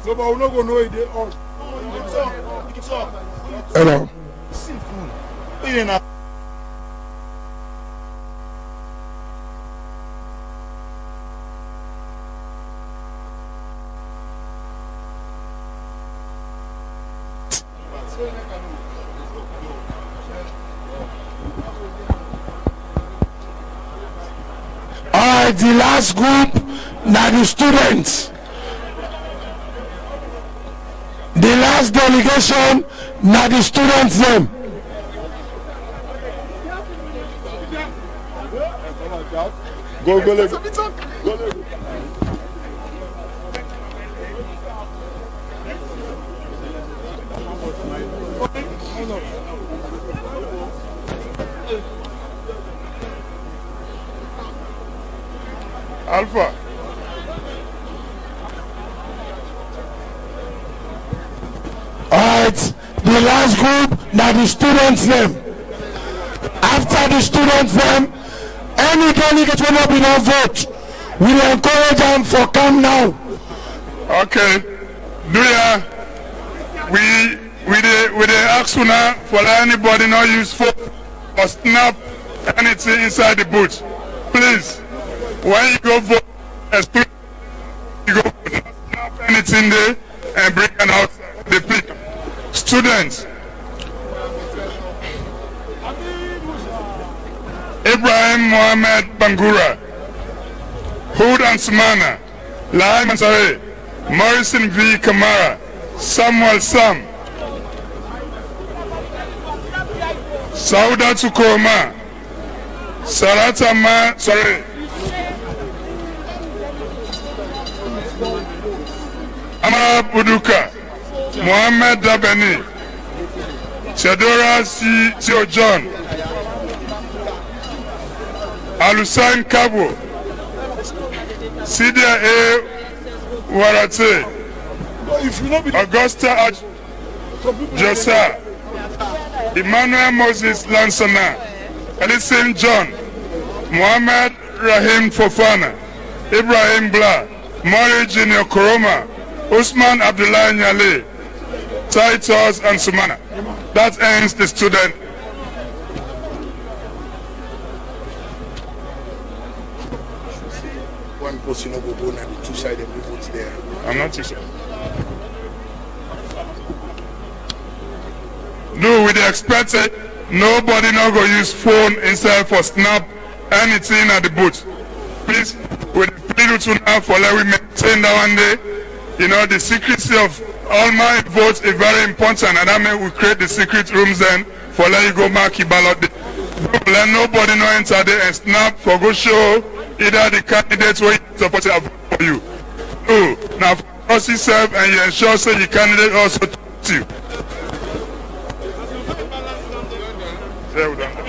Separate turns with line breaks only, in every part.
No, but we're not going to know it.
Hello. Alright, the last group, now the students. The last delegation, now the students them.
Go. Alpha.
Alright, the last group, now the students them. After the students them, any delegate will not be no vote. We will encourage them for come now.
Okay. Do ya? We dey ask una for anybody not use phone or snap anything inside the booth. Please, when you go vote, you go vote, not snap anything there and bring it out the people. Students. Ibrahim Mohammed Bangura, Hood and Sumana, Lai Mansare, Morrison V. Kamara, Samuel Sam, Sauda Tukoma, Sarata Ma, Amara Buduka, Mohammed Dabeni, Chadora C. John, Alusan Kabo, Sidia A. Warate, Augusta Josa, Emmanuel Moses Lansana, Alison John, Muhammad Rahim Fofana, Ibrahim Blah, Mori Junior Koroma, Usman Abdullah Nyale, Titus and Sumana. That ends the student.
One person will go and the two-sided votes there.
I'm not too sure. Do with the expected, nobody not go use phone instead for snap anything at the booth. Please, we plead with you now for let we maintain that one day. You know, the secrecy of all my votes is very important, and that means we create the secret rooms then for let you go mark your ballot. Let nobody know enter there and snap for go show either the candidates where you support for you. No, now for us yourself and you ensure so your candidate also to you. Well done.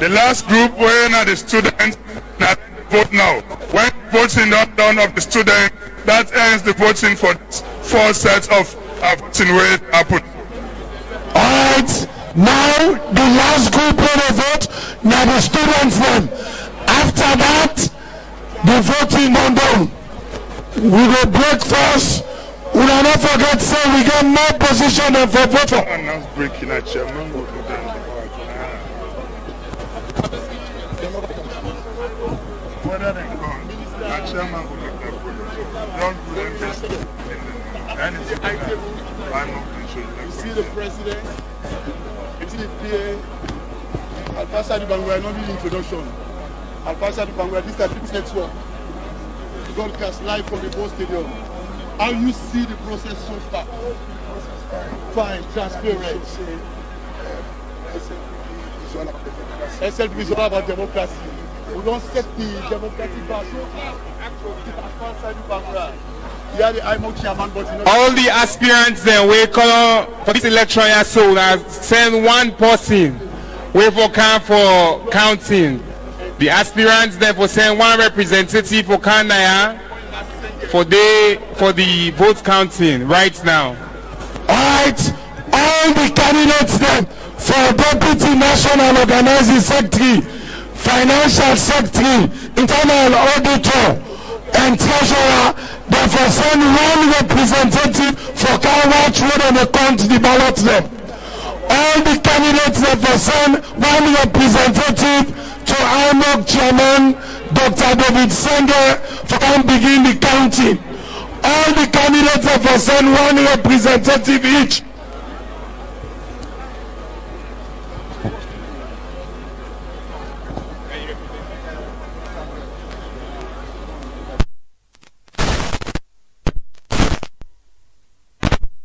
The last group where now the students now vote now. When voting not done of the student, that ends the voting for 4 sets of voting where it happened.
Alright, now the last group where they vote, now the students them. After that, the voting not done. We will break first. We will not forget say we get more position than for vote for.
And now breaking a chairman. Whether they come, a chairman will make that vote. Don't do them best. Anything like that. I'm not going to show you.
You see the president, you see the PA, Al-Pasha di Bangura, not the introduction. Al-Pasha di Bangura, this is a big network. Broadcast live from the Bo Stadium. How you see the process so far? Fine, transparent. SLP is all about democracy. We don't set the democratic bar so far. Al-Pasha di Bangura. Yeah, the IMOC chairman, but you know.
All the aspirants then we call for this election year so send one person we for count for counting. The aspirants therefore send one representative for Kanaya for the vote counting right now.
Alright, all the candidates then for Deputy National Organizing Secretary, Financial Secretary, Internal Auditor, and Treasurer, therefore send one representative for Kanwatch where they count the ballot them. All the candidates therefore send one representative to IMOC Chairman Dr. David Senge for can begin the counting. All the candidates therefore send one representative each.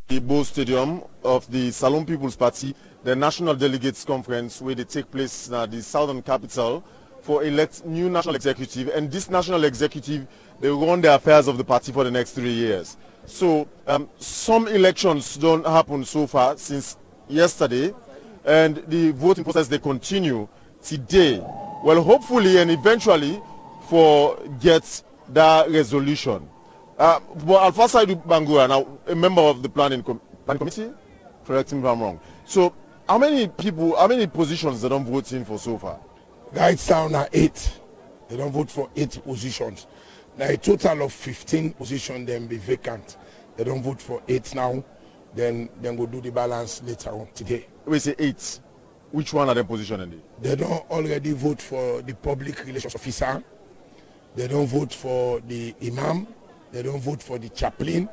The Bo Stadium of the Salon People's Party, the National Delegates Conference, where they take place at the Southern Capital for elect new national executive. And this national executive, they run the affairs of the party for the next 3 years. So some elections don't happen so far since yesterday, and the voting process they continue today. Well, hopefully and eventually for get that resolution. But Alpha Saidu Bangura, now a member of the planning committee, correct me if I'm wrong. So how many positions they don't vote in for so far?
Right down at 8. They don't vote for 8 positions. Now a total of 15 positions then be vacant. They don't vote for 8 now. Then we'll do the balance later on today.
We say 8. Which one are them positioning?
They don't already vote for the public relations officer. They don't vote for the imam. They don't vote for the chaplain.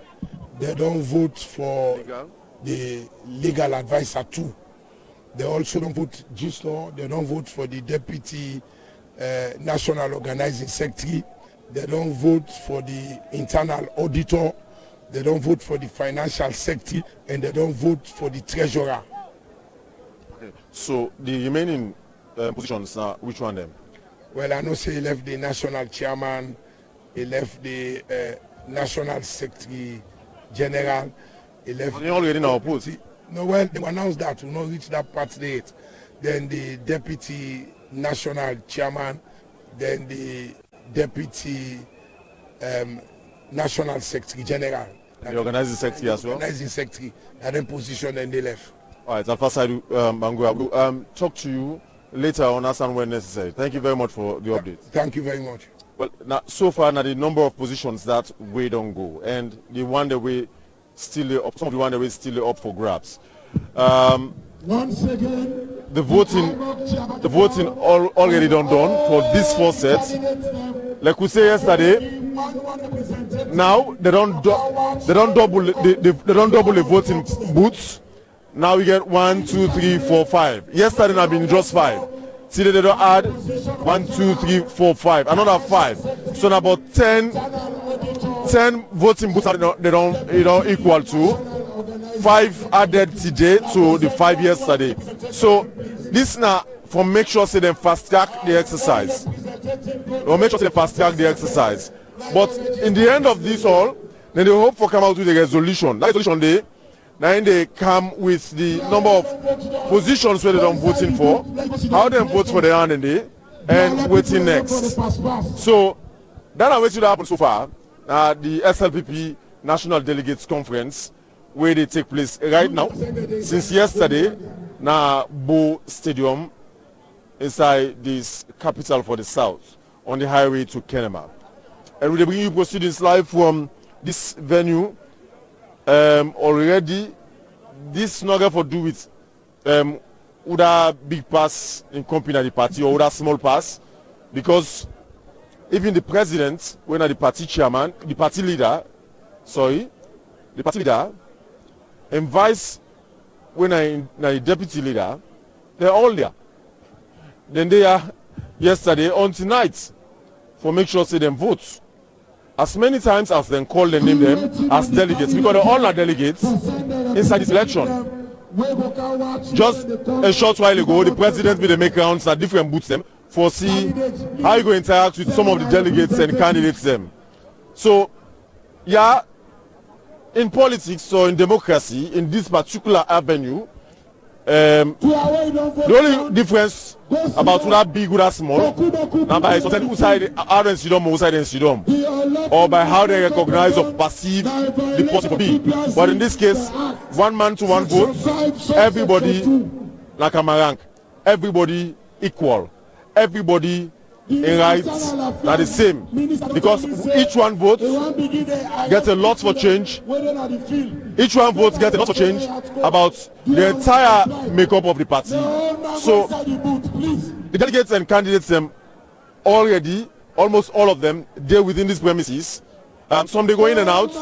They don't vote for the legal advisor too. They also don't vote GISLAW. They don't vote for the deputy national organizing secretary. They don't vote for the internal auditor. They don't vote for the financial secretary, and they don't vote for the treasurer.
Okay. So the remaining positions now, which one them?
Well, I know say he left the national chairman, he left the national secretary general, he left.
They already now opposed.
No, well, they announced that we will not reach that part yet. Then the deputy national chairman, then the deputy national secretary general.
The organizing secretary as well?
Organizing secretary, and then position and they left.
All right, Alpha Saidu Bangura, we'll talk to you later on as and when necessary. Thank you very much for the update.
Thank you very much.
Well, now, so far, now the number of positions that we don't go, and the one that we still up, some of the one that we still up for grabs.
Once again,
the voting already done for this first set. Like we say yesterday, now they don't double the voting booths. Now we get 1, 2, 3, 4, 5. Yesterday have been just 5. Today they don't add 1, 2, 3, 4, 5. Another 5. So now about 10 voting booths they don't equal to 5 added today to the 5 yesterday. So this now for make sure say them fast track the exercise. Or make sure they fast track the exercise. But in the end of this all, then they hope for come out with a resolution. That resolution day, now they come with the number of positions where they don't voting for, how they vote for the hand in day, and waiting next. So that what should happen so far. The SLPP National Delegates Conference, where they take place right now, since yesterday, now Bo Stadium, inside this capital for the south, on the highway to Kenema. And we bring you proceedings live from this venue. Already, this not going to do with other big pass in company at the party or other small pass, because even the president, when the party chairman, the party leader, and vice, when the deputy leader, they're all there. Then they are yesterday on tonight for make sure say them vote as many times as them call them, name them as delegates, because they all are delegates inside this election. Just a short while ago, the president will make rounds at different booths them for see how you go interact with some of the delegates and candidates them. So yeah, in politics or in democracy, in this particular avenue, the only difference about whether big or small, now by certain side, how they see them, who side they see them, or by how they recognize or perceive the possibility. But in this case, one man to one vote, everybody like a rank, everybody equal, everybody in rights are the same, because each one vote gets a lot for change. Each one vote gets a lot for change about the entire makeup of the party. So the delegates and candidates already, almost all of them, they're within these premises. Some they go in and out,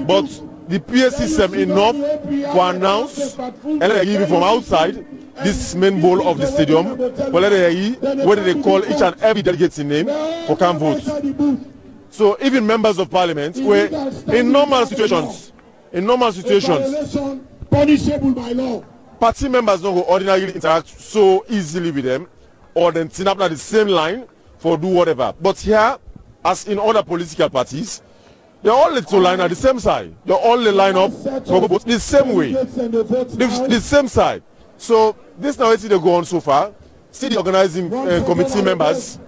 but the PA system enough to announce and let them from outside this main bowl of the stadium, where they call each and every delegate's name for can vote. So even members of parliament, where in normal situations,
punishable by law.
Party members don't go ordinarily interact so easily with them, or then turn up at the same line for do whatever. But here, as in other political parties, they're all to line at the same side. They're all line up for vote the same way, the same side. So this now they go on so far. See the organizing committee members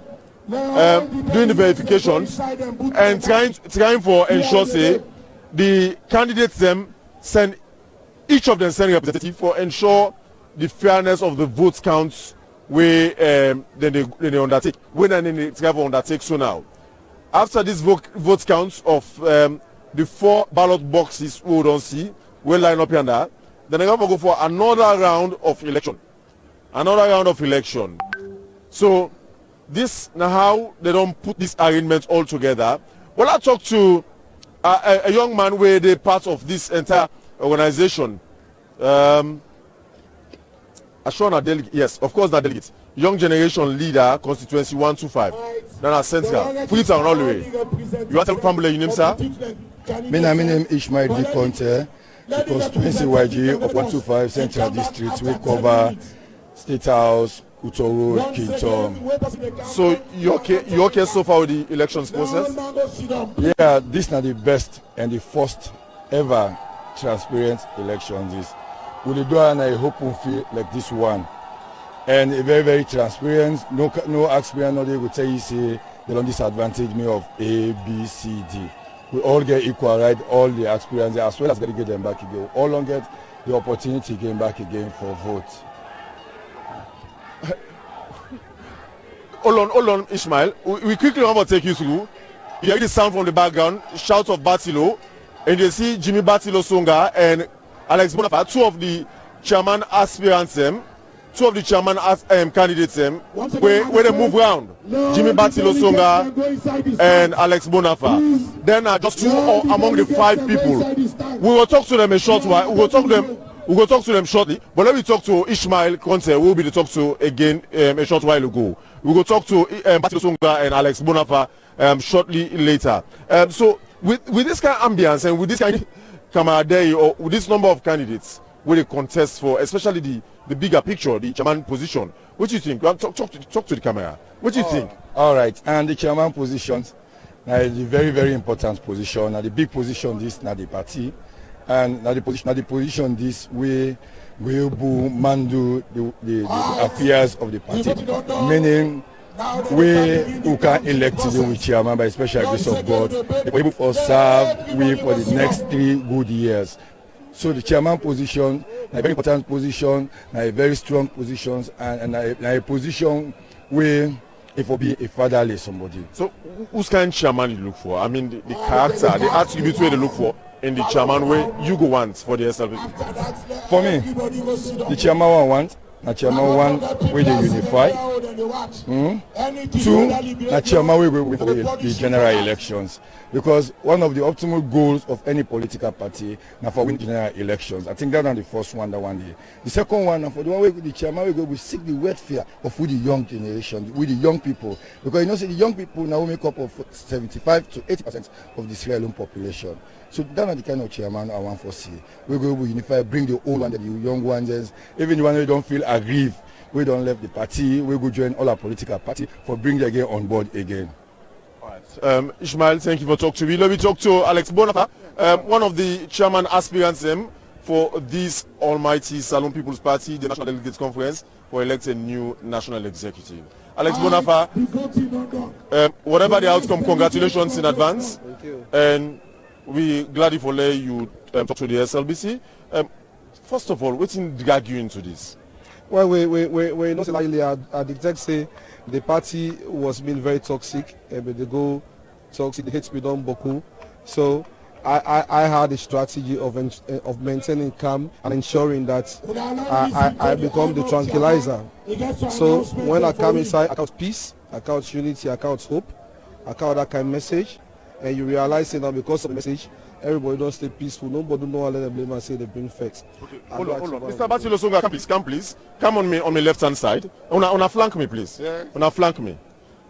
doing the verifications and trying for ensure say the candidates send each of them send representative for ensure the fairness of the vote counts where then they undertake. When they try to undertake so now. After this vote counts of the 4 ballot boxes we don't see, we line up here, then they're going to go for another round of election. So this now how they don't put this arrangement all together. Well, I talked to a young man where they're part of this entire organization. Ashona delegate, yes, of course, that delegate. Young generation leader, constituency 125. Then I Central. Put it on all the way. You want to tell family your name, sir?
My name is Ishmael D. Conte. The constituency YG of 125 Central District. We cover State House, Kuto Road, Kintom.
So you okay so far with the elections process?
Yeah, this is not the best and the first ever transparent elections. We do an open field like this one. And a very, very transparent, no experience, no they will tell you say they don't disadvantage me of A, B, C, D. We all get equal right, all the experience as well as get them back again. All don't get the opportunity to get back again for vote.
Hold on, Ishmael. We quickly want to take you through. You hear the sound from the background, shout of Batilo, and you see Jimmy Batilo Songa and Alex Bonaparte, two of the chairman aspirants, two of the chairman candidates, where they move around. Jimmy Batilo Songa and Alex Bonaparte. Then just two among the 5 people. We will talk to them a short while. We will talk to them shortly. But let me talk to Ishmael Conte, who will be the talk to again a short while ago. We will talk to Batilo Songa and Alex Bonaparte shortly later. So with this kind of ambience and with this kind of camaraderie or with this number of candidates, where they contest for, especially the bigger picture, the chairman position. What do you think? Talk to the camera. What do you think?
All right, and the chairman position, is a very, very important position. Now the big position this now the party, and now the position this way will mandate the affairs of the party, meaning we who can elect to do with chairman by special grace of God, we able to serve we for the next 3 good years. So the chairman position, a very important position, a very strong position, and a position where it will be a fatherly somebody.
So whose kind of chairman you look for? I mean the character, the attributes where they look for in the chairman where you go want for the SLP.
For me, the chairman I want. Na chairman one where they unify. 2, na chairman where we with the general elections. Because one of the optimal goals of any political party now for win general elections. I think that's not the first one, that one day. The second one, for the one where the chairman we seek the welfare of with the young generation, with the young people. Because you know, see the young people now make up of 75 to 80% of the Sierra Leone population. So that's the kind of chairman I want to see. We go to unify, bring the old one, the young ones, even the one who don't feel aggrieved, we don't left the party, we go join all our political party for bring them again on board again.
All right. Ishmael, thank you for talking to me. Let me talk to Alex Bonafa, one of the chairman aspirants for this almighty Salon People's Party, the National Delegates Conference, for electing new national executive. Alex Bonafa, whatever the outcome, congratulations in advance.
Thank you.
And we gladly for let you talk to the SLBC. First of all, what's drag you into this?
Well, we not likely. I detect say the party was being very toxic. But they go toxic. The hate speed on Boku. So I had a strategy of maintaining calm and ensuring that I become the tranquilizer. So when I come inside, I count peace, I count unity, I count hope, I count that kind of message, and you realize that because of the message, everybody don't stay peaceful. Nobody know let them blame and say they bring facts.
Okay, hold on. Mr. Batilo Songa, come please. Come on my left hand side. On a flank me, please. Yeah. On a flank me.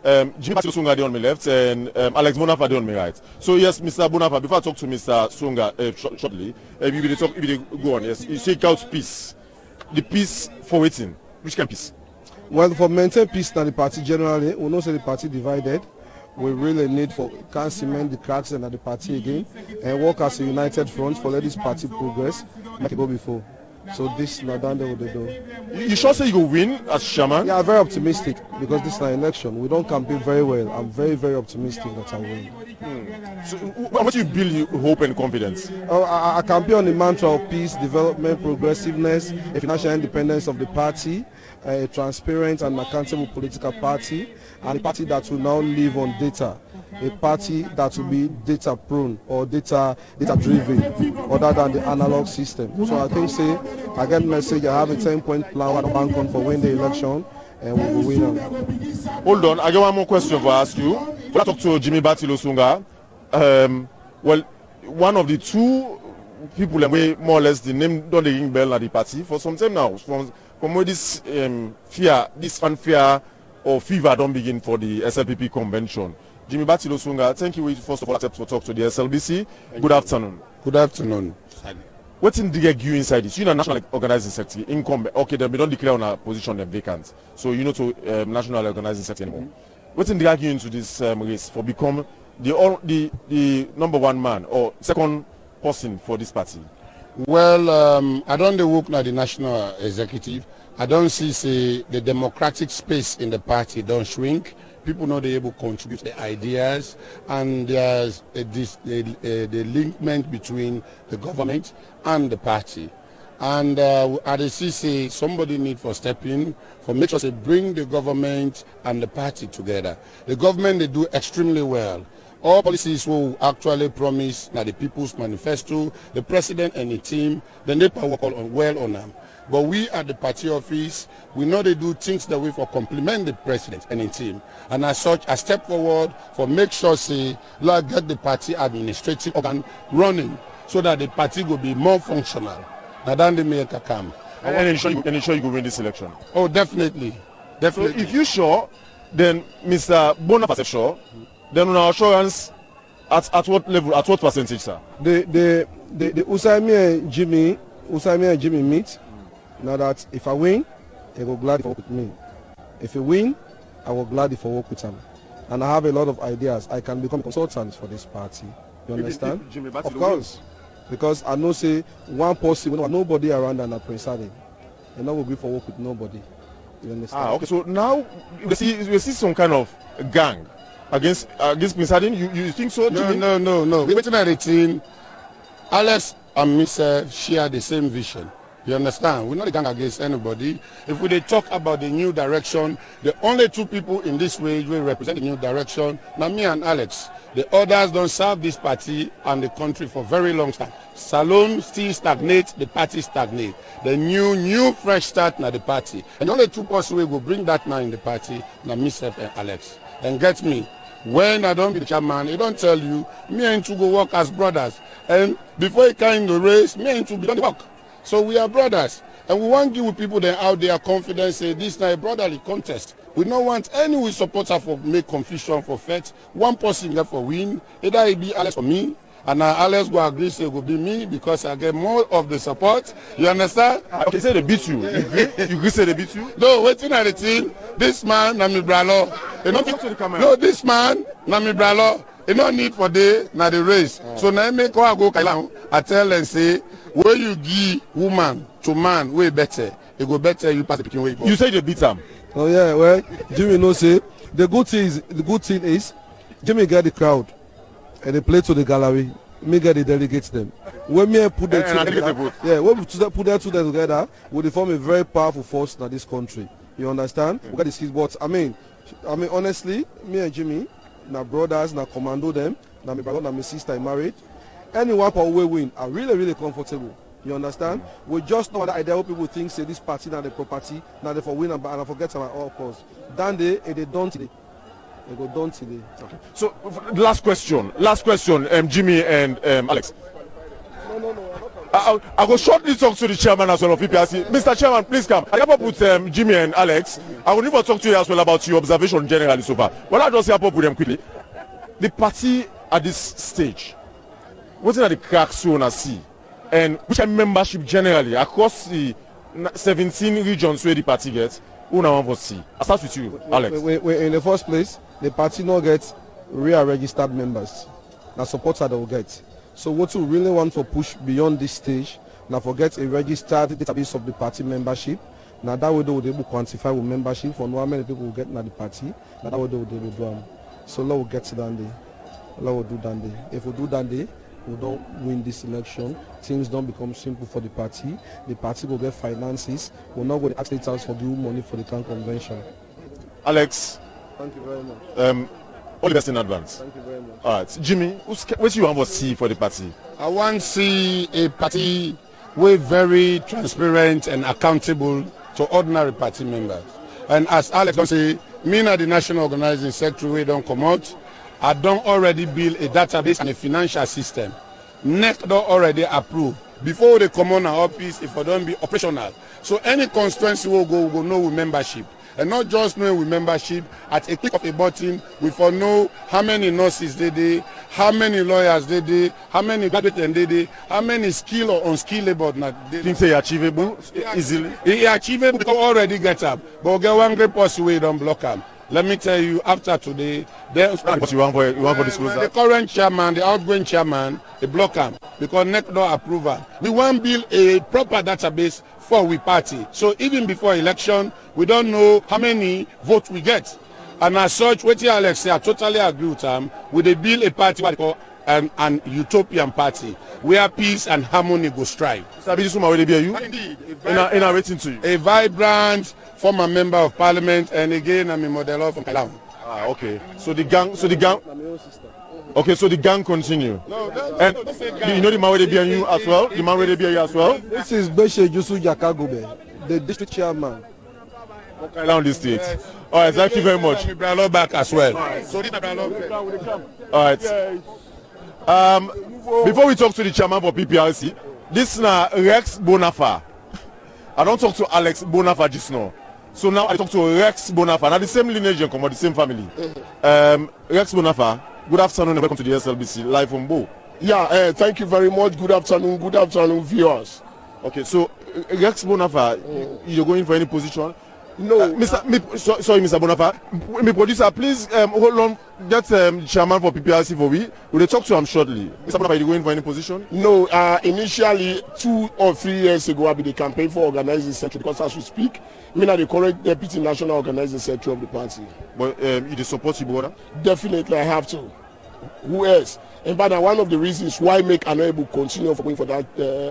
Jimmy Batilo Songa on my left and Alex Bonafa on my right. So yes, Mr. Bonafa, before I talk to Mr. Songa shortly, if you go on, yes, you say count peace. The peace for waiting. Which kind of peace?
Well, for maintain peace in the party generally, we know say the party divided. We really need for can cement the cracks in the party again and work as a united front for let this party progress like it go before. So this is not done what they do.
You sure say you will win as chairman?
Yeah, I'm very optimistic because this is an election. We don't campaign very well. I'm very, very optimistic that I win.
So how much you build your hope and confidence?
Oh, I campaign on the mantra of peace, development, progressiveness, a financial independence of the party, a transparent and accountable political party, and a party that will now live on data. A party that will be data prone or data driven other than the analog system. So I think say I get message, I have a 10-point plan what I bank on for win the election and we will win on.
Hold on, I got one more question to ask you. When I talk to Jimmy Batilo Songa, well, one of the two people that more or less the name don't ring bell at the party for some time now. From where this fear, this fanfare or fever don't begin for the SLPP convention. Jimmy Batilo Songa, thank you first of all for talk to the SLBC. Good afternoon.
Good afternoon.
What's in the you inside this? You know, national organizing sector incumbent. Okay, then we don't declare on a position them vacant. So you know to national organizing sector anymore. What's in the you into this race for become the number one man or second person for this party?
Well, I don't work now the national executive. I don't see say the democratic space in the party don't shrink. People know they're able to contribute their ideas, and there's the linkment between the government and the party. And at the CC, somebody need for step in for make sure they bring the government and the party together. The government, they do extremely well. All policies will actually promise that the People's Manifesto, the president and the team, then they work well on them. But we at the party office, we know they do things that way for complement the president and the team. And as such, I step forward for make sure say, like get the party administrative organ running so that the party will be more functional. Now then they make a come.
And ensure you will win this election.
Oh, definitely. Definitely.
So if you're sure, then Mr. Bonafa is sure, then on our assurance, at what level, at what percentage, sir?
The Usaimi and Jimmy meet. Now that if I win, they will gladly work with me. If you win, I will gladly work with them. And I have a lot of ideas. I can become a consultant for this party. You understand? Of course. Because I know say one person, nobody around and at Prince Ade. And I will agree for work with nobody. You understand?
Okay. So now we see some kind of gang against Prince Ade. You think so?
No. We're waiting at the team. Alex and myself share the same vision. You understand? We're not a gang against anybody. If we talk about the new direction, the only two people in this way will represent the new direction, now me and Alex. The others don't serve this party and the country for very long time. Salon still stagnate, the party stagnate. The new fresh start now the party. And the only two persons we will bring that now in the party, now myself and Alex. And get me, when I don't be the chairman, he don't tell you, me and you go work as brothers. And before he came in the race, me and you be done the work. So we are brothers, and we want to give people then out there confidence. Say this is not a brotherly contest. We don't want any supporter for make confusion for fact. One person get for win, either it be Alex or me,
And now Alex go agree say it will be me because I get more of the support. You understand?
Okay, say they beat you. You agree say they beat you?
No, waiting at the team. This man, Nami Bralo. No, this man, Nami Bralo. You no need for day na the race. So now make go Kailan. I tell and say, where you give woman to man, way better. It go better. You pass the picking way.
You say they beat him.
Oh yeah, well, Jimmy no say the good thing is Jimmy get the crowd and they play to the gallery. Me get the delegates them. When me put them together, when we put them together, we form a very powerful force in this country. You understand? We got the skills, but I mean honestly, me and Jimmy, na brothers, na commando them, na my brother, na my sister married. Anyone per way win are really comfortable. You understand? We just know that idea what people think say this party now the property, now they for win and I forget at all costs. Then they don't today. They go done today.
Okay. So last question, Jimmy and Alex. No. I go shortly talk to the chairman as well of PPRC. Mr. Chairman, please come. I have up with Jimmy and Alex. I will never talk to you as well about your observation generally so far. Well, I just have up with them quickly. The party at this stage, what's in the cracks you wanna see? And which membership generally across the 17 regions where the party gets, who now want to see? I start with you, Alex.
In the first place, the party not get real registered members. Now supporters they will get. So what we really want to push beyond this stage, now forget a registered database of the party membership. Now that way they will be able to quantify with membership for how many people will get now the party. Now that way they will do them. So let will get to that day. Let will do that day. If we do that day, we don't win this election, things don't become simple for the party will get finances, we're not going to ask State House for the money for the town convention.
Alex,
thank you very much.
All the best in advance.
Thank you very much.
All right, Jimmy, what do you want to see for the party?
I want to see a party way very transparent and accountable to ordinary party members. And as Alex don't say, me and the national organizing secretary we don't come out. I don't already build a database and a financial system. NEC don't already approve. Before they come on our office, if I don't be operational. So any constituency will go know with membership. And not just knowing with membership, at a click of a button, we for know how many nurses they did, how many lawyers they did, how many graduates they did, how many skilled or unskilled labor.
Things say achievable easily?
It's achievable because already get up. But we get one great policy we don't block them. Let me tell you, after today,
what you want for this
the current chairman, the outgoing chairman, they block them because NEC don't approve them. We want to build a proper database for we party. So even before election, we don't know how many votes we get. And as such, what Alex say, I totally agree with him. We they build a party what call an utopian party where peace and harmony go strive.
Indeed, in a rating to you.
A vibrant former member of parliament, and again I'm a model from Kailan.
Ah, okay. So the gang. Okay, so the gang continue. And you know the man where they be on you as well. The man where they be on you as well.
This is Beshe Jusu Jakagobe, the district chairman.
Kailan district. All right, thank you very much.
Back as well.
All right. Before we talk to the chairman for PPRC, this is Rex Bonafa. I don't talk to Alex Bonafa just now. So now I talk to Rex Bonafa. Now the same lineage and come the same family. Rex Bonafa, good afternoon and welcome to the SLBC live from Bo.
Yeah, thank you very much. Good afternoon, viewers.
Okay, so Rex Bonafa, you're going for any position?
No,
sorry, Mr. Bonafa. Me producer, please hold on. Get chairman for PPRC for we. We'll talk to him shortly. Mr. Bonafa, are you going for any position?
No, initially 2 or 3 years ago, I be the campaign for organizing secretary because as we speak, me na the current deputy national organizing secretary of the party.
But you support your brother?
Definitely, I have to. Who else? In fact, one of the reasons why I make unable continue for going for that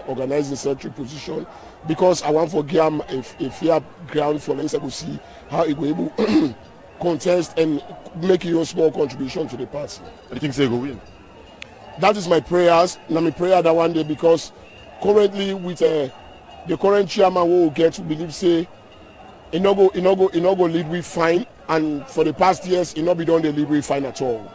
organizing secretary position, because I want to give him a fair ground for let's see how he will able contest and make your small contribution to the party.
I think they go win.
That is my prayers. Now my prayer that one day because currently with the current chairman who will get to believe say he no go lead we fine, and for the past years he not be done the lead we fine at all.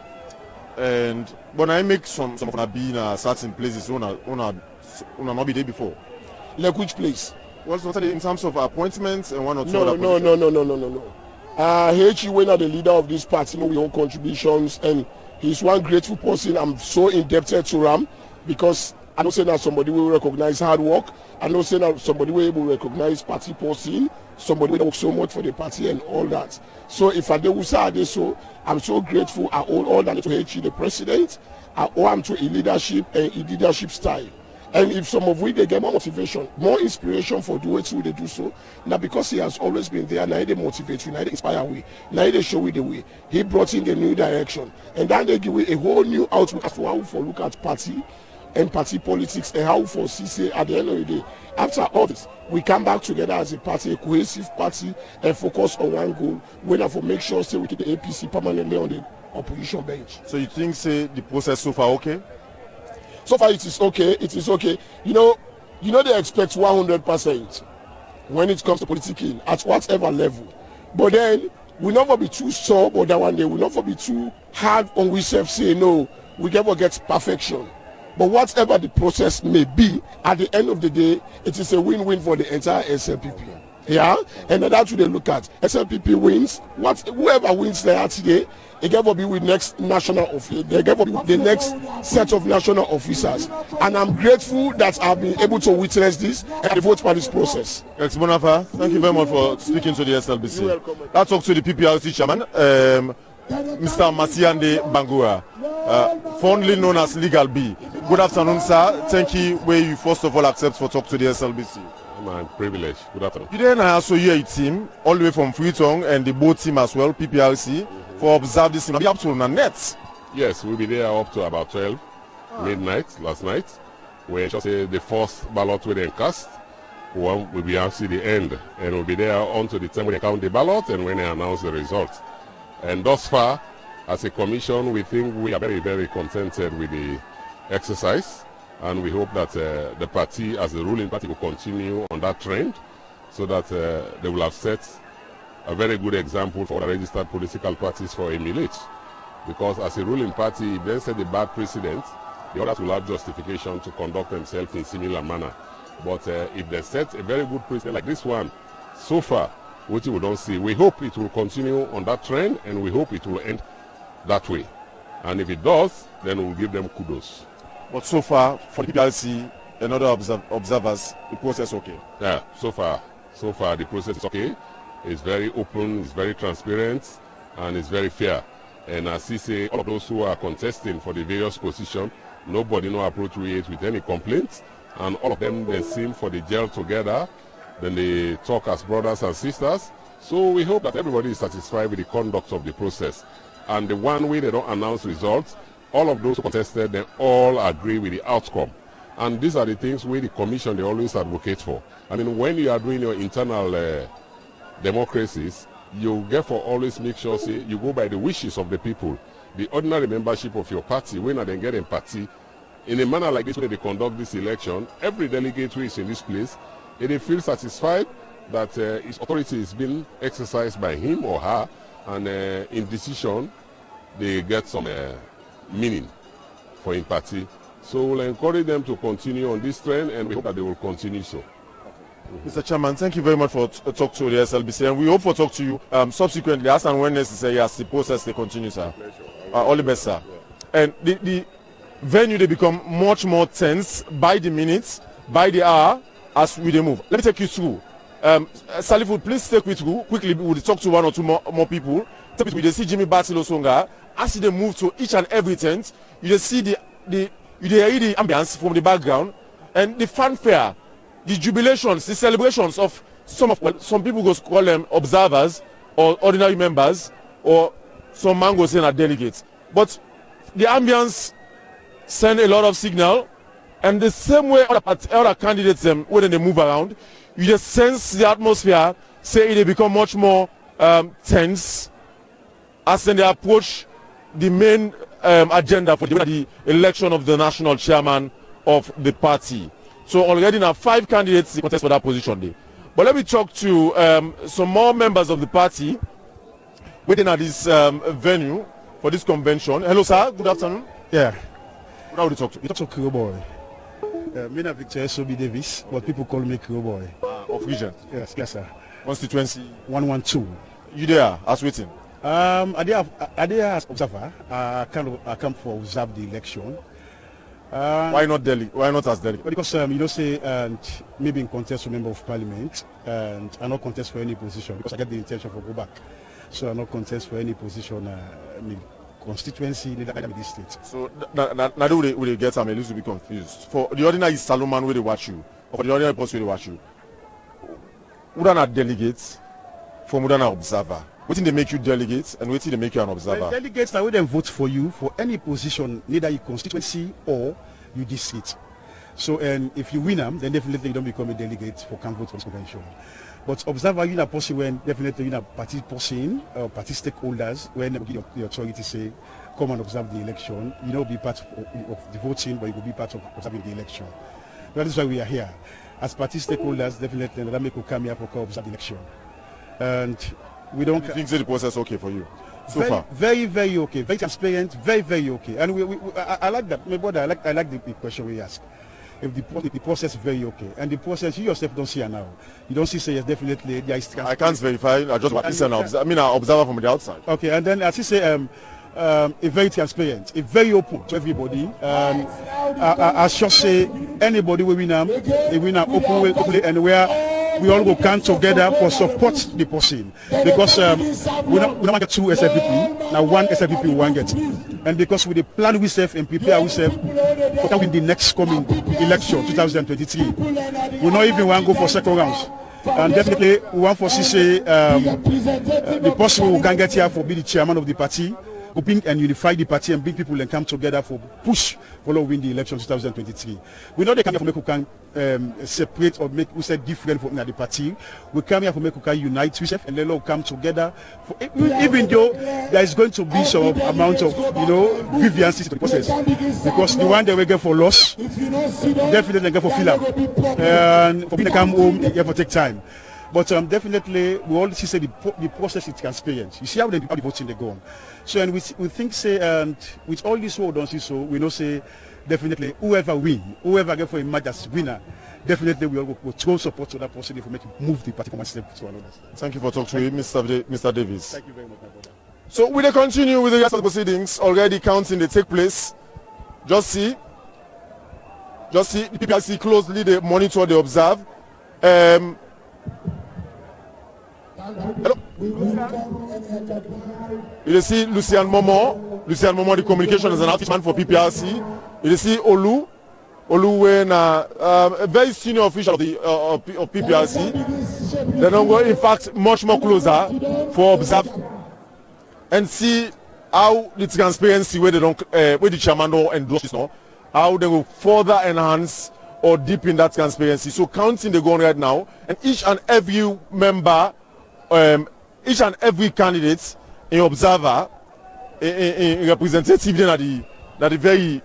And when I make some of be in certain places, una not be there before.
Like which place?
What's not in terms of appointments and one or two
no.
other positions?
No. He when are the leader of this party, we own contributions, and He's one grateful person. I'm so indebted to Ram because I don't say that somebody will recognize hard work. I don't say that somebody will able to recognize party person, somebody will work so much for the party and all that. So if I do so, I'm so grateful. I owe all that to HE, the president. I owe him to a leadership and a leadership style. And if some of we they get more motivation, more inspiration for the way they do so, now because he has always been there, now they motivate you, now they inspire we, now they show we the way. He brought in the new direction, and then they give we a whole new outlook as to how we look at party and party politics and how for say at the end of the day. After all this, we come back together as a party, a cohesive party, and focus on one goal. We have to make sure say we keep the APC permanently on the opposition bench.
So you think say the process so far okay?
So far, it is okay. It is okay. You know, they expect 100% when it comes to politicking at whatever level. But then we never be too soft, or that one day we never be too hard on we self say no. We never get perfection. But whatever the process may be, at the end of the day, it is a win-win for the entire SLPP. Yeah, and that's what they look at. SLPP wins. Whoever wins there today, they get to be with next national office. They get to be with the next set of national officers. And I'm grateful that I've been able to witness this and vote for this process.
Ex Bonafa, thank you very much for speaking to the SLBC. You're welcome. Let's talk to the PPRC chairman, Mr. Masiande Bangura, fondly known as Legal B. Good afternoon, sir. Thank you. Where you first of all accept for talk to the SLBC.
My privilege. Good afternoon.
Today I also hear a team all the way from Freetown and the boat team as well, PPRC, for observe this in up to net.
Yes, we'll be there up to about 12 midnight last night. We just say the first ballot will then cast. We'll be out to the end, and we'll be there until the time when they count the ballot and when they announce the results. And thus far, as a commission, we think we are very, very contented with the exercise. And we hope that the party, as the ruling party, will continue on that trend so that they will have set a very good example for the registered political parties for emulate. Because as a ruling party, if they set a bad precedent, the others will have justification to conduct themselves in similar manner. But if they set a very good precedent like this one, so far, which we don't see, we hope it will continue on that trend and we hope it will end that way. And if it does, then we'll give them kudos.
But so far, for the PPRC and other observers, the process okay?
Yeah, so far the process is okay. It's very open, it's very transparent, and it's very fair. And as he say, all of those who are contesting for the various positions, nobody no approach it with any complaints, and all of them they seem for the gel together, then they talk as brothers and sisters. So we hope that everybody is satisfied with the conduct of the process. And the one way they don't announce results, all of those who contested, they all agree with the outcome. And these are the things where the commission, they always advocate for. I mean, when you are doing your internal democracies, you therefore always make sure, say, you go by the wishes of the people. The ordinary membership of your party, when they get in party, in a manner like this, when they conduct this election, every delegate who is in this place, they feel satisfied that his authority is being exercised by him or her, and in decision, they get some meaning for in party. So we'll encourage them to continue on this trend, and we hope that they will continue so.
Mr. Chairman, thank you very much for talk to the SLBC, and we hope to talk to you subsequently as and when necessary as the process they continue, sir. All the best, sir. Yeah. And the venue they become much more tense by the minute, by the hour as we move. Let me take you through. Slpp, please take me through quickly. We'll talk to one or two more people. Take me through. You see Jimmy Batilo Songa. As they move to each and every tent, you see the ambience from the background and the fanfare, the jubilations, the celebrations of some people go call them observers or ordinary members, or some man go saying are delegates. But the ambience send a lot of signal, and the same way other candidates when they move around, you just sense the atmosphere. Say they become much more tense as they approach the main agenda for the election of the national chairman of the party. So already now 5 candidates contest for that position there. But let me talk to some more members of the party waiting at this venue for this convention. Hello, sir. Good afternoon.
Yeah.
What are we talk to?
You talk to Kiro Boy. Me na Victor S.O.B. Davis, but people call me Kiro Boy.
Of region?
Yes, sir.
Constituency?
112.
You there as waiting?
I did as observer. I come for observe the election.
Why not delegate? Why not as delegate?
Because say and maybe in contest for member of parliament, and I not contest for any position because I get the intention for go back. So I not contest for any position in the constituency in the state.
So now we get some a little bit confused. For the ordinary Salomon where they watch you, or for the ordinary person where they watch you, who are delegates from who are observer? What they make you delegates and what they make you an observer?
Well, delegates now they vote for you for any position, neither your constituency or you district. So and if you win them, then definitely you don't become a delegate for can vote for this convention. But observer, you know, person when definitely you know party person or party stakeholders when the authority say come and observe the election, you know, be part of the voting, but you will be part of observing the election. That is why we are here. As party stakeholders, definitely that make you come here for observe the election. And we don't
think the process okay for you so
very,
far?
Very okay, very transparent, very okay. And I like that. My brother, I like the question we ask. If the process is very okay, and the process you yourself don't see it now, you don't see say yes definitely there is. I
can't verify. I just listen. I observer from the outside.
Okay, and then as you say, it's very transparent, it's very open to everybody. I should say anybody will win them, they win an open way anywhere. We all will come together for support the person because we don't get two SLPP, now one SLPP we won't get. And because with the plan we serve and prepare ourselves for the next coming election 2023, we not even want to go for second rounds. And definitely we want for say the person who can get here for be the chairman of the party, who bring and unify the party and bring people and come together for push for win the election 2023. We know they come here for make who can separate or make we say different from the party. We come here for make who can unite ourselves and let us come together. For, even though there is going to be some amount of grievances in the process, because the one they will get for loss, definitely they get for filler, and for people to come home, they have to take time. But definitely, we always say the process is transparent. You see how the voting they go on. So, and we think, say, and with all this work don't see so, we know, say, definitely, whoever get for a match as winner, definitely we will throw support to that person if we make it move the party from one step to another.
Thank you for talking to me, Mr. Davis.
Thank you very much, my brother.
So, we will continue with the rest of the proceedings. Already counting they take place. Just see, the PPRC closely they monitor, they observe. Hello. You see Lucian Momo, the communication is an outreach for PPRC. You see Olu when a very senior official of PPRC. They don't go, in fact, much more closer for observe and see how the transparency where they don't, where the chairman don't endorse this now, how they will further enhance or deepen that transparency. So counting the going right now, and each and every member. Each and every candidate in observer in representative at the very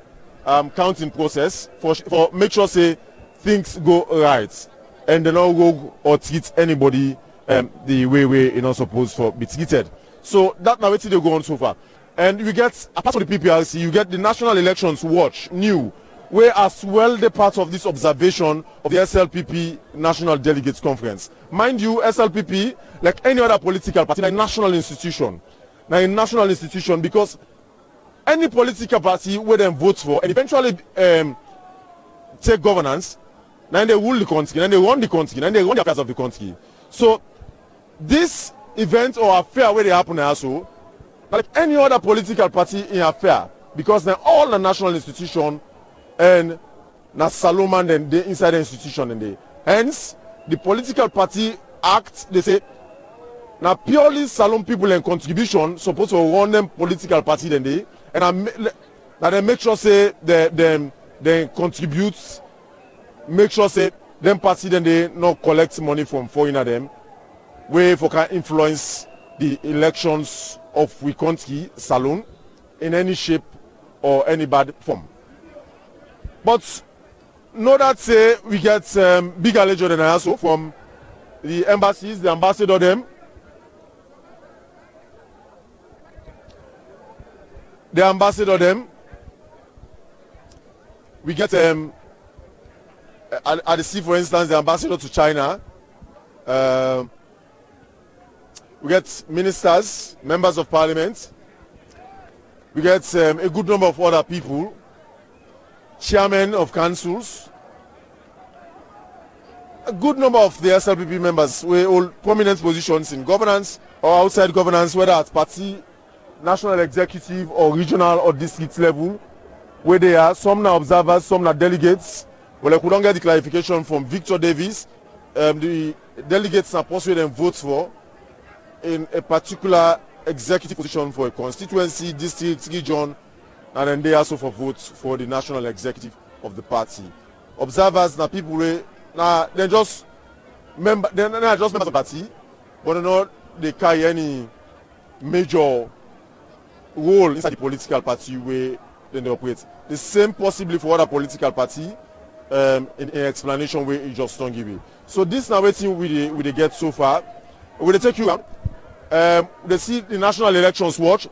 counting process for make sure say things go right and they don't go or treat anybody the way you're not supposed to be treated. So that now they go on so far. And you get, apart from the PPRC, you get the National Elections Watch, new, where as well the part of this observation of the SLPP National Delegates Conference. Mind you, SLPP, like any other political party, like national institution. Now a national institution, because any political party where they vote for and eventually take governance, then they rule the country, then they run the country, then they run the affairs of the country. So this event or affair where they happen also, like any other political party in affair, because they're all the national institution and na Salomon and the inside the institution and they hence the political party act they say now purely Salon people and contribution supposed to run them political party then they and they make sure say they contribute, make sure say them party then they not collect money from foreigner them way for can influence the elections of we country Salon in any shape or any bad form. But know that say we get bigger ledger than also from the embassies, the ambassador them. The ambassador them. We get at the sea, for instance, the ambassador to China. we get ministers, members of parliament, we get a good number of other people, chairmen of councils, a good number of the SLPP members who hold prominent positions in governance or outside governance, whether at party, national executive or regional or district level, where they are. Some are observers, some are delegates. Well, I couldn't get the clarification from Victor Davis. The delegates are persuaded and vote for in a particular executive position for a constituency, district, region, and then they also for votes for the national executive of the party. Observers are people who they're just members of the party, but they carry any major role inside the political party where they operate. The same possibly for other political party in explanation where you just don't give it. So this now waiting we get so far. We take you out. They see the National Elections Watch.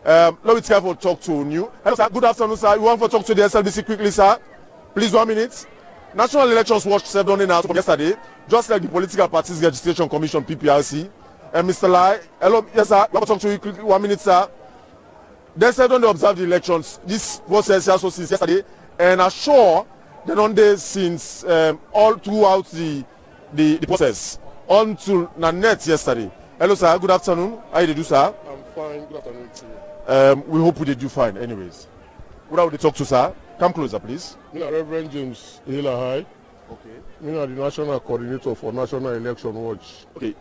Let me try for talk to you. Hello, sir. Good afternoon, sir. You want to talk to the SLBC quickly, sir? Please, 1 minute. National Elections Watch said on out from yesterday, just like the Political Parties Registration Commission (PPRC). Mr. Lai, hello, yes, sir. I want to talk to you quickly. 1 minute, sir. They said when they observe the elections, this process also since yesterday, and are sure they don't do since all throughout the process until net yesterday. Hello, sir. Good afternoon. How you do, sir?
I'm fine. Good afternoon to you.
We hope we do fine. Anyways, what would they talk to, sir? Come closer, please.
Me na Reverend James Hillahai.
Okay.
Me na the National Coordinator for National Election Watch.
Okay.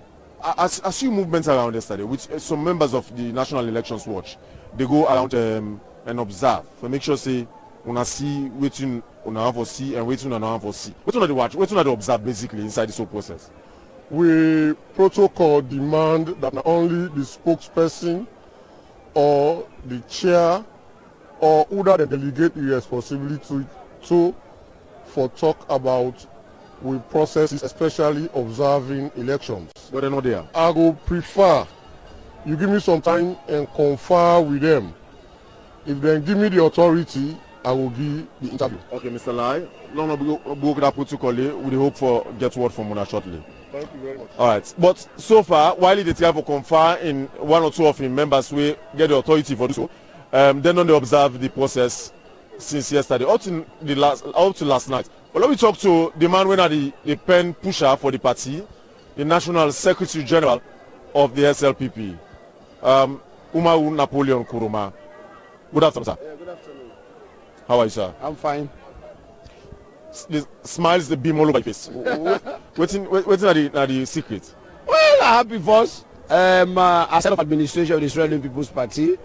As you movements around yesterday with some members of the National Elections Watch, they go around and observe to make sure say una see wetin una have for see and wetin una no have for see. Wetin una dey watch? Wetin una dey observe basically inside this whole process?
We protocol demand that not only the spokesperson or the chair or who the delegate the responsibility to for talk about we processes, especially observing elections.
But they're not there.
I would prefer you give me some time and confer with them. If they give me the authority, I will give the interview.
Okay, Mr. Lai, long go that protocol. We hope for get word from Mona shortly.
Thank you very much.
All right, but so far, while they try to confer in one or two of the members, we get the authority for this. Then they observe the process since yesterday up to last night. But let me talk to the man when the pen pusher for the party, the National Secretary General of the SLPP, Umaru Napoleon Kuruma. Good afternoon, sir.
Yeah, good afternoon.
How are you, sir?
I'm fine.
The smiles, the beam all over your face. Waiting are the secret.
Well, I have first, as head of administration of the Israeli People's Party,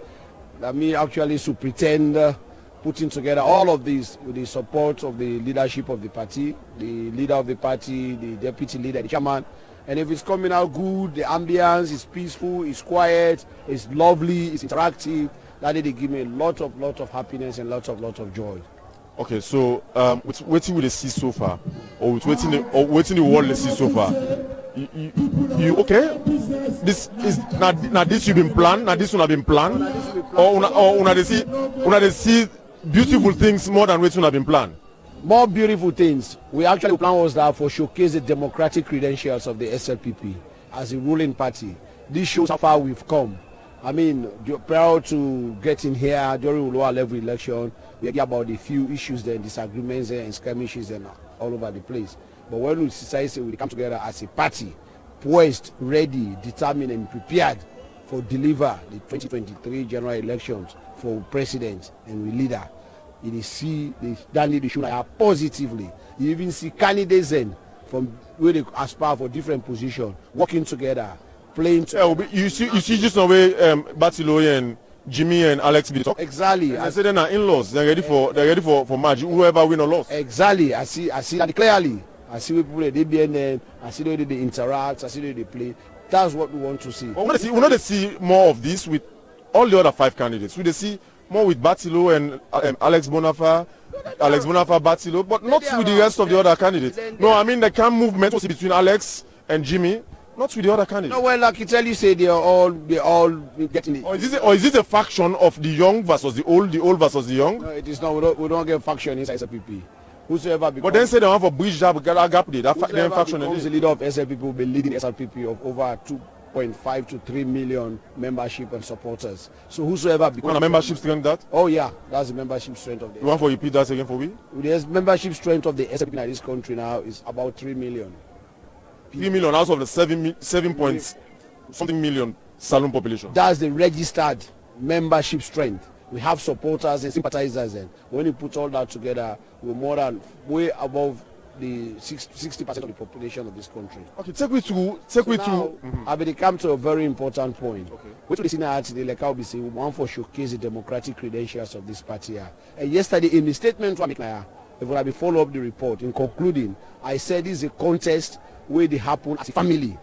that me actually to pretend putting together all of this with the support of the leadership of the party, the leader of the party, the deputy leader, the chairman. And if it's coming out good, the ambience is peaceful, it's quiet, it's lovely, it's interactive, that they give me a lot of happiness and lots of joy.
Okay, so with waiting with the see so far, or with waiting the world see so far, you okay? This is now this you've been planned, now this one have been planned, or una they see beautiful things more than waiting have been planned.
More beautiful things. We actually plan was that for showcase the democratic credentials of the SLPP as a ruling party. This shows how far we've come. I mean, prior to getting here during lower level election, we hear about the few issues and disagreements and skirmishes and all over the place. But when we decide we come together as a party, poised, ready, determined, and prepared for deliver the 2023 general elections for president and leader, it is see the standing issue positively. You even see candidates then from where they aspire for different positions working together, playing together.
You see just the way Batilo and Jimmy and Alex be talk.
Exactly.
I say they're not in-laws. They're ready for match. Whoever win or loss.
Exactly. I see that clearly. I see where people they BNN. I see the way they interact. I see the way they play. That's what we want to see.
We want to see more of this with all the other 5 candidates. We see more with Batilo and Alex Bonafa, Batilo, but not with the rest of the other candidates. No, I mean the camp movement was between Alex and Jimmy, not with the other candidates.
No, well, like you tell you, say they all getting it.
Or is it a faction of the young versus the old versus the young?
No, it is not. We don't get faction inside SLPP. Whosoever becomes,
but then say they want for bridge gap there. That faction
becomes the leader of SLPP will be leading SLPP of over 2.5 to 3 million membership and supporters. So whosoever
What membership strength that?
Oh yeah, that's the membership strength of the.
You want for repeat that again for me?
The membership strength of the SLP in this country now is about 3 million.
3 million out of the 7 point something million saloon population.
That's the registered membership strength. We have supporters and sympathizers, and when you put all that together, we're more than way above the 60% of the population of this country.
Okay, take me through.
I will come to a very important point. Okay. Which we see now today, like I'll be saying, we want to showcase the democratic credentials of this party. And yesterday, in the statement, if I follow up the report, in concluding, I said this is a contest where they happen as a family.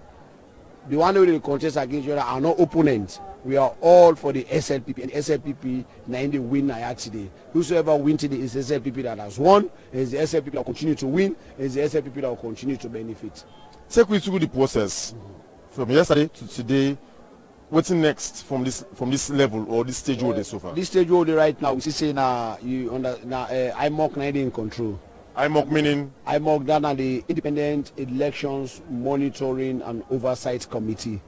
The one where they contest against each other are not opponents. We are all for the SLPP, and SLPP now in the win now today. Whosoever wins today is the SLPP that has won, and it's the SLPP that will continue to win, and it's the SLPP that will continue to benefit.
Take me through the process from yesterday to today. What's next from this level or this stage where they so far?
This stage where they right now, we see say IMOC now in control.
IMOC meaning?
IMOC that are the Independent Elections Monitoring and Oversight Committee.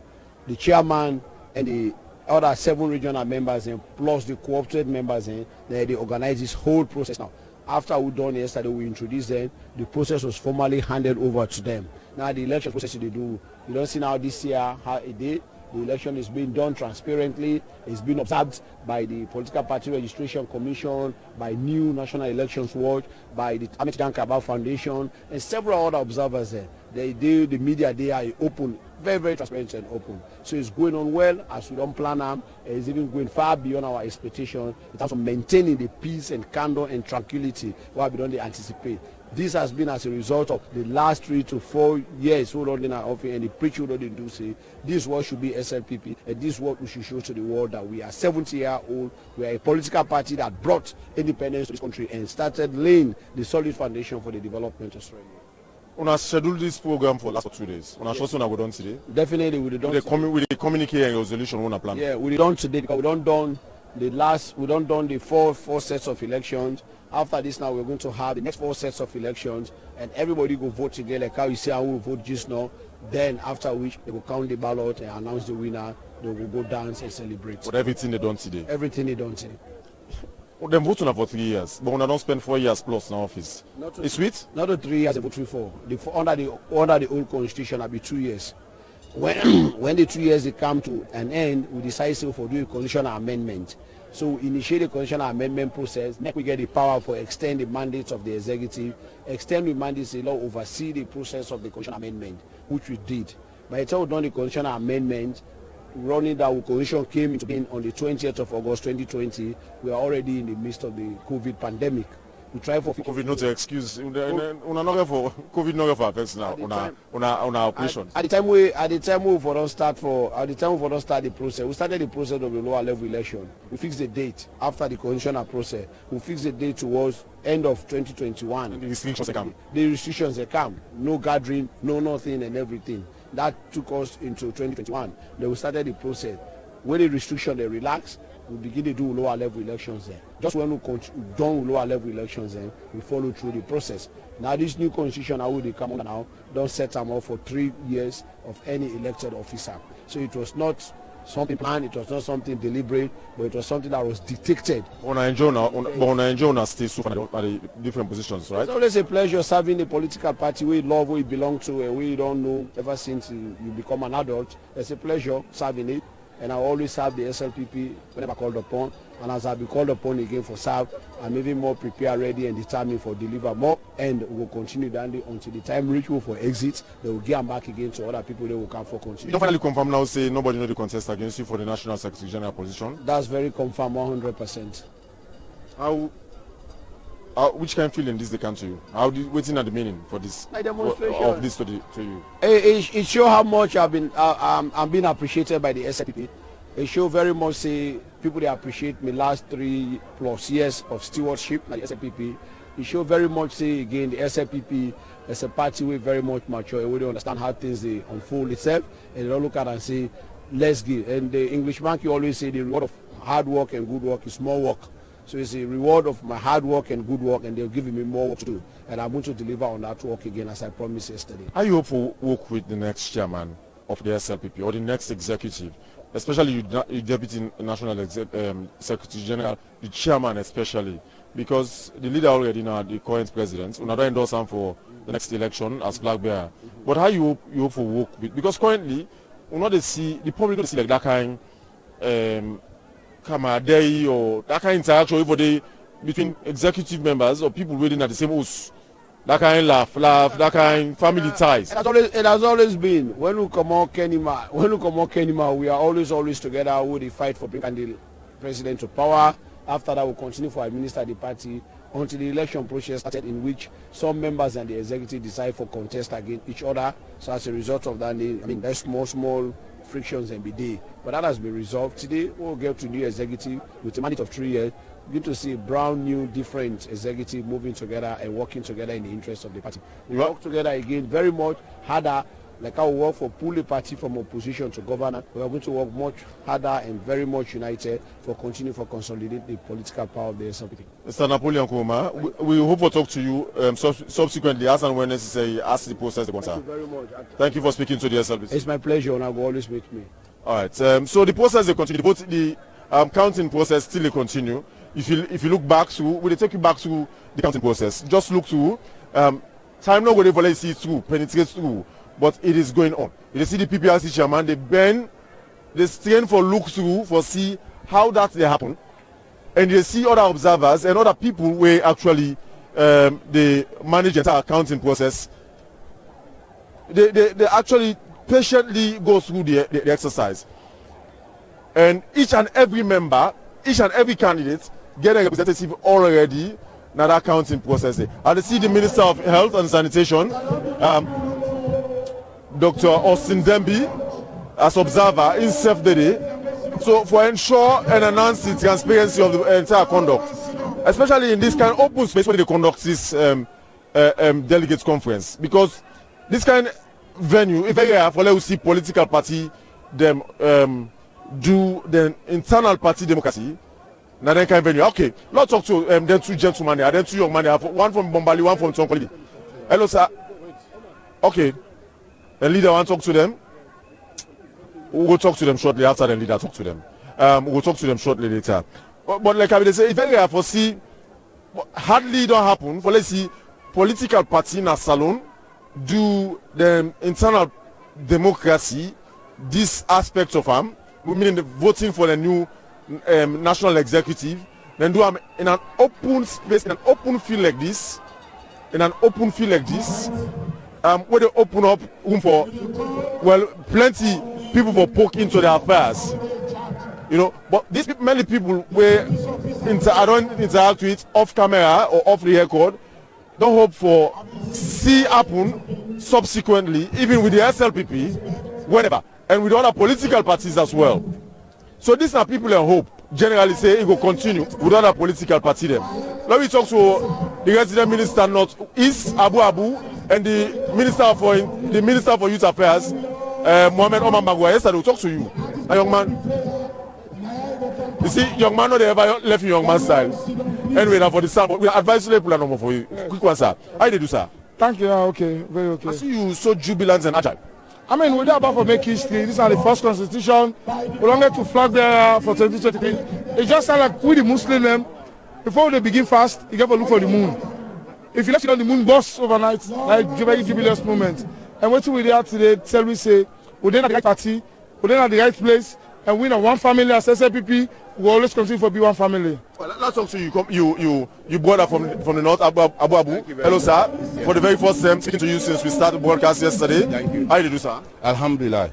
The chairman and the other 7 regional members plus the co-opted members they organize this whole process now. After we done yesterday, we introduced them. The process was formally handed over to them. Now the election process they do, you don't see now this year how it did. The election is being done transparently. It's been observed by the Political Party Registration Commission, by New National Elections Watch, by the Ahmed Dankaba Foundation, and several other observers. The media, they are open, very, very transparent and open. So it's going on well as we don't plan them. It's even going far beyond our expectation in terms of maintaining the peace and candor and tranquility what we don't anticipate. This has been as a result of the last 3 to 4 years who don't in our office and the preach who don't do say this is what should be SLPP and this is what we should show to the world that we are 70-year-old. We are a political party that brought independence to this country and started laying the solid foundation for the development of Australia.
On a scheduled this program for last 2 days. On a short one, we done today.
Definitely, we done.
With the communique and resolution, we plan.
Yeah, we done today because we don't done the four sets of elections. After this, now we're going to have the next 4 sets of elections, and everybody will vote together. Like how you see, I will vote just now. Then after which they will count the ballot and announce the winner. They will go dance and celebrate.
But everything they done today.
Everything they done today.
Well, them vote for 3 years, but when I don't spend 4 years plus in office. It's sweet.
Not the 3 years they vote for. Under the old constitution, it'll be 2 years. When the 2 years they come to an end, we decide to do a constitutional amendment. So we initiate the constitutional amendment process. Next, we get the power for extend the mandates of the executive. Extend the mandates, the law oversee the process of the constitutional amendment, which we did. By the time we done the constitutional amendment, running that constitution came into being on the 20th of August 2020. We are already in the midst of the COVID pandemic. We try for
COVID not to excuse. Una not for COVID not for affects now. Una operation.
At the time we don't start the process. We started the process of the lower level election. We fixed the date after the constitutional process. We fixed the date towards end of 2021.
The restrictions they come.
The restrictions they come. No gathering, no nothing and everything. That took us into 2021. Then we started the process. When the restriction they relax, we begin to do lower level elections there. Just when we done lower level elections then, we follow through the process. Now this new constitution, how will they come on now, don't set them up for 3 years of any elected officer. So it was not something planned, it was not something deliberate, but it was something that was dictated.
On a enjoy stay so far at the different positions, right?
It's always a pleasure serving a political party we love, we belong to, and we don't know ever since you become an adult. It's a pleasure serving it. And I always serve the SLPP whenever called upon. And as I be called upon again for serve, I'm even more prepared, ready, and determined for deliver more. And we'll continue down until the time reach for exit. They will get them back again to other people they will come for continue.
You don't finally confirm now, say nobody know the contest against you for the National Secretary General position?
That's very confirmed, 100%.
Which kind of feeling this they come to you? Waiting at the meaning for this of this to you?
It shows how much I'm being appreciated by the SLPP. It shows very much say people they appreciate me last 3+ years of stewardship like the SLPP. It shows very much say again the SLPP as a party we very much mature and we don't understand how things they unfold itself and they don't look at and say let's give. And the English bank you always say the reward of hard work and good work is more work. So it's a reward of my hard work and good work, and they're giving me more work to do. And I'm going to deliver on that work again as I promised yesterday.
How you hope to work with the next chairman of the SLPP or the next executive, especially you Deputy National Secretary General, the chairman especially, because the leader already now, the current president, will not endorse him for the next election as flag bearer. But how you hope for work with? Because currently, we not see the public don't see like that kind camaraderie or that kind of interaction everybody between executive members or people waiting at the same house. That kind of laugh, that kind of family ties.
It has always been. When we come out Kenima, we are always together. We fight for bringing the president to power. After that, we continue to administer the party until the election process started, in which some members and the executive decide for contest against each other. So as a result of that, I mean, there's small frictions every day. But that has been resolved. Today, we'll get to new executive with a mandate of 3 years. Good to see brown, new, different executive moving together and working together in the interest of the party. We work together again very much harder, like how we work for pull the party from opposition to government. We are going to work much harder and very much united for continue for consolidate the political power of the SLPP.
Mr. Napoleon Kuma, we hope to talk to you subsequently as and when necessary as the process goes on.
Thank you very much.
Thank you for speaking to the SLPP.
It's my pleasure, and I will always meet me.
All right. So the process will continue. Both the counting process still will continue. If you look back to, will take you back to the counting process? Just look to time not going to see it through, penetrate through, but it is going on. You see the PPRC chairman, they stand for look through for see how that they happen, and they see other observers and other people where actually they manage the entire counting process. They actually patiently go through the exercise, and each and every member, each and every candidate get a representative already now that counting process. I see the Minister of Health and Sanitation, Dr. Austin Demby, as observer in self-day. So for ensure and enhance the transparency of the entire conduct, especially in this kind of open space where they conduct this delegates conference, because this kind of venue, if very rare for let us see political party them do the internal party democracy. Now then kind of venue. Okay, let's talk to them two gentlemen here, then two young men here, one from Bombali, one from Tonkoli. Hello, sir. Okay, the leader want to talk to them. We'll talk to them shortly after the leader talk to them. We'll talk to them shortly later. But like I will say, if very rare for see, hardly don't happen. For let's see, political party in a salon do the internal democracy. This aspect of them, meaning the voting for the new national executive, then do them in an open space, in an open field like this, where they open up room for, well, plenty people for poke into their affairs, you know. But these people, many people where I don't interact with off camera or off the record, don't hope for see happen subsequently, even with the SLPP, whatever, and with other political parties as well. So these are people in hope. Generally say it will continue with other political parties. Let me talk to the resident minister North East, Abu Abu, and the minister for Youth Affairs, Mohamed Omar Magua. Yesterday we'll talk to you, a young man. You see, young man not ever left young man style. Anyway, now for the sound, we advise you plan number for you. Quick one, sir. How do you do, sir?
Thank you. Okay, very okay.
I see you so jubilant and agile.
I mean, we're about to make history. This is the first constitution. We belong to flag bearer for 2023. It just sounds like we the Muslim, before they begin fast, you got to look for the moon. If you let it on the moon bust overnight, like very jubilous moment. And what we did today, tell me say, we're in at the right party, we're in at the right place, and we know one family as SLPP, we always continue to be one family.
Well, let's talk to you. You brother from the north, Abu Abu. Hello, sir. For the very first time, speaking to you since we started the broadcast yesterday.
Thank you.
How do you do, sir?
Alhamdulillah.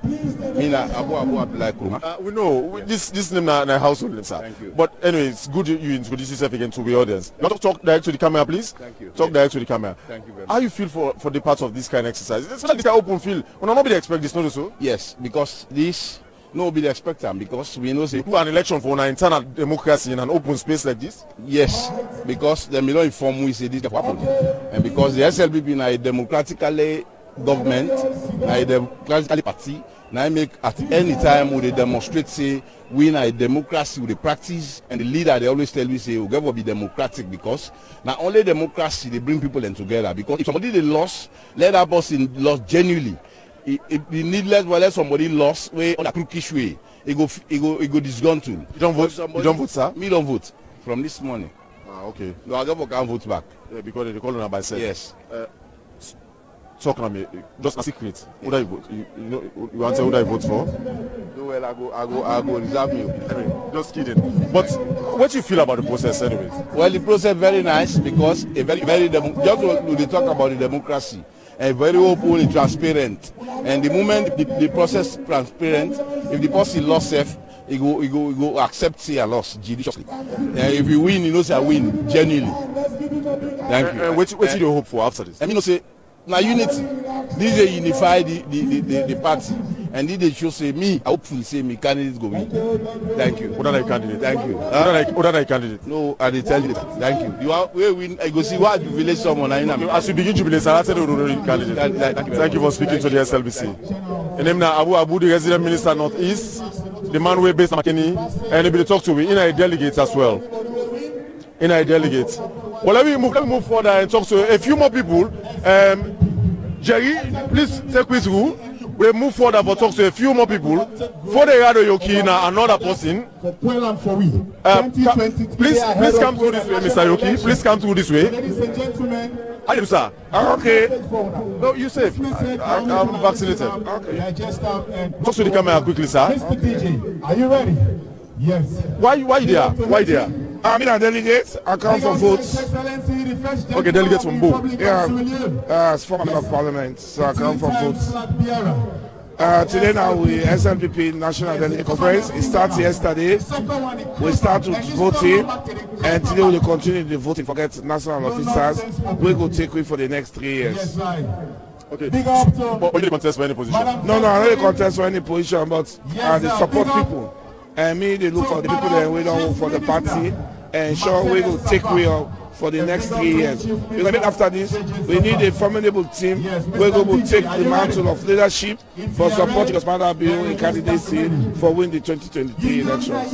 Me na Abu Abdullah Kuruma.
We know this name na household name, sir.
Thank you.
But anyway, it's good you introduce yourself again to the audience. Not talk direct to the camera, please.
Thank you.
Talk direct to the camera.
Thank you very much.
How you feel for the part of this kind of exercise? Especially this kind of open field. Well, nobody expect this, not so.
Yes, because this. Nobody expect them because we know
do an election for an internal democracy in an open space like this.
Yes, because they may not inform we say this will happen, and because the SLPP is a democratically government, a democratically party. Now make at any time we demonstrate say we in a democracy with the practice, and the leader they always tell me say we got to be democratic because not only democracy they bring people in together. Because if somebody they lost, let that person lost genuinely. It be needless whether somebody lost way on a crookish way. It go disgruntled.
You don't vote. You don't vote, sir.
Me don't vote from this morning.
Ah, okay.
No, I can't vote back.
Yeah, because they call on by self.
Yes.
Talk to me. Just a secret. Who do you vote? You answer who do you vote for?
No, well, I go reserve me.
Just kidding. But what do you feel about the process, anyways?
Well, the process very nice because a very just when they talk about the democracy, and very open and transparent. And the moment the process transparent, if the person lost self, he go accept say a loss judiciously. If you win, you know say I win genuinely. Thank you.
What do you hope for after this?
I mean, say now unity. This is unify the party, and this they show say me. I hopefully say me candidate go win. Thank you.
What are the candidate?
Thank you.
What are the candidate?
No, I dey tell you. Thank you. You are we win. I go see what jubilate someone.
As you begin jubilate, I said the candidate. Thank you for speaking to the SLBC. And name now Abu, the resident minister Northeast, the man we based McKinney, and he will talk to me in a delegates as well. In a delegates. Well, let me move further and talk to a few more people. Jerry, please take me through. We'll move further but talk to a few more people. For the Radio Yoki, now another person. Please come through this way, Mr. Yoki. Please come through this way.
Ladies and gentlemen.
How are you, sir? Okay. No, you safe. I'm vaccinated. Okay. Talk to the camera quickly, sir.
Mr. DJ, are you ready? Yes.
Why there? Why there?
I'm in a delegate. I come for votes.
Okay, delegates from both.
Yeah, as former member of parliament, so I come for votes. Today now we SLPP National Delegate Conference. It starts yesterday. We start with voting, and today we will continue the voting. Forget national officers. We will take it for the next 3 years.
Okay. But you contest for any position?
No, I don't contest for any position, but they support people. And me, they look for the people that we don't work for the party, and sure we will take way up for the next 3 years. Because after this, we need a formidable team. We will take the mantle of leadership for supporting Osmanda Bill in candidacy for winning the 2023 elections.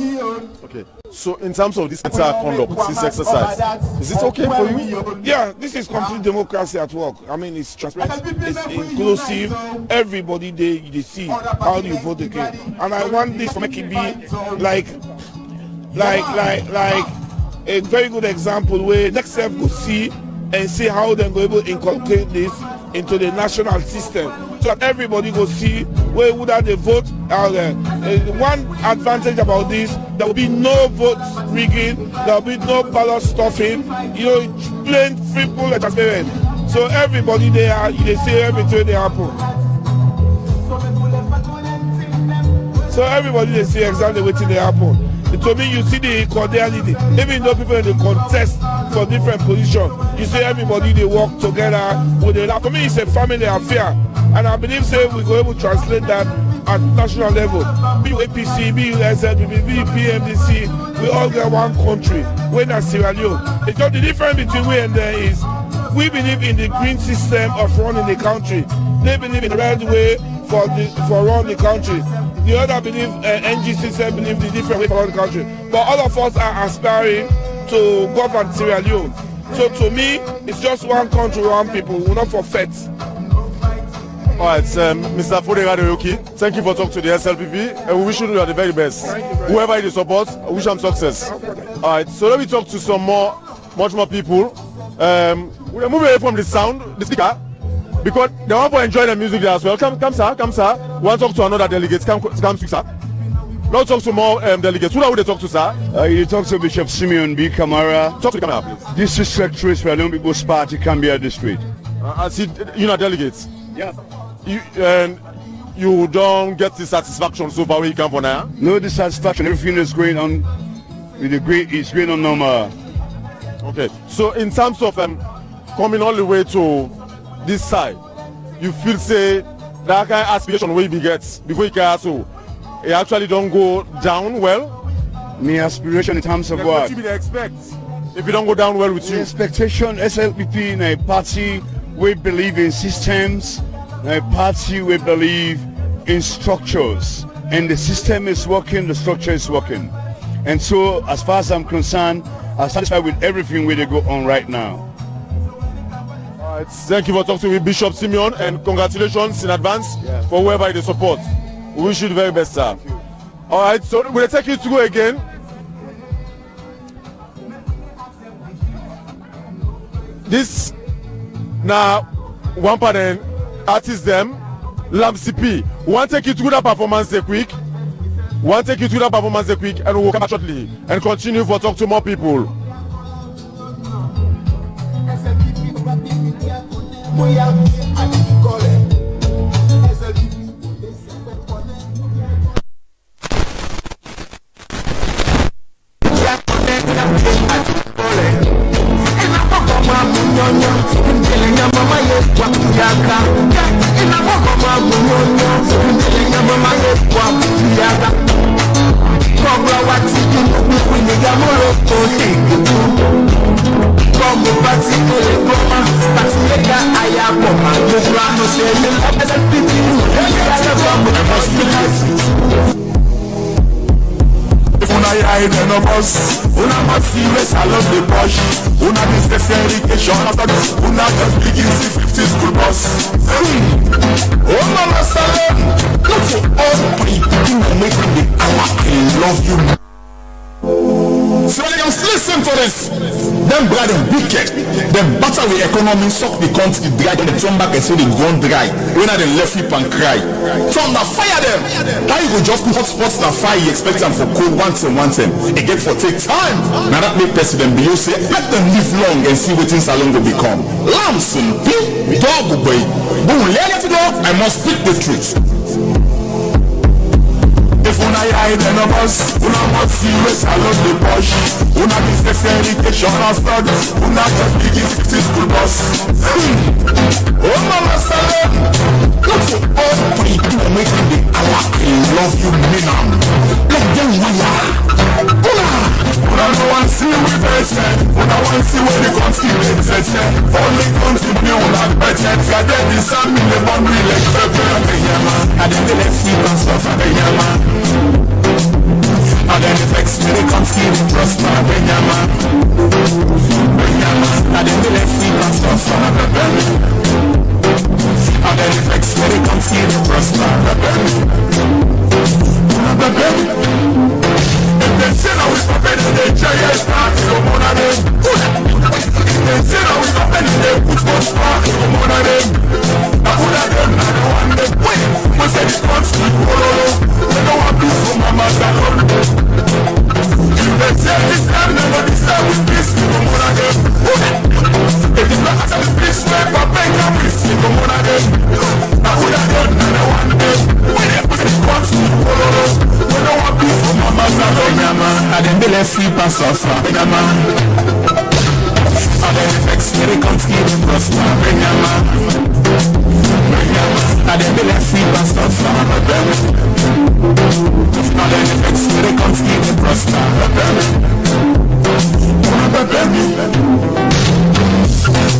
Okay. So in terms of this entire conduct, this exercise, is it okay for you?
Yeah, this is complete democracy at work. I mean, it's transparent, it's inclusive. Everybody they see how you vote again. And I want this to make it be like a very good example where next step will see and see how they're going to inculcate this into the national system so that everybody will see where would they vote out there. One advantage about this, there will be no vote rigging, there will be no ballot stuffing, plain, simple and transparent. So everybody they see everything they happen. So everybody they see exactly what they happen. To me, you see the cordiality. Even though people in the contest for different positions, you see everybody they work together with the. For me, it's a family affair, and I believe say we go able to translate that at national level. Be you APC, be you SLPP, be you PMDC, we all get one country. When at Sierra Leone, it's just the difference between we and them is we believe in the green system of running the country. They believe in the red way for running the country. The other believe NGC believe the different way for the country. But all of us are aspiring to govern Sierra Leone. So to me, it's just one country, one people. We're not for feds.
All right, Mr. Fodera Yoki, thank you for talking to the SLPP, and we wish you the very best. Whoever you support, I wish them success. All right, so let me talk to some much more people. We'll move away from the sound, the speaker, because they want to enjoy the music there as well. Come, sir. We want to talk to another delegate. Come, speak, sir. Now talk to more delegates. Who are they talk to, sir?
You talk to Bishop Simeon B. Kamara.
Talk to the camera, please.
District Secretary for Sierra Leone People's Party, Cambia District.
I see you are delegates.
Yeah.
You don't get the satisfaction so far where you come from now?
No dissatisfaction. Everything is going on with it's going on normal.
Okay. So in terms of coming all the way to this side, you feel say that kind of aspiration where you get before you can so it actually don't go down well?
My aspiration in terms of
what you expect if you don't go down well with
the
you?
Expectation SLPP in a party we believe in systems, a party we believe in structures, and the system is working, the structure is working, and so as far as I'm concerned, I'm satisfied with everything where they go on right now.
Alright, thank you for talking with Bishop Simeon, and congratulations in advance for whoever they support. We wish you the very best, sir. Alright, so we'll take you through again. This now one part then artist them Slpp. We want to take you through that performance quick. And we'll come back shortly and continue for talk to more people.
Una must serious, I love the Porsche. Una business education, una just begin 50 school bus. Oh mama salon, look for all three. You know make me I love you. So listen to this. Them brother wicked. Them battle with economy suck the country dry. Then they turn back and say they gone dry. When are they left hip and cry? Thunder fire them. How you go just put hot spots na fire? You expect them for cold one time. It get for take time. Now that make President Bill say let them live long and see what things salon will become. Lamson, dog boy. Boom, let it go. I must speak the truth. If una hide in a bus, una must serious, I love the Porsche. Una business education and studies, una just begin 50 school bus. Oh mama salon, look for all three. You make me I love you, minam. Let them wire. Una no one see we face, una one see where the country is. Only country me una better. God them is a million one million people at the yama. And then they see us off at the yama. And then the vex me, they come see the trust man, Benyama. And then they see us off at the belly. And then the vex me, they come see the trust man, the belly. If they say now we stop it, they giant start to come on at them. If they say now we stop it, they put more spark to come on at them. Now who are them, now they want them. Wait, we say this comes to they don't want to so mama salon. If they say this time, nobody say with peace, we come on at them. If it's not after the peace, never beg them, we come on at them. Now who are them, now they want them. When they put this comes to they don't want peace for mama salon. And then they let sleep and suffer. And then the vex me, they can't keep the prosper. And then they let sleep and suffer. And then the vex me, they can't keep the prosper.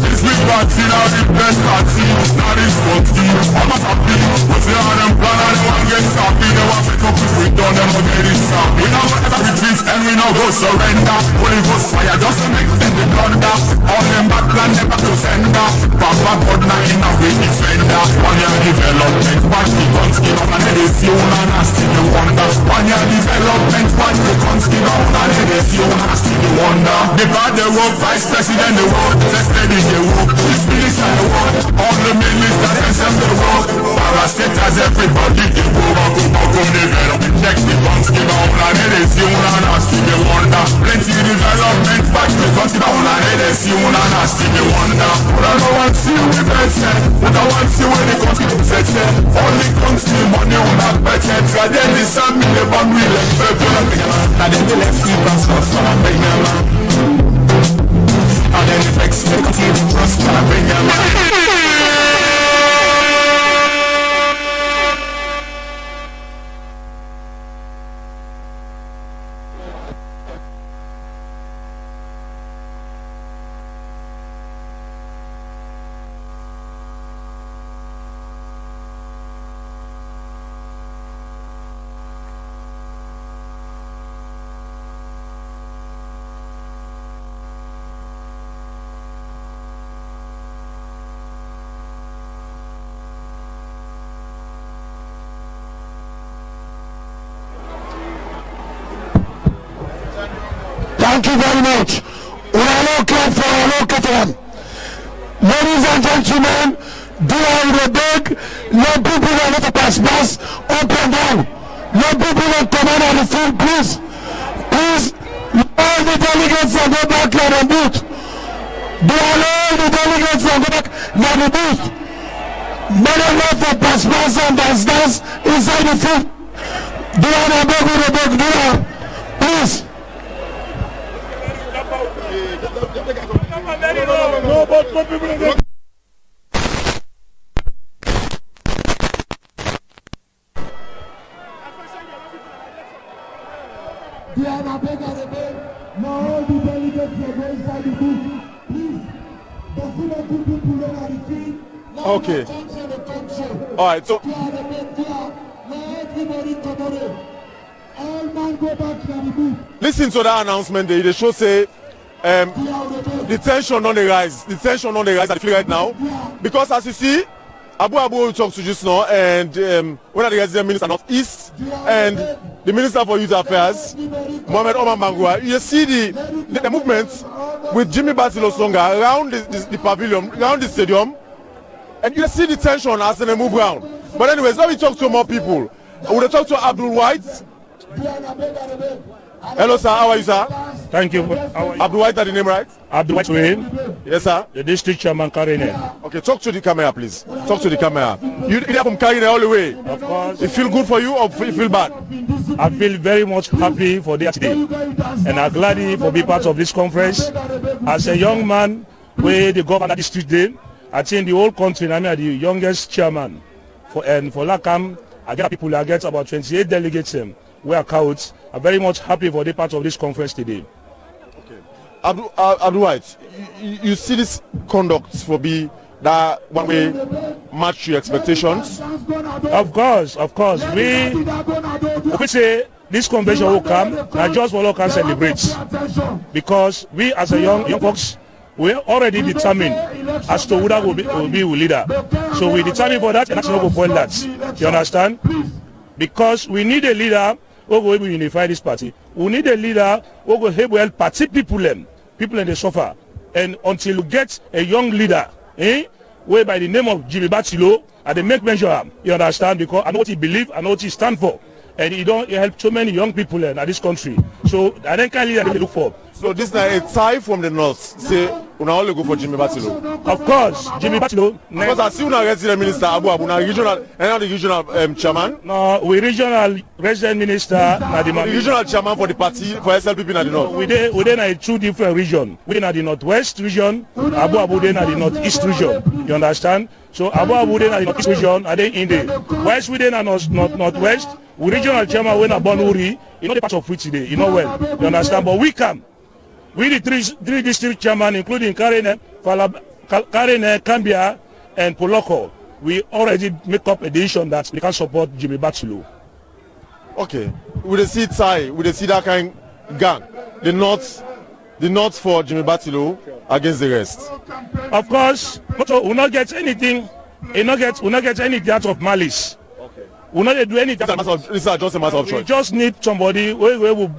This big party, now the best party. Now this party, I'm not happy. But they are them plan and they want to get happy. They want to pick up with we done them to get it up. We know whatever retreat and we know go surrender. Holy Ghost fire just to make them the thunder. All them back plan never to sender. Papa God now in a way defender. One year development, watch the guns give up and they see you and I still the wonder. 1 year development, watch the guns give up and they see you and I still the wonder. The bad they work, vice president they work, tested in the work, the spirits and the work. All the ministers and some the work. Parastators everybody they work. Come develop, check the guns give up and they see you and I still the wonder. Plenty development, watch the guns give up and they see you and I still the wonder. But I don't want to see we best, but I want to see where the country to set. Only country money on that budget. And then the same me never will like purple. And then they left sleep and suffer. And then the vex me continue to prosper.
Thank you very much. We are looking for a locator. Ladies and gentlemen, do I beg? No people are not to pass up and down. No people are coming on the field, please. Please, all the delegates will go back to the booth. Do all the delegates will go back to the booth. Better not for pass and dance inside the field. Do I beg, do I? Please.
No, but people.
Now all the delegates are going inside the booth. Please, the full of people are the field.
Okay. All right. So. Listen to that announcement. They show say the tension on the rise. The tension on the rise at the field right now, because as you see, Abu will talk to just now, and one of the resident minister Northeast and the Minister for Youth Affairs, Mohamed Omar Mangua. You see the movement with Jimmy Batilo Songa around the pavilion, around the stadium, and you see the tension as they move around. But anyways, let me talk to more people. I will talk to Abdul White. Hello, sir. How are you, sir?
Thank you.
Abdul White, are the name right?
Abdul White Wayne.
Yes, sir.
The district chairman, Karine.
Okay, talk to the camera, please. Talk to the camera. You there from Karine all the way?
Of course.
It feel good for you or you feel bad?
I feel very much happy for this day, and I'm glad for being part of this conference. As a young man, where the governor district day, I think the whole country, I mean, the youngest chairman for Lakam. I get about 28 delegates. We are counts. I'm very much happy for the part of this conference today.
Okay. Abdul White, you see this conduct for be that one way match your expectations?
Of course. We say this convention will come, not just for local celebrate, because we as a young folks, we already determined as to who that will be leader. So we determined for that, and that's not going to point that. You understand? Because we need a leader who will unify this party. We need a leader who will help party people in the suffer. And until we get a young leader, where by the name of Jimmy Batilo, and they make measure, you understand? Because I know what he believes, I know what he stands for. And he help so many young people in this country. So I think kind of leader they look for.
So this is a tie from the north. Say, we only go for Jimmy Batilo.
Of course, Jimmy Batilo.
Because I see una resident minister Abu now regional, and the regional chairman.
No, we regional resident minister.
The regional chairman for the party for SLPP in the north.
We in two different regions. We in the northwest region. Abu in the northeast region. You understand? So Abu in the northeast region. And then in the west, we in the northwest. We regional chairman when born Uri. You know the part of which today. You know well. You understand? But we come. We the three district chairman, including Karine, Cambia, and Poloko, we already make up a decision that we can support Jimmy Batilo.
Okay. We see tie, we see that kind of gang. The north for Jimmy Batilo against the rest.
Of course, we will not get anything. We will not get anything out of malice. Okay. We will not do anything.
This is just a matter of choice.
We just need somebody who will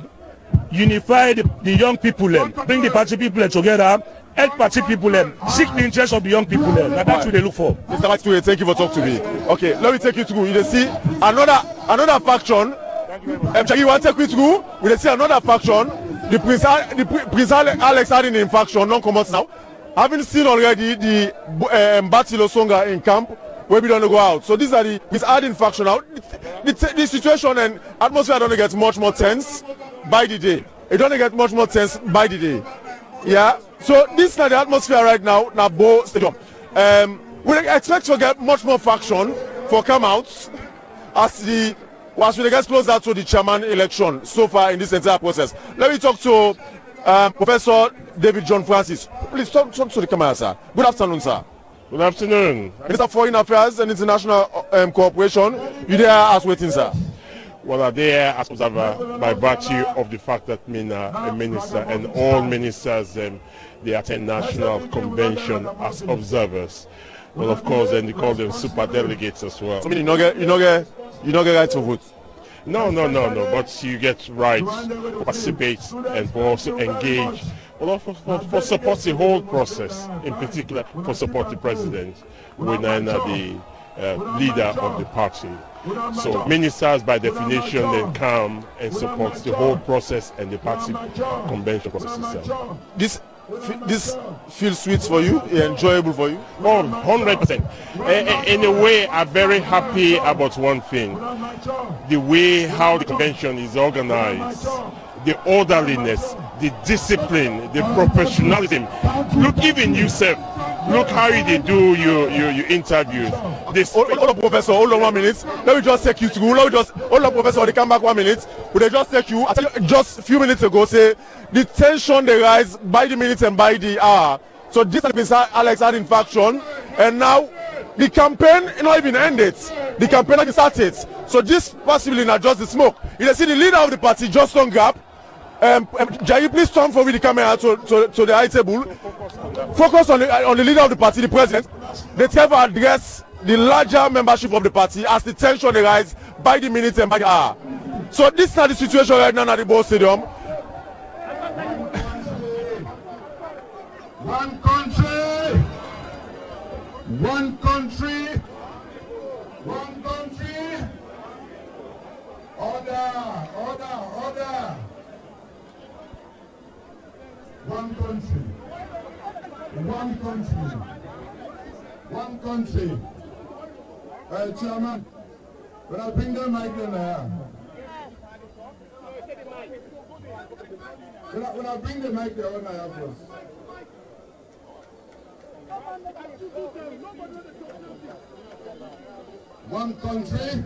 unify the young people, bring the party people together, help party people, seek the interest of the young people. And that's what they look for.
Mr. Batilo, thank you for talking to me. Okay, let me take you through. You see another faction. You want to take me through? We see another faction. The Prince Alex Adin faction, non commons now. Having seen already the Batilo Songa in camp, where we don't go out. So these are the Prince Adin faction now. The situation and atmosphere don't get much more tense by the day. It don't get much more tense by the day. Yeah. So this is the atmosphere right now. Now, Bo Stadium. We expect to get much more faction for come out as we get closer to the chairman election so far in this entire process. Let me talk to Professor David John Francis. Please talk to the camera, sir. Good afternoon, sir.
Good afternoon.
Minister of Foreign Affairs and International Cooperation. You there as waiting, sir?
Well, are there as observer by virtue of the fact that a minister and all ministers they attend national convention as observers. Well, of course, then they call them super delegates as well.
So you don't get right to vote.
No. But you get right to participate and also engage. Well, for support the whole process, in particular for support the president, when the leader of the party. So ministers, by definition, then come and support the whole process and the party convention process itself.
This feels sweet for you, enjoyable for you?
Oh, 100%. In a way, I'm very happy about one thing: the way how the convention is organized, the orderliness, the discipline, the professionalism. Look, even yourself. Look how they do your interviews.
Hold on, Professor. Hold on 1 minute. Let me just take you through. Hold on, Professor. They come back 1 minute. Would they just take you? I tell you, just a few minutes ago, say the tension they rise by the minute and by the hour. So this has been Alex had in faction, and now the campaign not even ended. The campaign has started. So this possibly not just the smoke. You see the leader of the party, Justin Gap. Jai, please turn for me the camera to the high table. Focus on the leader of the party, the president. They try to address the larger membership of the party as the tension rise by the minute and by the hour. So this is not the situation right now at the Ball Stadium.
One country, one country, one country. Order. One country, one country. Chairman, when I bring the mic in there, when I bring the mic there, when I have first. One country,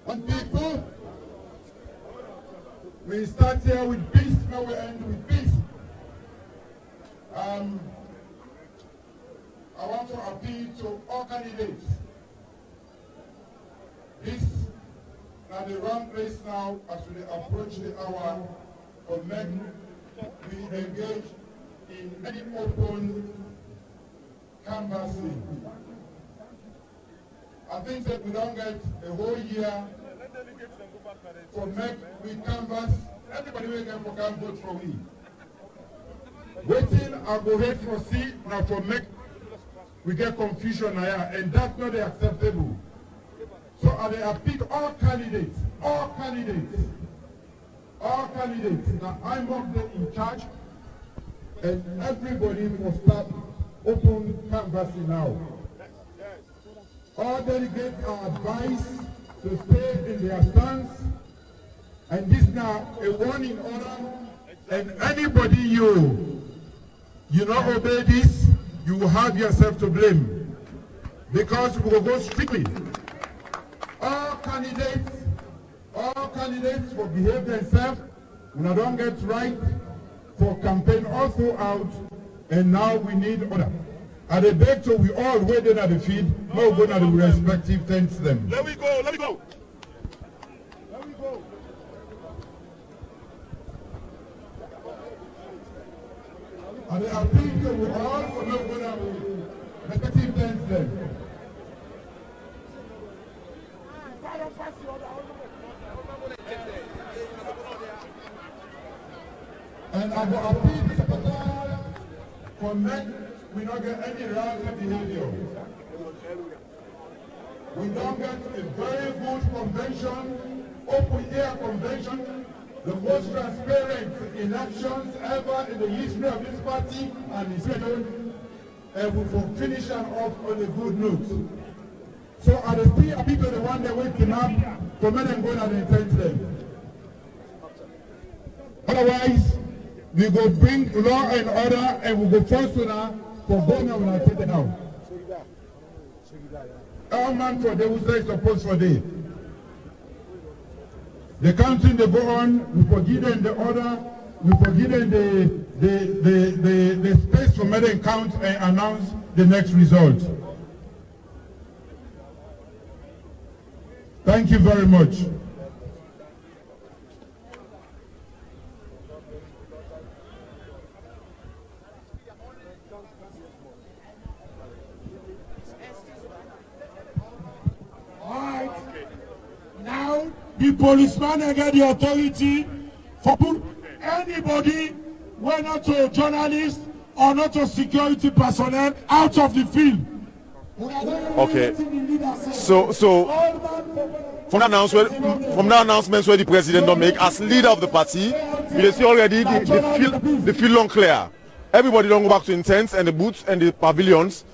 one people. We start here with peace, now we end with peace. I want to appeal to all candidates. This is the wrong place now as we approach the hour of men. We engage in any open canvassing. I think that we don't get a whole year for make we canvass. Everybody will get for can vote for we. Waiting, I go ahead for see now for make we get confusion here, and that's not acceptable. So I appeal all candidates. Now I'm up there in charge, and everybody must start open canvassing now. All delegates are advised to stay in their stands, and this now a warning order, and anybody you not obey this, you will have yourself to blame, because we will go strictly. All candidates will behave themselves. When I don't get right for campaign all throughout, and now we need order. At the back, so we all waiting at the field, no going at the respective tents them.
Let me go.
And I appeal to we all for no going at the respective tents them. And I will appeal to the secretary for men. We don't get any rowdy behavior. We don't get a very good convention, open air convention, the most transparent elections ever in the history of this party and its region, and we will finish them off on a good note. So are the three people the one that waking up for men and go and intend them? Otherwise, we go bring law and order and we go first to now for going when I take it out. Our man for the who say supposed for day. The counting they go on, we forgive them the order, we forgive them the space for making count and announce the next result. Thank you very much.
All right. Now the policeman and get the authority for put anybody, whether not to a journalist or not to security personnel, out of the field.
Okay. So from the announcements where the president don't make as leader of the party, you see already the field long clear. Everybody don't go back to the tents and the booths and the pavilions,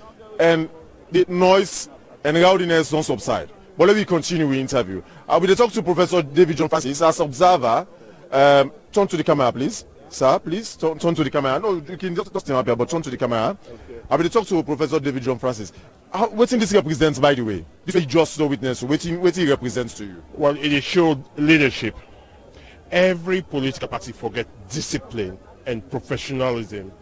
and the noise and rowdiness don't subside. But let me continue with the interview. I will talk to Professor David John Francis as observer. Turn to the camera, please. Sir, please turn to the camera. No, you can just stand up here, but turn to the camera. Okay. I will talk to Professor David John Francis. What this represents, by the way? This is just no witness. What it represents to you?
Well, it showed leadership. Every political party forget discipline and professionalism.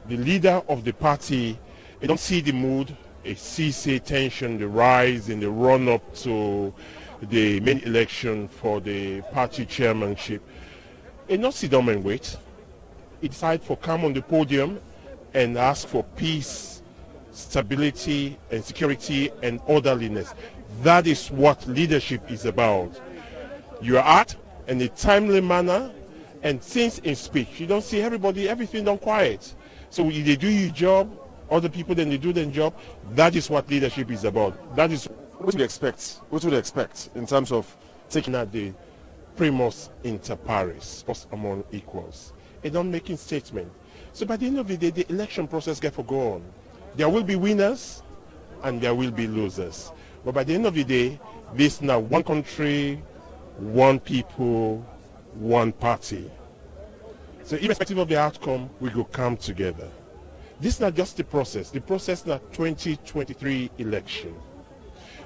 The leader of the party, you don't see the mood, you see tension, the rise in the run-up to the main election for the party chairmanship. You not sit down and wait. He decided to come on the podium and ask for peace, stability and security and orderliness. That is what leadership is about. You are out in a timely manner and things in speech. You don't see everything done quiet. So if they do your job, other people then they do their job. That is what leadership is about. That is
what would you expect? What would you expect in terms of
taking out the primus inter pares, first among equals? And not making statement. So by the end of the day, the election process gets to go on. There will be winners and there will be losers. But by the end of the day, this is now one country, one people, one party. So irrespective of the outcome, we will come together. This is not just the process is not 2023 election.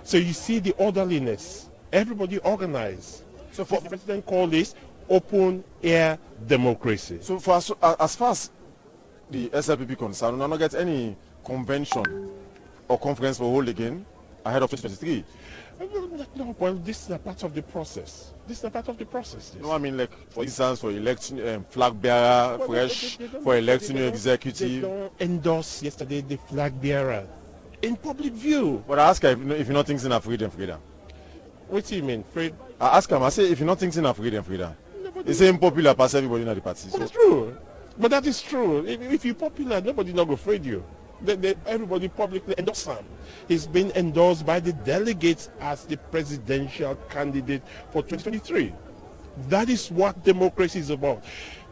So you see the orderliness, everybody organized. So for the president called this open air democracy.
So for as far as the SLPP concerned, we will not get any convention or conference for hold again ahead of 2023.
No, well, this is a part of the process. This.
No, I mean, like, for instance, for electing flag bearer, for electing your executive.
They don't endorse yesterday the flag bearer in public view.
But I ask her if you're not thinking of freedom.
What do you mean, freedom?
I ask him, I say, if you're not thinking of freedom. It's unpopular past everybody in the party.
But that's true. But that is true. If you're popular, nobody not go afraid you. Everybody publicly endorsed him. He's been endorsed by the delegates as the presidential candidate for 2023. That is what democracy is about.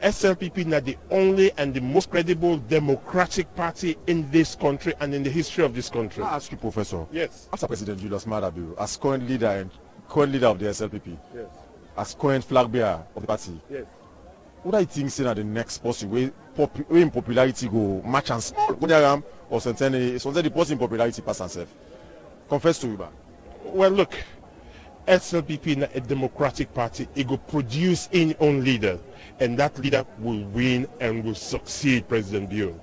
SLPP is not the only and the most credible democratic party in this country and in the history of this country.
I ask you, Professor.
Yes.
After President Julius Maada Bio, as current leader of the SLPP,
yes,
as current flag bearer of the party,
yes,
what do you think saying at the next person where in popularity go match and small or something the person popularity pass himself? Confess to you, ba.
Well, look, SLPP is a democratic party. It will produce its own leader, and that leader will win and will succeed President Bio.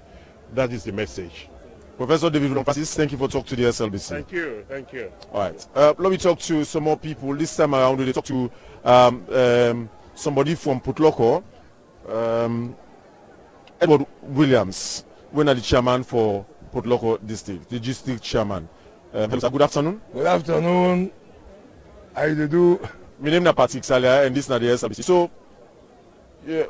That is the message.
Professor David Francis, thank you for talking to the SLBC.
Thank you.
All right. Let me talk to some more people. This time around, we talk to somebody from Putloko, Edward Williams, when are the chairman for Putloko district, the district chairman. Good afternoon.
Good afternoon. How you do?
My name is Patrick Salia, and this is the SLBC. So, yeah,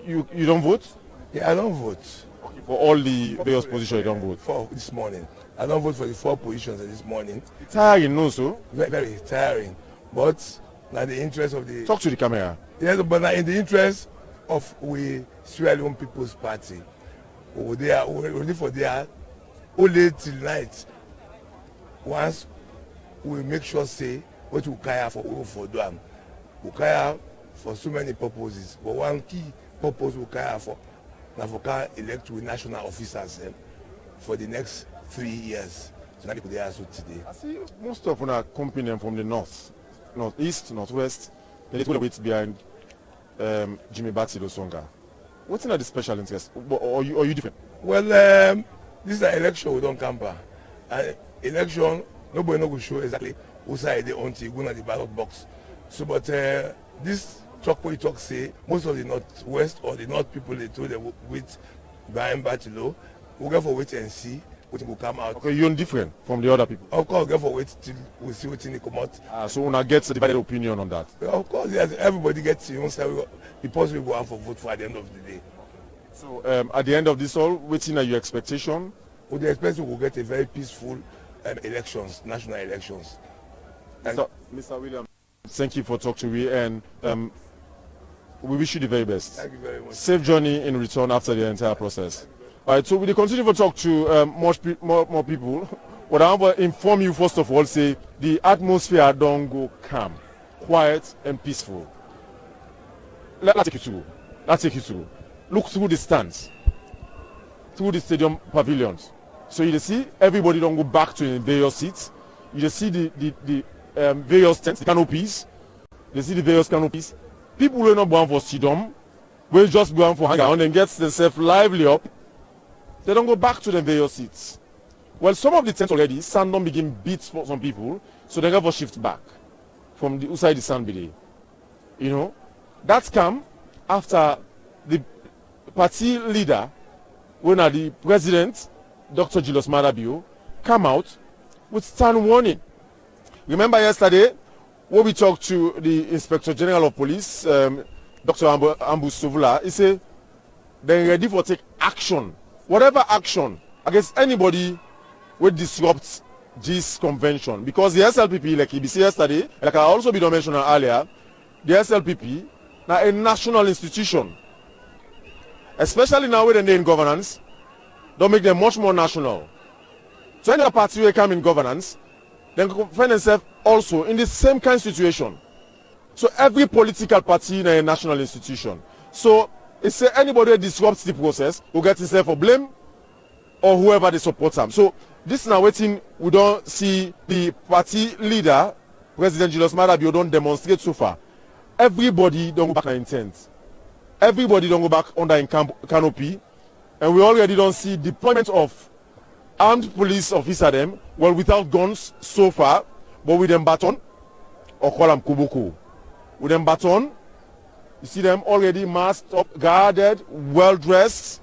you don't vote?
Yeah, I don't vote.
Okay, for all the various positions, you don't vote?
For this morning. I don't vote for the 4 positions this morning.
It's tiring, no, so?
Very, very tiring. But, now the interest of the...
Talk to the camera.
Yes, but now in the interest of we Sierra Leone People's Party, we ready for their only till night. Once we make sure say what we care for them. We care for so many purposes, but one key purpose we care for now for can elect with national officers for the next 3 years. So now people they are so today.
I see most of them are company from the north, northeast, northwest. They will wait behind Jimmy Bati Losonga. What's in the special interest? Or you different?
Well, this is an election we don't camper. Election, nobody knows show exactly who side they on to go to the ballot box. So, but this talk say most of the northwest or the north people they told them with Brian Batilo, we go for wait and see. wetin go come out.
Okay, you're different from the other people.
Of course, get for wait till we see wetin dey come out.
So una get a divided opinion on that.
Of course, yes, everybody gets his own side. The person will go out for vote for at the end of the day.
So at the end of this all, wetin are your expectation?
We dey expect we will get a very peaceful elections, national elections.
Mr. William, thank you for talking to me, and we wish you the very best.
Thank you very much.
Safe journey in return after the entire process. All right, so we continue to talk to more people. But I want to inform you first of all, say the atmosphere don't go calm, quiet and peaceful. Let's take you through. Look through the stands, through the stadium pavilions. So you see everybody don't go back to the various seats. You see the various tents, the canopies. You see the various canopies. People who are not born for stadium, will just go on for hang around and get themselves lively up. They don't go back to the various seats. Well, some of the tents already, sand don't begin beat for some people, so they never shift back from the outside the sand belay. You know, that's come after the party leader, when the president, Dr. Julius Madabio, come out with stern warning. Remember yesterday, when we talked to the Inspector General of Police, Dr. Ambu Suvula, he said they're ready for take action, whatever action, against anybody who disrupts this convention. Because the SLPP, like he said yesterday, like I also been mentioned earlier, the SLPP now a national institution. Especially now with the in governance, don't make them much more national. So any party will come in governance, then find themselves also in the same kind of situation. So every political party in a national institution. So it's anybody who disrupts the process will get himself for blame or whoever they support them. So this now waiting, we don't see the party leader, President Julius Madabio, don't demonstrate so far. Everybody don't go back on intent. Everybody don't go back under in canopy. And we already don't see deployment of armed police officer them, well, without guns so far, but with them baton, or call them kuboko. With them baton, you see them already masked up, guarded, well dressed.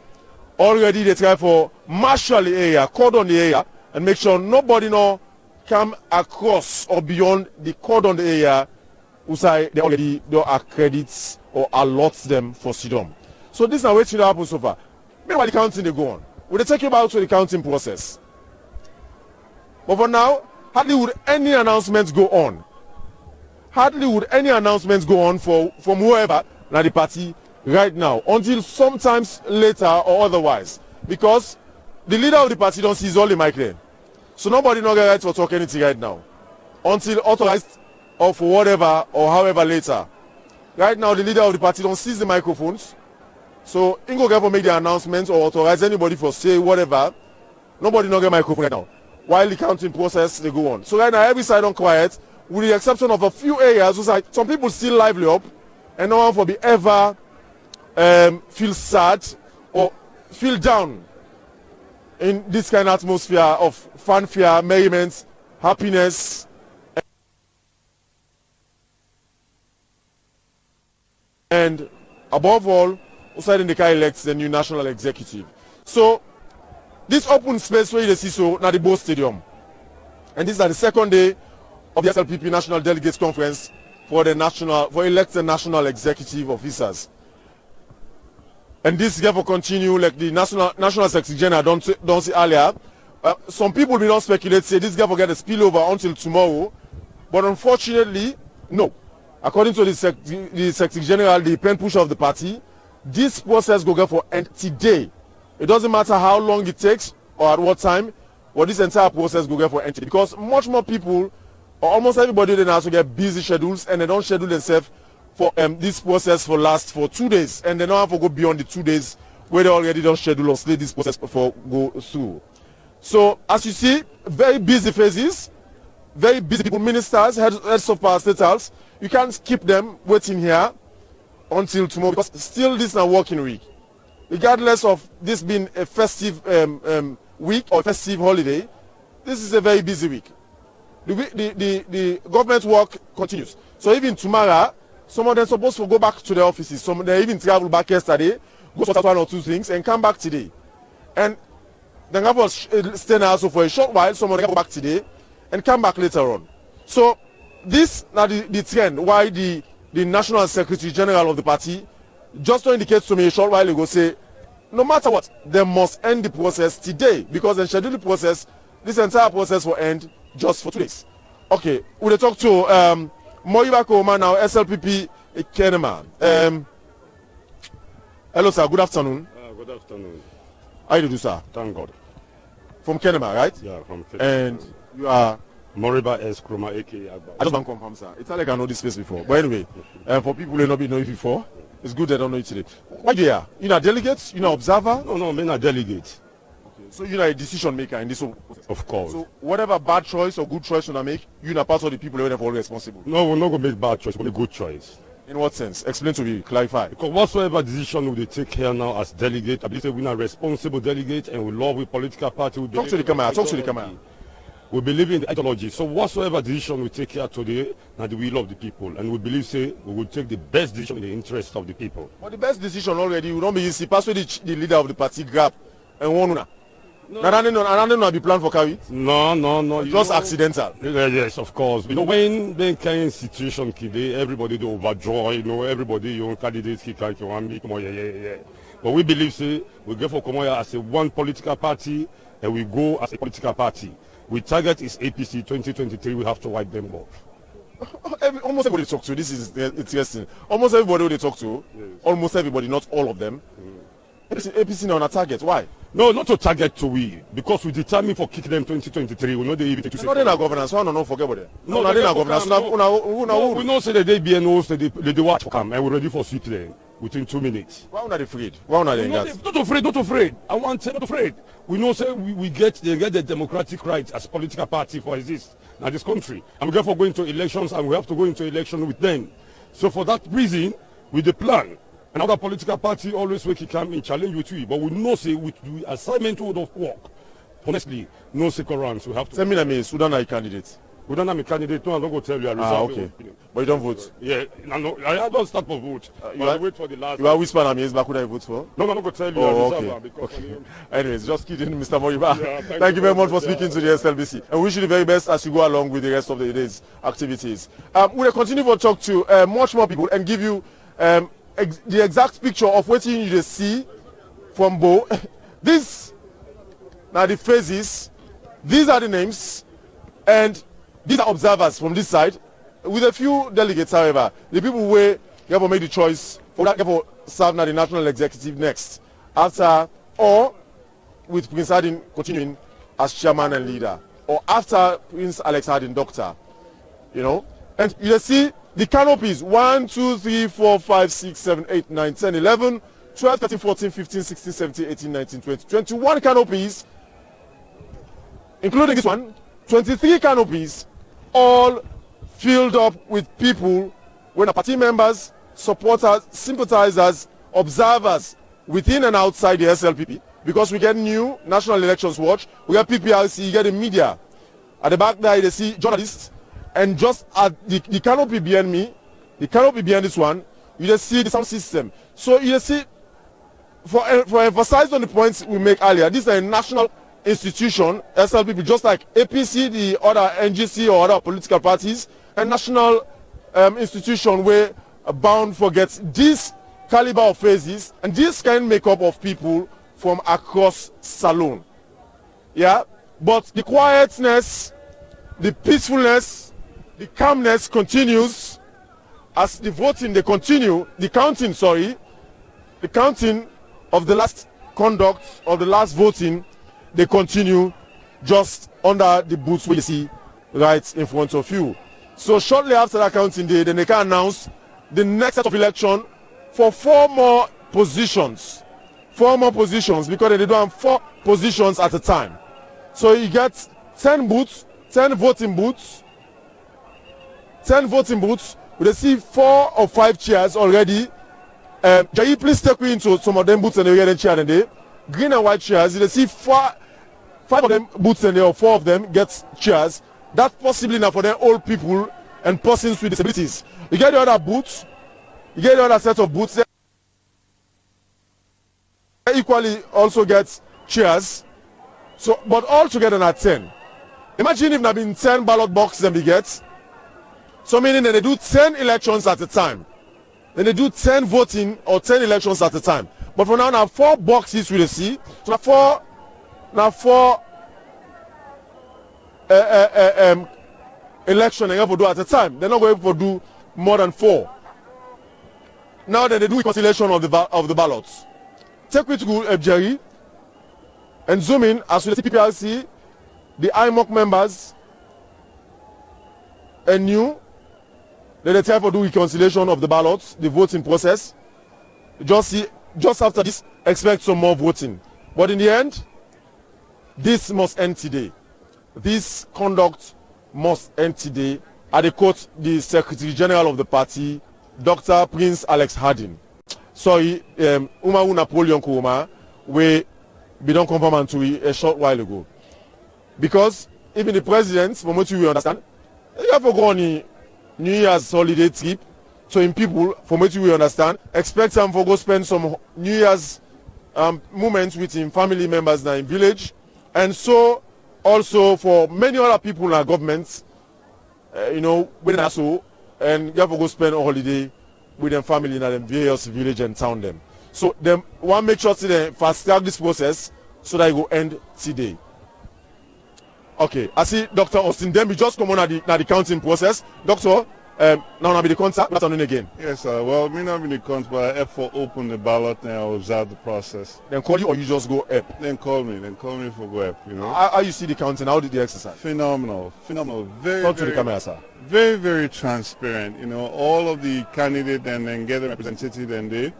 Already they try for marshal the area, cordon the area, and make sure nobody no come across or beyond the cordon the area who say they already don't accredit or allot them for sidom. So this is what will happen so far. Meanwhile, the counting they go on. We'll take you back to the counting process. But for now, hardly would any announcements go on. Hardly would any announcements go on from whoever now the party right now until sometimes later or otherwise. Because the leader of the party don't see all the mic there. So nobody no get right to talk anything right now. Until authorized or for whatever or however later. Right now the leader of the party don't seize the microphones. So he go get for make the announcements or authorize anybody for say whatever. Nobody no get microphone right now. While the counting process they go on. So right now every side on quiet, with the exception of a few areas who like some people still lively up and no one for be ever feel sad or feel down in this kind of atmosphere of fanfare, merriment, happiness, and above all, outside in the car elects the new national executive. So this open space where you see so now the Bo Stadium, and this is the second day of the SLPP National Delegates Conference for elected national executive officers. And this therefore continue like the national secretary general don't see earlier. Some people will not speculate say this therefore get a spillover until tomorrow, but unfortunately no. According to the secretary general, the pen pusher of the party, this process go get for empty day. It doesn't matter how long it takes or at what time, but this entire process go get for empty because much more people or almost everybody then also get busy schedules and they don't schedule themselves for this process for 2 days, and they don't have to go beyond the 2 days where they already don't schedule or slate this process before go through. So as you see, very busy faces, very busy people, ministers, heads of power states. You can't keep them waiting here until tomorrow because still this is a working week. Regardless of this being a festive week or festive holiday, this is a very busy week. The government work continues. So even tomorrow, some of them supposed to go back to their offices. Some they even travel back yesterday, go sort out 1 or 2 things, and come back today. And Then have us stay now also for a short while. Someone go back today and come back later on. So this now the trend why the National Secretary General of the party just indicates to me a short while ago say no matter what they must end the process today because they schedule the process. This entire process will end just for 2 days. Okay, we'll talk to Moiba Koma now, SLPP Kenema. Hello, sir. Good afternoon.
Good afternoon.
How do you do, sir?
Thank God.
From Kenema, right?
Yeah, from Kenema.
And you are?
Moriba S. Kroma, a.k.a. Agba.
I just want to confirm, sir. It's not like I know this place before. But anyway, for people who not know it before, it's good they don't know it today. Why you here? You're not delegates? You're not observer?
No, I'm not delegate.
So you're not a decision maker in this whole process?
Of course.
So whatever bad choice or good choice you make, you're not part of the people who are responsible?
No, we're not going to make bad choice, we're going to make good choice.
In what sense? Explain to me, clarify.
Because whatsoever decision we take here now as delegate, I believe we're a responsible delegate and we love with political party.
Talk to the camera.
We believe in the ideology. So whatsoever decision we take here today, now the will of the people. And we believe, say, we will take the best decision in the interest of the people.
But the best decision already will not be easy. Pass the leader of the party grab and one. No. I don't know be planned for carry.
No.
Just accidental.
Yes, of course. When kind situation everybody do overjoy, everybody your candidates can more. But we believe say we go for Komoya as a one political party and we go as a political party. We target is APC 2023, we have to wipe them off.
Almost everybody talk to, this is interesting. Almost everybody they talk to, yes. Almost everybody, not all of them. APC now on a target, why?
No, not to target to we, because we determined for kick them 2023, we know they even
not in our governance, so no forget about it.
No, not in our governance. We know say that they be knows that they watch for come and we're ready for sweep them within 2 minutes.
Why are they afraid? Why are they
not afraid? I want to say not afraid. We know say we get the democratic right as a political party for exist in this country. And we therefore going to elections and we have to go into election with them. So for that reason, with the plan, another political party always will come in challenge with you, but we know say with the assignment of work, honestly, no second rounds. We have to.
Tell me that Sudan are a candidate.
We don't have a candidate. No, I'm not going to tell you. I reserve
okay. But you don't vote?
Yeah, I don't start for vote. I wait for the last.
You are whispering at me, back who I vote for?
No, I'm not going to tell you.
Okay. Anyways, just kidding, Mr. Moriba. Yeah, thank you very much for speaking to the SLBC. And we wish you the very best as you go along with the rest of the day's activities. We'll continue to talk to much more people and give you the exact picture of what you need to see from Bo. These are the phases, these are the names, and these are observers from this side, with a few delegates, however. The people who have made the choice for that to serve now the national executive next, after or with Prince Hardin continuing as chairman and leader, or after Prince Alex Hardin, doctor, And you see the canopies 1, 2, 3, 4, 5, 6, 7, 8, 9, 10, 11, 12, 13, 14, 15, 16, 17, 18, 19, 20, 21 canopies, including this one, 23 canopies, all filled up with people, when party members, supporters, sympathizers, observers within and outside the SLPP. Because we get new National Elections Watch, we get PPRC, you get the media. At the back there, you see journalists, and just at the canopy behind me, the canopy behind this one, you just see the sound system. So you just see, for emphasize on the points we make earlier, this is a national institution, SLPP, just like APC, the other NGC or other political parties, a national institution where bound for gets this caliber of phases and this kind of makeup of people from across Salone. Yeah, but the quietness, the peacefulness, the calmness continues as the voting the counting of the last conduct of the last voting, they continue just under the booths where you see right in front of you. So shortly after that counting day, then they can announce the next set of election for 4 more positions. 4 more positions, because they don't have 4 positions at a time. So you get 10 booths, 10 voting booths. 10 voting booths. We see 4 or 5 chairs already. Jai, please take me into some of them booths and they get a chair and they green and white chairs. You see 5 of them booths and there, or 4 of them get chairs. That's possibly now for the old people and persons with disabilities. You get the other booths. You get the other set of booths. They equally also get chairs. So, but all together na 10. Imagine if there been 10 ballot boxes them they get. So meaning that they do 10 elections at a time. Then they do 10 voting or 10 elections at a time. But for now 4 boxes we see. So now four election they have to do at a time. They're not going to do more than 4. Now that they do reconciliation of the ballots. Take me to Jerry and zoom in as we see PPRC, the IMOC members, and new. Then they try to do reconciliation of the ballots, the voting process. Just after this, expect some more voting. But in the end, this must end today. This conduct must end today. At the quote, the Secretary General of the party, Dr. Prince Alex Harding. Sorry, Umaru Napoleon Kuruma, we don't confirm to a short while ago. Because even the president, from what we understand, you have to go on a New Year's holiday trip. So in people, from what we understand, expect them to go spend some New Year's moments with him family members now in village. And so also for many other people in our governments, when they so, and you have to go spend a holiday with them family in them various village and town them. So them want make sure to they fast track this process so that it will end today. Okay, I see Dr. Austin Demby just come on at the counting process. Doctor, now I'll be the contact. Good afternoon again.
Yes, sir. Well, me not be the contact, but I have to open the ballot and I'll observe the process.
Then call you or you just go up?
Then call me for go up,
How you see the counting? How did the exercise?
Phenomenal. Very,
talk to the camera, sir.
Very, very transparent. All of the candidates and then get the representative and they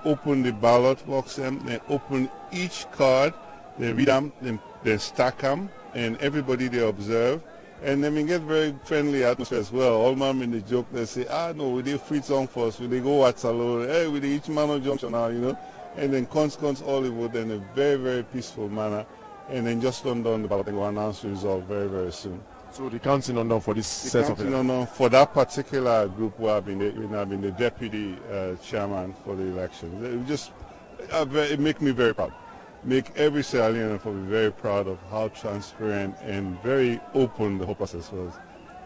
open the ballot box them, they open each card, they read them, then they stack them, and everybody they observe. And then we get very friendly atmosphere as well. All man in the joke, they say, no, we did free song for us, we did go watch alone, hey, we did each man on junction now, And then cons all the vote in a very, very peaceful manner. And then just done the ballot and we'll announce the result very, very soon.
So the counting on for this set of
it? For that particular group where I've been the deputy chairman for the election. It make me very proud. Make every Sierra Leonean for be very proud of how transparent and very open the whole process was.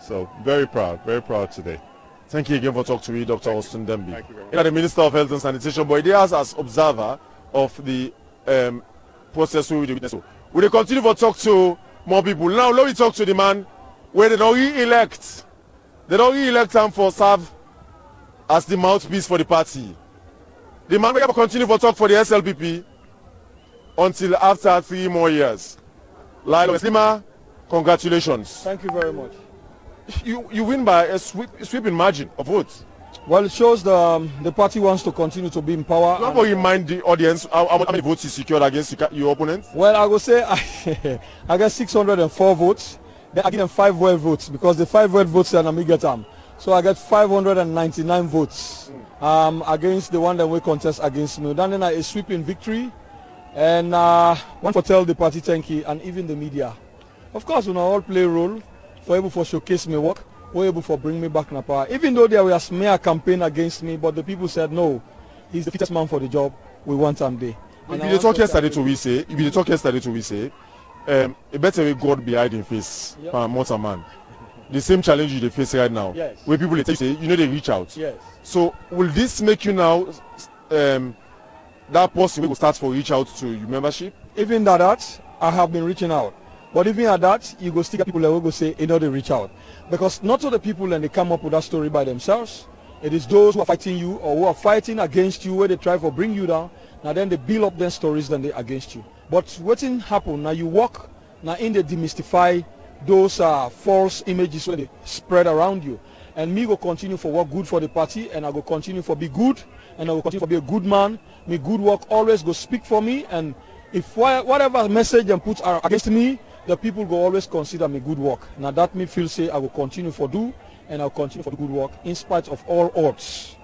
So very proud today.
Thank you again for talking to me, Dr. Austin Demby. Thank you very much. The Minister of Health and Sanitation, but he has as observer of the process we will do. We will continue to talk to more people. Now let me talk to the man where they don't re-elect. They don't re-elect him for serve as the mouthpiece for the party. The man will continue to talk for the SLPP until after 3 more years. Lilo Slima, congratulations.
Thank you very much.
You win by a sweeping margin of votes.
Well, it shows the party wants to continue to be in power.
How about you remind the audience how many votes you secured against your opponent?
Well, I will say I got 604 votes. Then I give them 5 well votes because the 5 well votes and I get them. So I got 599 votes against the one that we contest against me. Then a sweeping victory. And want to tell the party thank you and even the media. Of course, we all play a role for able to showcase my work, for able to bring me back in power. Even though there was a smear campaign against me, but the people said no, he's the fittest man for the job. We want him there.
If you talk yesterday to we say, it better be God behind in face, mortal man. The same challenge you face right now,
yes.
Where people they say, they reach out.
Yes.
So will this make you now? That person will start for reach out to your membership?
Even that, I have been reaching out. But even at that, you go still get people that will go say, they reach out. Because not all the people and they come up with that story by themselves. It is those who are fighting you or who are fighting against you where they try to bring you down. Now then they build up their stories then they against you. But what's happen, now you walk, now in they demystify those false images where they spread around you. And me go continue for work good for the party and I go continue for be good and I will continue to be a good man. Me good work always go speak for me, and if whatever message them put are against me, the people go always consider me good work. Now that me feel say I will continue for do and I'll continue for the good work in spite of all odds.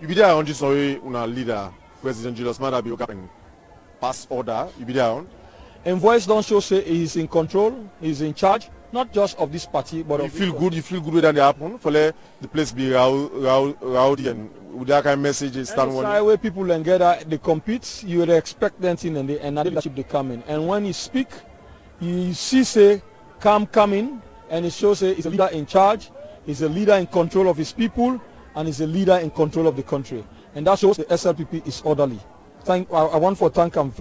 You be there on this story, una leader, President Julius Maada be pass order. You be there on.
And voice don't show say he's in control, he's in charge, not just of this party, but
you feel good. You feel good when that happen. For let the place be rowdy and with that kind of messages stand one.
Where people and get they compete, you would expect them in and the leadership they come in. And when he speak, You see, say, coming, and it shows he's a leader in charge, he's a leader in control of his people, and he's a leader in control of the country. And that shows the SLPP is orderly. I want to thank him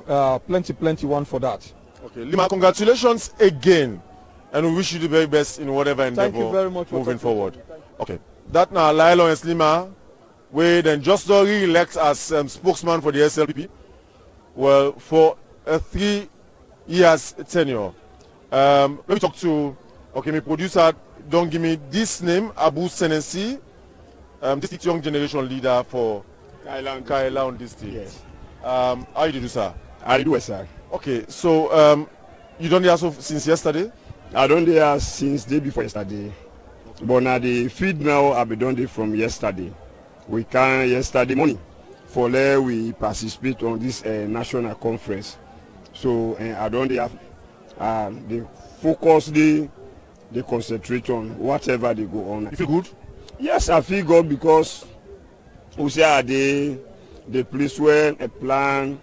plenty one for that.
Okay, Lima, congratulations again, and we wish you the very best in whatever endeavor.
Thank you very much
moving forward. Okay, that now Lilo and Lima, we then just re-elect as spokesman for the SLPP. Well, for a 3 years tenure. Let me talk to my producer. Don't give me this name, Abu Senensi, this young generation leader for Kailaun district.
Yes.
How you do, sir?
I do, sir.
Okay, so you done there since yesterday?
I done there since day before yesterday. But now the feed now I be done there from yesterday. We can yesterday morning for there we participate on this national conference. So I don't have they focus they concentrate on whatever they go on.
You feel good?
Yes, I feel good because we say the place where a plan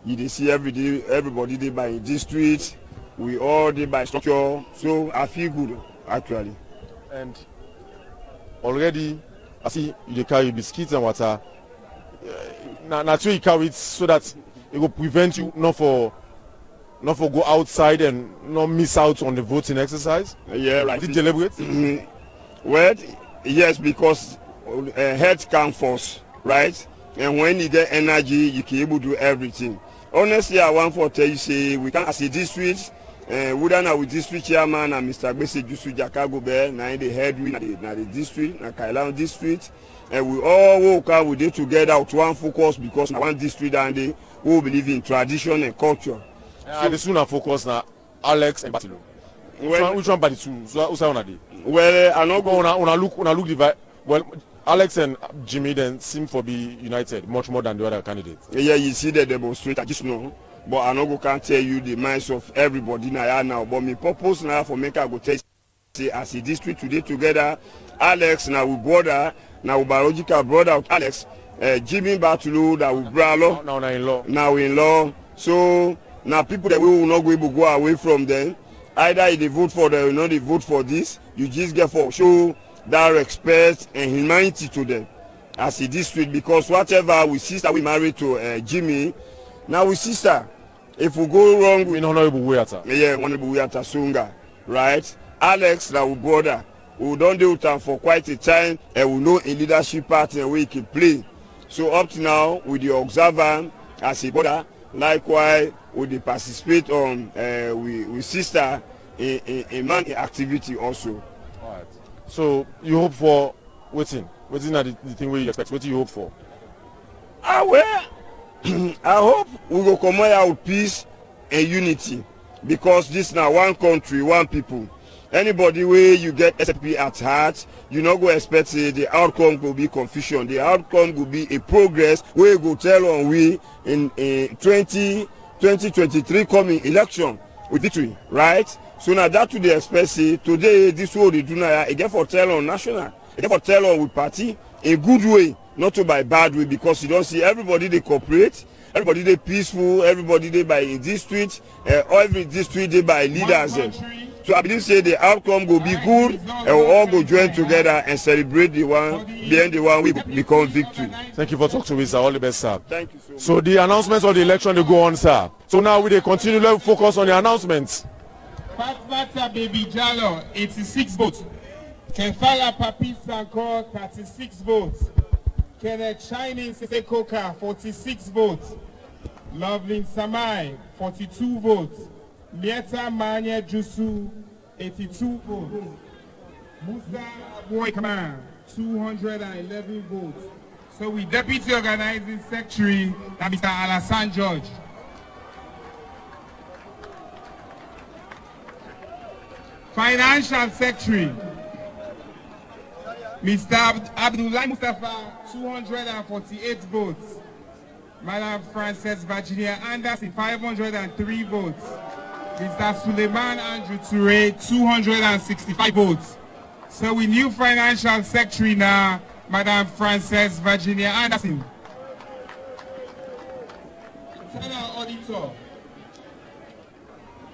you see every day, everybody they by district, we all they by structure. So I feel good actually.
And already I see you carry biscuits and water. Now you carry it so that it will prevent you not for go outside and not miss out on the voting exercise.
Yeah, right.
Did you deliberate?
Well, yes, because health comes first, right? And when you get energy, you can able to do everything. Honestly, I want to tell you, say we can as a district. Whether now with district chairman and Mr. Gbese Jusu Jakago Bear, now the head we na the district, na Kailaun district, and we all work out we did together with one focus because na one district and they who believe in tradition and culture.
So the sooner focus na Alex and Batilo. Which one by the two? So say on
well, I know go
una look divide. Well, Alex and Jimmy then seem to be united much more than the other candidates.
Yeah, you see the demonstrator just know. But I no go can't tell you the minds of everybody now. But my purpose now for make I go tell say as a district today together, Alex now we brother, now we biological brother of Alex, Jimmy Batulu that we brother.
Now in law.
Now in law. So now people that we will not go able to go away from them. Either they vote for them or not they vote for this. You just get for show that respect and humanity to them as a district because whatever we sister we married to Jimmy. Now we sister, if we go wrong
with honorable Weata.
Yeah, honorable Weata Sunga, right? Alex, now we brother, we don't do time for quite a time, and we know a leadership partner we can play. So up to now, with the observer as a brother, likewise we they participate on we sister in man activity also.
All right. So you hope for waiting are the thing where you expect? What do you hope for?
Well. I hope we will come out with peace and unity because this now one country, one people. Anybody where you get SLP at heart, you not go expect the outcome will be confusion. The outcome will be a progress where you go tell on we in 2023 coming election with victory, right? So now that to the expect say today this what they do now again for tell on national, again for tell on with party a good way. Not to by bad way because you don't see everybody they cooperate, everybody they peaceful, everybody they by a district, every district they by leaders. So I believe say the outcome will be good and we'll all go join together and celebrate the one behind the one we become victory.
Thank you for talking to me, sir. All the best, sir.
Thank you so much.
So the announcements of the election they go on, sir. So now we they continue to focus on the announcements.
Fatmata Baby Jallo, 86 votes. Kefala Papi Sanko, 36 votes. Kenneth Shining Sekoka, 46 votes. Loveling Samai, 42 votes. Mieta Manya Jusu, 82 votes. Musa Boykman, 211 votes. So we Deputy Organizing Secretary, Mr. Alassane George. Financial Secretary, Mr. Abdullah Mustafa, 248 votes. Madam Frances Virginia Anderson, 503 votes. Mr. Suleiman Andrew Toure, 265 votes. So we new Financial Secretary now, Madam Frances Virginia Anderson. Internal Auditor,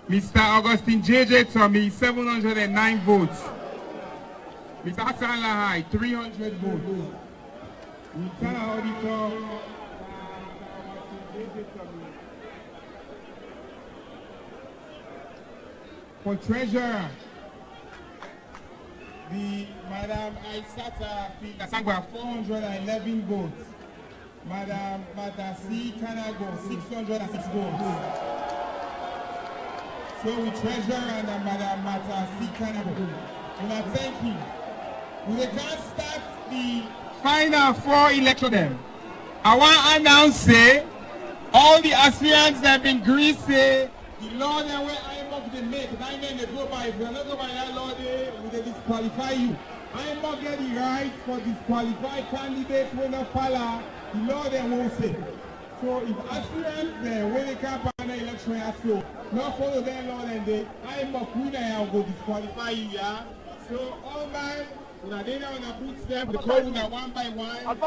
Mr. Augustine J.J. Tommy, 709 votes. Mr. Hassan Lahai, 300 votes. Mr. Auditor, for treasurer, the Madam Aisata Kasangwa, 411 votes. Madam Matasi Kanago, 606 votes. So we treasurer and Madam Matasi Kanago. And I thank you. We can't start the final 4 election then. I want to announce say all the aspirants that have been greased say the law that where I am up the make 9 men they go by. If you're not go by that law they will disqualify you. I am not getting right for disqualified candidates when not follow the law they won't say. So if aspirants there when they can't find an election so not follow their law then they I am up who they will disqualify you, yeah. So all man una dey now una put them the call una one by one. And una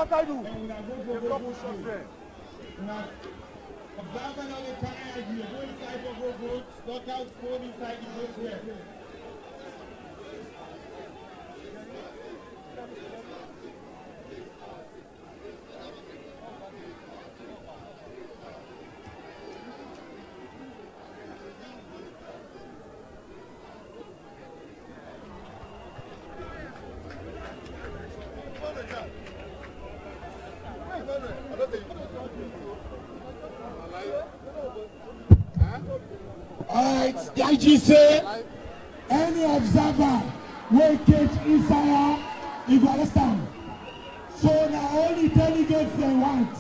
go straight. Una observe all the time. You go inside for vote. Knock out phone inside the vote there.
Alright, the IG say any observer will catch inside, you go understand. So now only delegates they want.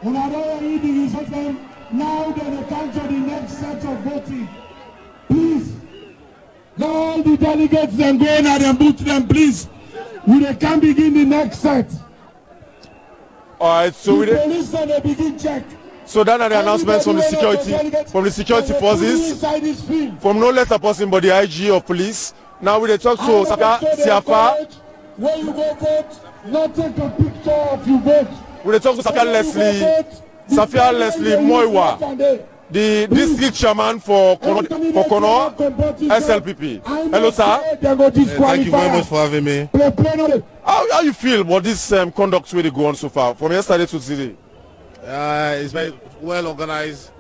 And I don't read the results them. Now they come to the next set of voting. Please, now all the delegates then go in and boot them, please. We can begin the next set.
Alright, so
the police and they begin check.
So that are the announcements from the security forces, from no lesser person but the IG of police. Now we talk to Siafa.
When you go vote, not take a picture of your vote.
We talk to Safia Leslie Moiwa, the district chairman for Kono SLPP. Hello, sir.
Thank you very much for having me.
How you feel about this conduct really go on so far from yesterday to today?
It's very well organized,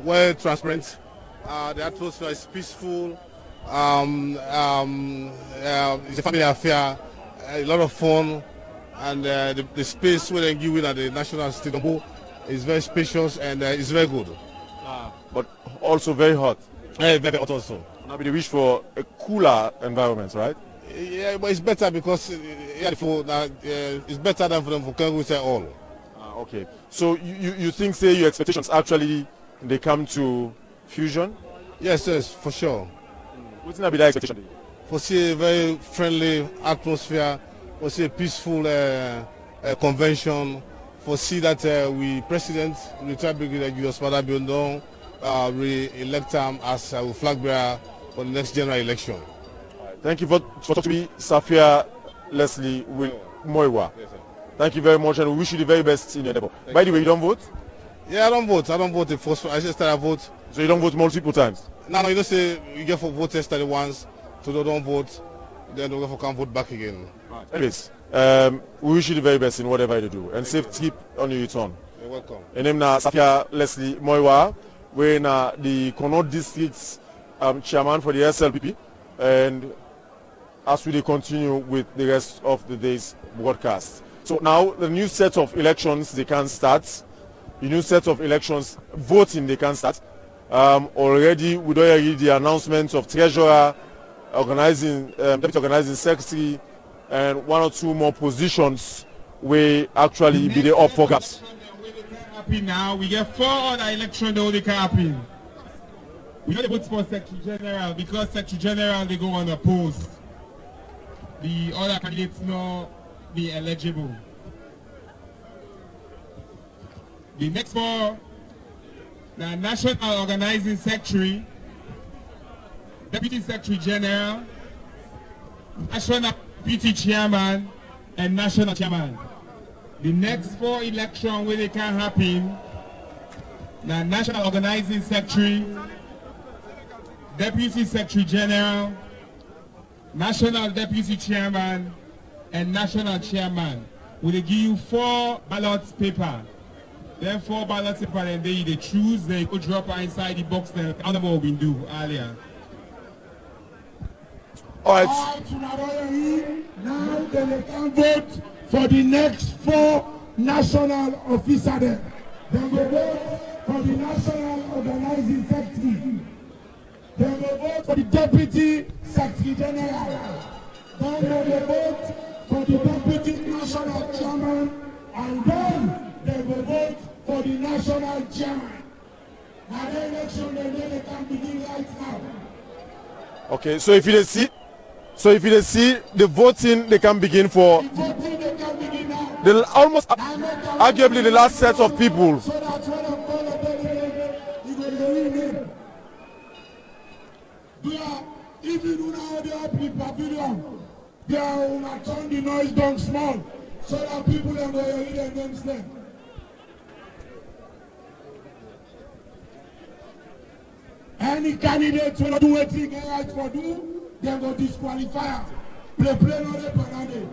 well transparent. The atmosphere is peaceful. It's a family affair, a lot of fun, and the space where they give it at the National Stadium is very spacious and it's very good.
But also very hot.
Very hot also.
Now we wish for a cooler environment, right?
Yeah, but it's better because it's better than for them for Congo say all.
Okay. So you think say your expectations actually they come to fusion?
Yes, for sure.
What's not be that expectation?
For see a very friendly atmosphere, for see a peaceful convention, for see that we President retired Brigadier Julius Mada Biondon re-elect him as flag bearer for the next general election.
Thank you for talking to me, Safia Leslie Moiwa.
Yes,
thank you very much, and we wish you the very best in your endeavor. By the way, you don't vote?
Yeah, I don't vote. I don't vote the first. I just started vote.
So you don't vote multiple times?
No, you don't say you get for vote yesterday once, so they don't vote, then they can't vote back again.
Right. Anyways, we wish you the very best in whatever you do, and safe trip on your return.
You're welcome.
And name na Safia Leslie Moiwa, we're the Kono District's chairman for the SLPP, and as we continue with the rest of the day's broadcast. So now the new set of elections they can start. The new set of elections voting they can start. Already we don't read the announcements of treasurer, deputy organizing secretary, and 1 or 2 more positions will actually be the up for grabs.
Now we get 4 other elections that only can happen. We don't vote for Secretary General because Secretary General they go unopposed. The other candidates not be eligible. The next 4, the National Organizing Secretary, Deputy Secretary General, National PT Chairman, and National Chairman. The next 4 elections where they can happen the National Organizing Secretary, Deputy Secretary General, National Deputy Chairman, and National Chairman. We'll give you 4 ballot paper. Then 4 ballot paper, and they choose, they could drop inside the box the other one we do earlier.
All right. Now they can vote for the next 4 national officers. They will vote for the National Organizing Secretary. They will vote for the Deputy Secretary General. Then they will vote for the Deputy National Chairman. And then they will vote for the National Chairman. Now the election they can begin right now.
Okay, so if you see the voting, they can begin for the almost arguably the last set of people.
If you do not have the pavilion, they will turn the noise down small so that people are going to hear themselves. Any candidate will do anything right for do, they will disqualify. Play no the parade.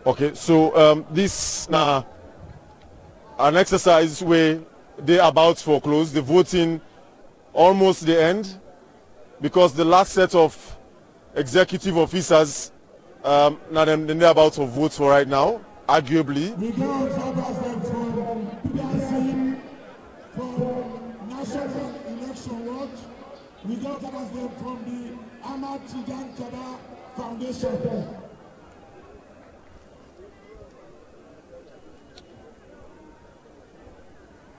Okay, so this now an exercise where they about to close the voting, almost the end, because the last set of executive officers now they're about to vote for right now, arguably.
We go for National Election Watch. We got them from the Ahmad Tijan Kaba Foundation.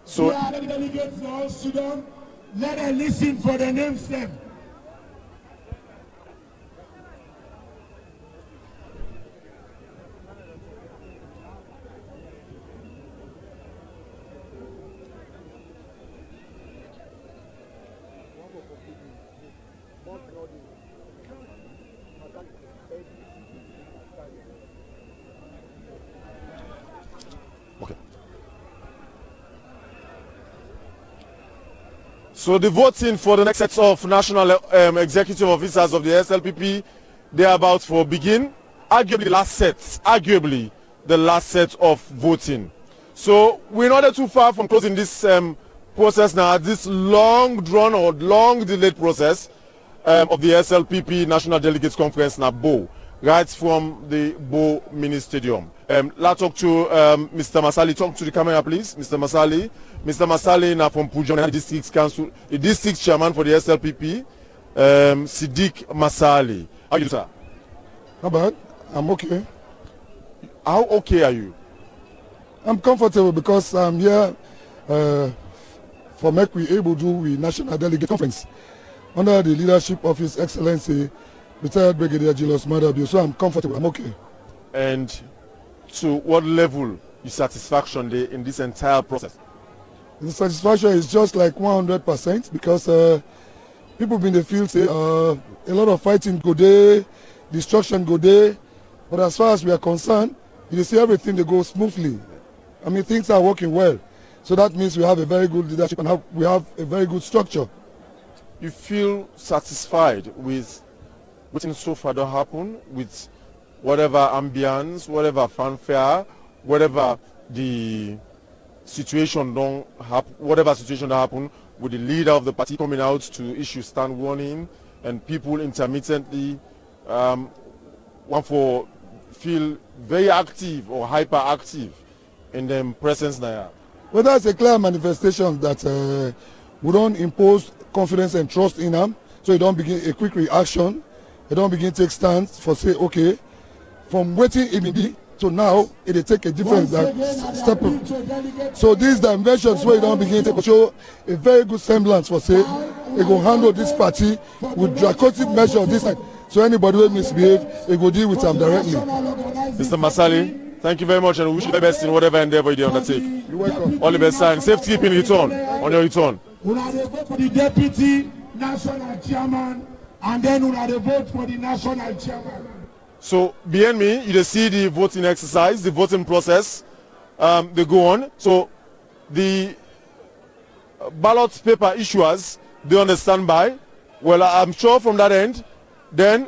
So
we are the delegates in all Sudan. Let them listen for the names them.
So the voting for the next set of national executive officers of the SLPP, they are about to begin. Arguably the last set of voting. So we're not too far from closing this process now, this long drawn or long delayed process of the SLPP National Delegates Conference now, Bo, right from the Bo Mini Stadium. Let's talk to Mr. Masali. Talk to the camera, please. Mr. Masali. Mr. Masali now from Pujon District Council, the district chairman for the SLPP, Siddiq Masali. How are you, sir?
Not bad. I'm okay.
How okay are you?
I'm comfortable because I'm here for make we able to do with National Delegate Conference under the leadership of His Excellency retired Brigadier Julius Madabio. So I'm comfortable. I'm okay.
And to what level is satisfaction there in this entire process?
The satisfaction is just like 100% because people in the field say a lot of fighting go there, destruction go there, but as far as we are concerned, you see everything they go smoothly. I mean, things are working well. So that means we have a very good leadership and we have a very good structure.
You feel satisfied with what so far don't happen, with whatever ambience, whatever fanfare, whatever the situation don't happen, whatever situation that happen, with the leader of the party coming out to issue stand warning and people intermittently want for feel very active or hyperactive in their presence now.
Well, that's a clear manifestation that we don't impose confidence and trust in them, so you don't begin a quick reaction, you don't begin to take stands for say, okay, from waiting immediately to now, it take a different step up. So these dimensions where you don't begin to show a very good semblance for say, they go handle this party with draconic measures this time. So anybody who misbehave, they go deal with them directly.
Mr. Masali, thank you very much and we wish you the best in whatever endeavor you undertake.
You're welcome.
All the best and safety keeping return on your return.
We are vote for the Deputy National Chairman and then we have vote for the national chairman.
So behind me, you see the voting exercise, the voting process. They go on. So the ballot paper issuers, they on the standby. Well, I'm sure from that end, then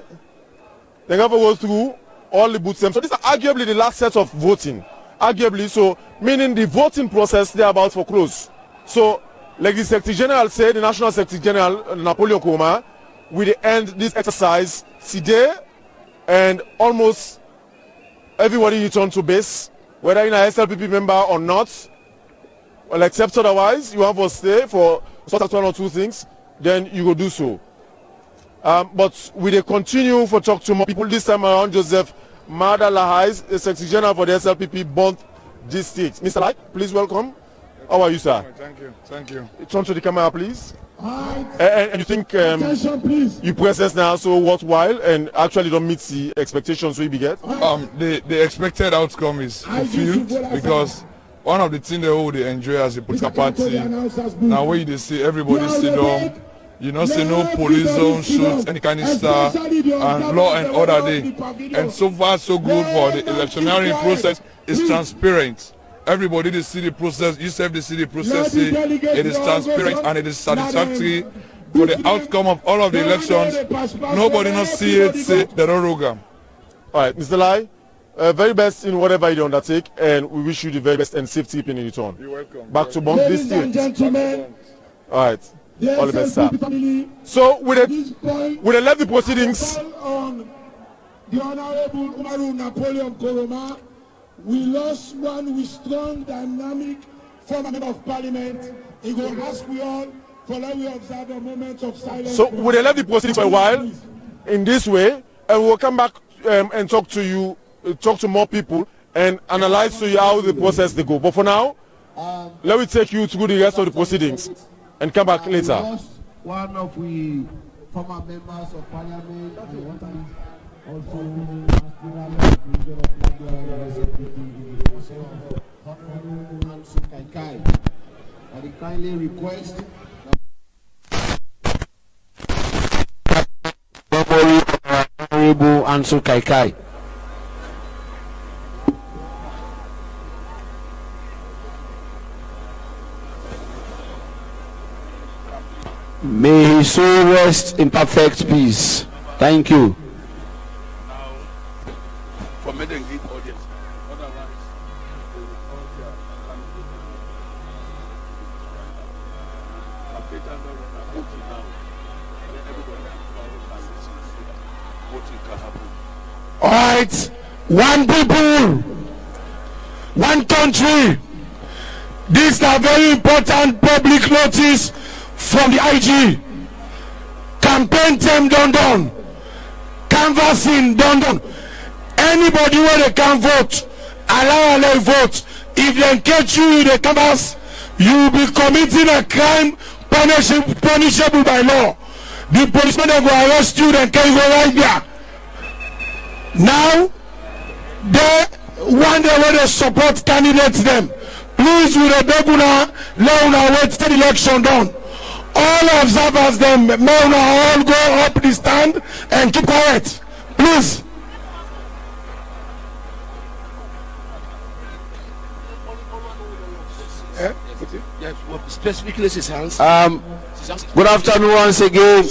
they have to go through all the booths. So these are arguably the last set of voting. Arguably, so meaning the voting process they're about for close. So, like the Secretary General said, the National Secretary General Napoleon Koma, will end this exercise today, and almost everybody return to base, whether you're an SLPP member or not. Well, except otherwise, you have to stay for sort of 1 or 2 things, then you will do so. But we will continue for talk to more people this time around. Joseph Mada Lahais, the Secretary General for the SLPP Bond District. Mr. Lai, please welcome. How are you, sir?
Thank you. Thank you.
Turn to the camera, please. And you think your process now so worthwhile and actually don't meet the expectations we get?
The expected outcome is fulfilled because one of the things they enjoy as a political party now when you see everybody sit down, you know, say no police zone shoot any kind of stuff and law and order day. And so far so good for the electioneering process. It's transparent. Everybody they see the process, you say the see the process, it is transparent and it is satisfactory for the outcome of all of the elections. Nobody not see it, say the program.
Alright, Mr. Lai, very best in whatever you undertake, and we wish you the very best and safety in return.
You're welcome.
Back to Bond District. Alright, all the best, sir.
Family,
so with the left the proceedings.
On the Honorable Umaru Napoleon Koroma, we lost one with strong, dynamic former member of parliament. He will ask we all for let we observe a moment of silence.
So we will left the proceedings for a while in this way, and we'll come back and talk to you, talk to more people, and analyze to you how the process they go. But for now, let me take you through the rest of the proceedings and come back later.
One of the former members of parliament, also I kindly request Honorable Ansu Kaikai. May his soul rest in perfect peace. Thank you. All right, one people, one country. This is a very important public notice from the IG. Campaign team done. Canvassing done. Anybody where they can vote, allow them vote. If they catch you in the canvas, you will be committing a crime punishable by law. The policemen will arrest you and carry you right there. Now, they one day when they support candidates them. Please with the beguna, let una wait till the election done. All observers them, may una all go up the stand and keep quiet. Please.
Specifically, his hands.
Good afternoon once again.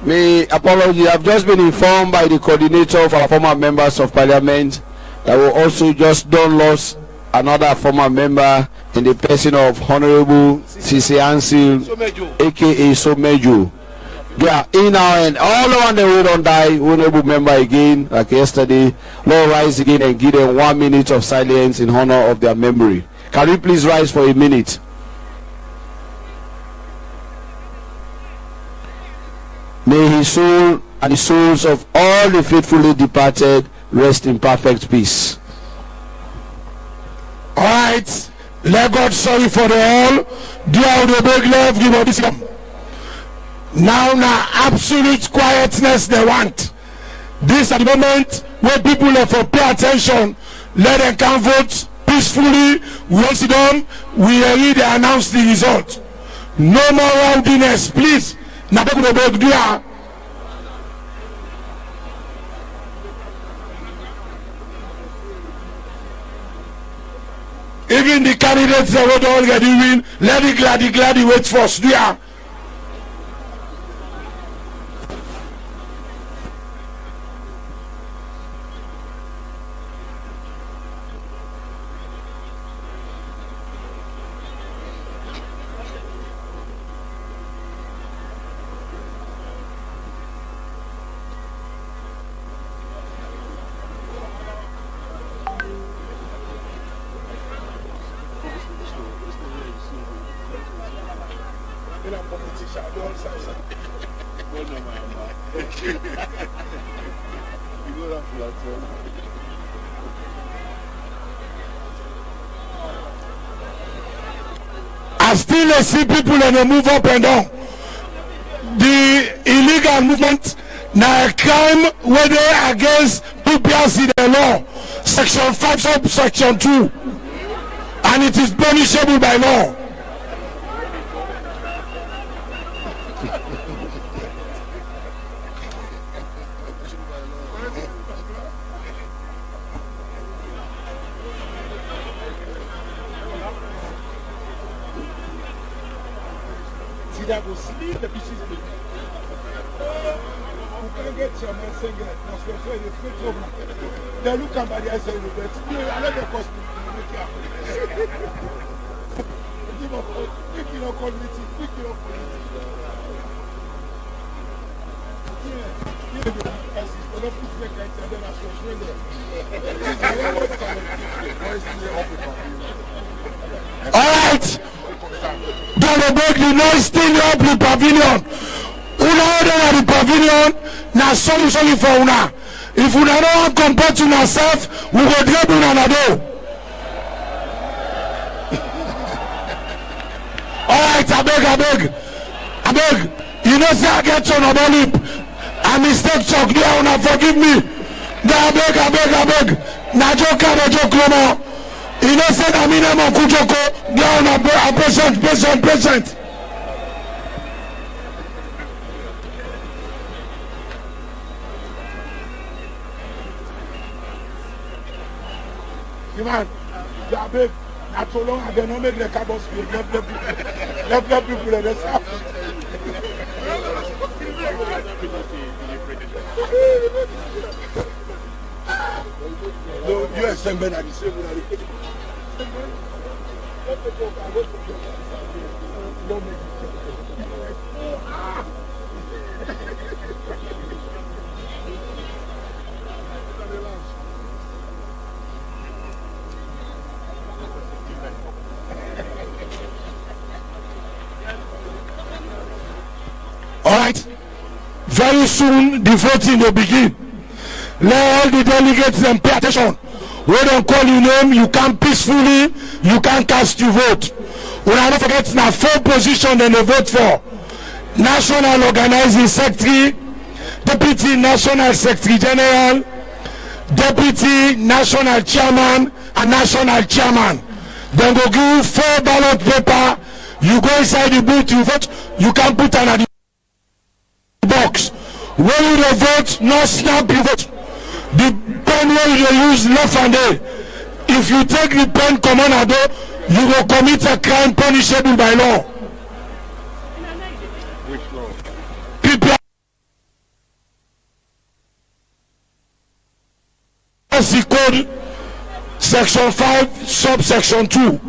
May apology. I've just been informed by the coordinator of our former members of parliament that we also just done lost another former member in the person of Honorable Sisi Ansil, aka Someju. Yeah, in our end, all around the world don't die. Honorable member again, like yesterday. Lord, rise again and give them 1 minute of silence in honor of their memory. Can we please rise for a minute? May his soul and the souls of all the faithfully departed rest in perfect peace. All right, let God sorry for the all. Dear the big love, give us this come. Now, absolute quietness they want. This is the moment where people have to pay attention. Let them come vote peacefully. We all sit down. We already announced the result. No more rowdiness, please. Now, Even the candidates that would already win, let the gladdy wait first. Yeah. I still see people and they move up and down. The illegal movement now a crime where they are against PPRC the law, section 5 subsection 2, and it is punishable by law.
That will sleep the pieces. You can't get your man saying that. That's what I'm saying. They look at my eyes and say, I let the cost me. Quick, you know, community. Quick, you know,
all right. Don't break the noise still up the pavilion. Una order the pavilion. Now sorry for una. If una don't compare to yourself, we will drop una na do. All right, I beg. You know say I get on a lip. I mistake talk there. Una forgive me. I beg. Na joke no more. You know say I mean I'm a kujoko. There on a patient.
Man, I beg. Not so long, I don't make the cabos left people in the south. No, you are somebody at the same way.
All right, very soon the voting will begin. Let all the delegates and pay attention. We don't call your name, you can peacefully, you can cast your vote. We don't forget now 4 positions then they vote for. National Organizing Secretary, Deputy National Secretary General, Deputy National Chairman, and National Chairman. Then go give 4 ballot paper. You go inside the booth, you vote, you can put another box. When you vote, no snap you vote. The pen where you use left and day. If you take the pen command ado, you will commit a crime punishable by law.
Which law?
PPRC code section 5 subsection 2.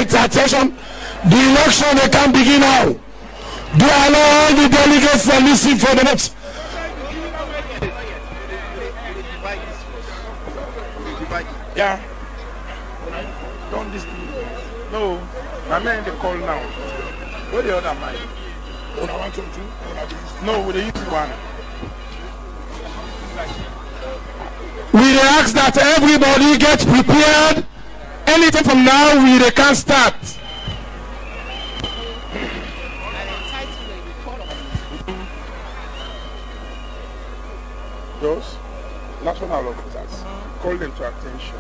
its attention. The election they can begin now. Do allow all the delegates to listen for the next.
Yeah. Don't this. No. My man they call now. What the other man? No, we use one.
We ask that everybody gets prepared. Anything from now, we can start.
Those national officers, call them to attention.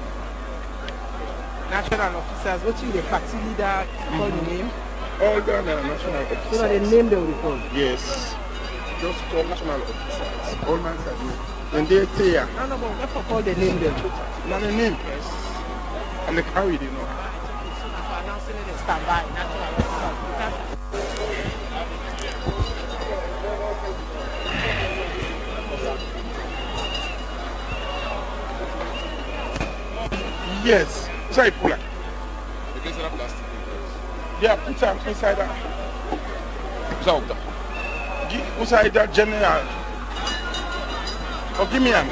National officers, what you the party leader call the name?
All the national officers.
So that the name they will call?
Yes. Just call national officers. All men are doing. And they're there.
No, but what for call the name then?
Not the name. Yes. And they carry it, you know.
For announcing it, they stand by. National officers.
Yes. Try pull it. Yeah, put them inside that. Inside that general. Oh, give me one.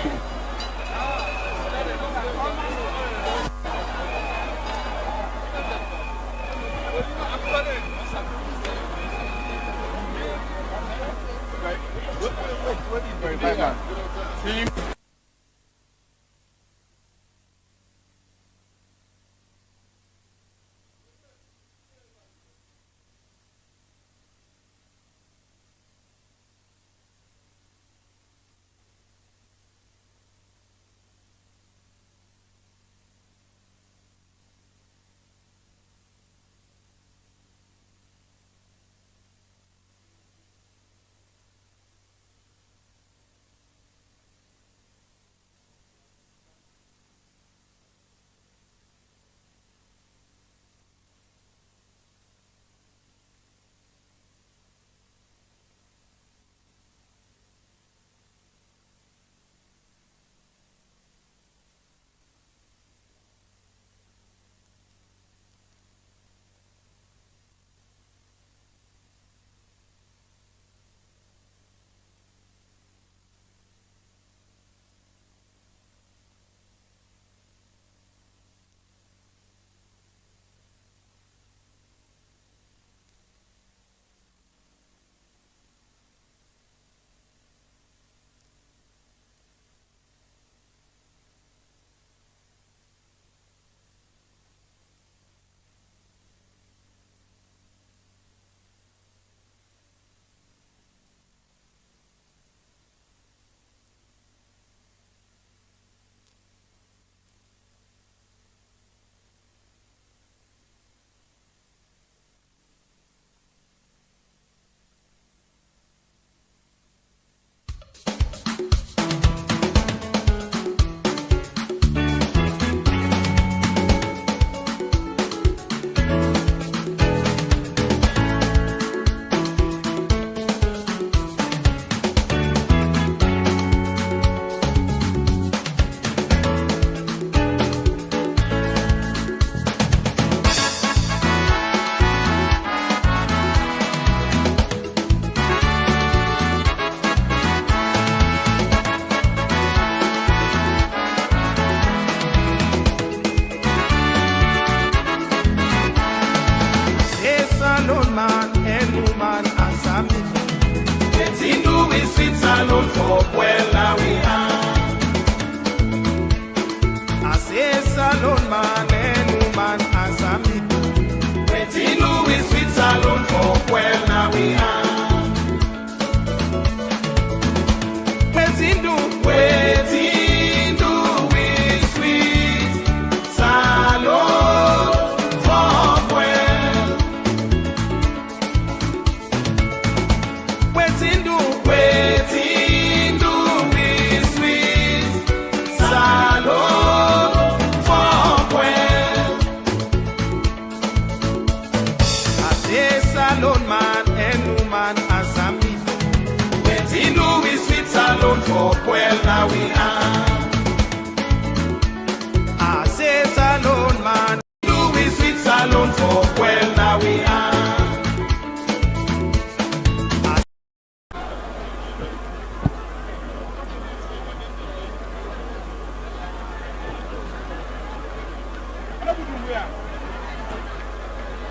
I say salon man, do we sweet salon for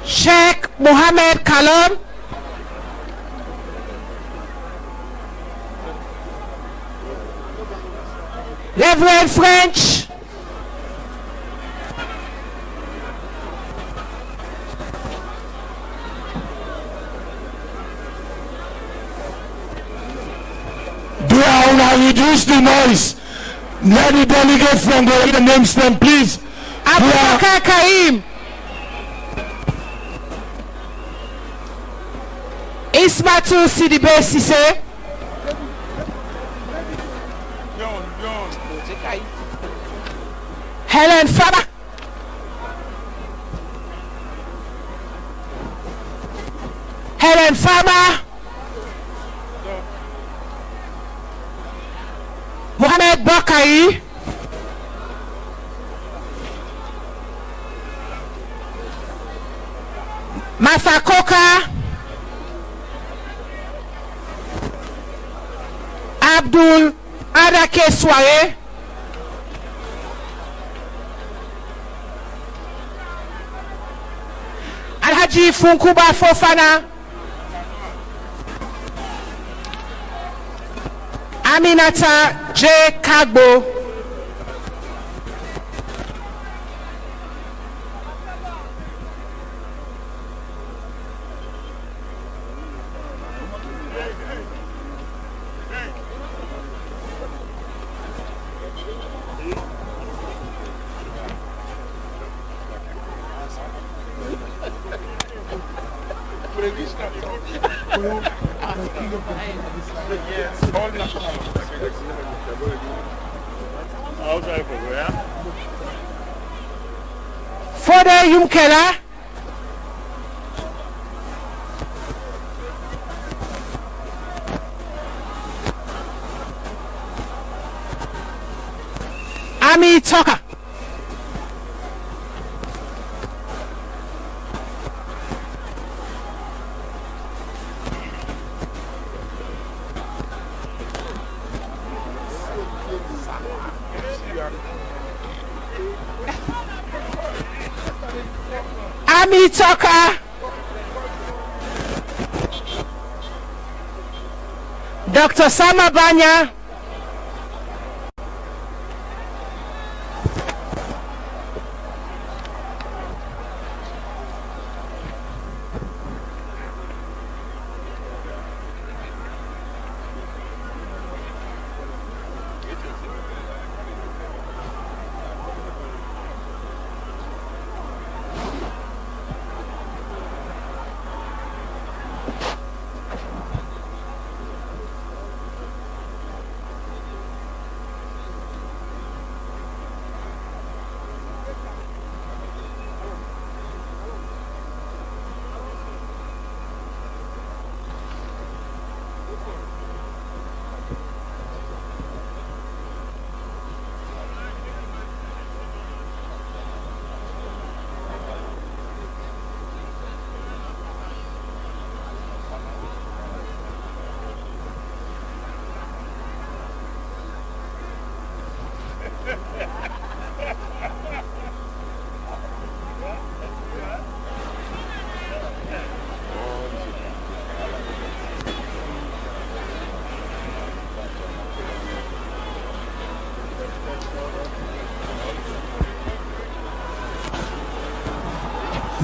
Sheikh Mohammed Kalam, Reverend French,
Do I now reduce the noise? Let the delegates from the names them, please.
Abubakar Kaim, Ismatul Sidibe Sise, Helen Faba, Helen Faba, Mohamed Bakari, Mafakoka, Abdul Adake Soare, Alhaji Funkuba Fofana, Aminata J. Kagbo, Fode Yumkela, Ami Toka, Ami Toka, Dr. Sama Banya,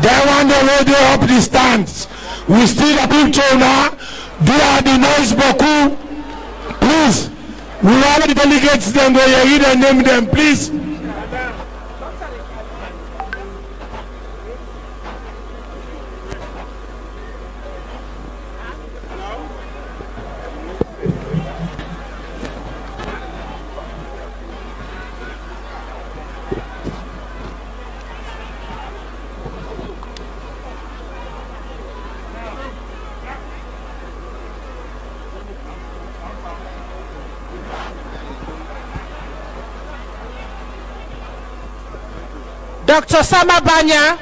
They want the radio up the stands. We still a picture now. Do are the noise boku. Please. We want the delegates them go here, read and name them, please.
Dr. Sama Banya,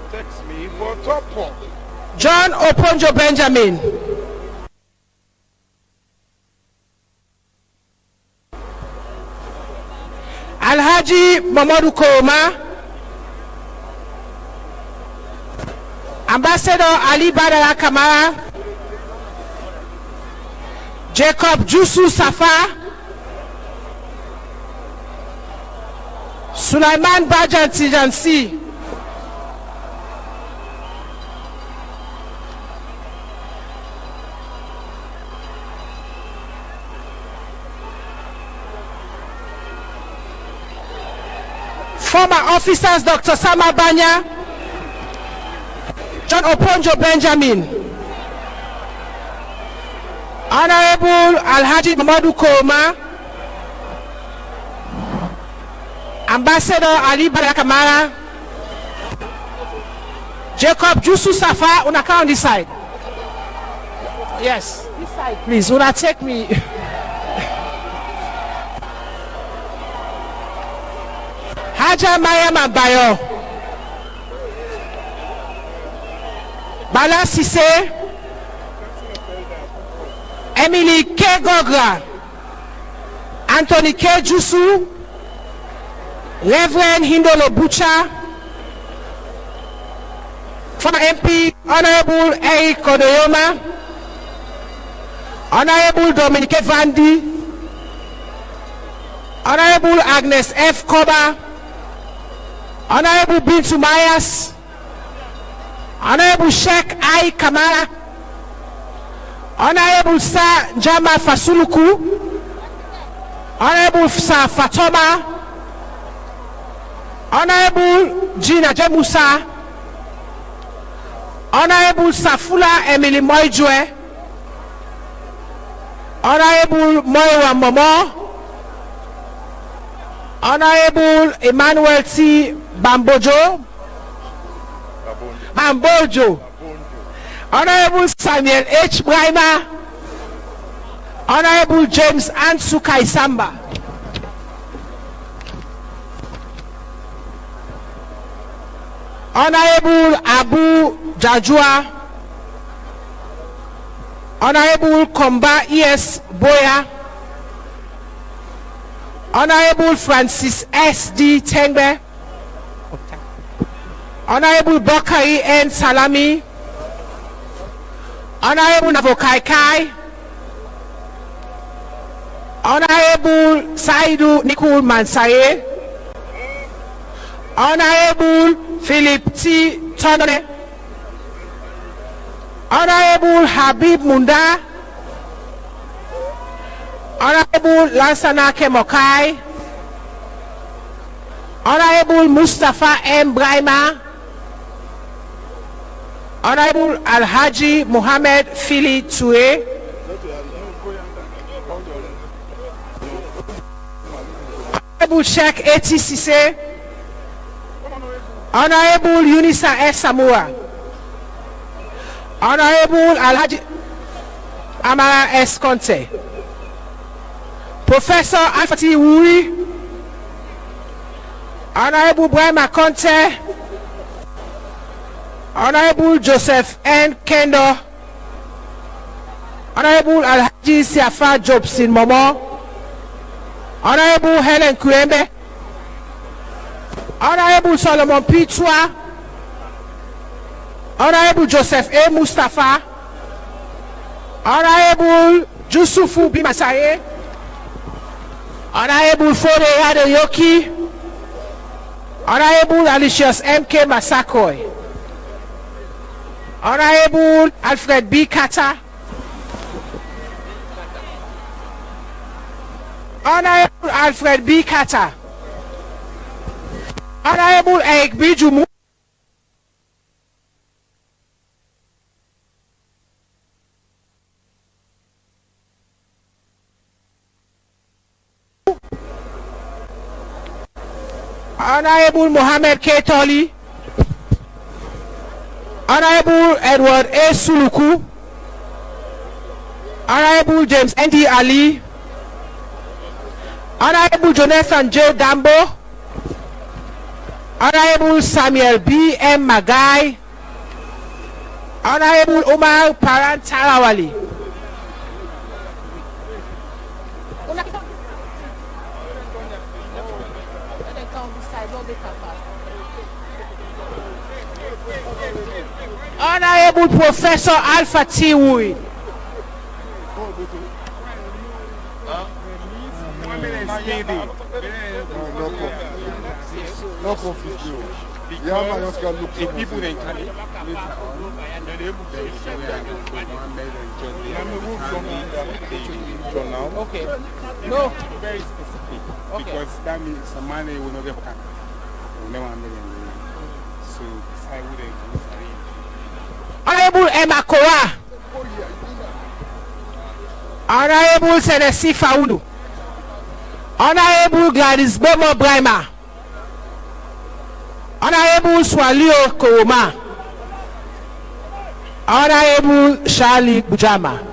Text me for top four.
John Oponjo Benjamin, Alhaji Mamadou Koma, Ambassador Ali Badara Kamara, Jacob Jusu Safa, Sulaiman Bajan Tijansi, former officers Dr. Sama Banya, John Oponjo Benjamin, Honorable Alhaji Mamadou Koma, Ambassador Ali Badara Kamara, Jacob Jusu Safa. Una come on this side. Yes, this side, please. Una take me. Haja Maya Mabayo, Bala Sise, Emily K. Gogra, Anthony K. Jusu, Reverend Hindolo Bucha, former MP Honorable Eric Kodoyoma, Honorable Dominique Vandi, Honorable Agnes F. Koba, Honorable Bintu Mayas, Honorable Sheikh I. Kamara, Honorable Sir Jama Fasuluku, Honorable Sir Fatoma, Honorable Gina Jemusa, Honorable Safula Emily Moijwe, Honorable Moira Momo, Honorable Emmanuel T. Bambojo, Honorable Samuel H. Brima, Honorable James Ansuka Isamba, Honorable Abu Jajua, Honorable Komba E.S. Boya, Honorable Francis S.D. Tengbe, Honorable Bakari N. Salami, Honorable Navokai Kai, Honorable Saidu Nikul Mansaye, Honorable Philip T. Tonone, Honorable Habib Munda, Honorable Lansanake Mokai, Honorable Mustafa M. Brahima, Honorable Alhaji Muhammad Fili Tue, Honorable Sheikh Eti Sise, Honorable Unisa S. Samura, Honorable Alhaji Amara S. Conte, Professor Afati Wuri, Honorable Brahma Conte, Honorable Joseph N. Kendo, Honorable Alhaji Siafa Jobsin Momo, Honorable Helen Kuembe, Honorable Solomon P. Tua, Honorable Joseph A. Mustafa, Honorable Jusufu B. Masaye, Honorable Fode Adeyoki, Honorable Alicius M.K. Masakoy, Honorable Alfred B. Carter, Honorable Alfred B. Carter, Honorable Eric B. Jumu, Honorable Mohammed K. Toli, Honorable Edward A. Suluku, Honorable James N.D. Ali, Honorable Jonathan J. Dambo, Honorable Samuel B. M. Magai, Honorable Omar Paran Tarawali. Honorable Professor Alpha Tiwi.
No conflict. Yeah, man, just can look.
If people then can
Okay. No.
Very specific.
Okay.
Because that means some money will not get back. Will never million. So I wouldn't.
Honorable Emma Kora. Honorable Senesi Faulu. Honorable Gladys Bomo Brahma. Honorable Swalio Koroma. Honorable Charlie Bujama.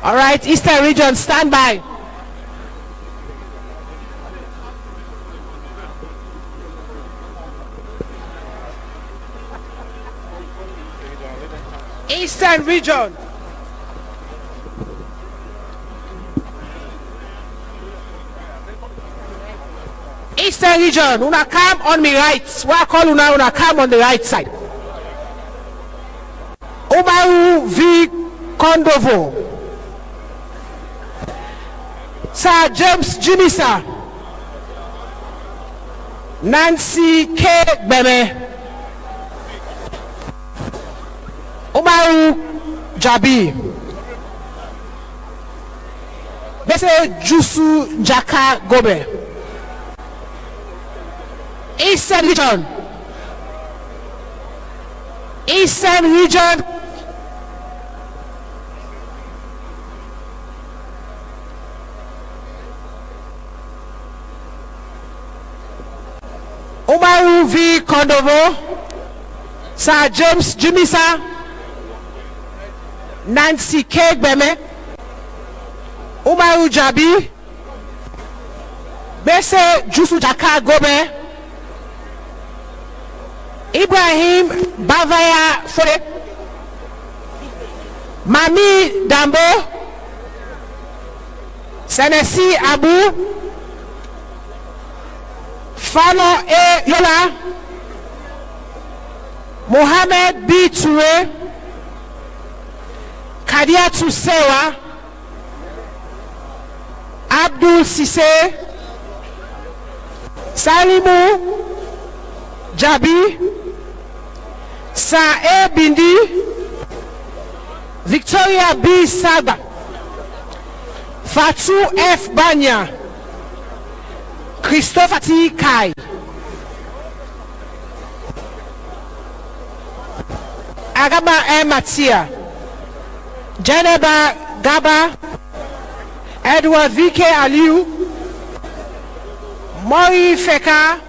All right, Eastern Region, stand by. Eastern Region. Eastern Region, una come on me right. What I call una come on the right side. Umaru V. Kondovo. Sir James Jimisa. Nancy K. Beme. Umaru Jabi. Bese Jusu Jaka Gobe. Eastern Region. Eastern Region. Umaru V. Kondovo. Sir James Jimisa. Nancy K. Beme. Umaru Jabi. Bese Jusu Jaka Gobe. Ibrahim Bavaya Fode. Mami Dambo. Senesi Abu. Fano E. Yola. Mohammed B. Toure. Kadiatu Sewa. Abdul Sise. Salimu Jabi. Sir A. Bindi. Victoria B. Saba. Fatu F. Banya. Christopher T. Kai. Agaba M. Matia. Jeneba Gaba. Edward V.K. Aliu. Mori Feka.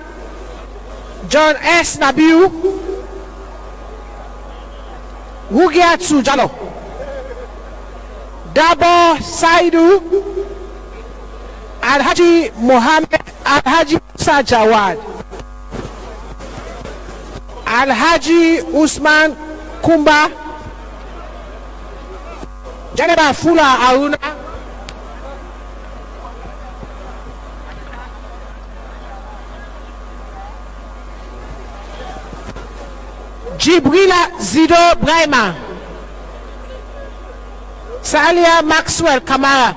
John S. Nabiu. Wugiatu Jalo. Dabo Saidu. Alhaji Mohammed. Alhaji Musa Jawad. Alhaji Usman Kumba. Janeba Fula Aruna. Jibrila Zido Brahma. Salia Maxwell Kamara.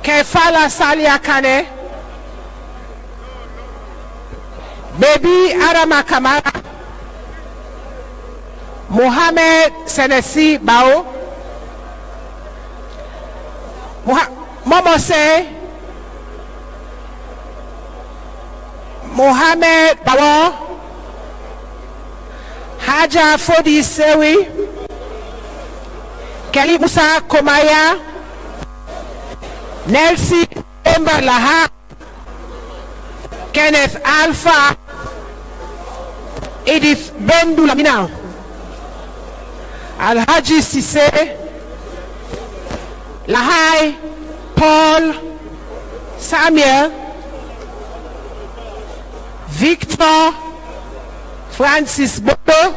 Kefala Salia Kane. Baby Arama Kamara. Mohamed Senesi Bao. Momose. Mohamed Bawo. Haja Fodi Sewi. Kelly Musa Komaya. Nelson Emba Laha. Kenneth Alpha. Edith Bendulamina. Alhaji Sise. Lahai. Paul. Samuel. Victor. Francis Bodo.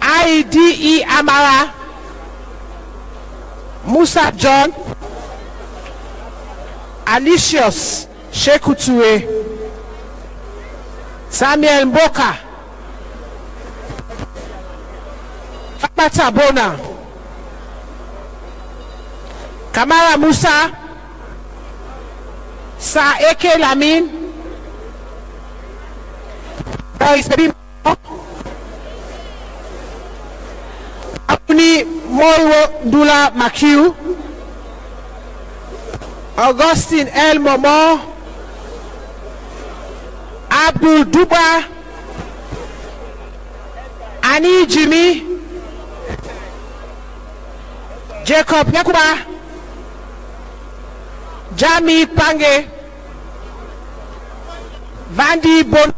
IDE Amara. Musa John, Alicius Shekuture, Samuel Mboka, Fatmata Bona, Kamara Musa, Sa Eke Lamin, Apuni Moro Dula Makiu, Augustine El Momo, Abdul Duba, Annie Jimmy, Jacob Yakuba, Jami Pange, Vandi Bon.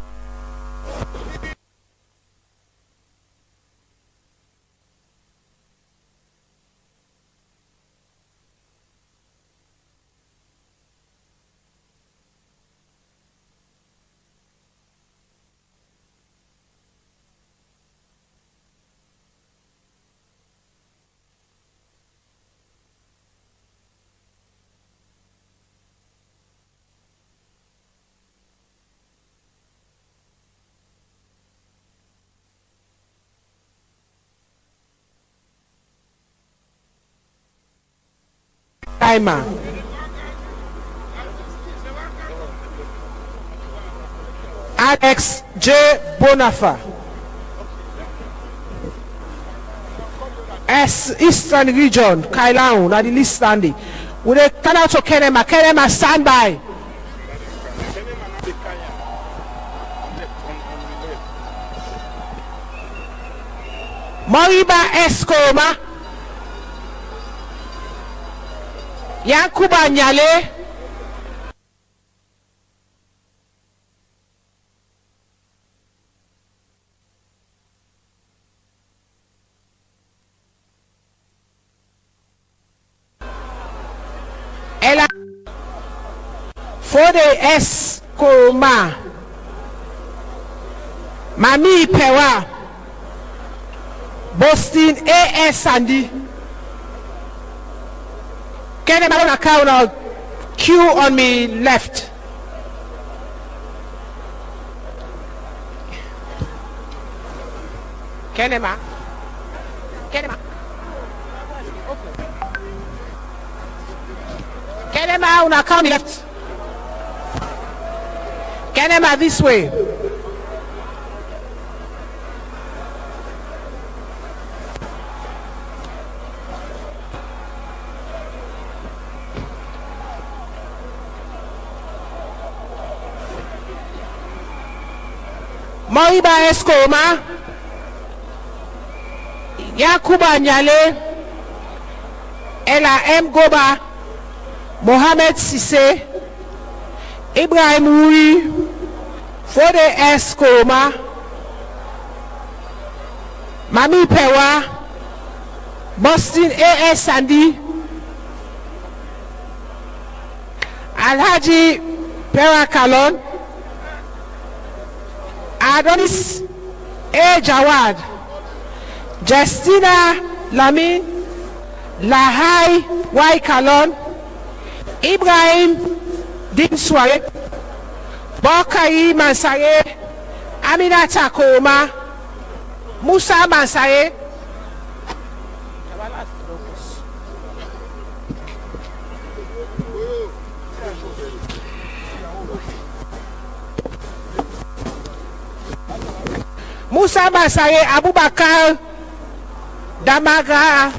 Timer. Alex J. Bonafa. S. Eastern Region, Kailau, na the list standing. We dey turn out to Kenema. Kenema, stand by. Moriba Escoma. Yankuba Nyale, Ella Fode S. Koma, Mami Pewa, Boston A.S. Sandy. Can I account of Q on me left? Kenema. Kenema. Kenema on account left. Kenema this way. Moriba Escoma, Yakuba Nyale, Ella M. Goba, Mohamed Sisse, Ibrahim Uri, Fode Escoma, Mami Pewa, Boston A.S. Sandy, Alhaji Perakalon, Adonis A. Jawad, Justina Lamin, Lahai Y. Kalon, Ibrahim Dinsware, Bokai Mansaye, Aminata Koma, Musa Mansaye, Musa Mansaye, Abubakar Damaga,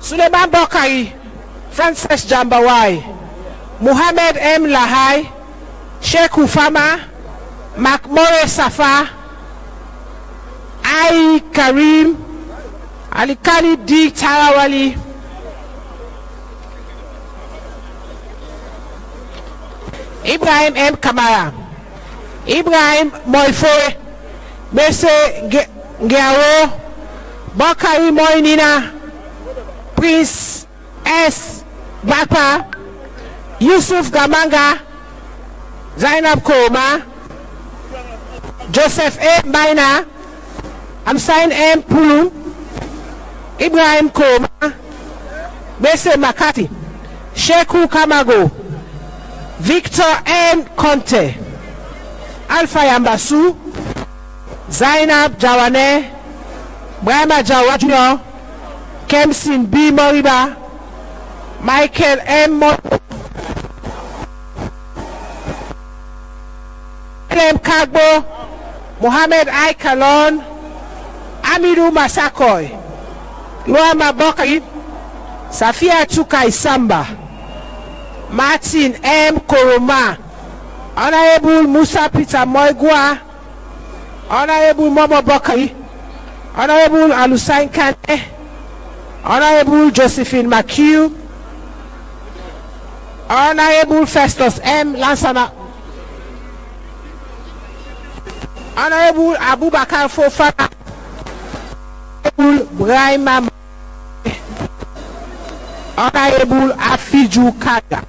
Suleiman Bokai, Francis Jambawai, Muhammad M. Lahai, Sheikh Ufama, Makmore Safa, I. Karim, Alikali D. Tarawali, Ibrahim M. Kamara, Ibrahim Moifoe, Mese Ngiawo, Bakari Moinina, Prince S. Bapa, Yusuf Gamanga, Zainab Koma, Joseph A. Maina, Amsain M. Pulun, Ibrahim Koma, Bese Makati, Sheku Kamago, Victor M. Conte, Alpha Yambasu, Zainab Jawane, Brahma Jawa Jr., Kemsin B. Moriba, Michael M. Moto, Elem Kagbo, Mohamed I. Kalon, Amidu Masakoy, Luama Bokari, Safia Tuka Isamba, Martin M. Koroma, Honorable Musa Peter Moigwa, Honorable Momo Bokari, Honorable Alusain Kante, Honorable Josephine McHugh, Honorable Festus M. Lansana, Honorable Abubakar Fofana, Honorable Brahima, Honorable Afiju Kaga.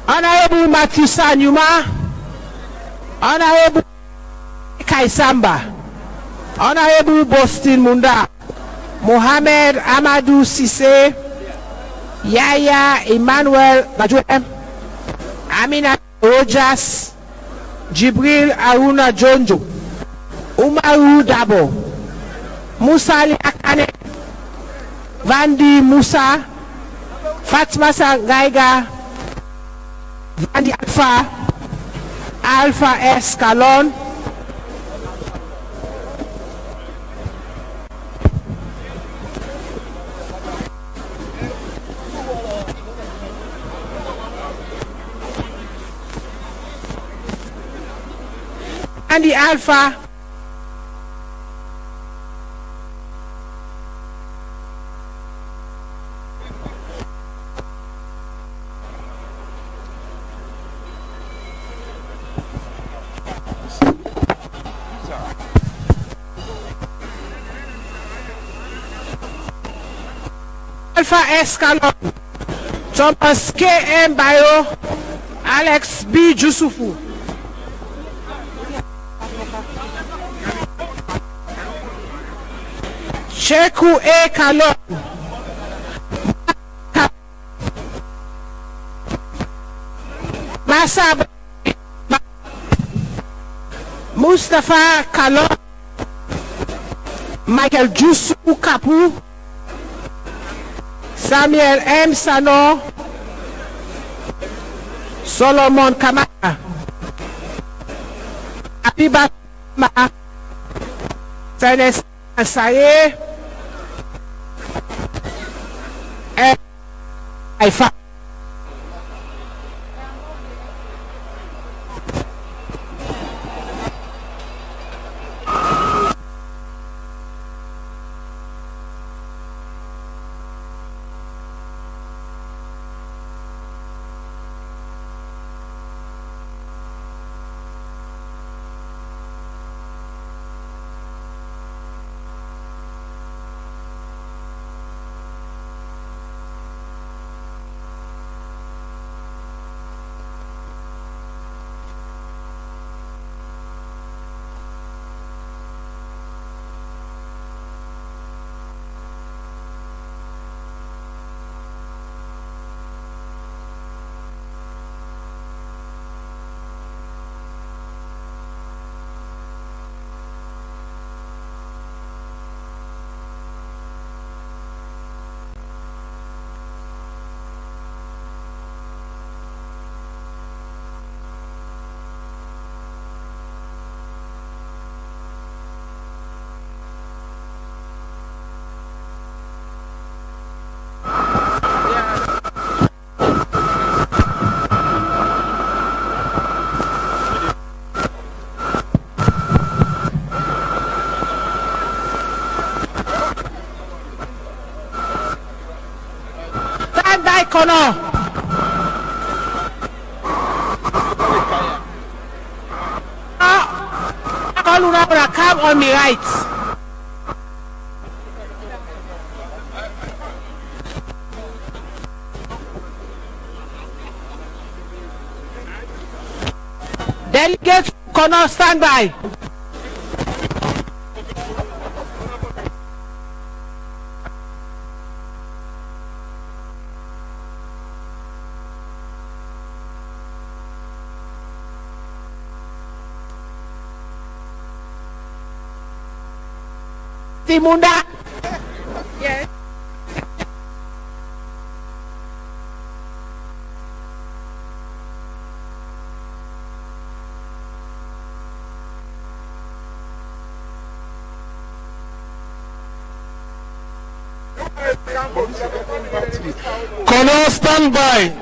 Honorable Matthew Sanyuma, Honorable Kaisamba, Honorable Boston Munda, Mohamed Amadou Sise, Yaya Emmanuel Bajuem, Amina Rojas, Jibril Aruna Jonjo, Umaru Dabo, Musa Ali Akane, Vandi Musa, Fatma Sangaiga, Vandi Alpha S. Kalon, and the Alpha Escalon, Thomas K.M. Bayo, Alex B. Jusufu, Sheku A. Kalon, Masab Mustafa Kalon, Michael Jusu Kapu, Samuel M. Sano, Solomon Kamara, Abiba Ma, Tenes Asaye, and Ifa. call una come on me right. Delegates cannot stand by. Timunda. Yes.
Colonel, stand by.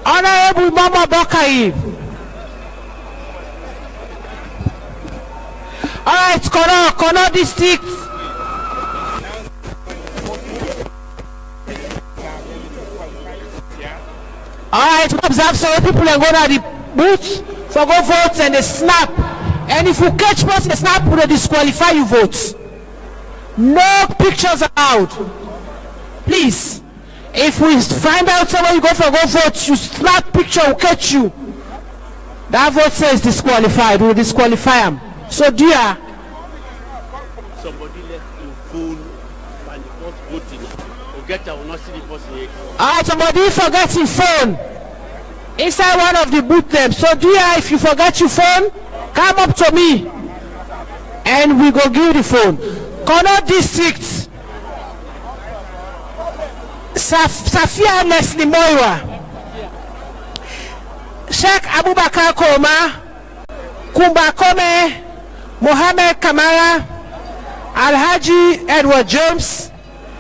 Honorable Mama Bokai. All right, Kono District. All right, observe so people are going to the booth for go vote and they snap. And if you catch person they snap, will disqualify you votes. No pictures allowed. Please. If we find out someone you go vote, you snap picture will catch you. That vote says disqualified. We will disqualify him. So dear.
Somebody left in phone and the first voting. Forget I will not see the person.
Alright, somebody forget your phone inside one of the booth them. So dear, if you forget your phone, come up to me and we go give you the phone. Kono District. Safia Leslie Moira, Sheikh Abubakar Koma, Kumba Kome, Mohammed Kamara, Alhaji Edward James,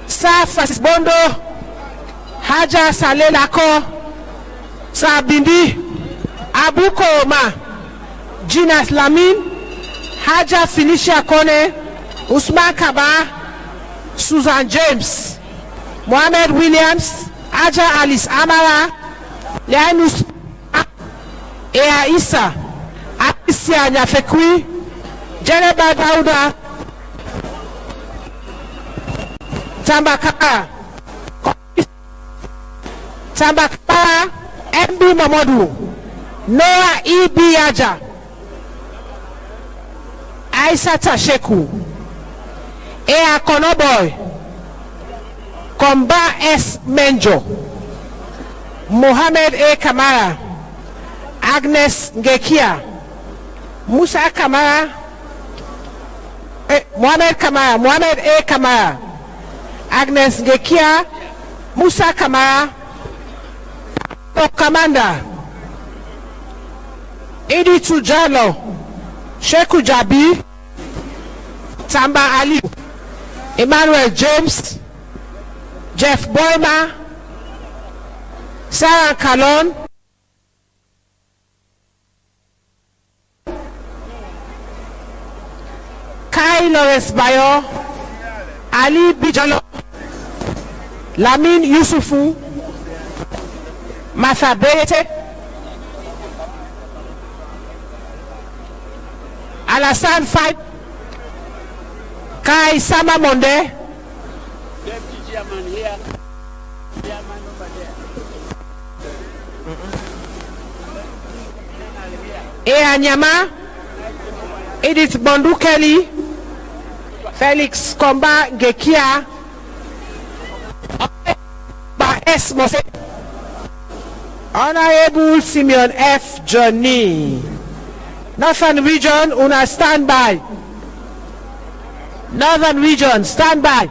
Sir Francis Bondo, Haja Saleh Lako, Sir Bindi, Abu Koma, Gina Lamin, Haja Felicia Kone, Usman Kaba, Susan James, Mohammed Williams, Aja Alice Amara, Leanus Ea Issa, Alicia Nyafekwi, Jeneba Dauda, Tambakara, MB Mamadou, Noah E.B. Aja, Aisa Tasheku, Ea Konoboy, Komba S. Menjo, Mohammed A. Kamara, Agnes Ngekia, Musa Kamara, Mohammed A. Kamara, Agnes Ngekia, Musa Kamara, Commander, Idi Tujalo, Sheku Jabi, Tamba Ali, Emmanuel James, Jeff Boyma, Sarah Kalon, Kai Lawrence Bayo, Ali Bijalo, Lamin Yusufu, Martha Berete, Alassane Fight, Kai Sama Monde,
Here.
Ea Nyama, Edith Bondu Kelly, Felix Komba Ngekia, S. Mose, Honorable Simeon F. Johnny. Northern Region, una stand by. Northern Region, stand by.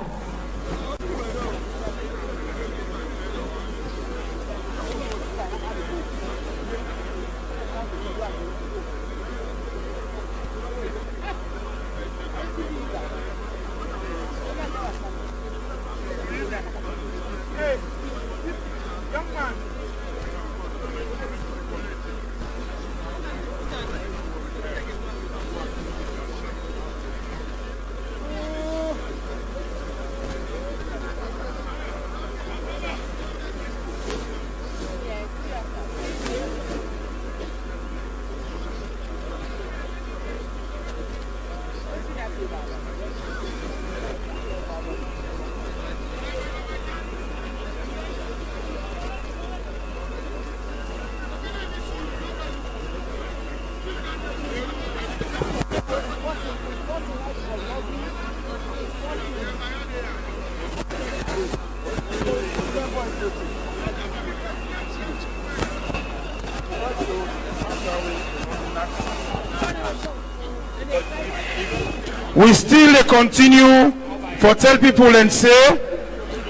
We still continue for tell people and say,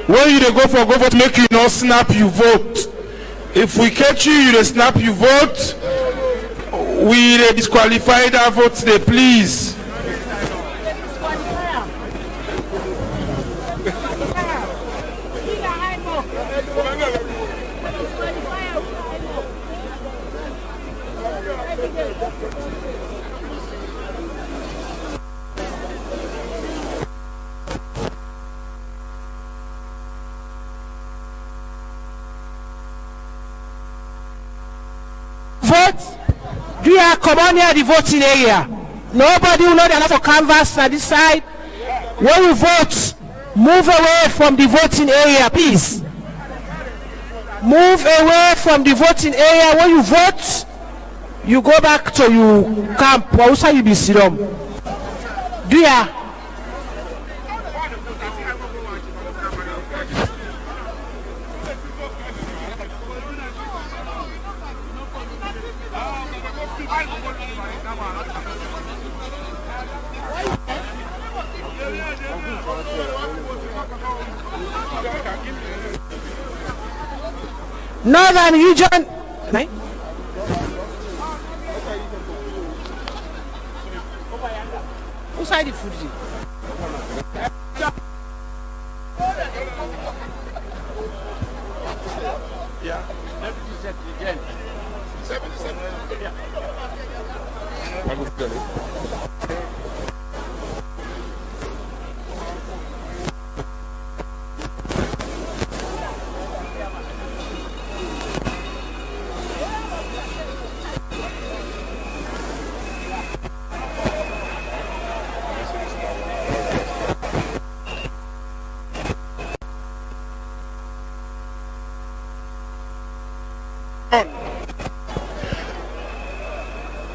when you dey go vote, make you not snap you vote. If we catch you, you dey snap you vote. We dey disqualify that vote today, please.
Vote. Do you come on here the voting area? Nobody will know they're not for canvas at this side. When you vote, move away from the voting area, please. Move away from the voting area. When you vote, you go back to your camp. Also, you be serum. Do ya? Northern region. Right? Who side the food?
Yeah.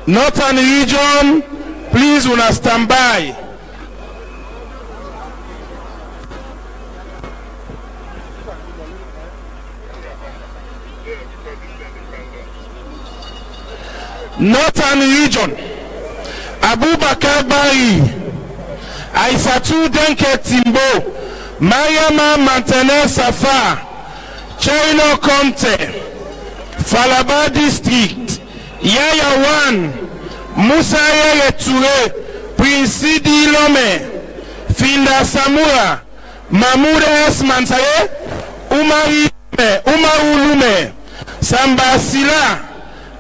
Northern region, please una stand by. Northern region, Abubakar Bari, Aisatu Denke Timbo, Mayama Mantene Safa, Chino Conte, Falaba District, Yaya 1, Musa Yaya Toure, Prince Sidi Lome, Finda Samura, Mahmoud S. Mansaye, Umaru Lume, Samba Sila,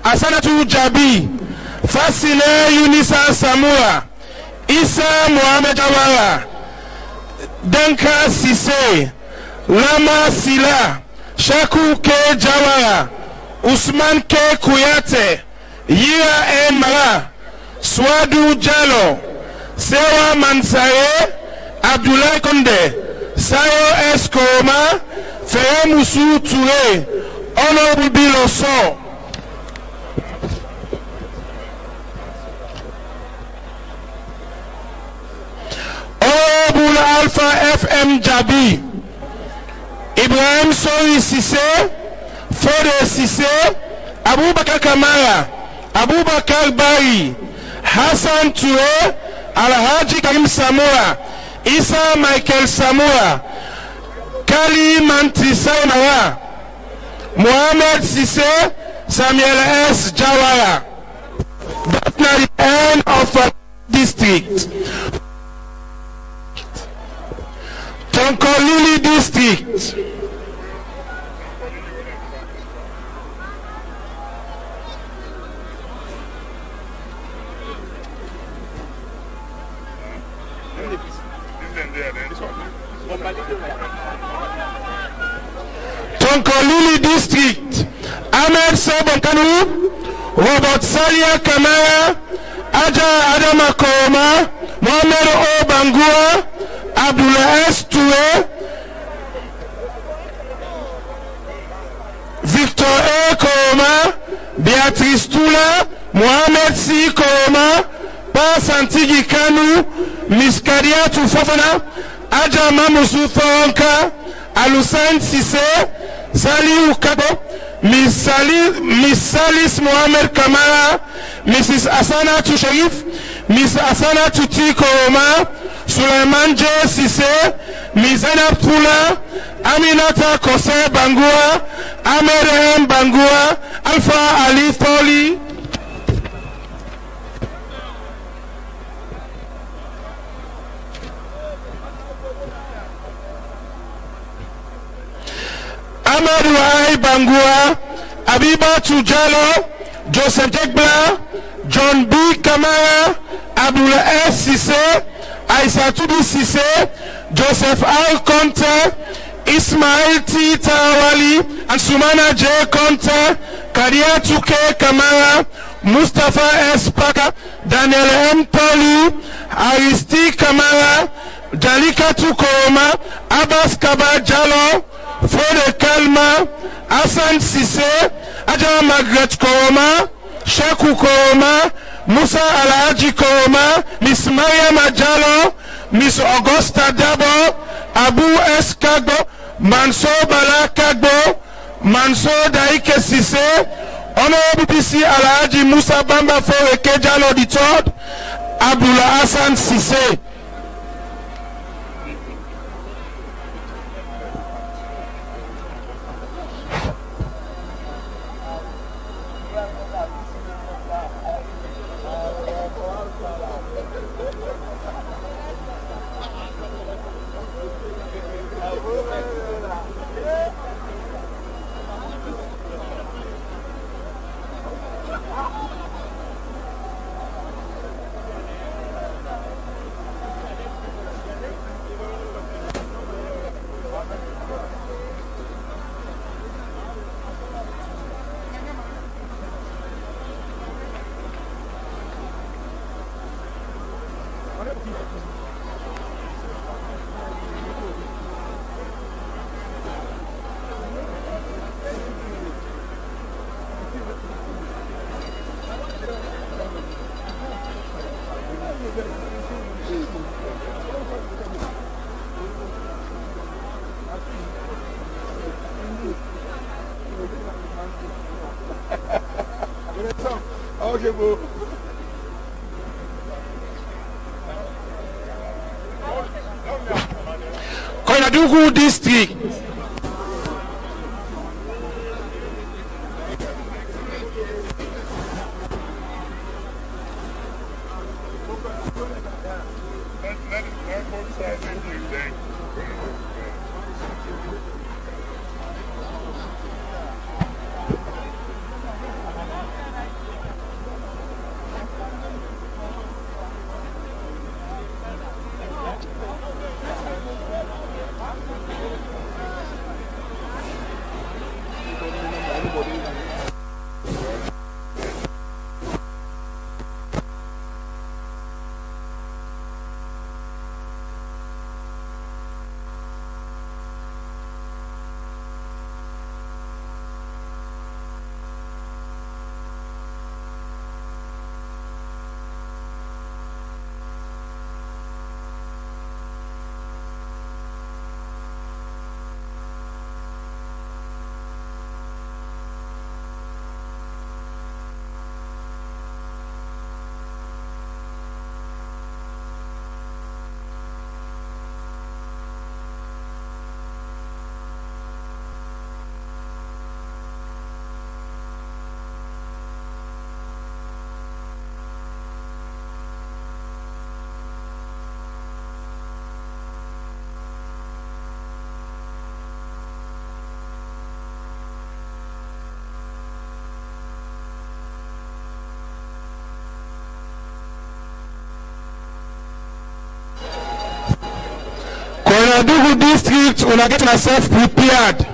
Asanatu Jabi, Fasile Yunisa Samura, Isa Mohamed Awara, Denka Sise, Lama Sila, Shaku K. Jawara, Usman K. Kuyate, Yira M. Mara, Swadu Jalo, Sewa Mansaye, Abdullah Konde, Sayo S. Koroma, Fere Musu Toure, Honorable Biloso. Honorable Alpha FM Jabi, Ibrahim Sori Sise, Fode Sise, Abubakar Kamara, Abubakar Bari, Hassan Toure, Alhaji Karim Samura, Isa Michael Samura, Kali Mantisai Mara, Mohamed Sise, Samuel S. Jawara. That's not the end of a district. Tonkolili district. Tonkolili district. Ahmed Sabonkanu, Robert Salia Kamara, Aja Adama Koroma, Mohamed O. Bangura, Abdullah S. Toure, Victor A. Koroma, Beatrice Tula, Mohamed C. Koroma, Santigi Kanu, Miskadiatu Fofana, Aja Mamusu Thoronka, Alusan Sise, Saliu Kabo, Miss Salis Mohamed Kamara, Mrs. Asana Sharif, Miss Asana Tuti Koroma, Suleiman J. Sise, Miss Zainab Pula, Aminata Kose Bangua, Ahmed Bangua, Alpha Ali Toli, Amadou Wahai Bangua, Abiba Tujalo, Joseph Jegbla, John B. Kamara, Abdullah S. Sise, Aissa Tudu Sise, Joseph Al Conte, Ismail T. Tawali, and Sumana J. Conte, Kadia Tuke Kamara, Mustafa S. Paka, Daniel M. Poli, Aristi Kamara, Jalika Tukoroma, Abbas Kaba Jalo, Frode Kalma, Hassan Sise, Aja Margaret Koroma, Shaku Koroma, Musa Alhaji Koroma, Miss Maya Majalo, Miss Augusta Dabo, Abu S. Kagbo, Mansour Bala Kagbo, Mansour Daike Sise, Honorable PC Alhaji Musa Bamba Foreke Jalo III, Abdullah Hassan Sise.
Okay, bro.
Koinadugu District. Koinadugu District, una get yourself prepared.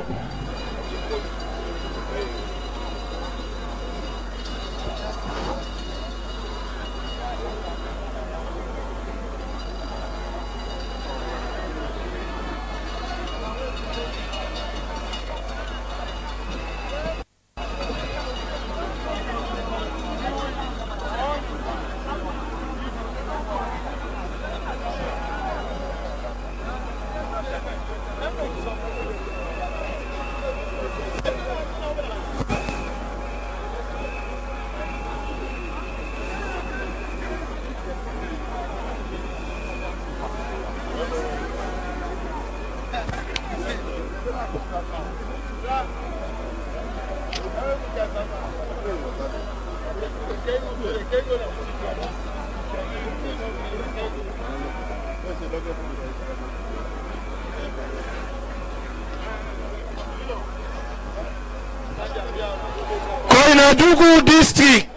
Koinadugu District.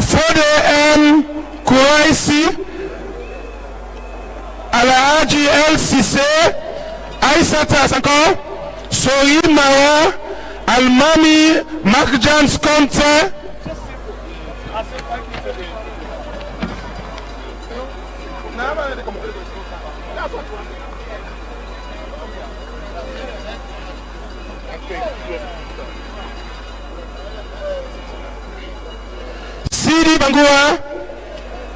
Fode Kuraisi, Alhaji El Sise, Aissata Sanko, Sori Mara, Almami Marjans Conte, Sidi Bangua,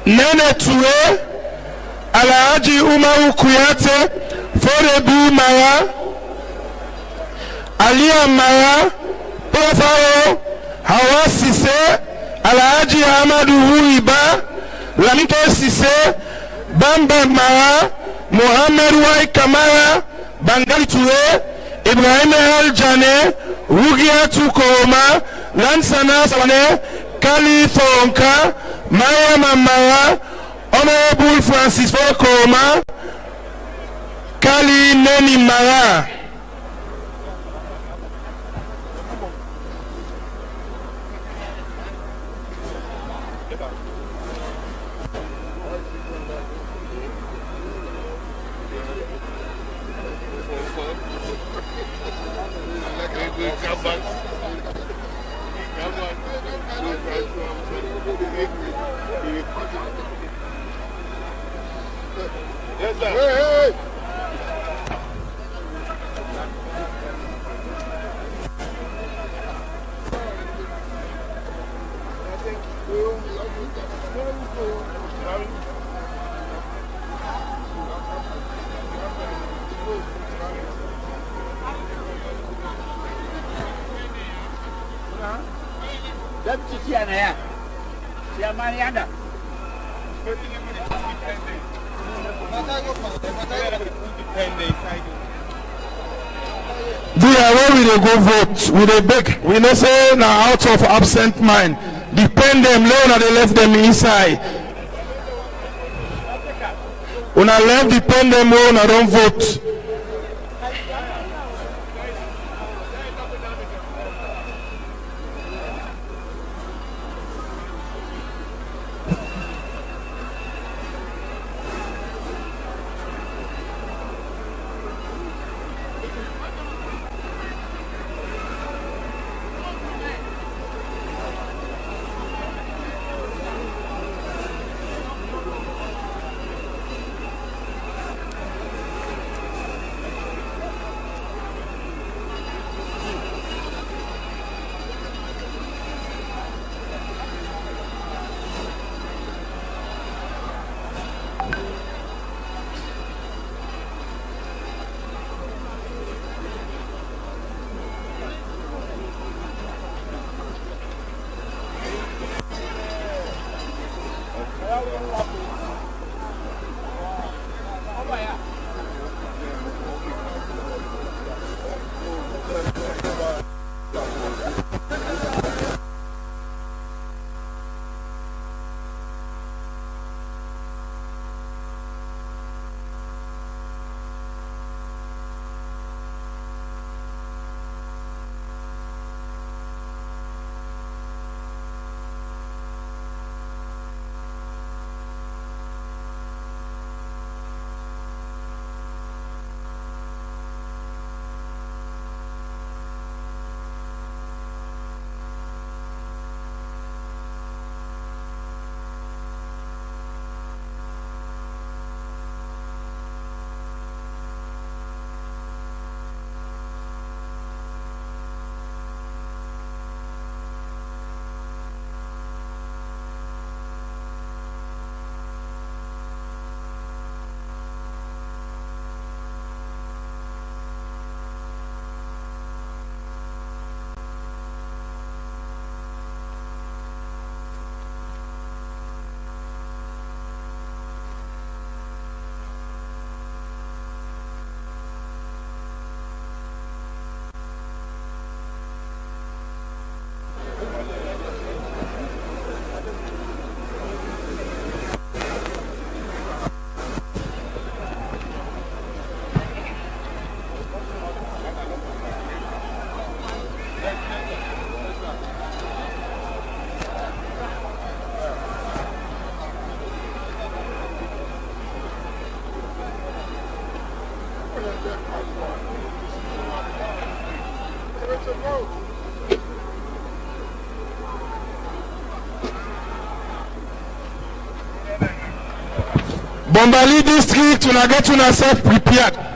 Nene Touré, Alhaji Umaru Kuyate, Fodebu Mara, Alia Mara, Pofaro, Hawa Sise, Alhaji Amadou Huiba, Lamike Sise, Bamba Mara, Mohamed Wai Kamara, Bangali Touré, Ibrahim El Jane, Rugiatu Koroma, Lansana Sawane, Kali Fonka, Maya Mamara, Honorable Francis Koroma, Kali Neni Mara.
Yes, sir. Hey, hey.
Deputy Chairman, Chairman Yanda.
Where we dey go vote, we dey beg, we no say na out of absent mind. Depend them, lay una dey left them inside. Una left depend them, una don't vote. Bombali district, una get una self prepared.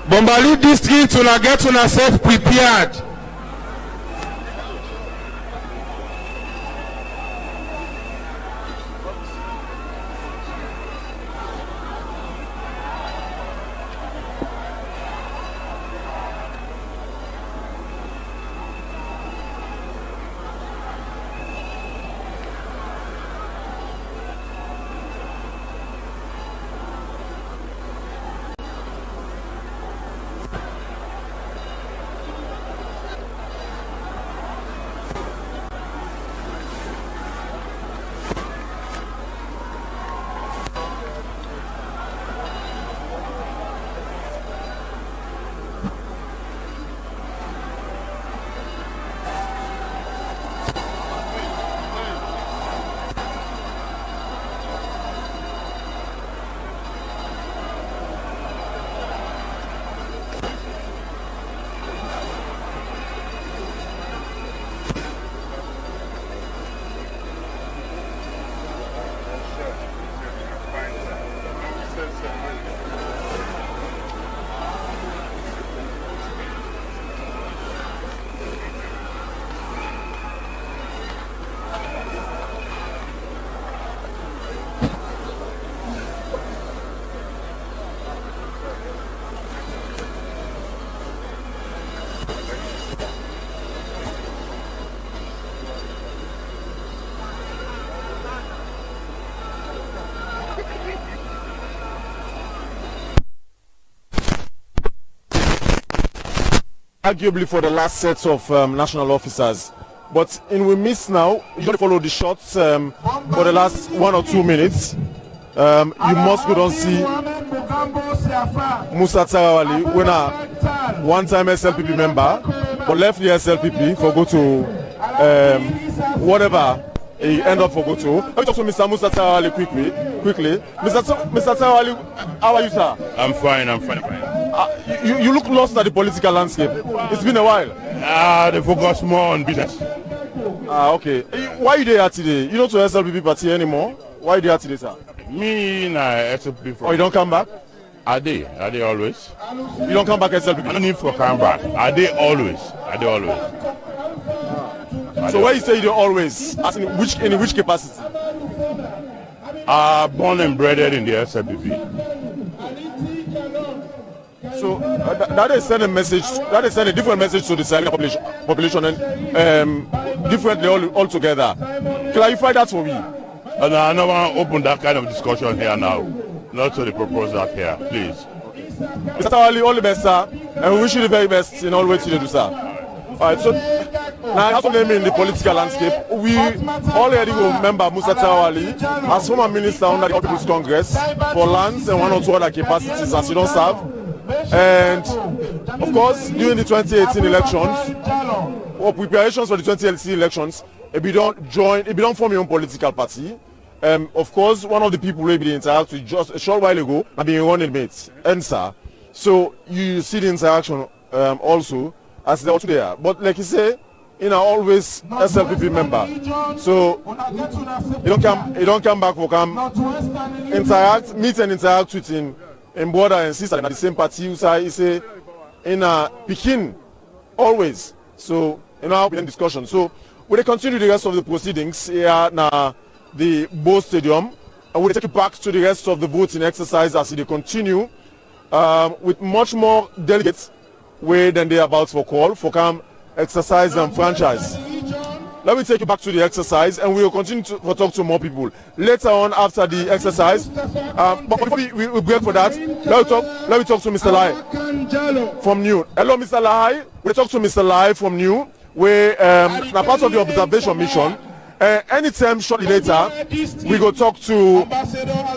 Bombali district, una get una self prepared.
Arguably for the last set of national officers, but in we miss now, you don't follow the shots for the last 1 or 2 minutes. You must go and see Musa Tarawali, when a one-time SLPP member, but left the SLPP for go to whatever he end up for go to. Let me talk to Mr. Musa Tarawali quickly. Mr. Tarawali, how are you, sir?
I'm fine.
You look lost at the political landscape. It's been a while.
They focus more on business.
Okay. Why are you there today? You not to SLPP party anymore? Why are you there today, sir?
Me, SLPP.
Oh, you don't come back?
Are they always?
You don't come back SLPP?
I don't need for come back. Are they always?
So why you say you do always? As in which capacity?
Born and bred in the SLPP.
So that is send a message. That is send a different message to the Sahel population and differently altogether. Clarify that for me.
I don't want to open that kind of discussion here now. Not to the proposal here, please.
Mr. Tawali, all the best, sir, and we wish you the very best in all ways you do, sir. All right. So now, I have to name in the political landscape. We already remember Musa Tawali as former minister under the All People's Congress for lands and 1 or 2 other capacities as you don't serve. And of course, during the 2018 elections, or preparations for the 2018 elections, if you don't form your own political party, of course, one of the people will be interact with just a short while ago have been running mates, sir. So you see the interaction also as they're also there. But like you say, always SLPP member. So you don't come back for meet and interact with him. In brother and sister at the same party, you say in a Pekin always. So how we discussion. So we continue the rest of the proceedings here now the Bo Stadium, and we'll take it back to the rest of the voting exercise as they continue with much more delegates way than they are about for call for come exercise and franchise. Let me take you back to the exercise, and we will continue to talk to more people later on after the exercise. But before we break for that, let me talk to Mr. Lai from New. Hello, Mr. Lai. We talk to Mr. Lai from New. We now part of the observation mission. Anytime shortly later, we go talk to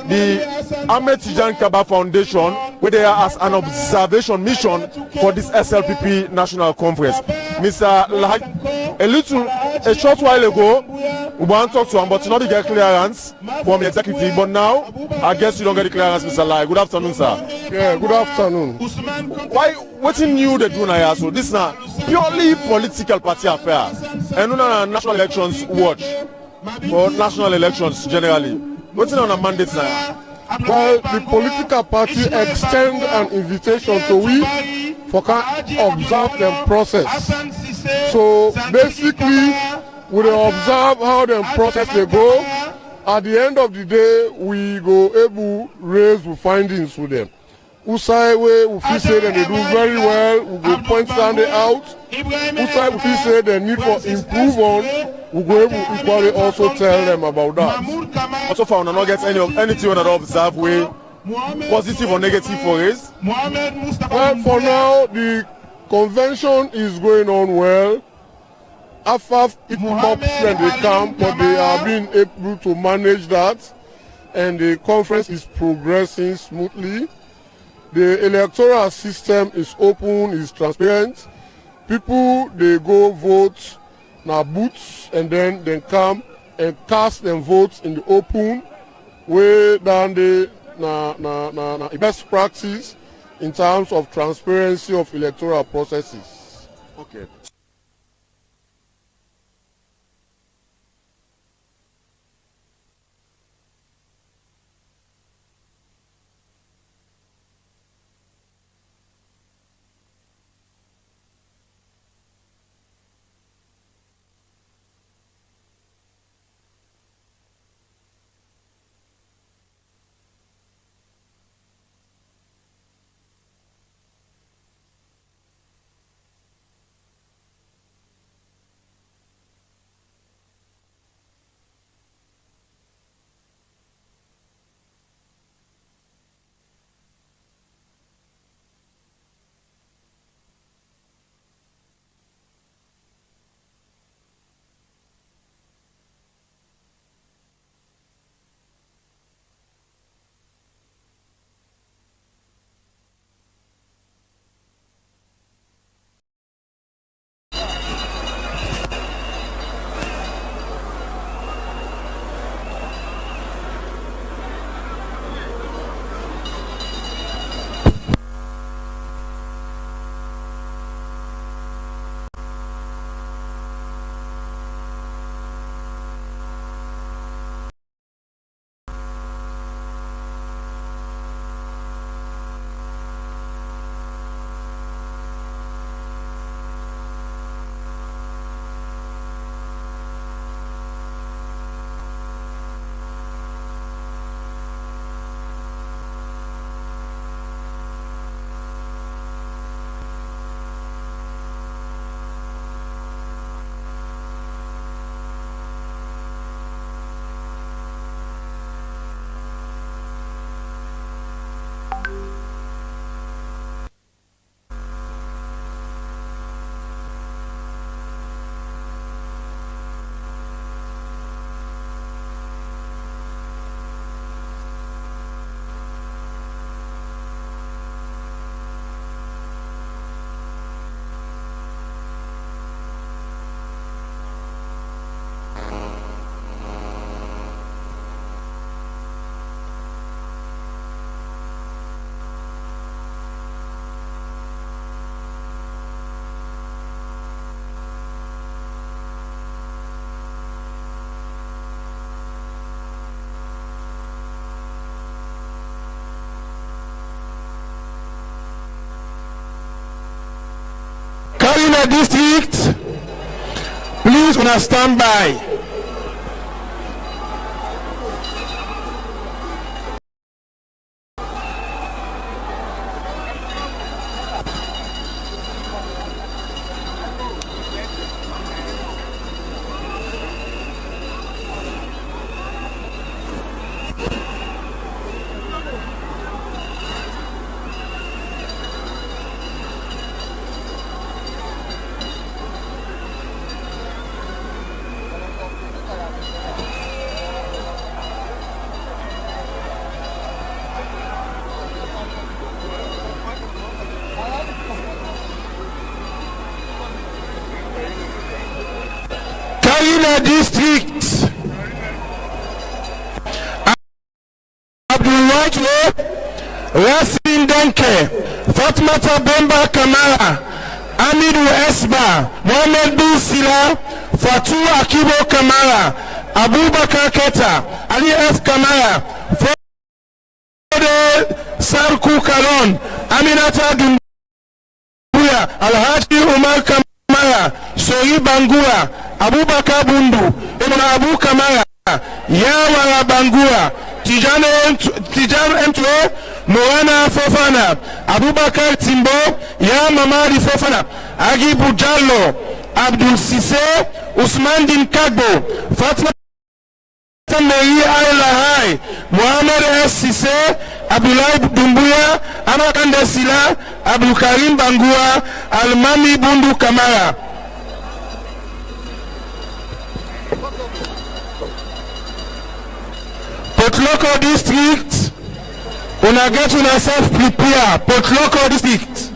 the Ahmed Tijan Kaba Foundation where they are as an observation mission for this SLPP National Conference. Mr. Like, a short while ago, we want to talk to him, but not get clearance from the executive. But now, I guess you don't get the clearance, Mr. Lai. Good afternoon, sir.
Yeah, good afternoon.
Why? What's new they do now? So this is not purely political party affair, and not national elections watch for national elections generally. What's on a mandate now?
Well, the political party extend an invitation to we for can observe the process. So basically, we observe how the process they go. At the end of the day, we go able raise the findings with them. Usai we feel say that they do very well, we go point Sunday out. Usai we feel say they need for improve on, we go able equally also tell them about that.
Also found not get anything that observe way positive or negative for us.
Well, for now the convention is going on well. After it ups when they come, but they are being able to manage that, and the conference is progressing smoothly. The electoral system is open, is transparent. People they go vote na booths and then they come and cast them votes in the open way down the na best practice in terms of transparency of electoral processes.
Okay.
Karina District, please wanna stand by. District, Abdulwahid Rasim Denke, Fatmata Bemba Kamara, Amidu Esba, Mohamed Bin Sila, Fatu Akibo Kamara, Abubakar Keta, Ali F. Kamara, Fode Sarku Kalon, Aminata Dumbuya, Alhaji Umar Kamara, Soyi Bangura, Abubakar Bundu, Ibn Abu Kamara, Yawara Bangura, Tijan Entwe, Moana Fofana, Abubakar Timbo, Ya Mamadi Fofana, Agi Bujallo, Abdul Sise, Usman Din Kagbo, Fatma Mei Al-Lahai, Mohamed S. Sise, Abdullah Dumbuya, Amakanda Sila, Abdul Karim Bangura, Almami Bundu Kamara. Potloko District, una get una self prepare. Potloko District.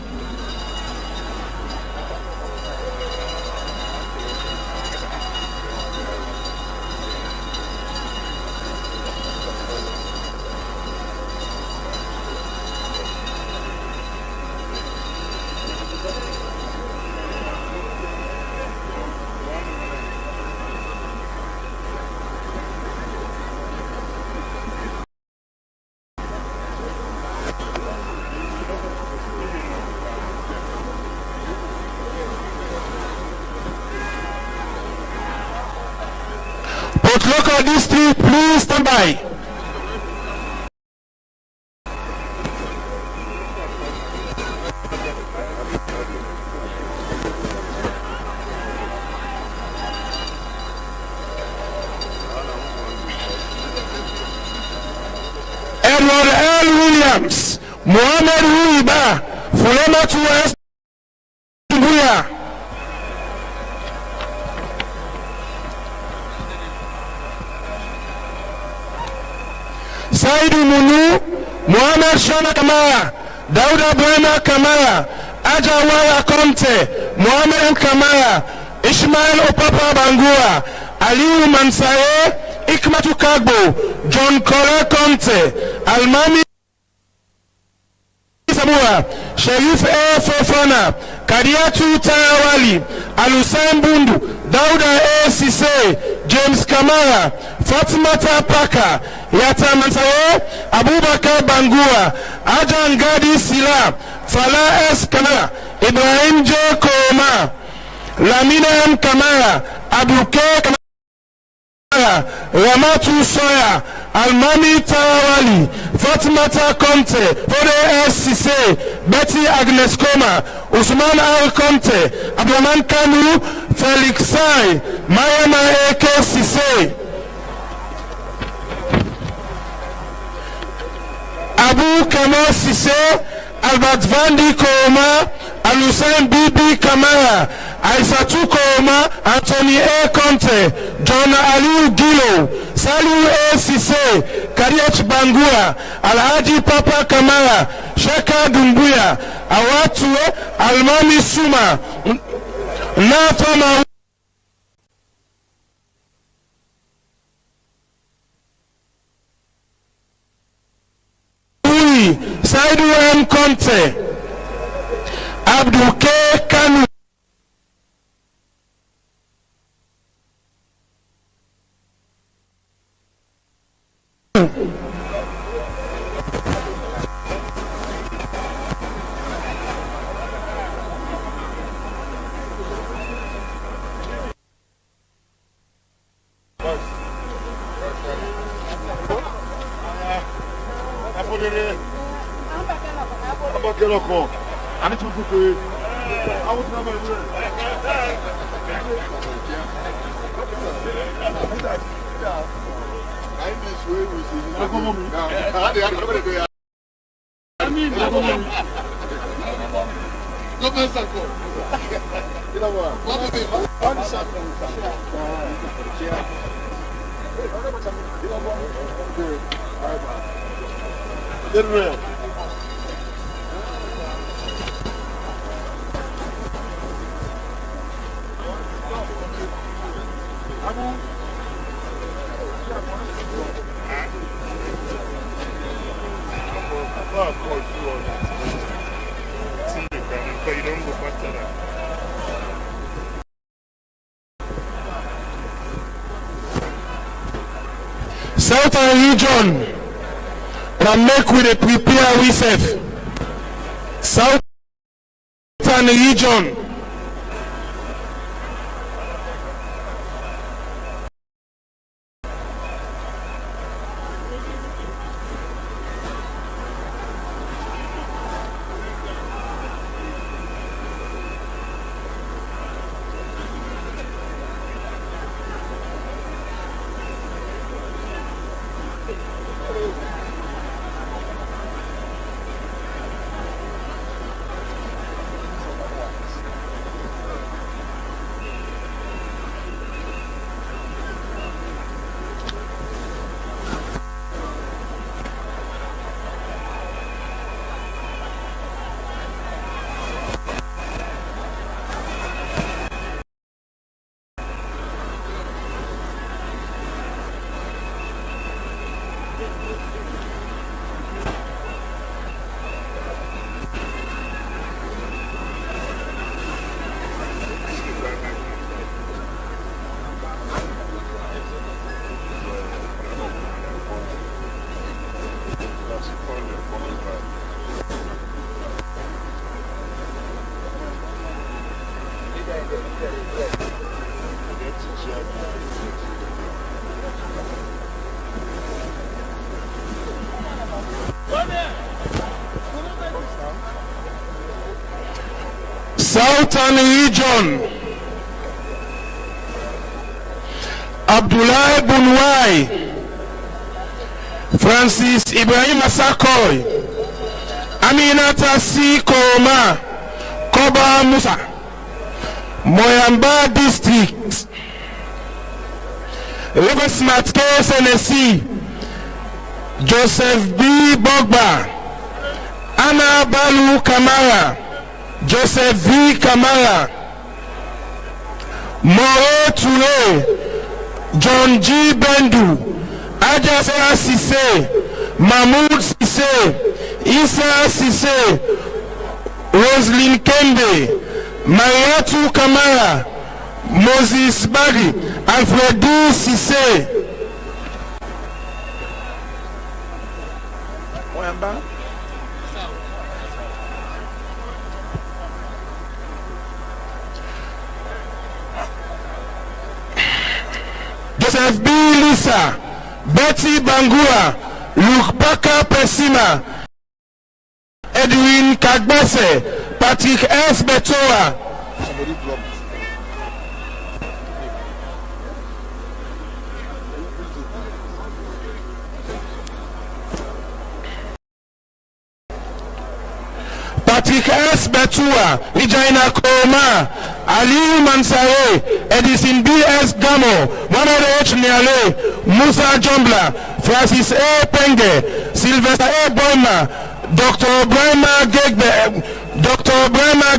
Potloko District, please stand by. Edward L. Williams, Mohamed Huiba, Fulema Tuwes, Buya. Saidu Munu, Mohamed Shona Kamara, Dauda Brema Kamara, Ajawara Conte, Mohamed Kamara, Ishmael Opapa Bangura, Aliu Mansaye, Ikmatu Kagbo, John Kole Conte, Almami Sabura, Sharif A. Fofana, Kadiatu Tarawali, Alusain Bundu, Dauda A. Sise, James Kamara, Fatimata Paka, Yata Mansaye, Abubakar Bangura, Ajan Gadi Sila, Fala S. Kamara, Ibrahim J. Koma, Lamina M. Kamara, Abuke Kamara, Ramatu Soya, Almami Tarawali, Fatimata Conte, Fode S. Sise, Betty Agnes Koma, Usman Al Conte, Abdurrahman Kanu, Felix Sai, Mayama A.K. Sise, Abu Kamal Sise, Albert Vandi Koma, Alusain Bibi Kamara, Aisatu Koma, Anthony A. Conte, John Aliu Gilo, Salu A. Sise, Kariach Bangura, Alhaji Papa Kamara, Sheka Dumbuya, Awatue, Almami Suma, Nafama Saidu M. Conte, Abdul K. Kanu,
Abu
Southern region, and make we dey prepare ourselves. Southern region. Southern region, Abdoulaye Bunwai, Francis Ibrahim Asakoy, Aminata C. Koroma, Koba Musa, Moyamba District, River Smart Case NSC, Joseph B. Bogba, Anna Balu Kamara, Joseph V. Kamara, More Touré, John G. Bendu, Ajasa Sise, Mahmoud Sise, Issa Sise, Roslyn Kende, Mariatu Kamara, Moses Bagi, Alfredi Sise. Joseph B. Lisa, Betty Bangura, Luke Baka Pesima, Edwin Kagbese, Patrick S. Betoa. Patrick S. Betua, Regina Koma, Ali Mansare, Edison B. S. Gamo, Mohamed H. Niale, Musa Jombla, Francis A. Penge, Sylvester A. Boima, Dr. Brahma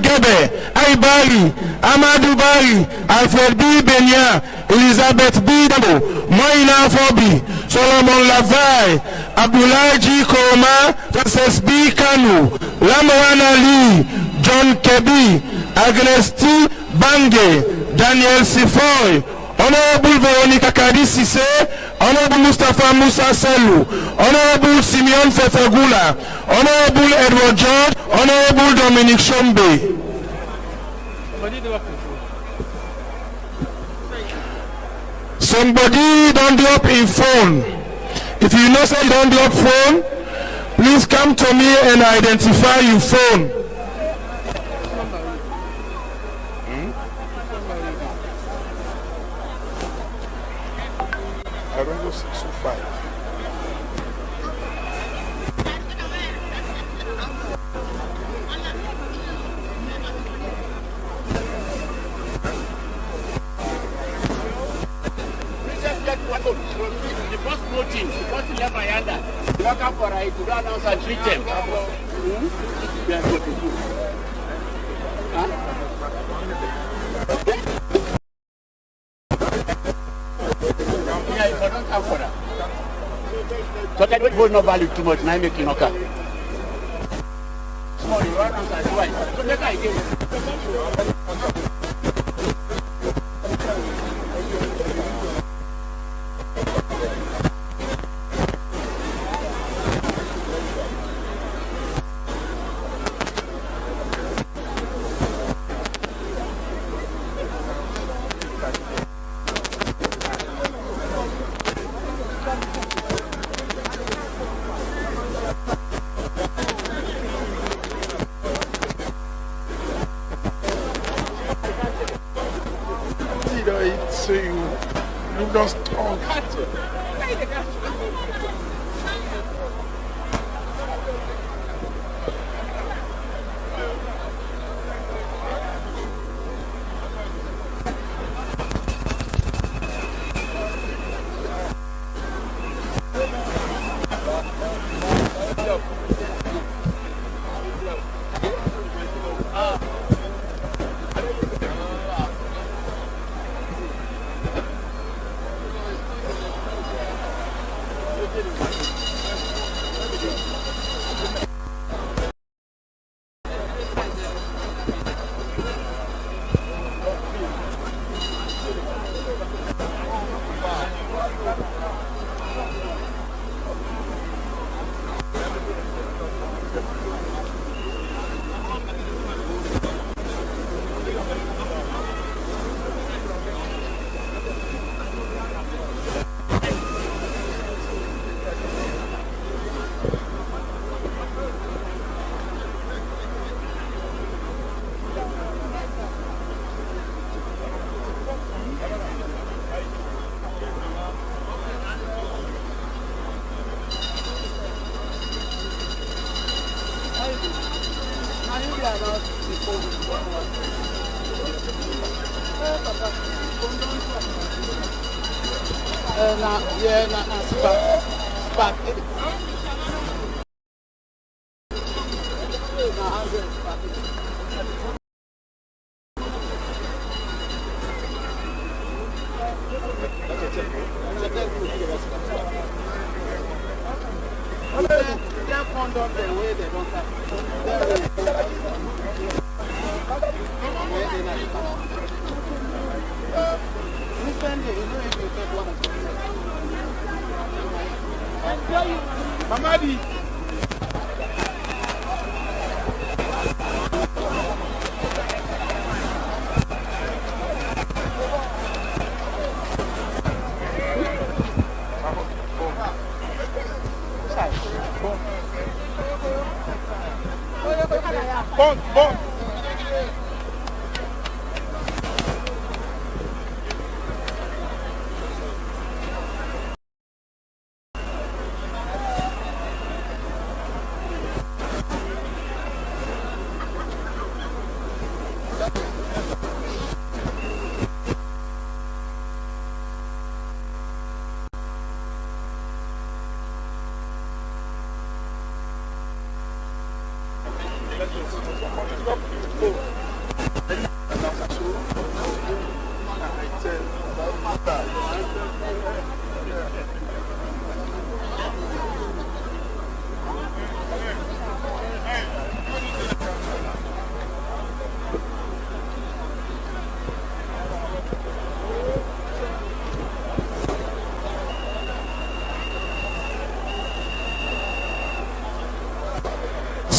Gebe, Aibali, Amadou Bari, Alfred B. Benya, Elizabeth B. Dabo, Moina Fobi, Solomon Lavai, Abdoulaye G. Koma, Francis B. Kanu, Lamwan Ali, John Kebi, Agnes T. Bange, Daniel Sifoy, Honorable Veronica Kadisise, Honorable Mustafa Musa Selu, Honorable Simeon Fefagula, Honorable Edward George, Honorable Dominic Shombe. Somebody don't drop in phone. If you know say you don't drop phone, please come to me and identify your phone.
I don't know 625.
The first voting, the first left by under. Welcome for it to go announce and treat them. Yeah, if I don't come for that. So that vote no value too much, now make you knock out. Small, you run outside, right? So make I give
just talk.
Mamadi. Bon.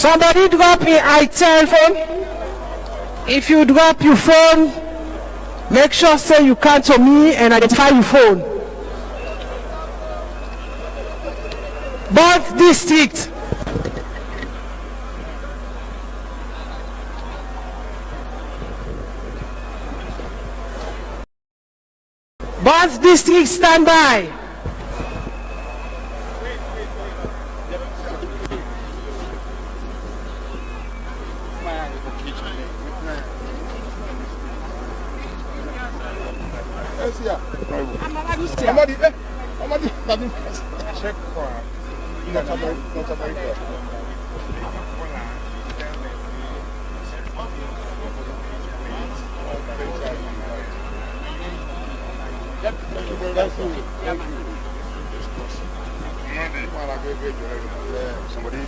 Somebody drop your iTel phone. If you drop your phone, make sure say you come to me and identify your phone. Both district. Both districts stand by.
Check for somebody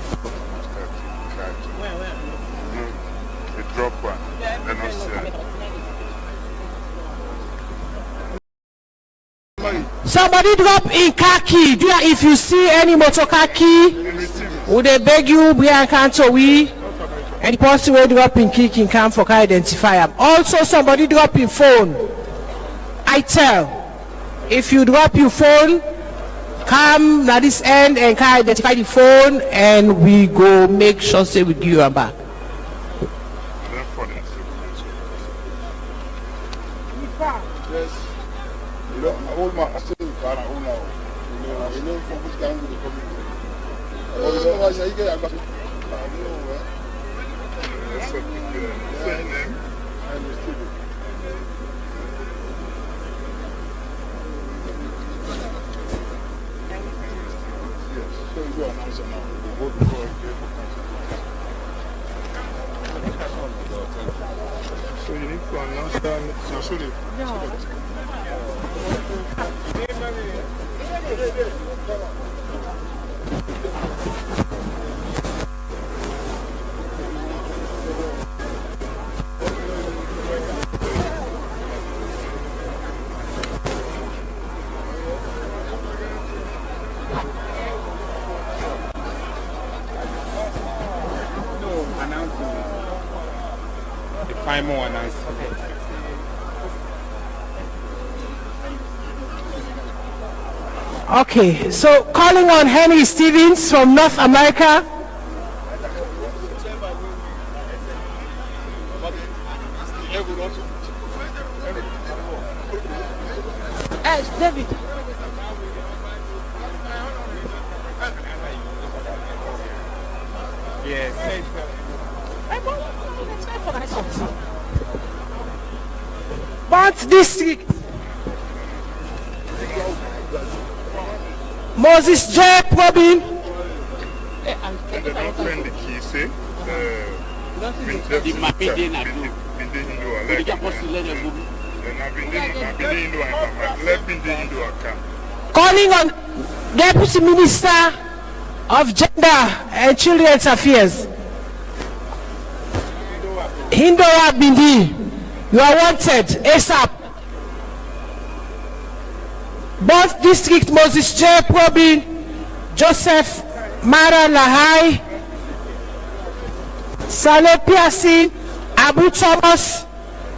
they drop one. They're not serious.
Somebody drop in khaki. If you see any motor khaki, would they beg you bring to we? And the person will drop in key can come for identify them. Also, somebody drop in phone. I tell, if you drop your phone, come at this end and can identify the phone, and we go make sure say we give you back.
Yes. You know, my old man.
know from which angle they come in. I don't know why you get aggressive. I don't know where. Say name and the studio. Yes, so you go announce it now. We'll vote before so you need to announce that. So sorry.
Five more announcements.
Okay, so calling on Henry Stevens from North America. David.
Yes.
But district. Moses J. Probin.
They don't friend the key, say.
Calling on Deputy Minister of Gender and Children's Affairs, Hindoa Bindi, you are wanted ASAP. Both District Moses J. Probin, Joseph Mara Lahai, Slpp, Abu Thomas,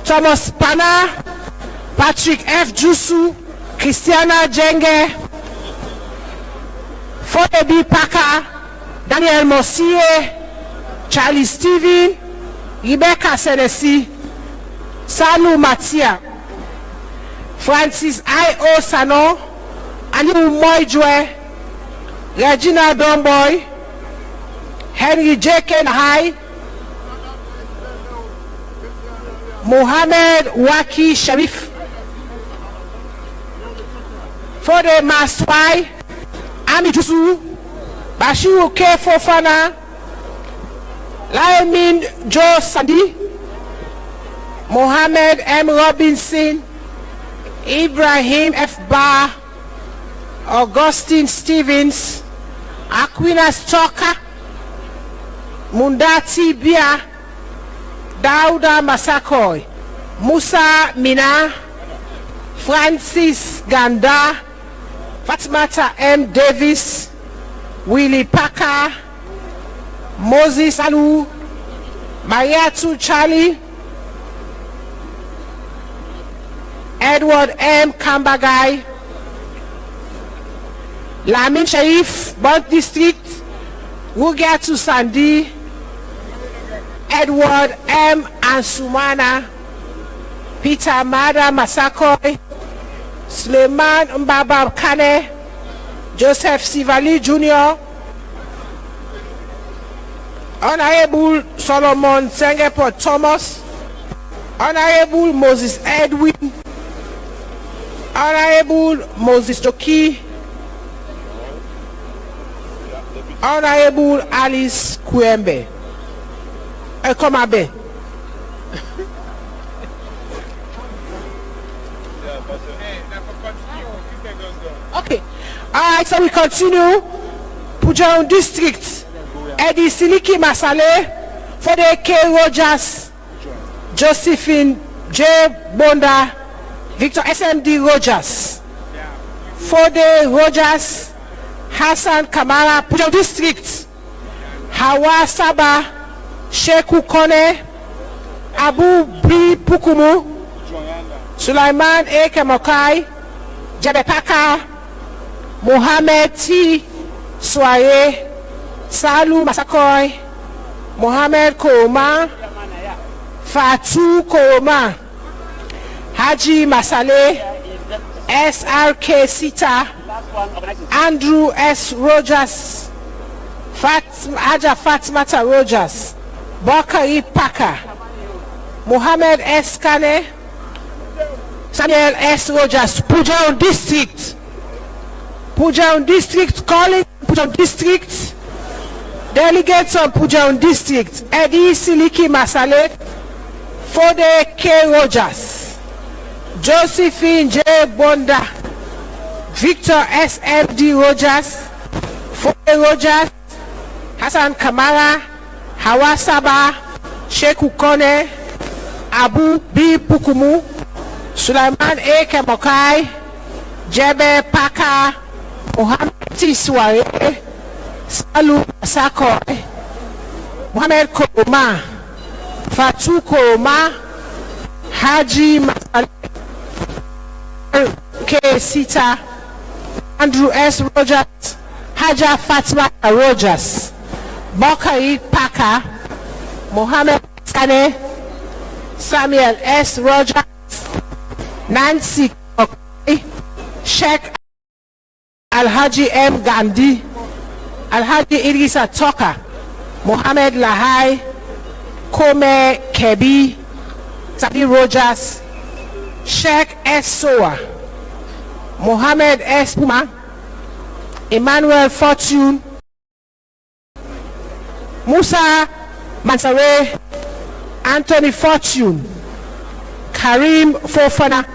Thomas Pana, Patrick F. Jusu, Christiana Jenge, Fodebi Parker, Daniel Mossier, Charlie Steven, Rebecca Senesi, Salu Matia, Francis I.O. Sano, Aniu Moijwe, Regina Domboy, Henry J.K. Nahai, Mohammed Waki Sharif, Fode Maswai, Ami Jusu, Bashiru K. Fofana, Laemin Joe Sandi, Mohammed M. Robinson, Ibrahim F. Bar, Augustine Stevens, Aquinas Choka, Mundati Bia, Dauda Masakoy, Musa Mina, Francis Ganda, Fatmata M. Davis, Willie Parker, Moses Alu, Mariatu Charlie, Edward M. Kambagai, Lamin Sharif, Bont District, Wugatu Sandi, Edward M. Ansumana, Peter Mada Masakoy, Suleiman Mbaba Kane, Joseph Sivali Jr., Honorable Solomon Sengeport Thomas, Honorable Moses Edwin, Honorable Moses Toki, Honorable Alice Kwembe. Ekomabe. Okay. Alright, so we continue. Pujaun District. Eddie Siliki Masale for the K. Rogers, Josephine J. Bonda, Victor SMD Rogers. For the Rogers, Hassan Kamara, Pujaun District. Hawa Saba, Sheku Kone, Abu B. Pukumu, Sulaiman A. Kemokai, Jabepaka, Mohammed T. Swaye, Salu Masakoy, Mohammed Koma, Fatu Koma, Haji Masale, SRK Sita, Andrew S. Rogers, Haja Fatmata Rogers, Bakari Paka, Mohammed S. Kane, Samuel S. Rogers, Pujaun District. Pujaun District calling Pujaun District. Delegates on Pujaun District, Eddie Siliki Masale, Fode K. Rogers, Josephine J. Bonda, Victor S. M. D. Rogers, Fode Rogers, Hassan Kamara, Hawa Saba, Sheku Kone, Abu B. Pukumu, Sulaiman A. Kemokai, Jebe Paka, Mohammed Tisware, Salu Sakoy, Mohammed Koroma, Fatu Koroma, Haji Masale, K. Sita, Andrew S. Rogers, Haja Fatma Rogers, Bakari Paka, Mohammed Kane, Samuel S. Rogers, Nancy Kokai, Sheikh Alhaji M. Gandhi, Alhaji Idrisa Toka, Mohammed Lahai, Kome Kebi, Sadi Rogers, Sheikh S. Soa, Mohammed S. Puma, Emmanuel Fortune, Musa Mansare, Anthony Fortune, Karim Fofana,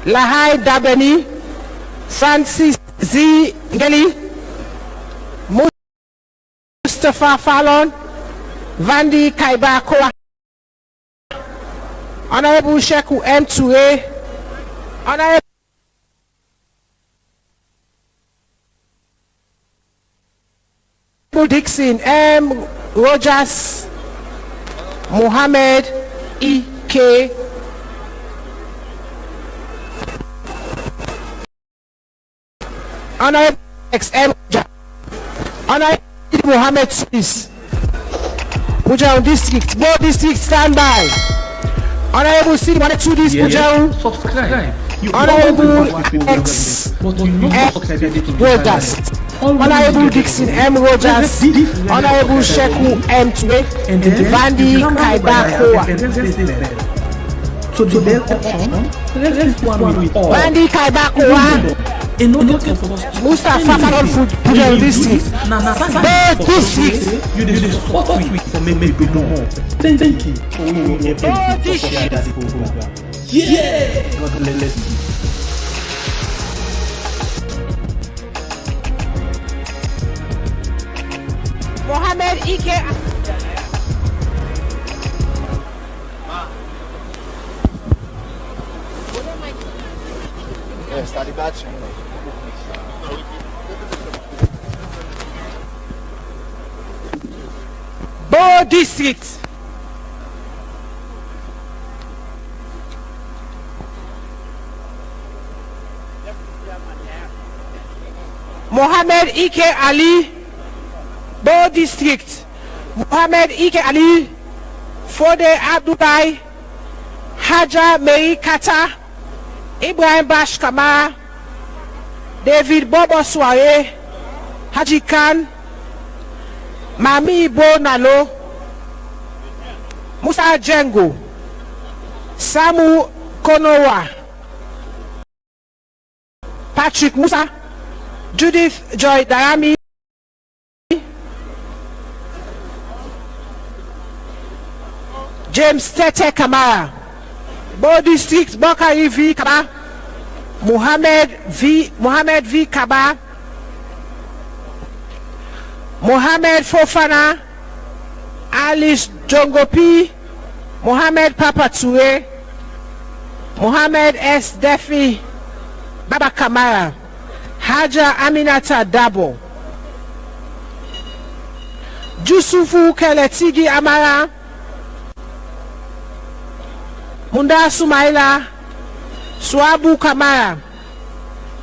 Lahai Dabeni, Francis Z. Geli, Mustafa Fallon, Vandi Kaibakoa, Honorable Sheku M2A, Honorable Dixon M. Rogers, Mohammed E.K. Honorable XM, Honorable Mohammed Swiss, Pujaun District, both districts stand by. Honorable City 1 2 this Pujaun, Honorable X Rogers, Honorable Dixon M. Rogers, Honorable Sheku M. Twe, Vandi Kaibakoa. Vandi Kaibakoa, Mustafa Fallon Pujaun District, both districts.
Thank you. Yeah. God bless you.
Mohammed Ike.
Está ligado?
Bo District. Mohammed Ike Ali, Bo District. Mohammed Ike Ali, Fode Abdullahi, Haja Mary Kata, Ibrahim Bash Kama, David Bobo Soare, Haji Khan, Mami Ibo Nalo, Musa Jengo, Samu Konowa, Patrick Musa, Judith Joy Darami, James Tete Kamara, Bo District Bakari V Kaba, Mohammed V Kaba, Mohammed Fofana, Alice Jongopi, Mohammed Papa Ture, Mohammed S. Defi, Baba Kamara, Haja Aminata Dabo, Jusufu Keletigi Amara, Munda Sumaila, Swabu Kamara,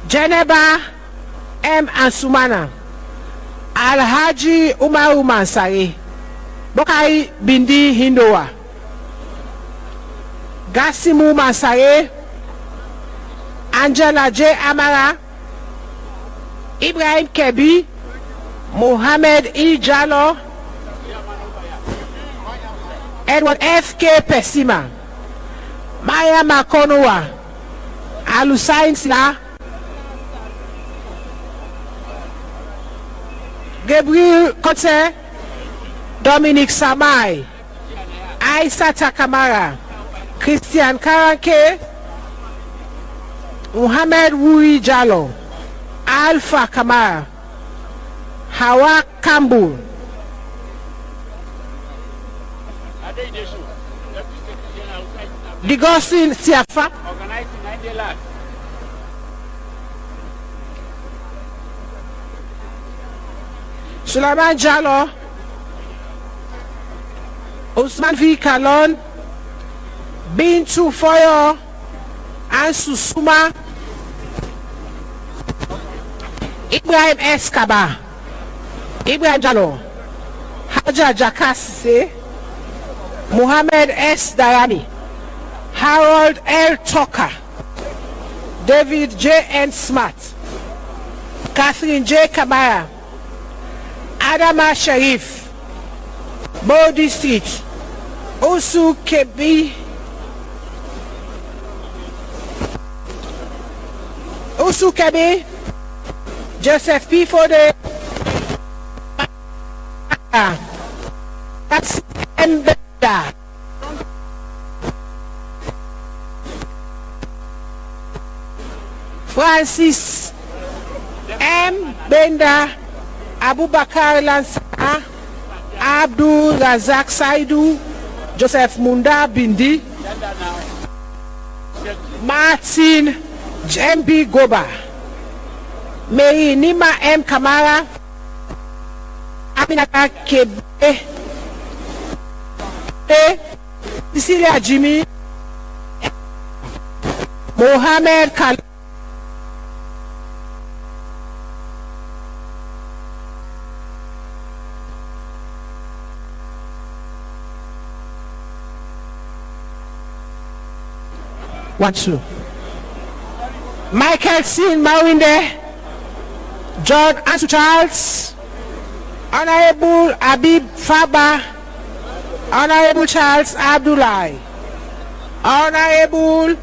Jeneba M. Ansumana, Alhaji Umaru Mansari, Bokai Bindi Hindoa, Gasimu Mansari, Angela J. Amara, Ibrahim Kebi, Mohamed E. Jallo, Edward F.K. Pesima, Maya Makonowa, Alusain Sila, Gabriel Kote, Dominic Samai, Aisa Takamara, Christian Karanke, Muhammad Wui Jallo, Alpha Kamara, Hawa Kambul, Digosin Siafa, Sulaiman Jallo, Usman V. Kalon, Bintu Foyo, and Susuma, Ibrahim S. Kaba, Ibrahim Jallo, Haja Jakasise, Muhammad S. Dayani, Harold L. Tucker, David J. N. Smart, Catherine J. Kamara, Adama Sharif, Bodi Street, Osu Kebi, Joseph P. Fode, that's Mbeda, Francis M. Benda, Abubakar Lansana, Abdul Razak Saidu, Joseph Munda Bindi, Martin JMB Goba, Mary Nima M. Kamara, Aminata Kebe, Cecilia Jimmy, Mohamed Kal. One, two. Michael Sin Mawinde, John Ansu Charles, Honorable Habib Faba, Honorable Charles Abdullahi, Honorable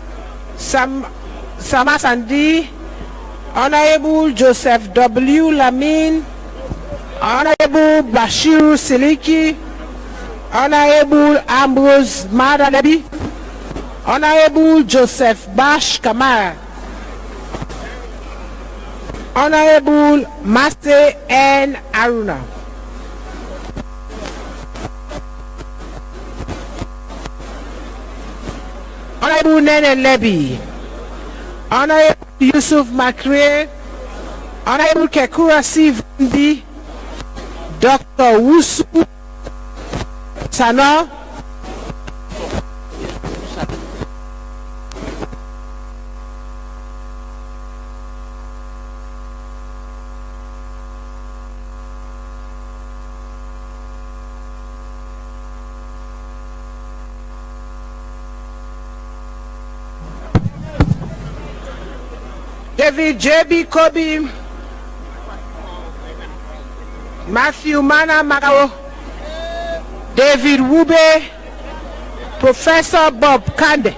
Samasandi, Honorable Joseph W. Lamin, Honorable Bashiru Siliki, Honorable Ambrose Madalebi, Honorable Joseph Bash Kamara, Honorable Master N. Aruna, Honorable Nene Lebi, Honorable Yusuf Makre, Honorable Kekura Sivindi, Dr. Wusu Sano, David J.B. Kobi, Matthew Mana Magao, David Wube, Professor Bob Kande,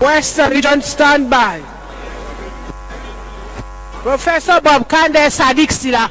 Western Region standby. Professor Bob Kande Sadiq Sila.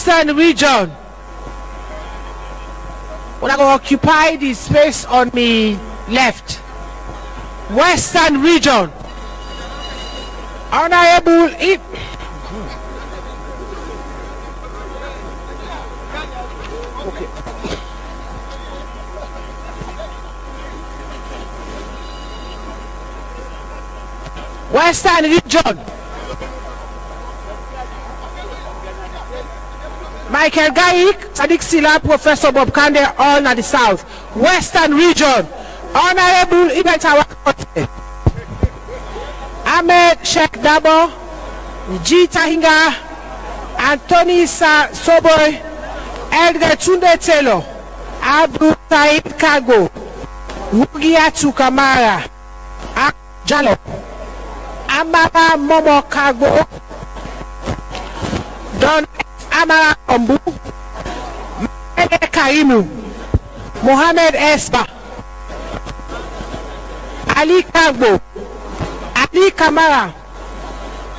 Eastern region. We're going to occupy the space on the left. Western Region. Honorable Western Region. Michael Gaik, Sadiq Sila, Professor Bob Kande, all na the South. Western Region. Honorable Ibn Tawakote. Ahmed Sheikh Dabo, G. Tahinga, Anthony Soboy, Edgar Tunde Taylor, Abdul Said Kago, Wugiatu Kamara, Jalo, Amara Momo Kago, Don Amara Ombu, Mene Karimu, Mohamed Esba, Ali Kagbo, Ali Kamara,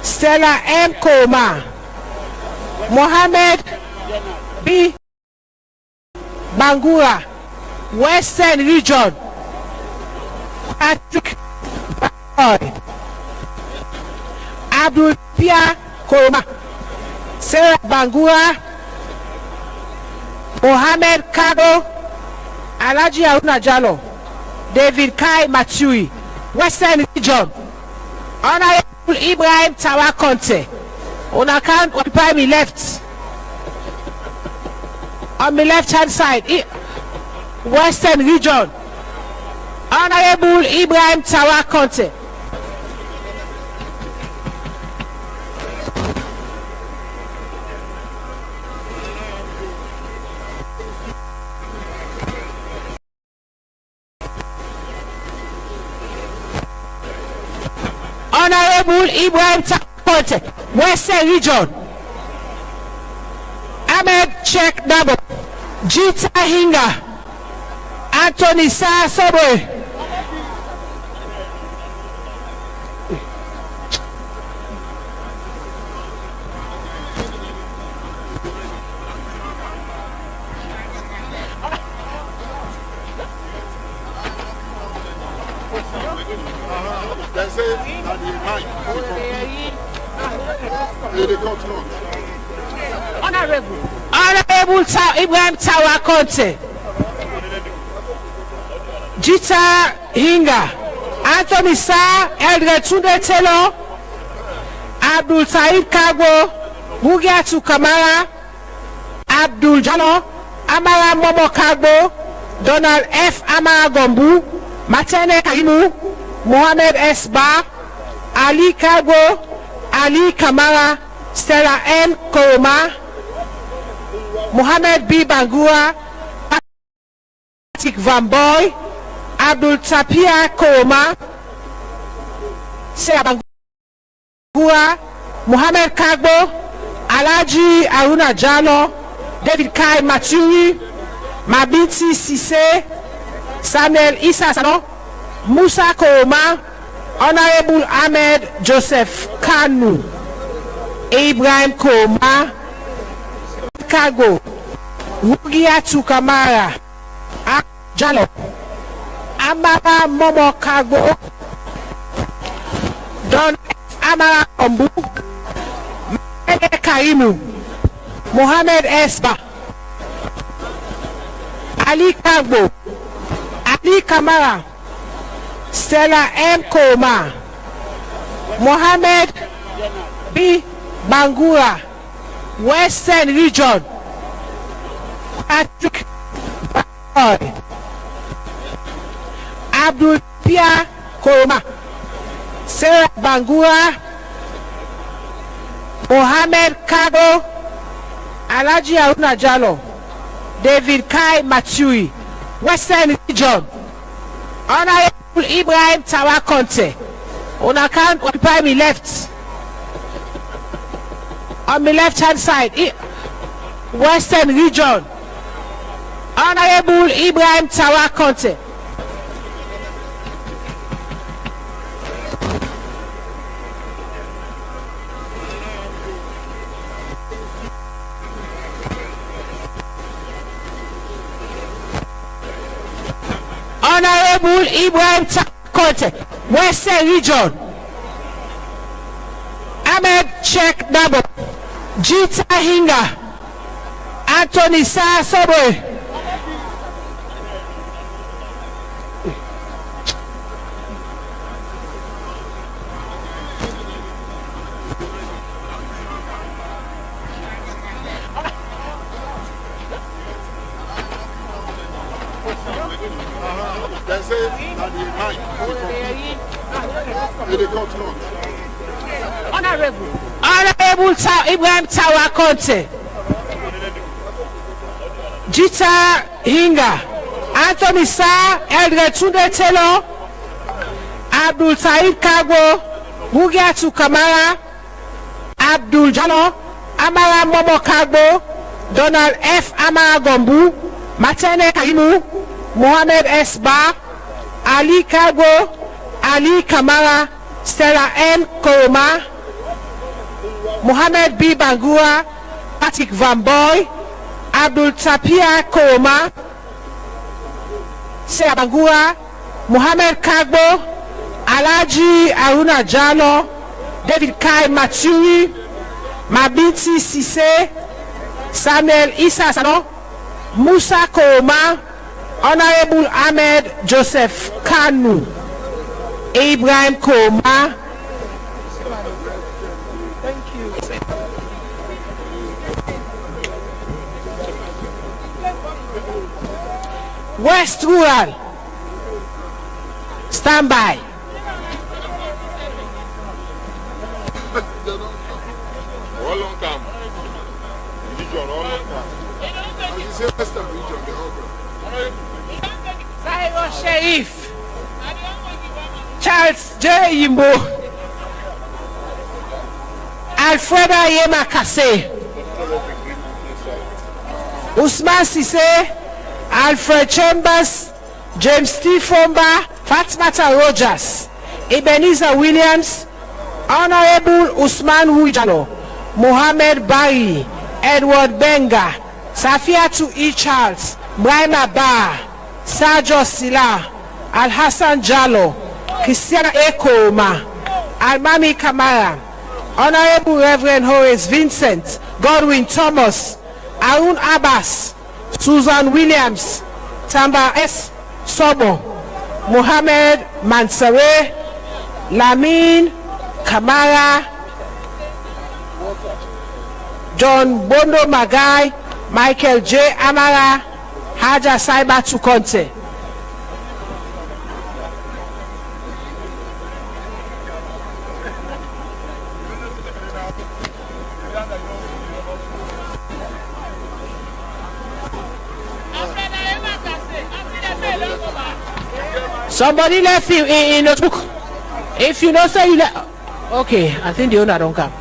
Stella M. Koma, Mohamed B. Bangura, Western Region, Patrick Bakoy, Abdul Pia Koma, Sarah Bangura, Mohamed Kado, Alaji Aruna Jalo, David Kai Matui, Western Region. Honorable Ibrahim Tawakonte, on account occupy me left. On the left hand side, Western Region. Honorable Ibrahim Tawakonte. Honorable Ibrahim Tawakonte, Western Region. Ahmed Sheikh Dabo, Jita Hinga, Anthony Soboy, Honorable Ibrahim Tawakonte, Jita Hinga, Anthony Eldred Tunde Taylor, Abdul Said Kago, Mugiatu Kamara, Abdul Jalo, Amara Momo Kago, Donald F. Amara Gombu, Matene Kaimu, Mohamed S. Ba, Ali Kago, Ali Kamara, Stella M. Koroma, Mohamed B. Bangura, Patrick Van Boy, Abdul Tapia Koroma, Sarah Bangura, Mohamed Kagbo, Alaji Aruna Jalo, David Kai Maturi, Mabiti Sise, Samuel Issa Sano, Musa Koroma, Honorable Ahmed Joseph Kanu, Ibrahim Koroma, Kago, Wugiatu Kamara, Jalo, Amara Momo Kago, Don Amara Ombu, Mene Karimu, Mohamed Esba, Ali Kagbo, Ali Kamara, Stella M. Koma, Mohamed B. Bangura, Western Region, Patrick Bakoy, Abdul Pia Koma, Sarah Bangura, Mohamed Kado, Alaji Aruna Jalo, David Kai Matui, Western Region. Honorable Ibrahim Tawakonte, on account occupy me left. On the left hand side, Western Region. Honorable Ibrahim Tawakonte. Honorable Ibrahim Tawakonte, Western Region, Ahmed Sheikh Dabo, Jita Hinga, Anthony Sasobe. Honorable Ibrahim Tawa Conte, Jita Hinga, Anthony Sa, Eldred Tunde Telo, Abdul Said Kago, Mugiatu Kamara, Abdul Jalo, Amara Momo Kago, Donald F. Amara Gombu, Matene Kaimu, Mohamed S. Ba, Ali Kago, Ali Kamara, Stella N. Koroma, Mohamed B. Bangura, Patrick Van Boy, Abdul Tapia Koroma, Sarah Bangura, Mohamed Kagbo, Alaji Aruna Jalo, David Kai Maturi, Mabiti Sise, Samuel Issa Sano, Musa Koroma, Honorable Ahmed Joseph Kanu, Ibrahim Koroma. Thank you. West Rural, stand by. Zairo Sheriff, Charles J. Yimbo, Alfreda Yema Kase, Usman Sise, Alfred Chambers, James T. Fomba, Fatmata Rogers, Ebenezer Williams, Honorable Usman Wujalo, Mohammed Bari, Edward Benga, Safiatu E. Charles, Brahma Ba, Sajo Sila, Al Hassan Jalo, Christiana Ekoma, Almami Kamara, Honorable Reverend Horace Vincent, Godwin Thomas, Arun Abbas, Susan Williams, Tamba S. Sobo, Mohammed Mansare, Lamin Kamara, John Bondo Magai, Michael J. Amara, Haja Saiba Tukonte. Somebody left in notebook. If you don't say you left, okay, I think the owner don't come.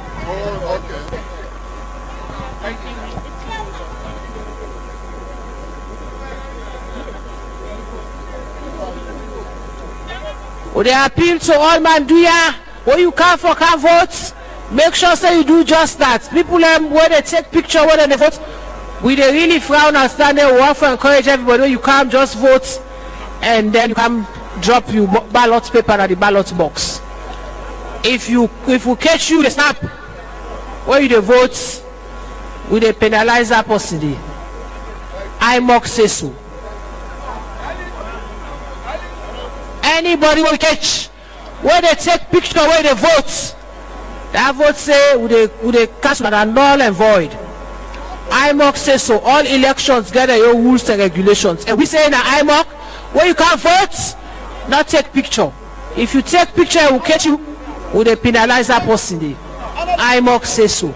They appeal to all Manduya, when you come for can vote, make sure say you do just that. People when they take picture when they vote, we they really frown and stand there. We want to encourage everybody when you come just vote and then you come drop your ballot paper at the ballot box. If we catch you, they snap when you they vote, we they penalize that person. I mock say so. Anybody will catch where they take picture where they vote, that vote say would they cast and null and void. IMOC says so. All elections get their own rules and regulations, and we say in IMOC where you can't vote, not take picture. If you take picture, it will catch you, would they penalize that person? IMOC says so.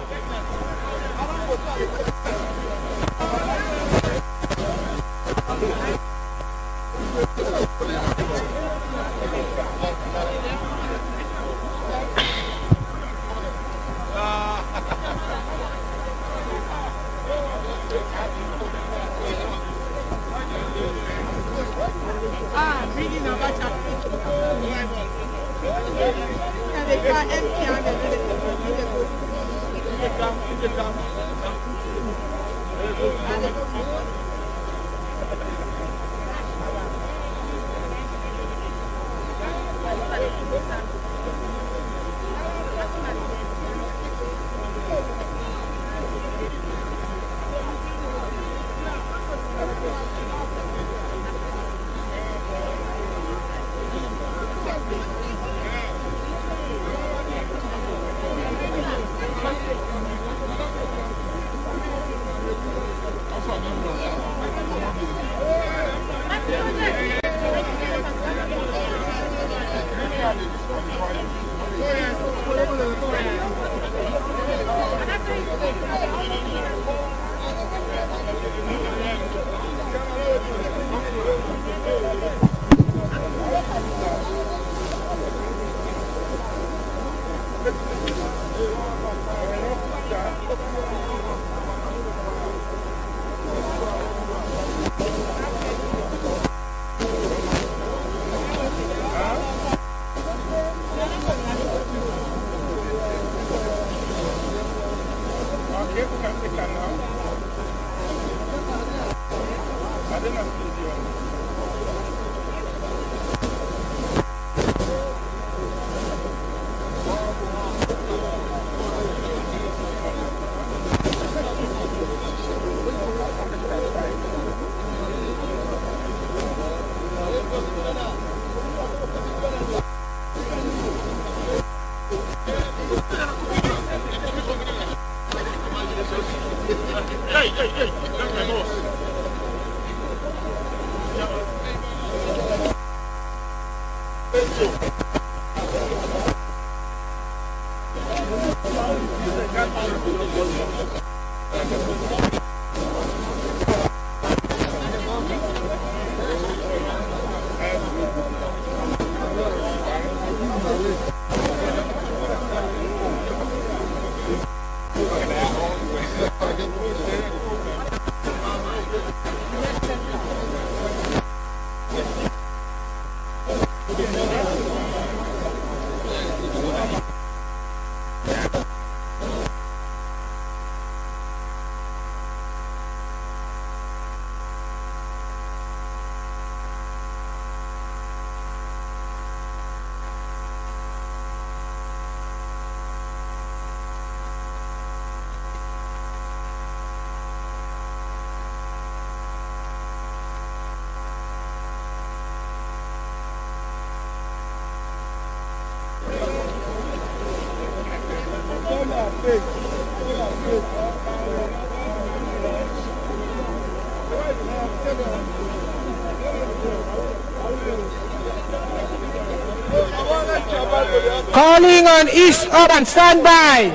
Calling on East Urban, stand by.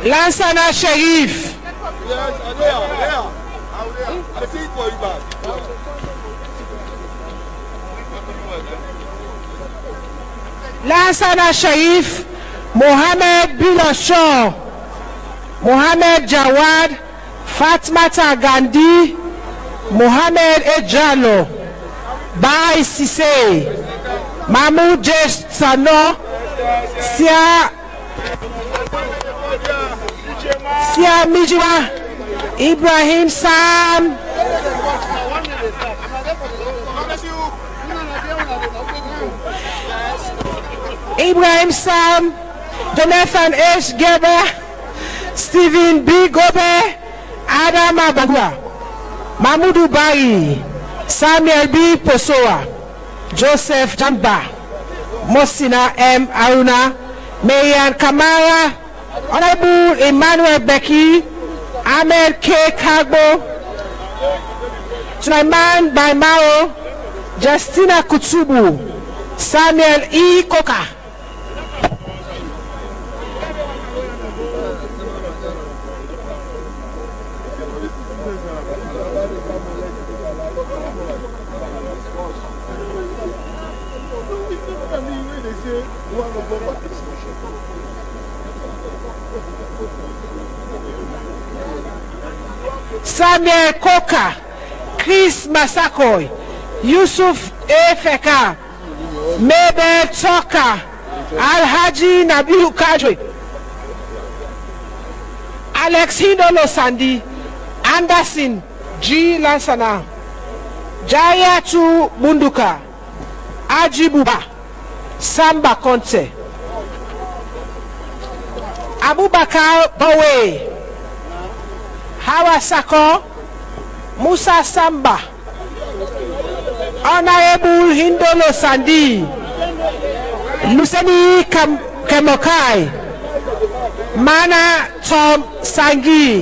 Lansana Sharif. Lansana Sharif, Mohammed Bilashaw, Mohammed Jawad, Fatmata Gandhi, Mohammed Ejalo, Bai Sise, Mahmoud J. Sano, Sia Mijiwa, Ibrahim Sam, Jonathan H. Gebe, Stephen B. Gobe, Adam Abagua, Mahmoudou Bari, Samuel B. Posoa, Joseph Jamba, Mosina M. Aruna, Marian Kamara, Honorable Emmanuel Becky, Ahmed K. Kagbo, Sulaiman Baimao, Justina Kutubu, Samuel E. Koka. Samuel Koka, Chris Masakoy, Yusuf Efeka, Mebe Toka, Alhaji Nabilu Kadri, Alex Hindolo Sandy, Anderson G. Lansana, Jayatu Bunduka, Ajibuba, Samba Conte, Abubakar Bawe, Hawa Sako, Musa Samba, Honorable Hindolo Sandi, Luseni Kemokai, Mana Tom Sangi,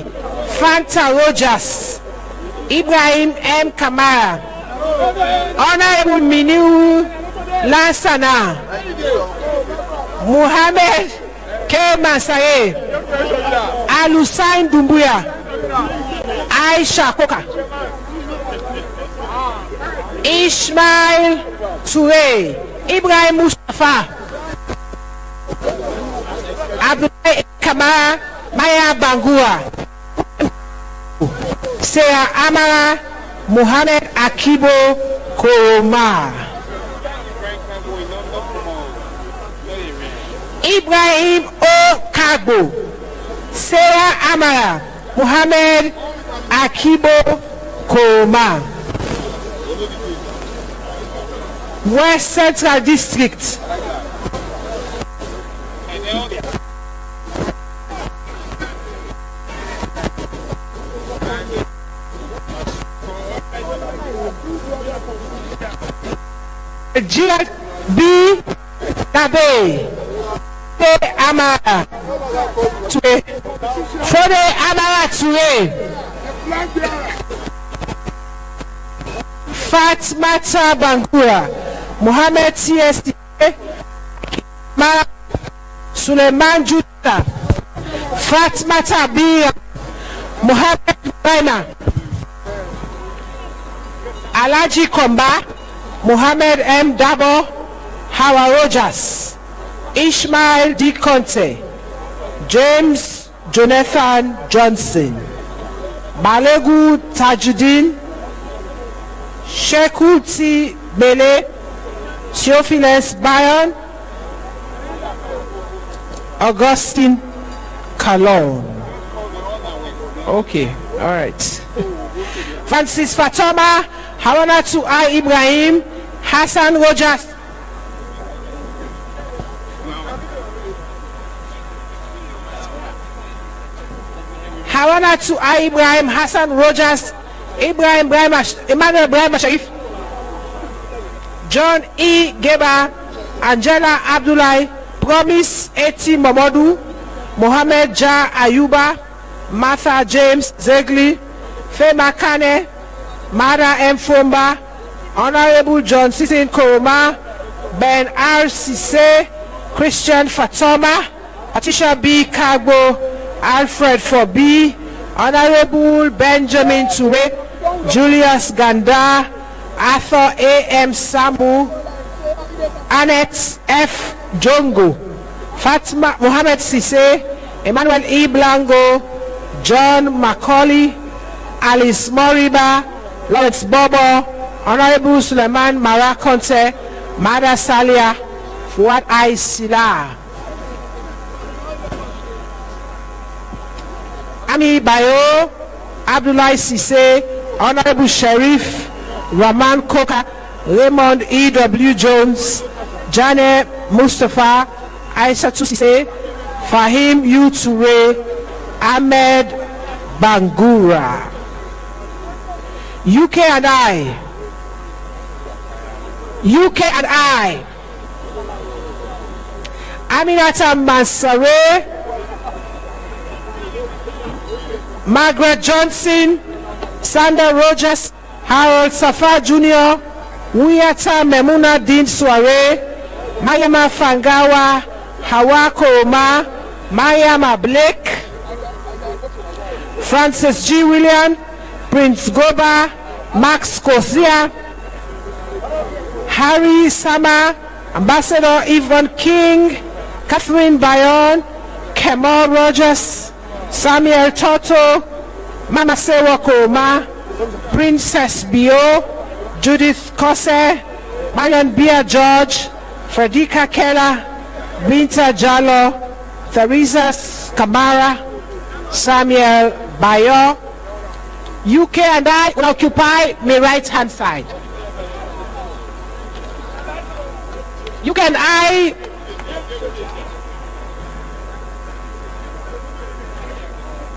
Fanta Rogers, Ibrahim M. Kamara, Honorable Minu Lansana, Muhammad K. Masaye, Alusain Dumbuya, Aisha Koka, Ishmael Toure, Ibrahim Mustafa, Abdullah Kamara, Maya Bangura, Sarah Amara, Muhammad Akibo Koroma, Ibrahim O. Kagbo, Sarah Amara, Muhammad Akibo Koroma. West Central District. Gerald B. Nabe, Amara Toure, Fode Amara Toure, Fatmata Bangura, Mohammed CST, Suleiman Juta, Fatmata B. Mohammed Baina, Alaji Komba, Mohammed M. Dabo, Hawa Rogers, Ishmael D. Conte, James Jonathan Johnson, Balegu Tajuddin, Sheku T. Bele, Theophilus Bayon, Augustine Kalon. Okay, all right. Francis Fatoma, Hawanatu I. Ibrahim, Hassan Rogers, Hawanatu I. Ibrahim, Hassan Rogers, Ibrahim Emmanuel Ibrahim Sharif, John E. Geba, Angela Abdullahi, Promise Eti Momodu, Mohammed Ja Ayuba, Martha James Zegli, Fema Kane, Mada M. Fomba, Honorable John Sisin Koroma, Ben R. Sise, Christian Fatoma, Patricia B. Kagbo, Alfred Fobi, Honorable Benjamin Toure, Julius Ganda, Arthur A. M. Sambu, Annette F. Jongo, Fatma Mohammed Sise, Emmanuel E. Blanco, John Macaulay, Alice Moriba, Lawrence Bobo, Honorable Suleiman Mara Conte, Mada Salia, Fuad I. Sila, Ami Bayo, Abdullah Sise, Honorable Sheriff Rahman Koka, Raymond E. W. Jones, Jane Mustafa, Aisha Sise, Fahim U. Toure, Ahmed Bangura. UK and I, Aminata Mansare, Margaret Johnson, Sandra Rogers, Harold Safa Jr., Wiyata Memuna Dean Soare, Mayama Fangawa, Hawa Koroma, Mayama Blake, Francis G. William, Prince Goba, Max Kosia, Harry Sama, Ambassador Yvonne King, Catherine Bayon, Kemal Rogers, Samuel Toto, Mama Sewa Koroma, Princess Bio, Judith Kose, Marion Bia George, Frederica Keller, Binta Jallo, Teresa Kamara, Samuel Bayo. UK and I will occupy my right hand side. UK and I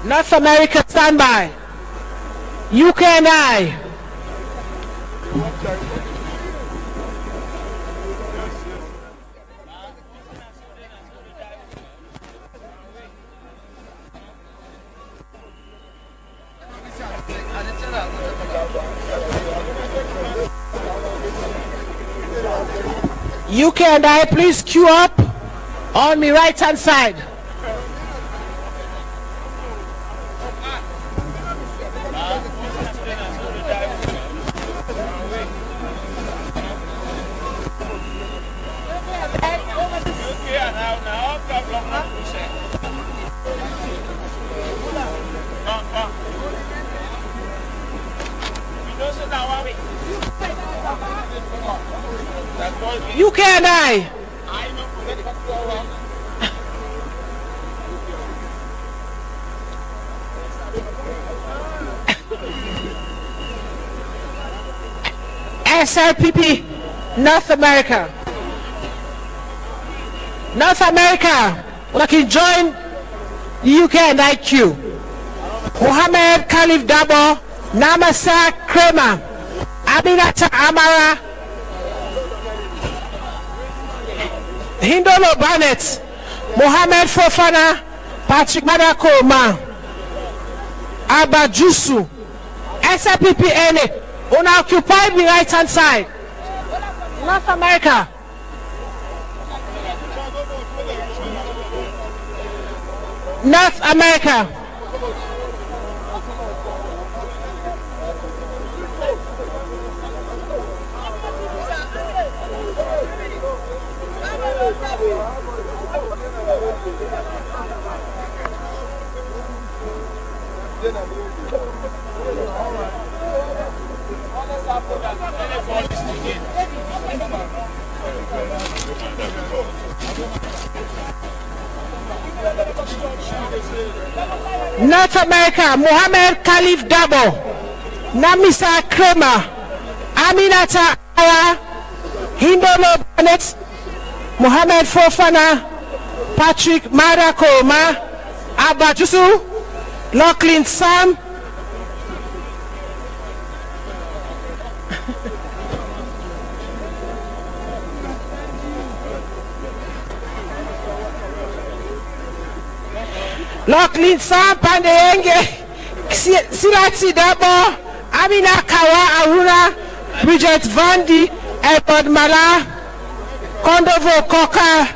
North America, stand by. UK and I. UK and I, please queue up on my right hand side. UK and I. SLPP, North America. North America, we can join UK and IQ. Mohammed Khalif Dabo, Namasa Kramer, Aminata Amara, Hindolo Barnett, Mohammed Fofana, Patrick Madakoma, Abba Jusu, SLPP, on occupy the right hand side. North America. North America. North America, Mohammed Khalif Dabo, Namisa Kramer, Aminata Ara, Hindolo Bennett, Mohammed Fofana, Patrick Madakoma, Abba Jusu, Lachlan Sam, Lachlan Sam Pandeyenge, Silati Dabo, Amina Kawa Aruna, Bridget Vandi, Edward Mala, Kondovo Koka,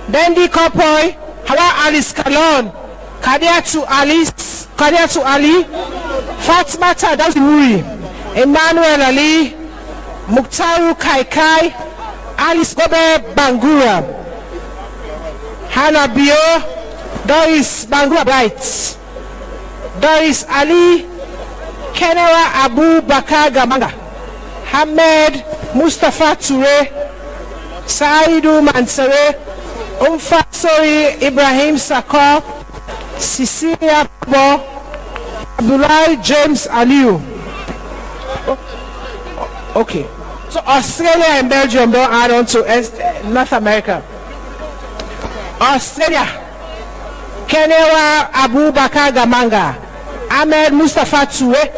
Bendi Kopoy, Hawa Alice Kalon, Kadiatu Ali, Fatmata Dazuri, Emmanuel Ali, Muktaru Kaikai, Alice Gobe Bangura, Hannah Bio, Doris Bangura Bright, Doris Ali, Kenera Abu Bakar Gamanga, Hamed Mustafa Toure, Saidu Mansare, Umfasori Ibrahim Sakor, Cecilia Bo, Abdullah James Aliu. Okay, so Australia and Belgium don't add on to North America. Australia, Kenera Abu Bakar Gamanga, Ahmed Mustafa Toure,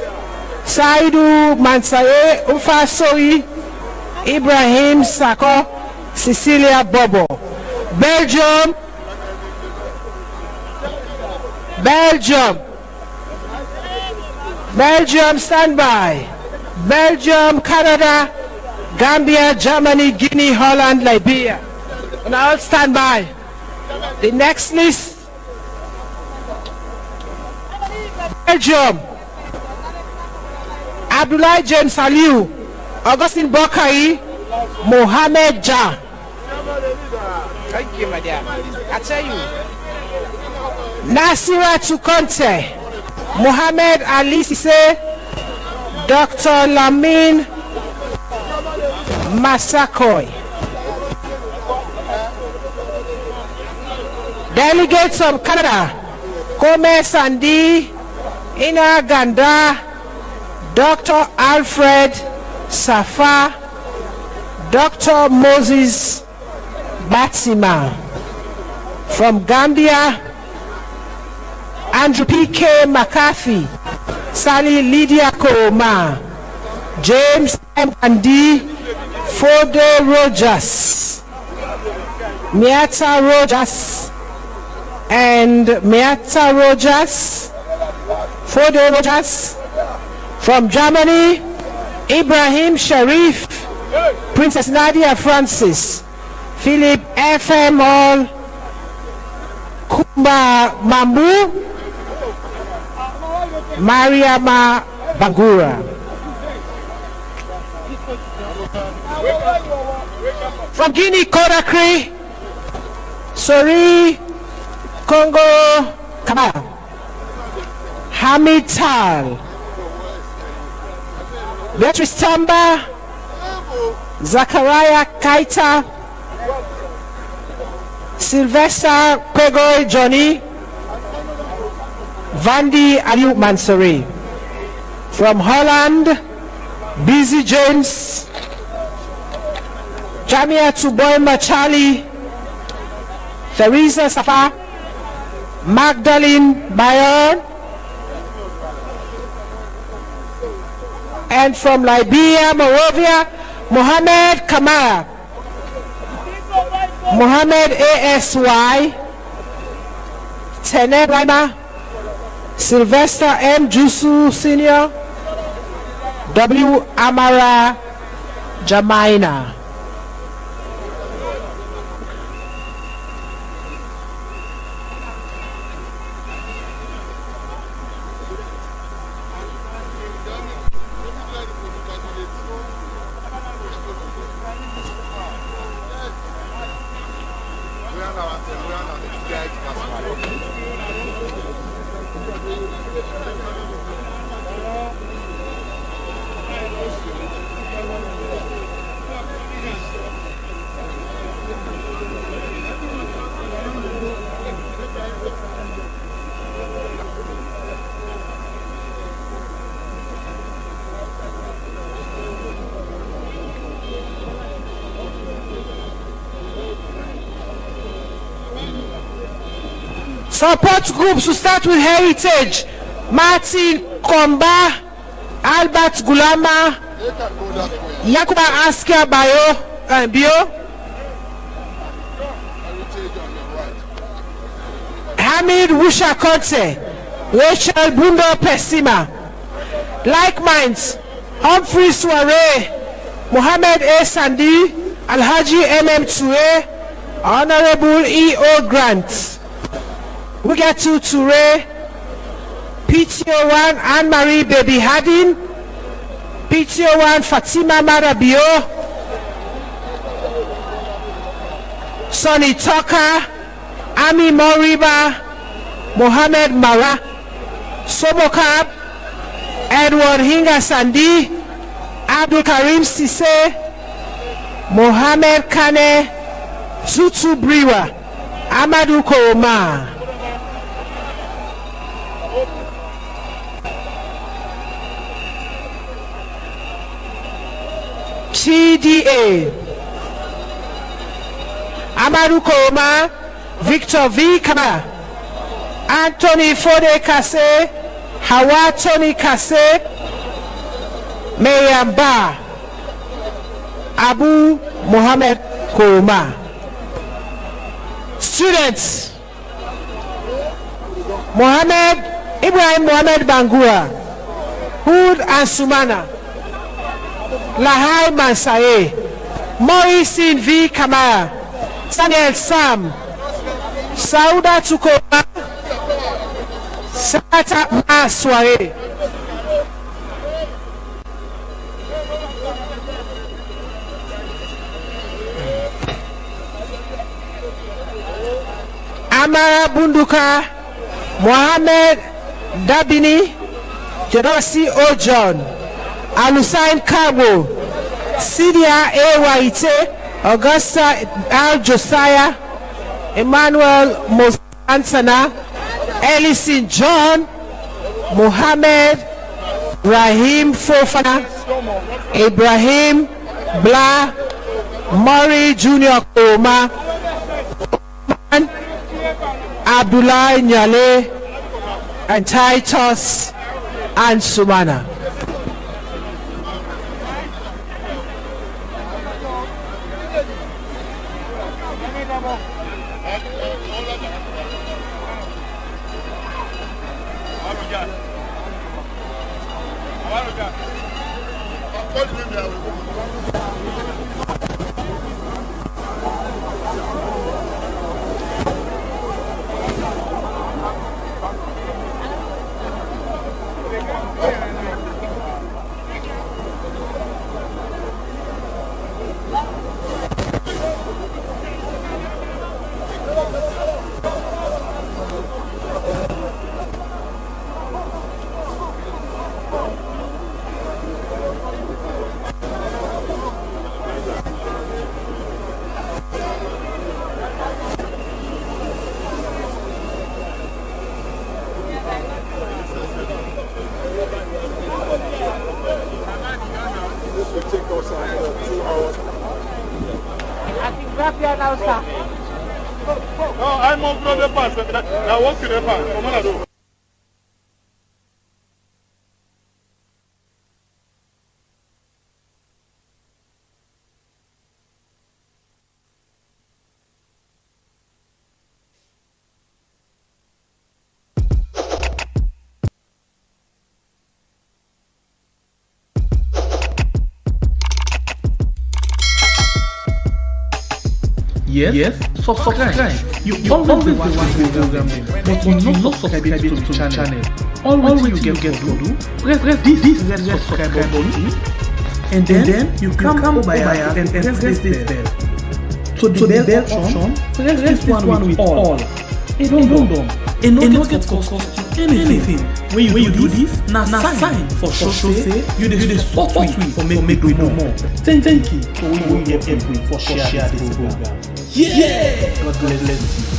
Saidu Mansare, Umfasori Ibrahim Sakor, Cecilia Bobo. Belgium, stand by. Belgium, Canada, Gambia, Germany, Guinea, Holland, Liberia. And all stand by. The next list. Belgium, Abdullah James Aliu, Augustine Bokai, Mohamed Jah. Thank you, my dear. I tell you. Nasira Tukonte, Mohamed Ali Sise, Dr. Lamin Massakoy. Delegates from Canada, Kome Sandi, Ina Ganda, Dr. Alfred Safa, Dr. Moses Batsima. From Gambia, Andrew P.K. McCarthy, Sally Lydia Kooma, James M. Gandhi, Fode Rogers, Miata Rogers, and Miata Rogers, Fode Rogers. From Germany, Ibrahim Sharif, Princess Nadia Francis, Philip F.M. All, Kumba Mambu, Mariama Bangura. From Guinea Conakry, Sori Congo Kaba, Hamid Tal, Beatrice Tamba, Zachariah Kaita, Sylvester Kwego Johnny, Vandi Aliu Mansuri. From Holland, Busy James, Jamia Tuboima Charlie, Theresa Safa, Magdalene Bayon, and from Liberia, Monrovia, Mohamed Kamara, Mohamed ASY, Tene Rima, Sylvester M. Jusu Sr., W. Amara Jamaina. Support groups to start with Heritage, Martin Komba, Albert Gulama, Yakuba Askia Bio, Hamid Wusha Kote, Rachel Bundo Pesima. Like minds, Humphrey Soare, Mohammed A. Sandi, Alhaji MM Ture, Honorable E.O. Grant. We get to Ture, PTO1 Anne-Marie Baby Hadin, PTO1 Fatima Marabio, Sonny Tucker, Ami Moriba, Mohamed Mara, Sobokab, Edward Hinga Sandi, Abdul Karim Sise, Mohamed Kane, Zutu Briwa, Amadou Kooma. TDA, Amadou Kooma, Victor V. Kama, Anthony Fode Kase, Hawa Tony Kase, Miriam Ba, Abu Mohammed Kooma. Students, Ibrahim Mohammed Bangura, Hood and Sumana, Lahai Mansaye, Maurice V. Kamara, Samuel Sam, Sauda Tukoma, Sata Maswaye. Amara Bunduka, Mohamed Dabini, Jerosi Ojon, Alusain Kabo, Sidia A. Waite, Augusta Al Josiah, Emmanuel Mosansana, Ellison John, Mohammed, Rahim Fofana, Ibrahim Blah, Murray Junior Koma, Abdullah Nyale, and Titus and Sumana.
Yes, subscribe. You always watch the program, but you not subscribe to the channel. Always you get to do, press this red subscribe button, and then you can come by and press this bell. So the bell option, press this one with all. And don't. And not get cost you anything. When you do this, now sign for sure say you the support we for make do more. Thank you. So we will get every for share this program. Yeah! God bless you.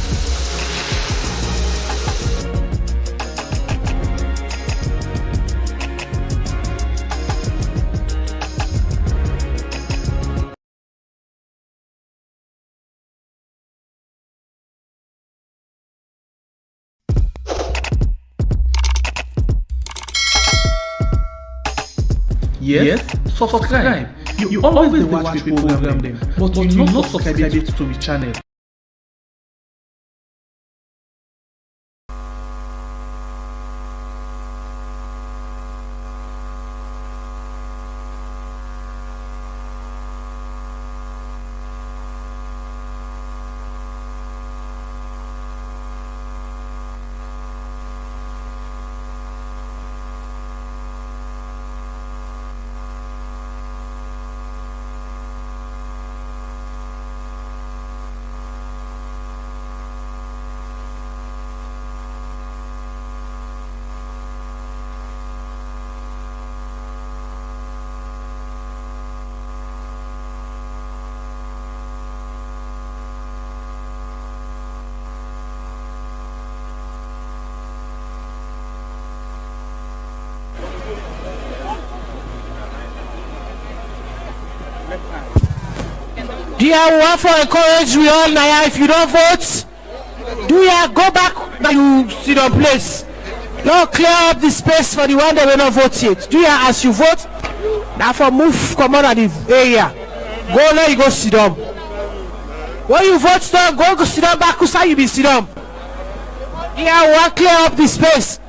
Yes, subscribe. You always watch the program them, but you not subscribe to the channel.
Dear, we want to encourage we all now. If you don't vote, do ya go back now you sit on place. Now clear up the space for the one that will not vote yet. Do ya as you vote, now for move come on at the area. Go there you go sit down. When you vote stop, go sit down back who you be sit down. Yeah, we want clear up the space.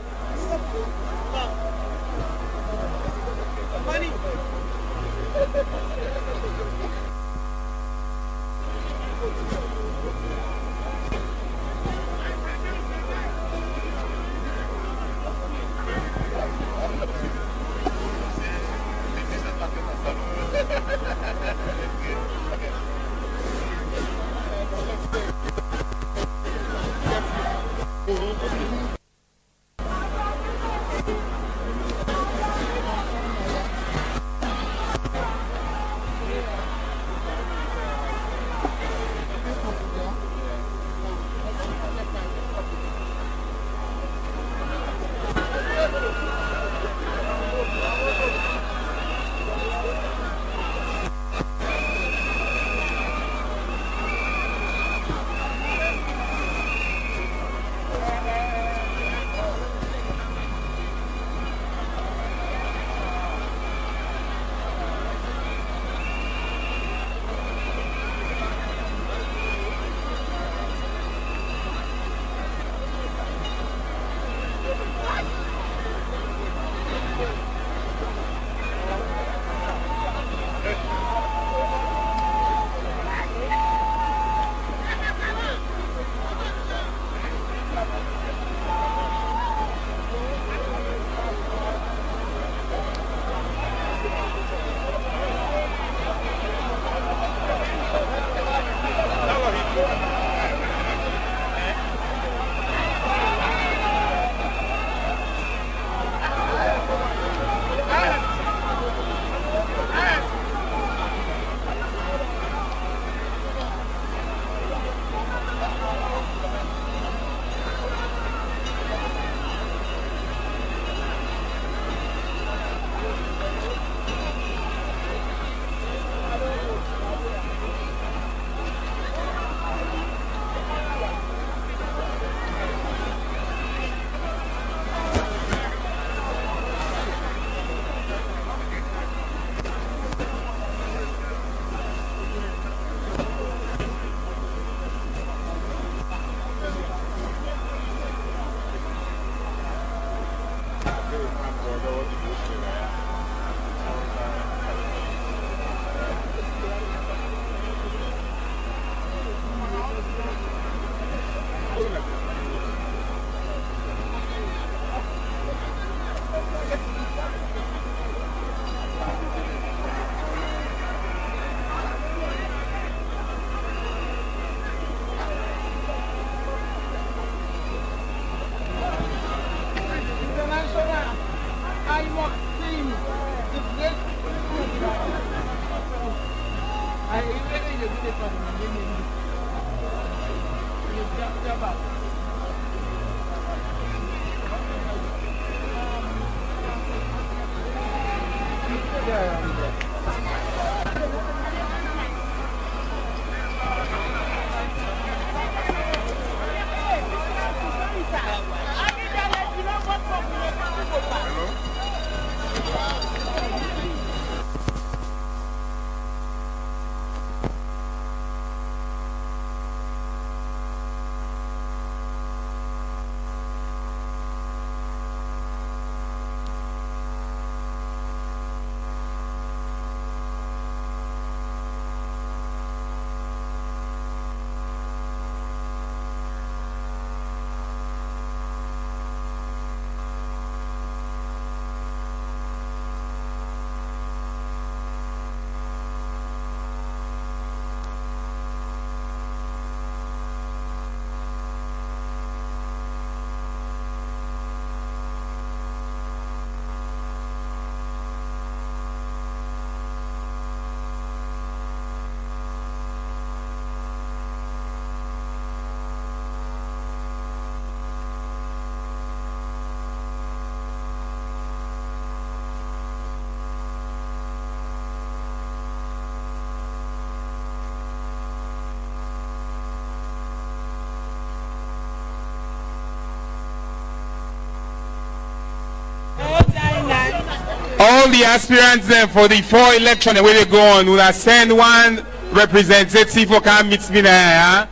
All the aspirants then for the 4 election where they go on will send one representative for can meet me there.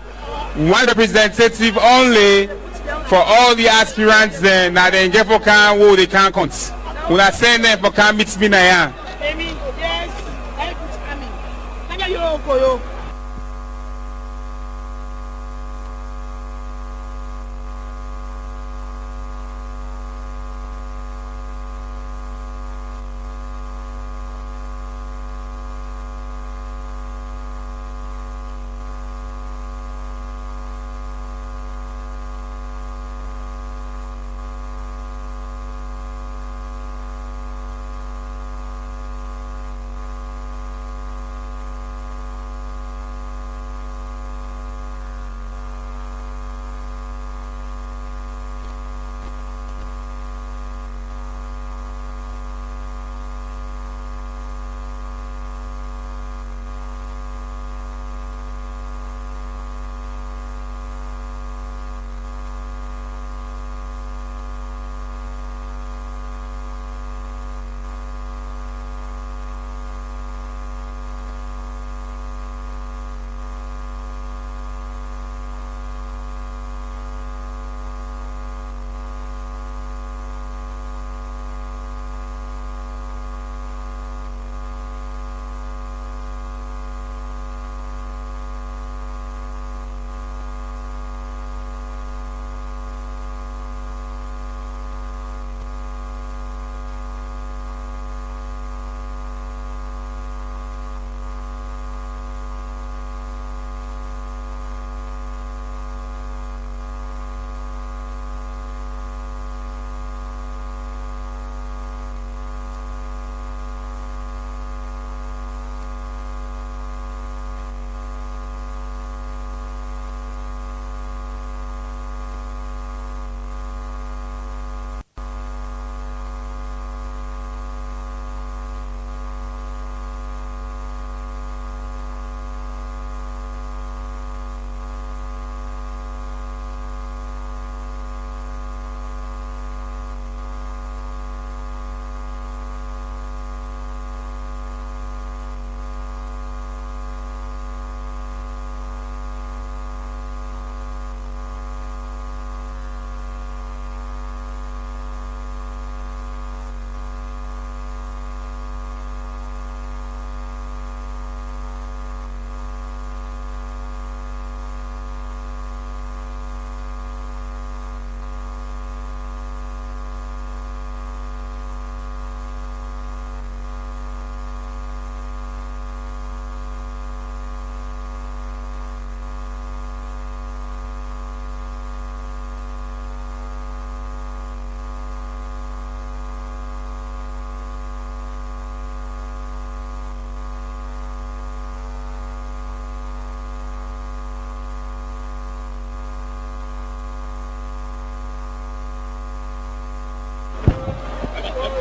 One representative only for all the aspirants then that they get for can who they can't count. Will send them for can meet me there.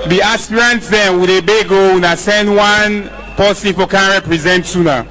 The aspirants then with a big go na send one person for can represent sooner.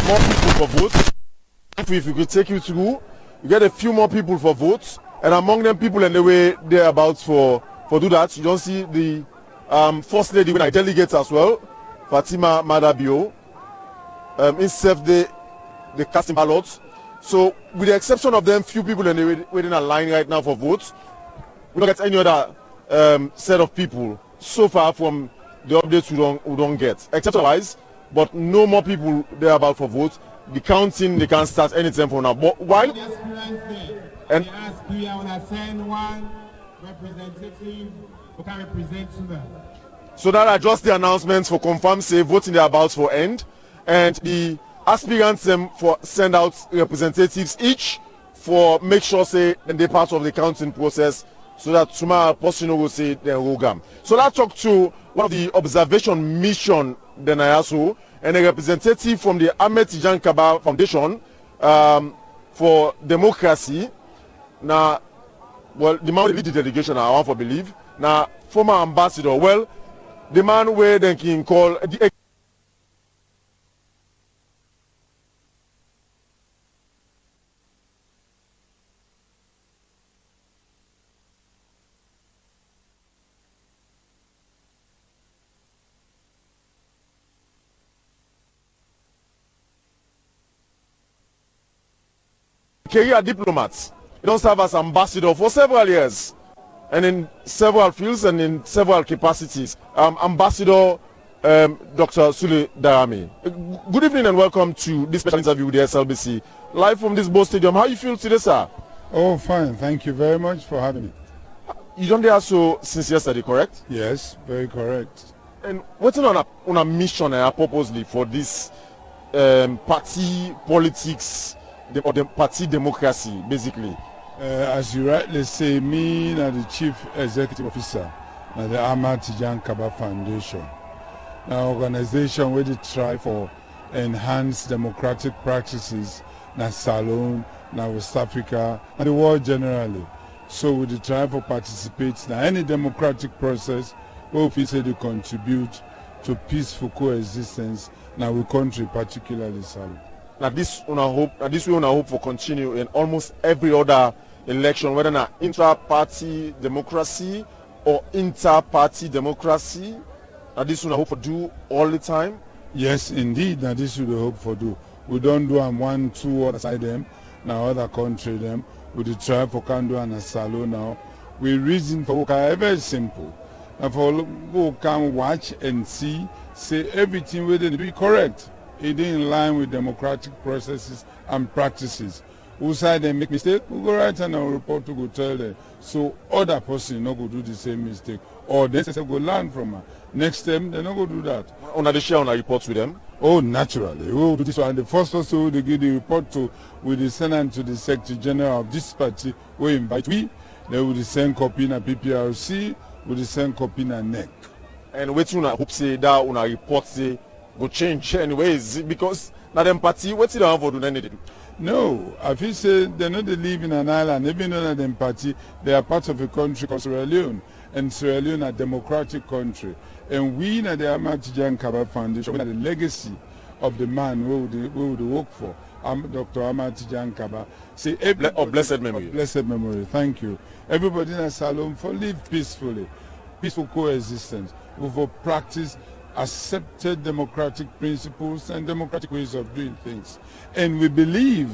More people for votes. If we could take you through, you get a few more people for votes, and among them people in the way they're about for do that. You don't see the first lady with delegates as well, Fatima Madabio. Instead the casting ballots. So with the exception of them, few people in the waiting a line right now for votes. We don't get any other set of people so far from the updates we don't get, except otherwise. But no more people there about for votes. The counting they can start anytime from now. But why? And
we are send one representative who can represent them.
So that are just the announcements for confirm say voting they about for end, and the aspirants for send out representatives each for make sure say they part of the counting process, so that tomorrow person will say their program. So that talk to one of the observation mission then I also, and a representative from the Ahmed Tijan Kaba Foundation for Democracy. Now, well, the man who lead the delegation I want to believe. Now, former ambassador, well, the man where they can call the career diplomats. He don't serve as ambassador for several years, and in several fields and in several capacities. Ambassador Dr. Sule Darami. Good evening and welcome to this special interview with the SLBC, live from this Bo Stadium. How you feel today, sir?
Oh, fine. Thank you very much for having me.
You don't there so since yesterday, correct?
Yes, very correct.
And what's on a mission purposely for this party politics or the party democracy, basically?
As you rightly say, me and the Chief Executive Officer of the Ahmed Tijan Kaba Foundation, an organization where they try for enhanced democratic practices in Salone, in West Africa, and the world generally. So we dey try for participate na any democratic process wey we say dey contribute to peaceful coexistence na we country particularly Salome.
Now this we una hope for continue in almost every other election, whether na intra-party democracy or inter-party democracy. Now this we una hope for do all the time.
Yes, indeed. Now this we dey hope for do. We don't do am 1, 2 other side them. Now other country them. We dey try for can do an asalo now. We reason for very simple. And for who can watch and see, say everything within be correct. It in line with democratic processes and practices. Who side they make mistake, we go write and our report to go tell them. So other person not go do the same mistake. Or they say go learn from her. Next time they not go do that.
Una dey share una reports with them?
Oh, naturally. We will do this one. The first person they give the report to with the Senate to the Secretary General of this party. We invite we. They will send copy in a PPRC. With the same copy in a neck.
And what you hope say that una report say go change anyways because na them party what you have for do anything.
No, I feel say they know they live in an island. Even though them party, they are part of a country called Sierra Leone, and Sierra Leone a democratic country. And we na the Amatijan Kaba Foundation, we are the legacy of the man who would work for. Dr. Amatijan Kaba. Say
of blessed memory.
Of blessed memory. Thank you. Everybody in a salon for live peacefully, peaceful coexistence. We will practice accepted democratic principles and democratic ways of doing things. And we believe,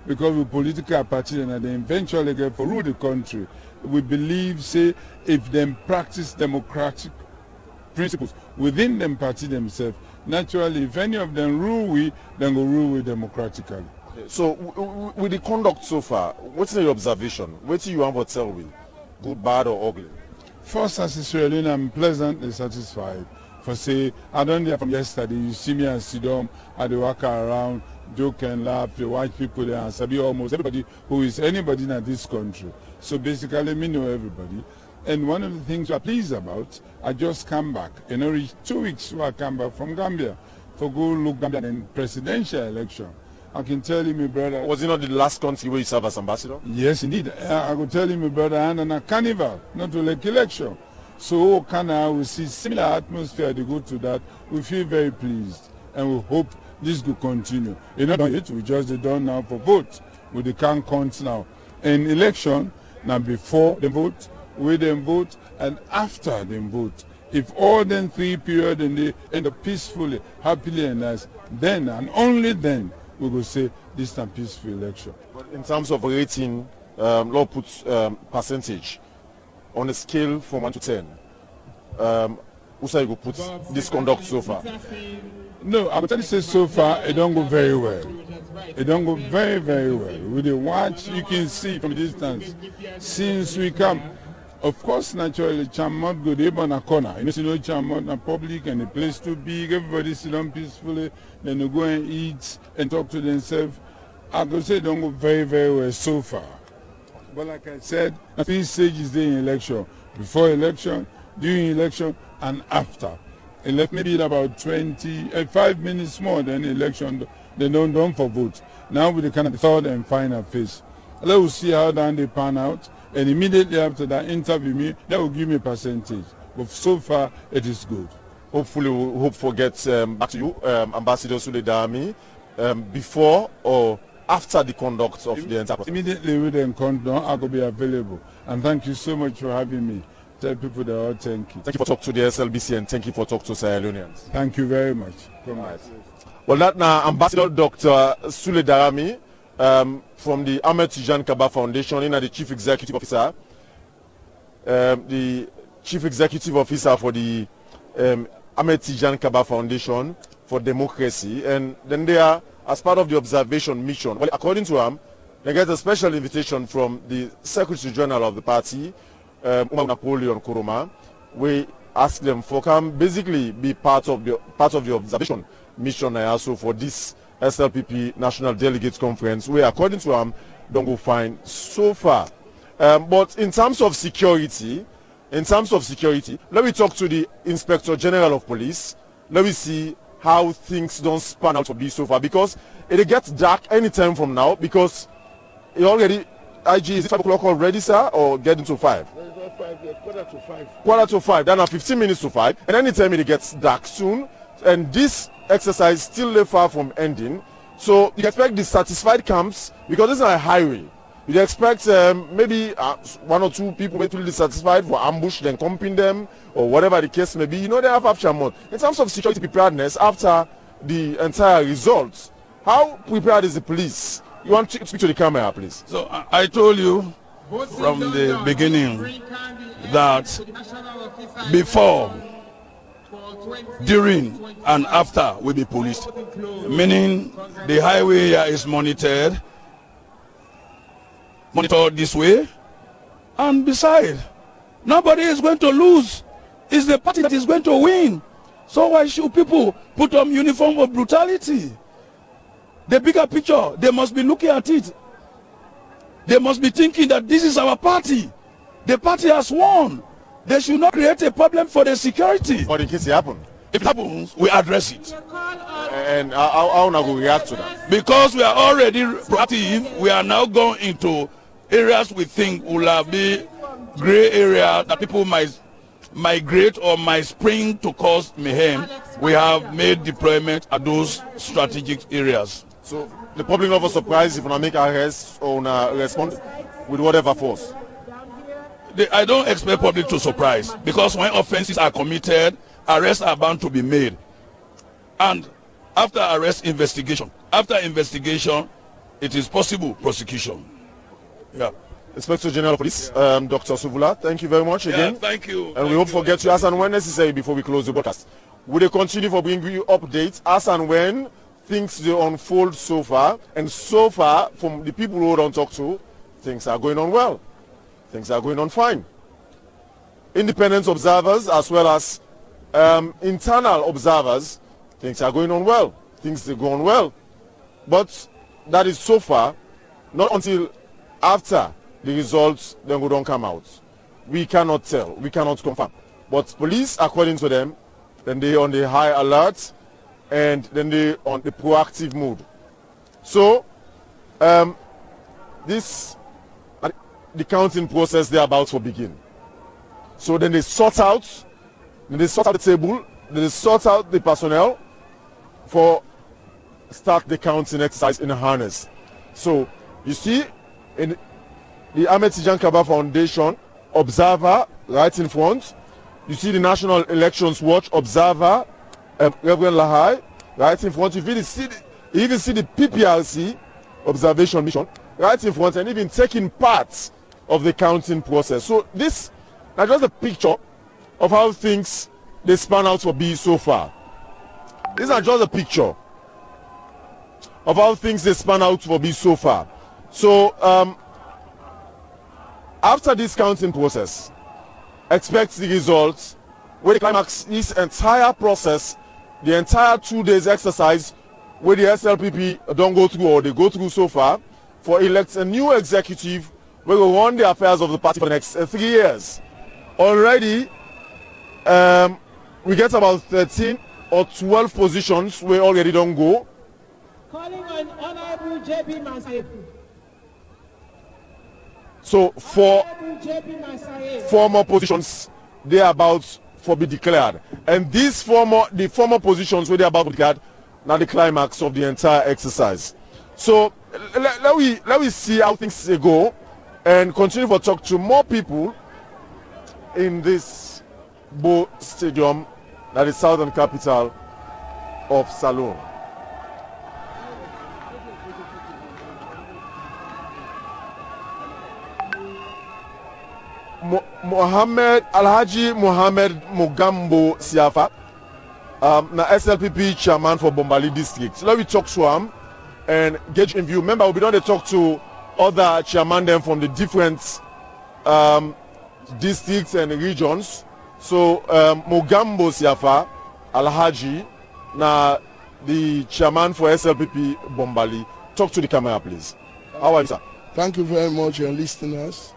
because we political party and they eventually get for rule the country, we believe, say, if them practice democratic principles within them party themselves, naturally, if any of them rule we, then go rule we democratically.
So, with the conduct so far, what's your observation? What do you want to tell me? Good, bad, or ugly?
First, as Israeli, I'm pleasantly satisfied. For say, I don't hear from yesterday, you see me and sit down, I walk around, joke and laugh, the white people there, and sabi almost everybody who is anybody in this country. So basically, me know everybody. And one of the things we're pleased about, I just come back. You know, 2 weeks I come back from Gambia for go look Gambia in presidential election. I can tell you, my brother.
Was it not the last country where you served as ambassador?
Yes, indeed. I could tell you, my brother, and on a carnival, not to like election. So, Kana, we see similar atmosphere to go to that. We feel very pleased, and we hope this will continue. You know, we just done now for vote. We can't count now. In election, now before the vote, with them vote, and after them vote. If all them 3 periods and they end up peacefully, happily, and nice, then and only then we will say this is a peaceful election.
But in terms of rating, law puts percentage on a scale from 1 to 10. Who say you go put this conduct so far?
No, I will tell you say so far it don't go very well. It don't go very, very well. With the watch, you can see from a distance. Since we come, of course, naturally, Chamot go there on a corner. You know, Chamot na public and the place too big. Everybody sit down peacefully. Then they go and eat and talk to themselves. I could say it don't go very, very well so far. But like I said, 3 stages there in election. Before election, during election, and after. Maybe in about 5 minutes more than election, they don't done for vote. Now with the kind of third and final phase. Let's see how then they pan out. And immediately after that, interview me, that will give me a percentage. But so far, it is good.
Hopefully, we'll hope for get back to you, Ambassador Suledami, before or after the conduct of the entire process.
Immediately with the conduct, I will be available. And thank you so much for having me. Tell people that all thank you.
Thank you for talking to the SLBC and thank you for talking to Sierra Leoneans.
Thank you very much.
Well, that now Ambassador Dr. Suledami from the Ahmed Tijan Kaba Foundation, the Chief Executive Officer, the Chief Executive Officer for the Ahmed Tijan Kaba Foundation for Democracy, and then they are as part of the observation mission. Well, according to him, they get a special invitation from the Secretary General of the party, Napoleon Kuruma. We ask them for come basically be part of the observation mission also for this SLPP National Delegates Conference, where according to him, don't go fine so far. But in terms of security, let me talk to the Inspector General of Police. Let me see how things don't span out to be so far, because it gets dark anytime from now, because it already IG, is it 5 o'clock already, sir, or getting to 5?
Quarter to 5.
Quarter to 5, then 15 minutes to 5, and anytime it gets dark soon, and this exercise still lay far from ending. So you expect dissatisfied camps, because this is a highway. You expect maybe 1 or 2 people may feel dissatisfied for ambush, then comping them, or whatever the case may be. You know, they have after month. In terms of security preparedness, after the entire results, how prepared is the police? You want to speak to the camera, please?
So I told you from the beginning that before, during, and after will be policed. Meaning the highway here is monitored this way, and besides, nobody is going to lose. It's the party that is going to win. So why should people put on uniform of brutality? The bigger picture, they must be looking at it. They must be thinking that this is our party. The party has won. They should not create a problem for the security.
But in case it happens,
if it happens, we address it.
And how now go react to that?
Because we are already proactive, we are now going into areas we think will be gray area that people might migrate or might spring to cause mayhem. We have made deployment at those strategic areas.
So the public not surprised if we make arrests or respond with whatever force?
I don't expect public to surprise, because when offenses are committed, arrests are bound to be made. And after arrest, investigation. After investigation, it is possible prosecution. Yeah.
Inspector General of Police, Dr. Suvula, thank you very much again.
Yeah, thank you.
And we hope to get you as and when necessary before we close the broadcast. We will continue for bringing you updates as and when things they unfold so far. And so far, from the people who don't talk to, things are going on well. Things are going on fine. Independent observers as well as internal observers, things are going on well. Things are going well. But that is so far, not until after the results then we don't come out. We cannot tell, we cannot confirm. But police, according to them, then they on the high alert and then they on the proactive mood. So the counting process they're about to begin. So then they sort out the table, then they sort out the personnel for start the counting exercise in a harness. So you see in the Ahmed Tijan Kaba Foundation observer right in front, you see the National Elections Watch observer Reverend Lahai right in front. You even see the PPRC observation mission right in front, and even taking part of the counting process. So this is just a picture of how things they span out to be so far. These are just a picture of how things they span out to be so far. So after this counting process, expect the results where the climax this entire process, the entire 2 days exercise where the SLPP don't go through or they go through so far for elect a new executive where we run the affairs of the party for the next 3 years. Already, we get about 13 or 12 positions where already don't go.
Calling on Honorable JP Masaye.
So four more positions they are about to be declared, and these the former positions where they are about to be declared now the climax of the entire exercise. So let we see how things go and continue to talk to more people in this Bo Stadium, that is southern capital of Salone. Alhaji Mohammed Mugambo Siafa, na SLPP chairman for Bombali district. So let me talk to him and get in view. Remember, we'll be done to talk to other chairman them from the different districts and regions. So Mugambo Siafa Alhaji, na the chairman for SLPP Bombali. Talk to the camera, please. How are you, sir?
Thank you very much, your listeners.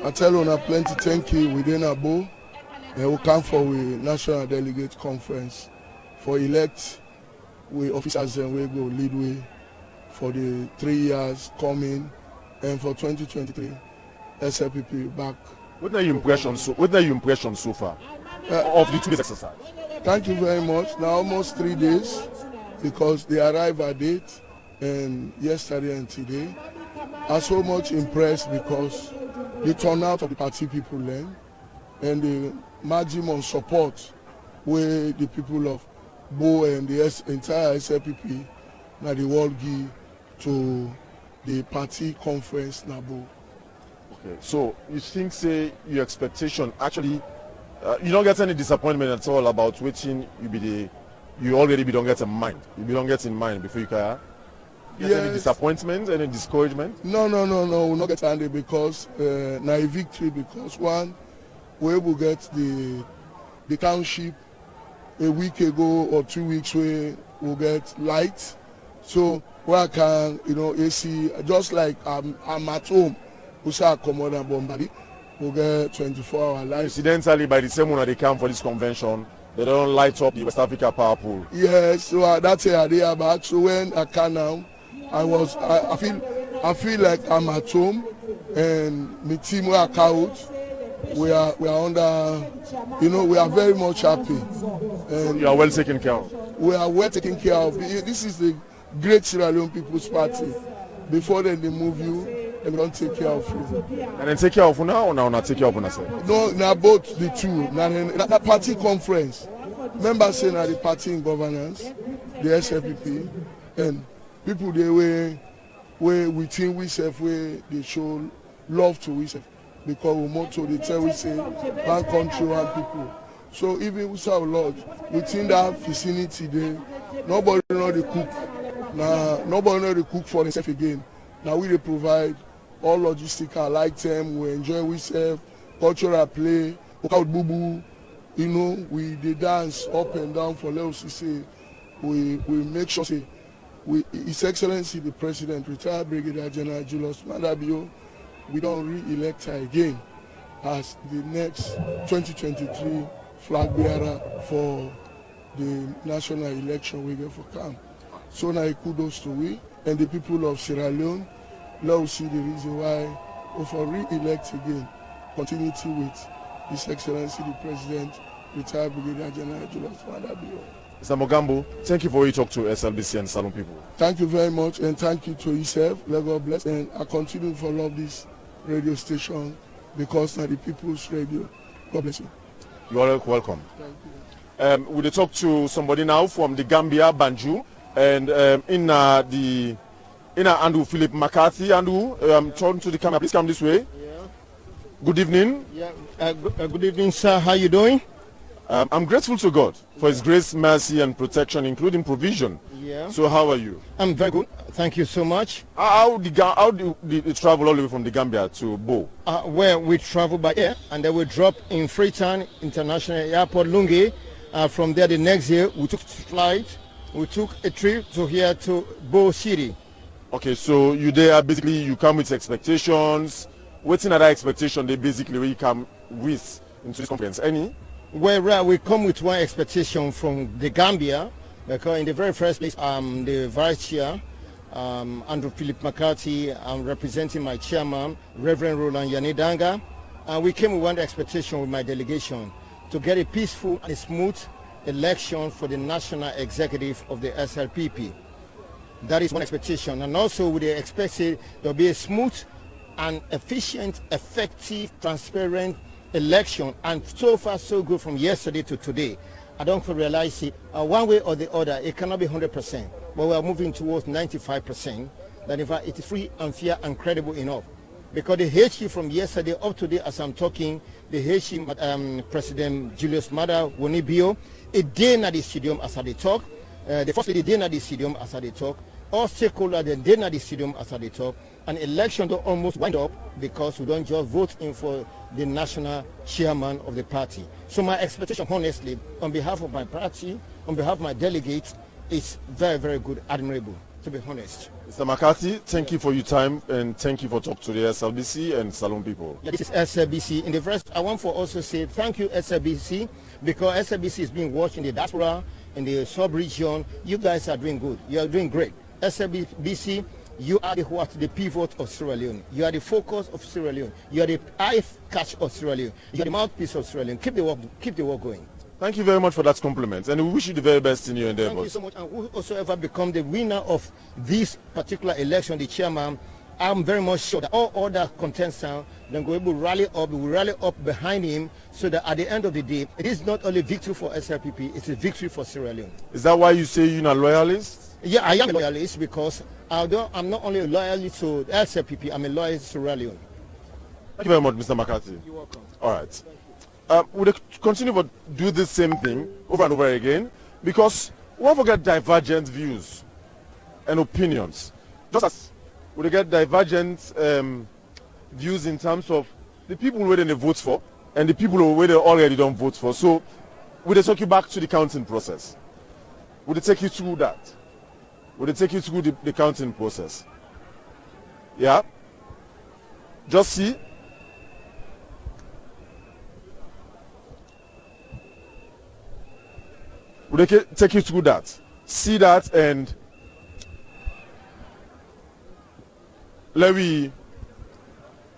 I tell you, plenty thank you within Abo. They will come for the National Delegate Conference for elect we officers and we go lead way for the 3 years coming and for 2023, SLPP back.
What are your impressions so far of the 2 days exercise?
Thank you very much. Now almost 3 days, because they arrived at date, and yesterday and today. I'm so much impressed because the turnout of the party people learn, and the maximum support where the people of Bo and the entire SLPP now the world give to the party conference now Bo.
Okay, so you think, say, your expectation actually, you don't get any disappointment at all about waiting you already don't get in mind. You don't get in mind before you can. Yes. Any disappointment, any discouragement?
No, we'll not get angry because now a victory, because one, we will get the township a week ago or 2 weeks where we'll get light. So where I can, AC, just like I'm at home, we say I come on and Bombadi, we'll get 24-hour light.
Incidentally, by the same one they come for this convention, they don't light up the West Africa Power Pool.
Yes, so that's a idea back. So when I can now, I feel like I'm at home, and my team we are out. We are under, we are very much happy. And
you are well taken care of.
We are well taken care of. This is the great Sierra Leone People's Party. Before then they move you, they don't take care of you.
And then take care of you now, or now not take care of you now?
No, now both the two. Now the party conference. Members say now the party in governance, the SLPP, and people they where within we self where they show love to we self, because we motto they tell we say one country, one people. So even we say Lord, within that vicinity there, nobody know the cook. Now nobody know the cook for themselves again. Now we they provide all logistical like them, we enjoy we self, cultural play, workout boo boo, we they dance up and down for let us say we make sure say His Excellency the President, retired Brigadier General Julius Madabio, we don't re-elect her again as the next 2023 flag bearer for the national election we get for camp. So now kudos to we and the people of Sierra Leone. Let us see the reason why we for re-elect again, continuity with His Excellency the President, retired Brigadier General Julius Madabio.
Mr. Mogambo, thank you for what you talk to SLBC and Salon people.
Thank you very much, and thank you to yourself. Let God bless. And I continue to love this radio station because now the people's radio. God bless you.
You are welcome. Thank you. We'll talk to somebody now from the Gambia, Banjul, and Andrew Philip McCarthy. Andrew, turn to the camera. Please come this way. Yeah. Good evening.
Yeah. Good evening, sir. How you doing?
I'm grateful to God for His grace, mercy, and protection, including provision.
Yeah.
So how are you?
I'm very good. Thank you so much.
How do you travel all the way from the Gambia to Bo?
Where we travel by air, and then we drop in Freetown International Airport, Lungi. From there, the next day, we took flight. We took a trip to here to Bo City.
Okay, so you come with expectations. What's another expectation they basically really come with into this conference? Any?
Well, we come with one expectation from the Gambia, because in the very first place, I'm the vice chair, Andrew Philip McCarthy. I'm representing my chairman, Reverend Roland Yanidanga. And we came with one expectation with my delegation to get a peaceful and smooth election for the national executive of the SLPP. That is one expectation. And also we expected there will be a smooth and efficient, effective, transparent election, and so far so good from yesterday to today. I don't realize it one way or the other. It cannot be 100%, but we are moving towards 95%. That in fact it is free and fair and credible enough. Because the HE from yesterday up to today, as I'm talking, the HE President Julius Mada Wonibio, a day at the stadium as I talk. The first lady day at the stadium as I talk. All stakeholders then day at the stadium as I talk. An election don't almost wind up because we don't just vote in for the national chairman of the party. So my expectation, honestly, on behalf of my party, on behalf of my delegates, is very, very good, admirable, to be honest.
Mr. McCarthy, thank you for your time, and thank you for talking to the SLBC and Salon people.
Yeah, this is SLBC. In the first, I want to also say thank you, SLBC, because SLBC is being watched in the diaspora, in the sub-region. You guys are doing good. You are doing great. SLBC, You are the pivot of Sierra Leone. You are the focus of Sierra Leone. You are the eye catch of Sierra Leone. You are the mouthpiece of Sierra Leone. Keep the work going.
Thank you very much for that compliment, and we wish you the very best in your endeavors.
Thank you so much. And whosoever become the winner of this particular election, the chairman, I'm very much sure that all other contestants then will rally up behind him, so that at the end of the day, it is not only victory for SLPP, it's a victory for Sierra Leone.
Is that why you say you're a loyalist?
Yeah, I am a loyalist, because although I'm not only a loyalist to SLPP, I'm a loyalist to Sierra Leone.
Thank you very much, Mr. McCarthy.
You're welcome.
All right. We'll continue to do the same thing over and over again, because we won't forget divergent views and opinions. Just as we get divergent views in terms of the people who they vote for and the people who they already don't vote for. So we'll take you back to the counting process. We'll take you through that. We'll take you through the counting process. Yeah? Just see. We'll take you through that. See that, and let me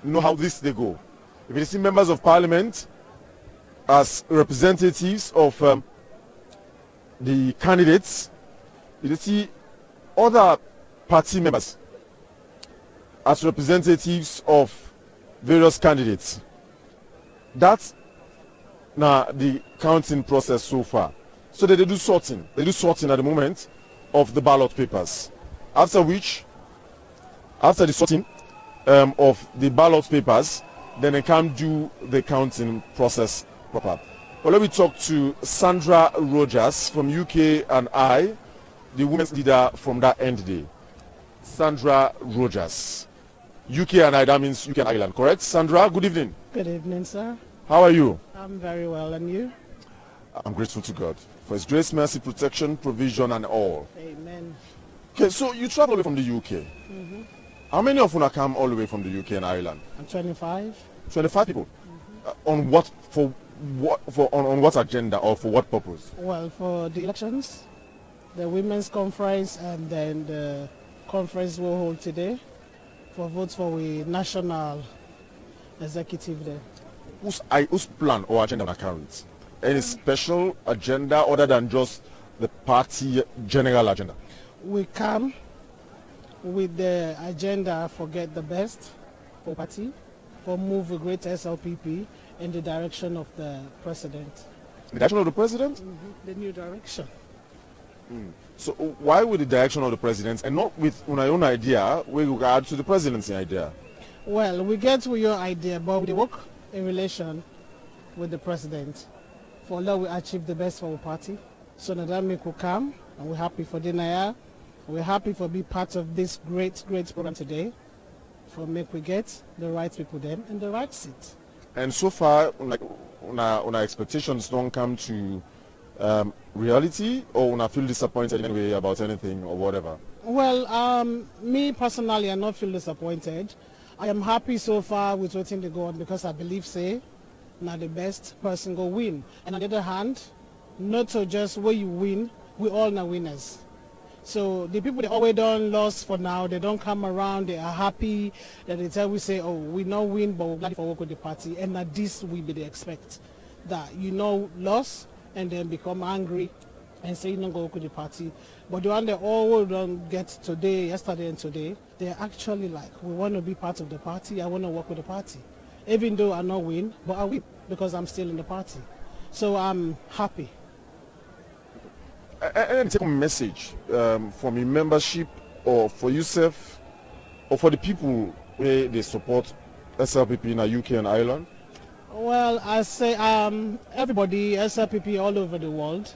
know how this they go. If you see members of parliament as representatives of the candidates, you see other party members as representatives of various candidates. That's now the counting process so far. So they do sorting. They do sorting at the moment of the ballot papers. After the sorting of the ballot papers, then they can do the counting process proper. Well, let me talk to Sandra Rogers from UK and I, the women's leader from that end day. Sandra Rogers. UK and I, that means UK and Ireland, correct? Sandra, good evening.
Good evening, sir.
How are you?
I'm very well, and you?
I'm grateful to God for His grace, mercy, protection, provision, and all.
Amen.
Okay, so you travel all the way from the UK.
Mm-hmm.
How many of you come all the way from the UK and Ireland?
I'm 25.
25 people. On what agenda or for what purpose?
Well, for the elections, the women's conference, and then the conference we'll hold today for votes for the national executive there.
Whose plan or agenda on account? Any special agenda other than just the party general agenda?
We come with the agenda for get the best for party, for move a great SLPP in the direction of the president.
The direction of the president?
Mm-hmm. The new direction.
So why with the direction of the president and not with our own idea with regard to the presidency idea?
Well, we get to your idea, but we work in relation with the president. For Allah, we achieve the best for our party. So that make we come, and we're happy for dinner. We're happy for be part of this great program today. For make we get the right people then in the right seat.
And so far, like, our expectations don't come to reality, or I feel disappointed in any way about anything or whatever?
Well, me personally, I not feel disappointed. I am happy so far with waiting to go on, because I believe, now the best person go win. And on the other hand, not so just where you win, we all now winners. So the people that always done lost for now, they don't come around, they are happy, that they tell we say, oh, we not win, but we're glad for work with the party. And that this we be expect, that lost and then become angry and say you don't go work with the party. But the one they all don't get today, yesterday and today, they're actually like, we want to be part of the party, I want to work with the party. Even though I not win, but I win because I'm still in the party. So I'm happy.
And take a message from your membership, or for yourself, or for the people where they support SLPP in the UK and Ireland?
Well, I say everybody, SLPP all over the world,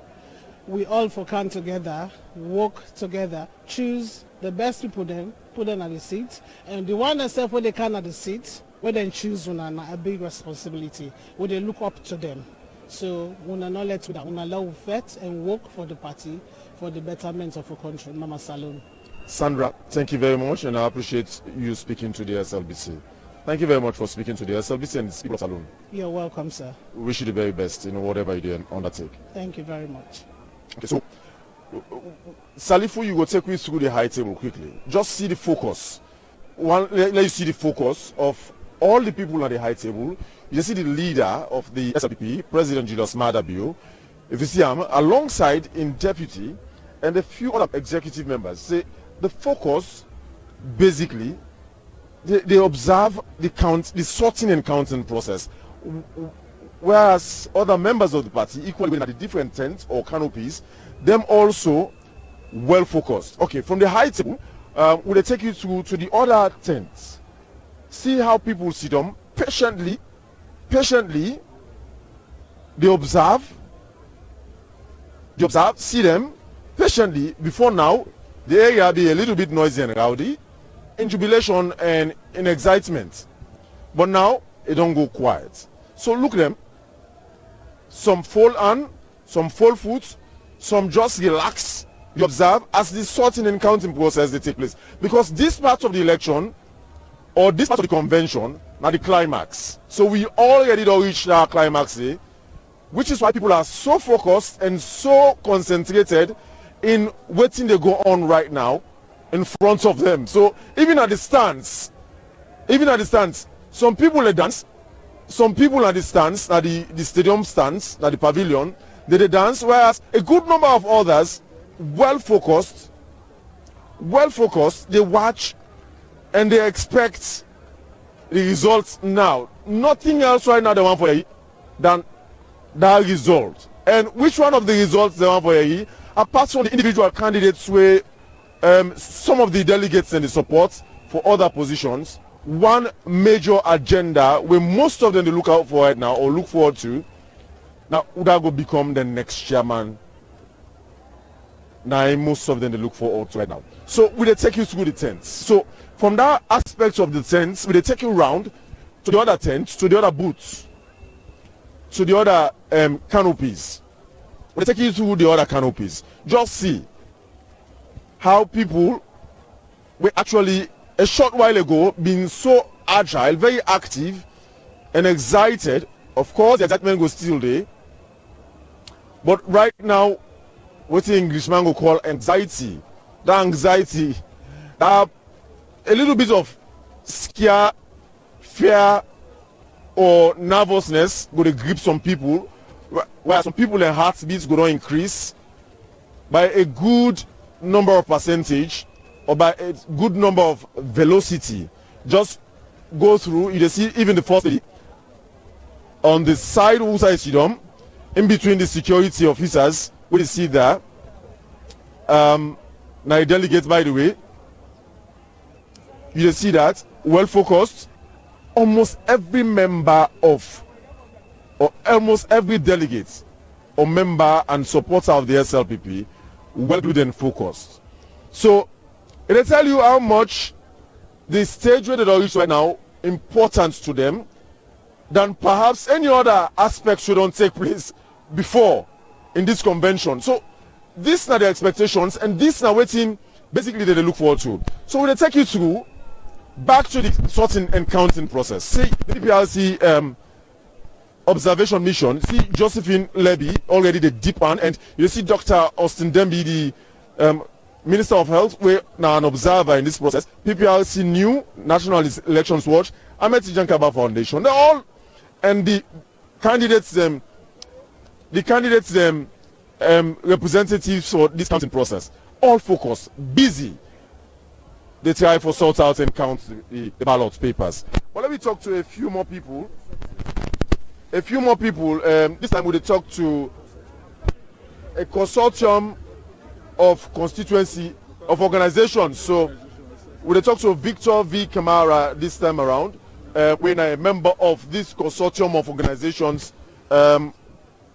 we all for come together, work together, choose the best people then, put them at the seat, and the one that self where they can at the seat, where they choose one a big responsibility, where they look up to them. So we not let that, we allow fight and work for the party, for the betterment of our country. Mama Salon.
Sandra, thank you very much, and I appreciate you speaking to the SLBC. Thank you very much for speaking to the SLBC and the people of Salon.
You're welcome, sir.
We wish you the very best in whatever you do undertake.
Thank you very much.
Okay, so Salifu, you will take me through the high table quickly. Just see the focus. Let you see the focus of all the people at the high table. You see the leader of the SLP, President Julius Maada Bio. If you see him, alongside in deputy and a few other executive members. See, the focus, basically, they observe the sorting and counting process. Whereas other members of the party, equally at the different tents or canopies, them also well focused. Okay, from the high table, will they take you to the other tents? See how people sit down patiently. They observe, see them patiently. Before now, the area be a little bit noisy and rowdy, in jubilation and in excitement. But now, it don't go quiet. So look them. Some fold on, some fold foot, some just relax. You observe as the sorting and counting process they take place. Because this part of the election, or this part of the convention, now the climax. So we already don't reach our climax, which is why people are so focused and so concentrated in waiting they go on right now in front of them. So even at the stands, some people they dance, some people at the stands, at the stadium stands, at the pavilion, they dance, whereas a good number of others, well focused, they watch and they expect the results now. Nothing else right now they want for you than that result. And which one of the results they want for you, apart from the individual candidates where some of the delegates and the support for other positions, one major agenda where most of them they look out for right now or look forward to, now Uda go become the next chairman. Now most of them they look forward to right now. So will they take you through the tents? So from that aspect of the tents, will they take you round to the other tents, to the other booths, to the other canopies? Will they take you through the other canopies? Just see how people were actually a short while ago being so agile, very active and excited. Of course, the excitement goes still there. But right now, what the Englishman will call anxiety, that a little bit of scare, fear, or nervousness going to grip some people, where some people their heartbeats going to increase by a good number of percentage or by a good number of velocity. Just go through, you see even the first lady on the side who side stadium, in between the security officers, we see there. Now delegates, by the way, you see that well focused. Almost every member of, or almost every delegate or member and supporter of the SLPP well within focused. So it'll tell you how much the stage where they are reached right now important to them than perhaps any other aspect shouldn't take place before in this convention. So these are the expectations and these are waiting basically that they look forward to. So we'll take you through back to the sorting and counting process. See the PPRC observation mission. See Josephine Levy already the deep one, and you see Dr. Austin Demby, the Minister of Health, we're now an observer in this process. PPRC new National Elections Watch, Ahmed Tijan Kaba Foundation. They're all, and the candidates representatives for this counting process, all focused, busy. They try for sort out and count the ballot papers. But let me talk to a few more people. This time we'll talk to a consortium of constituency of organizations. So we'll talk to Victor V. Kamara this time around. When I'm a member of this consortium of organizations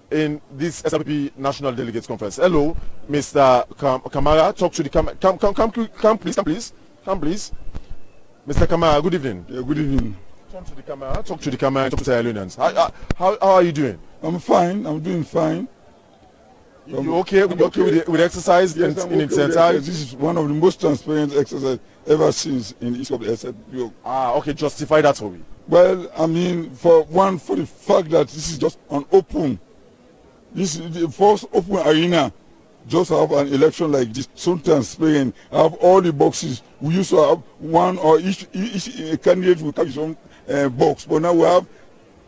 in this SLP National Delegates Conference. Hello, Mr. Kamara. Talk to the camera. Come please. Mr. Kamara, good evening.
Yeah, good evening.
Talk to the camera and talk to Sierra Leoneans. How are you doing?
I'm fine. I'm doing fine.
You okay? With exercise in its entirety?
This is one of the most transparent exercises ever since in the east of the SLP.
Okay. Justify that for me.
Well, I mean, for the fact that this is just an open. This is the first open arena just have an election like this, so transparent, have all the boxes. We used to have one, or each candidate will carry his own box, but now we have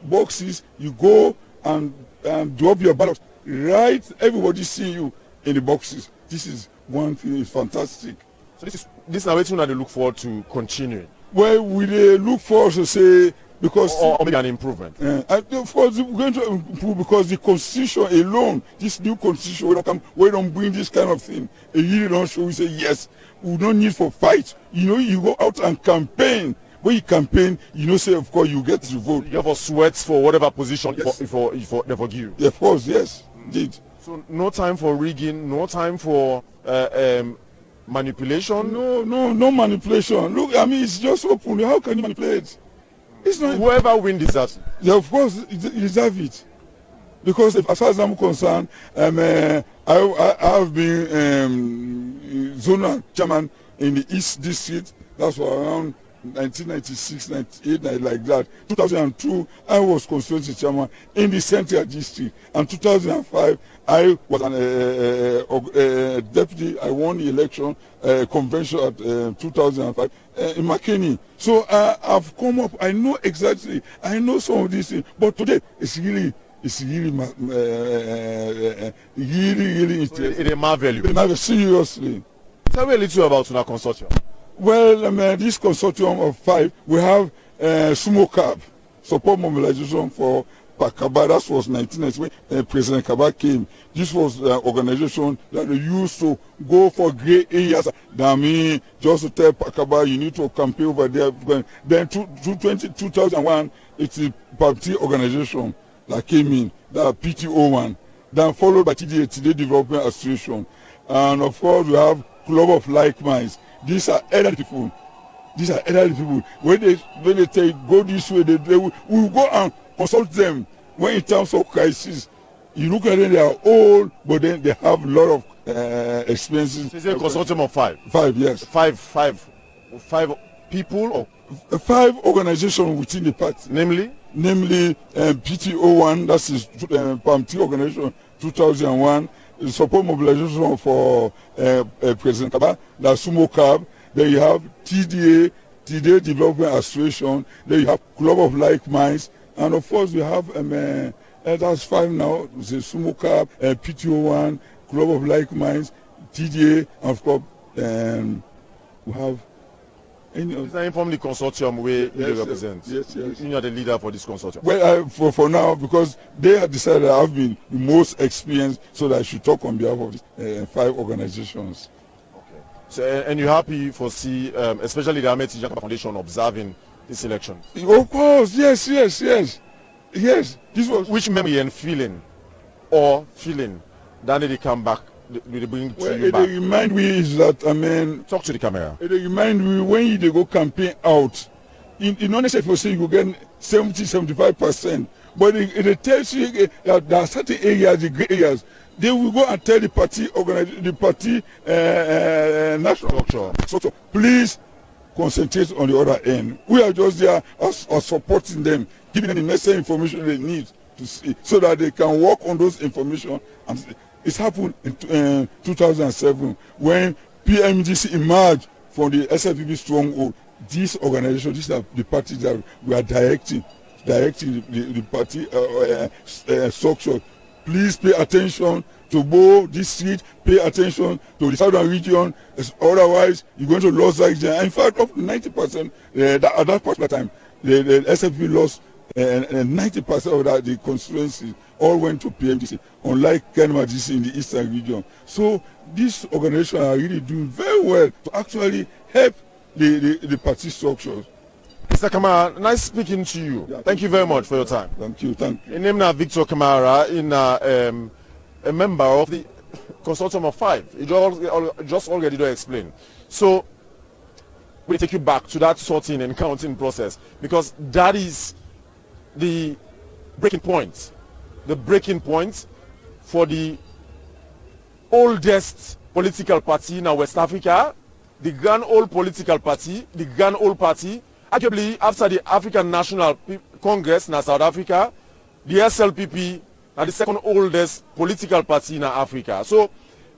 boxes. You go and drop your ballot, right? Everybody see you in the boxes. This is one thing, is fantastic.
So this is now what they look forward to continuing.
Well, we look forward to say, because
or maybe an improvement.
Of course, we're going to improve, because the constitution alone, this new constitution, we don't bring this kind of thing. It really don't show. We say yes, we don't need for fight. You know, you go out and campaign. When you campaign, you know, say of course you get the vote.
You have sweats for whatever position
yes.
for they forgive you.
Yeah, of course, yes, indeed.
So no time for rigging, no time for manipulation.
No manipulation. Look, I mean, it's just open. How can you manipulate? It's not.
Whoever wins deserves it.
Yeah, of course, you deserve it. Because as far as I'm concerned, I have been zonal chairman in the East District. That's for around 1996, 98, like that. 2002, I was constituency chairman in the Central District. And 2005, I was a deputy. I won the election convention at 2005 in McKinney. So I've come up. I know exactly. I know some of these things. But today, it's really interesting.
It's a marvel.
Seriously.
Tell me a little about our consortium.
Well, this consortium of 5, we have Sumo Cab, support mobilization for Pakaba. That was 1990 when President Kaba came. This was the organization that they used to go for grey areas. That means just to tell Pakaba, you need to campaign over there. Then 2001, it's a party organization that came in, that PTO1. Then followed by TDA, Today Development Association. And of course, we have Club of Like Minds. These are elderly people. When they say go this way, we will go and consult them. When in terms of crisis, you look at them, they are old, but then they have a lot of expenses.
So it's a consortium of 5.
5, yes.
5 people or
5 organizations within the party.
Namely
PTO1, that's his party organization, 2001. Support mobilization for President Kaba, that's Sumo Cab. Then you have TDA, Today Development Association. Then you have Club of Like Minds. And of course, we have, that's 5 now, the Sumo Cab, PTO1, Club of Like Minds, TDA, and of course, we have...
Is that from the consortium where you represent?
Yes.
You are the leader for this consortium.
Well, for now, because they have decided I have been the most experienced, so that I should talk on behalf of these 5 organizations.
Okay. So, and you're happy for especially the Ahmed Tijani Foundation observing this election?
Of course, yes. This was
which memory and feeling that they come back. They bring to you back.
They remind me is that
talk to the camera.
They remind me when they go campaign out. In honest for say you get 70-75%, but it tells you that there are certain areas, the gray areas. They will go and tell the party national structure. Please concentrate on the other end. We are just there as supporting them, giving them the necessary information they need to see, so that they can work on those information. And it happened in 2007 when PMDC emerged from the SLPP stronghold. This organization, these are the parties that we are directing the party structure. Please pay attention to both this seat, pay attention to the southern region, otherwise you're going to lose that region. In fact, up to 90%, at that particular time, the SLPP lost 90% of that, the constituency all went to PMDC, unlike KNMDC in the eastern region. So this organization are really doing very well to actually help the party structures.
Mr. Kamara, nice speaking to you. Yeah, thank you very much for your time.
Thank you.
In name now Victor Kamara, a member of the consortium of 5. It just already explain. So we take you back to that sorting and counting process, because that is the breaking point. The breaking point for the oldest political party in West Africa, the Grand Old Political Party, the Grand Old Party. Arguably, after the African National Congress in South Africa, the SLPP are the second oldest political party in Africa. So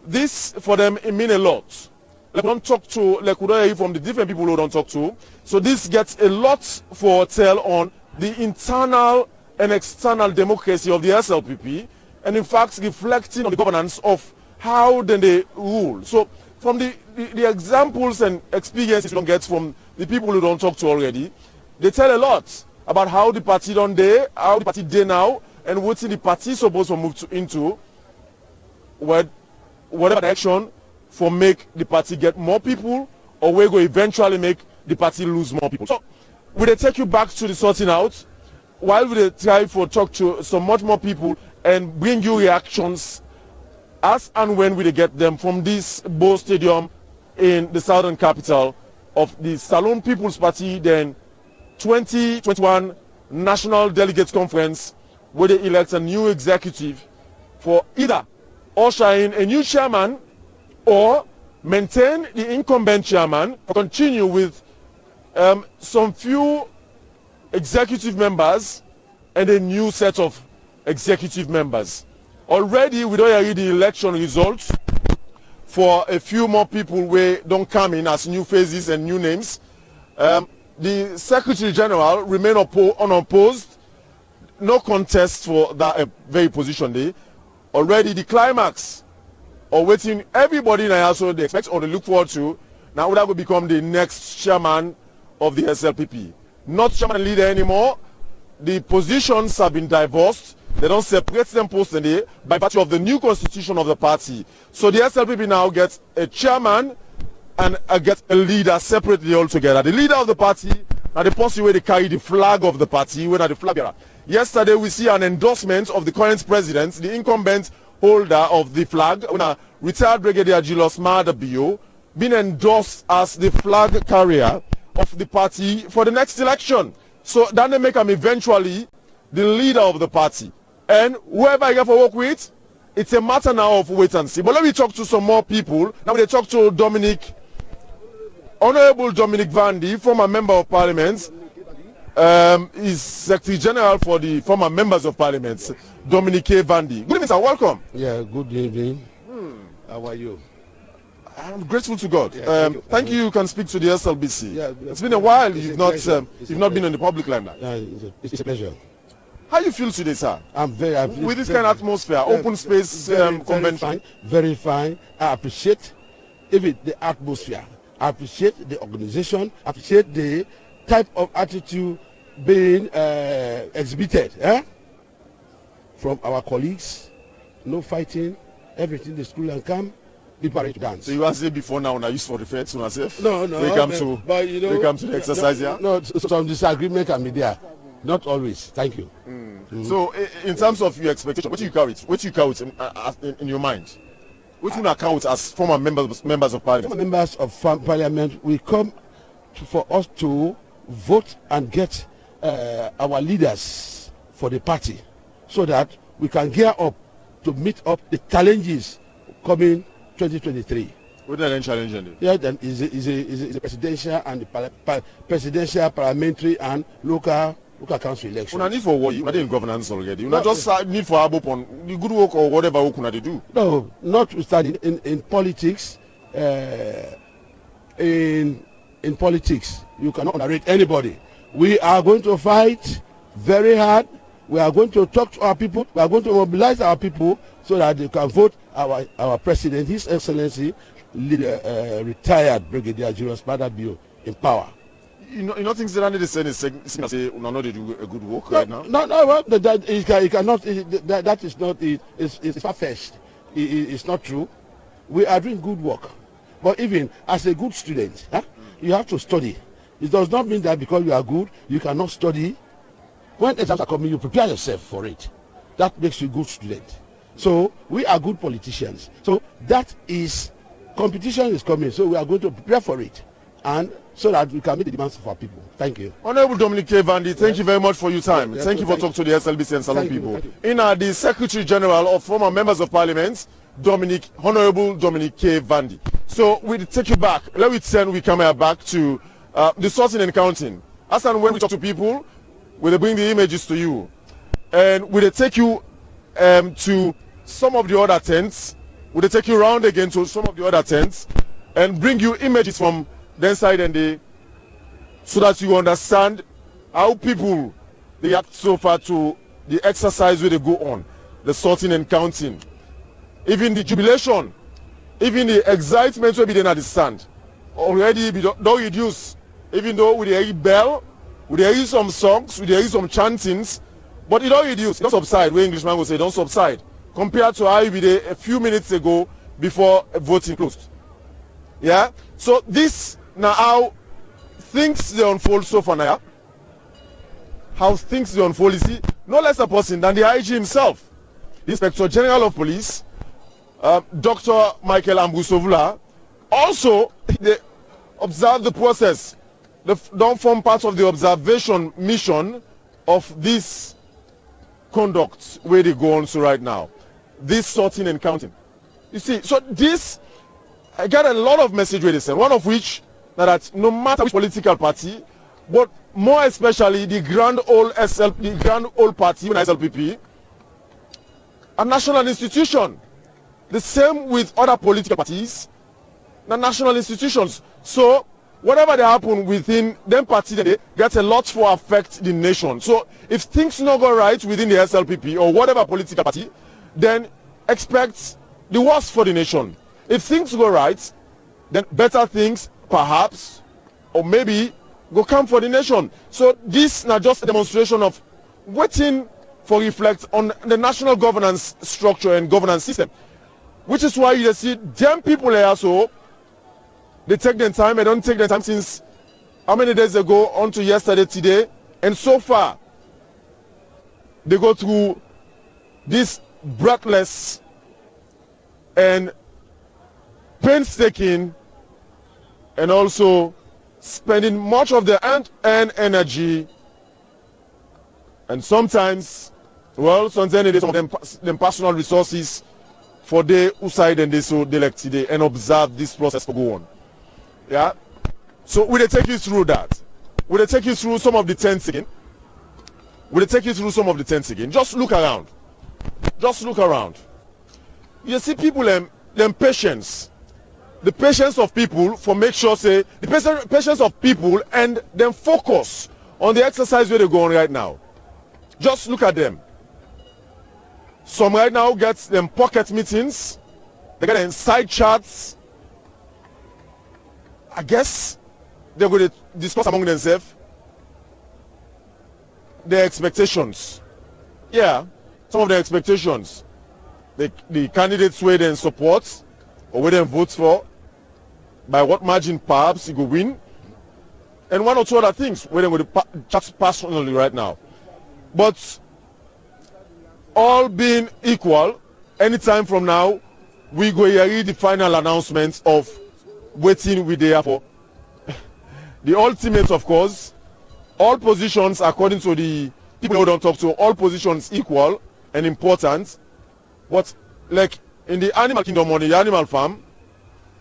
this for them it mean a lot. Like we don't talk to, like we don't hear from the different people who don't talk to. So this gets a lot for tell on the internal and external democracy of the SLPP, and in fact reflecting on the governance of how then they rule. So from the examples and experiences we get from the people who don't talk to already, they tell a lot about how the party done there, how the party day now, and what's the party supposed to move into, whatever direction for make the party get more people, or we go eventually make the party lose more people. So will they take you back to the sorting out, while we try for talk to so much more people and bring you reactions as and when we get them from this Bo Stadium in the southern capital of the Salon People's Party, then 2021 National Delegates Conference, where they elect a new executive for either usher in a new chairman or maintain the incumbent chairman, or continue with some few executive members and a new set of executive members. Already we don't hear the election results for a few more people where don't come in as new faces and new names. The Secretary General remain unopposed. No contest for that very position there. Already the climax or waiting everybody in also they expect or they look forward to now that will become the next chairman of the SLPP. Not chairman and leader anymore. The positions have been divorced. They don't separate them personally by virtue of the new constitution of the party. So the SLPP now gets a chairman and gets a leader separately altogether. The leader of the party and the person where they carry the flag of the party, where the flag bearer. Yesterday we see an endorsement of the current president, the incumbent holder of the flag, retired Brigadier Julius Maada, being endorsed as the flag carrier of the party for the next election. So then they make him eventually the leader of the party. And whoever I get for work with, it's a matter now of wait and see. But let me talk to some more people. Now we talk to Honorable Dominic Vandy, former member of parliament. Is Secretary General for the former members of parliament, Dominic Vandy. Good evening, sir. Welcome.
Yeah, good evening. How are you?
I'm grateful to God.
Yeah,
thank you. You can speak to the SLBC.
Yeah,
it's been a while. You've not been in the public limelight.
It's a pleasure.
How you feel today, sir?
I'm very
with this kind of atmosphere, open space convention.
Very fine. I appreciate even the atmosphere. I appreciate the organization. I appreciate the type of attitude being exhibited from our colleagues. No fighting, everything the school and come, people are to dance.
So you want to say before now, I used for refer to myself?
No.
They come to the exercise here?
No, some disagreement can be there. Not always. Thank you.
So in terms of your expectation, what do you carry in your mind? What do you account as former members of parliament?
Former members of parliament, we come for us to vote and get our leaders for the party so that we can gear up to meet up the challenges coming 2023.
What are the challenges?
Yeah, then is a presidential and presidential, parliamentary and local council election.
Una need for what? You are in governance already. You not just need for upon the good work or whatever work they do.
No, not studying in politics. In politics, you cannot underrate anybody. We are going to fight very hard. We are going to talk to our people. We are going to mobilize our people so that they can vote our president, His Excellency, retired Brigadier Julius Maada in power.
You know things that they say they do a good work right now.
No. That is not it. It's far-fetched. It's not true. We are doing good work, but even as a good student, you have to study. It does not mean that because you are good, you cannot study. When exams are coming, you prepare yourself for it. That makes you a good student. So we are good politicians. So that is competition is coming. So we are going to prepare for it, and so that we can meet the demands of our people. Thank you.
Honorable Dominic Vandy, thank you very much for your time. Thank you for talking to the SLBC and Salon people. The Secretary General of former members of parliament, Honorable Dominic Vandy. So we'll take you back. Let me turn we come back to the sorting and counting. As and when we talk to people, we'll bring the images to you. And we'll take you to some of the other tents We'll take you around again to some of the other tents and bring you images from the inside and so that you understand how people react so far to the exercise where they go on, the sorting and counting, even the jubilation, even the excitement will be there at the stand. Already don't reduce, even though we hear bell, we hear some songs, we hear some chantings, but it don't reduce, it don't subside. Where Englishman will say, don't subside, compared to how we did a few minutes ago before voting closed. Yeah, so this now how things they unfold so far now. How things they unfold is no less a person than the IG himself, the Inspector General of Police, Dr. Michael Ambusovula. Also, they observe the process. They don't form part of the observation mission of this conduct where they go on to right now. This sorting and counting. You see, so this, I got a lot of message where they send, one of which that no matter which political party, but more especially the grand old party, even SLPP, a national institution. The same with other political parties, the national institutions. So whatever they happen within them party, they get a lot to affect the nation. So if things not go right within the SLPP or whatever political party, then expect the worst for the nation. If things go right, then better things perhaps, or maybe go come for the nation. So this is not just a demonstration of waiting for reflect on the national governance structure and governance system, which is why you see them people here. So they take their time. They don't take their time since how many days ago on to yesterday, today, and so far they go through this breathless and painstaking and also spending much of their and energy, and sometimes, well, sometimes some of them personal resources for they who side and they so elect today and observe this process for go on. Yeah. So we'll take you through that. We'll take you through some of the tents again. We'll take you through some of the tents again. Just look around. Just look around. You see people them patience. The patience of people for make sure say the patience of people and then focus on the exercise where they go on right now. Just look at them. Some right now get them pocket meetings. They get them side chats. I guess they're going to discuss among themselves their expectations. Yeah, some of their expectations. The candidates where they support or where they vote for, by what margin perhaps he will win, and one or two other things where they will chat personally right now. But all being equal, anytime from now, we go hear the final announcement of waiting we there for. The ultimate, of course, all positions according to the people who don't talk to, all positions equal and important. But like in the animal kingdom or the animal farm,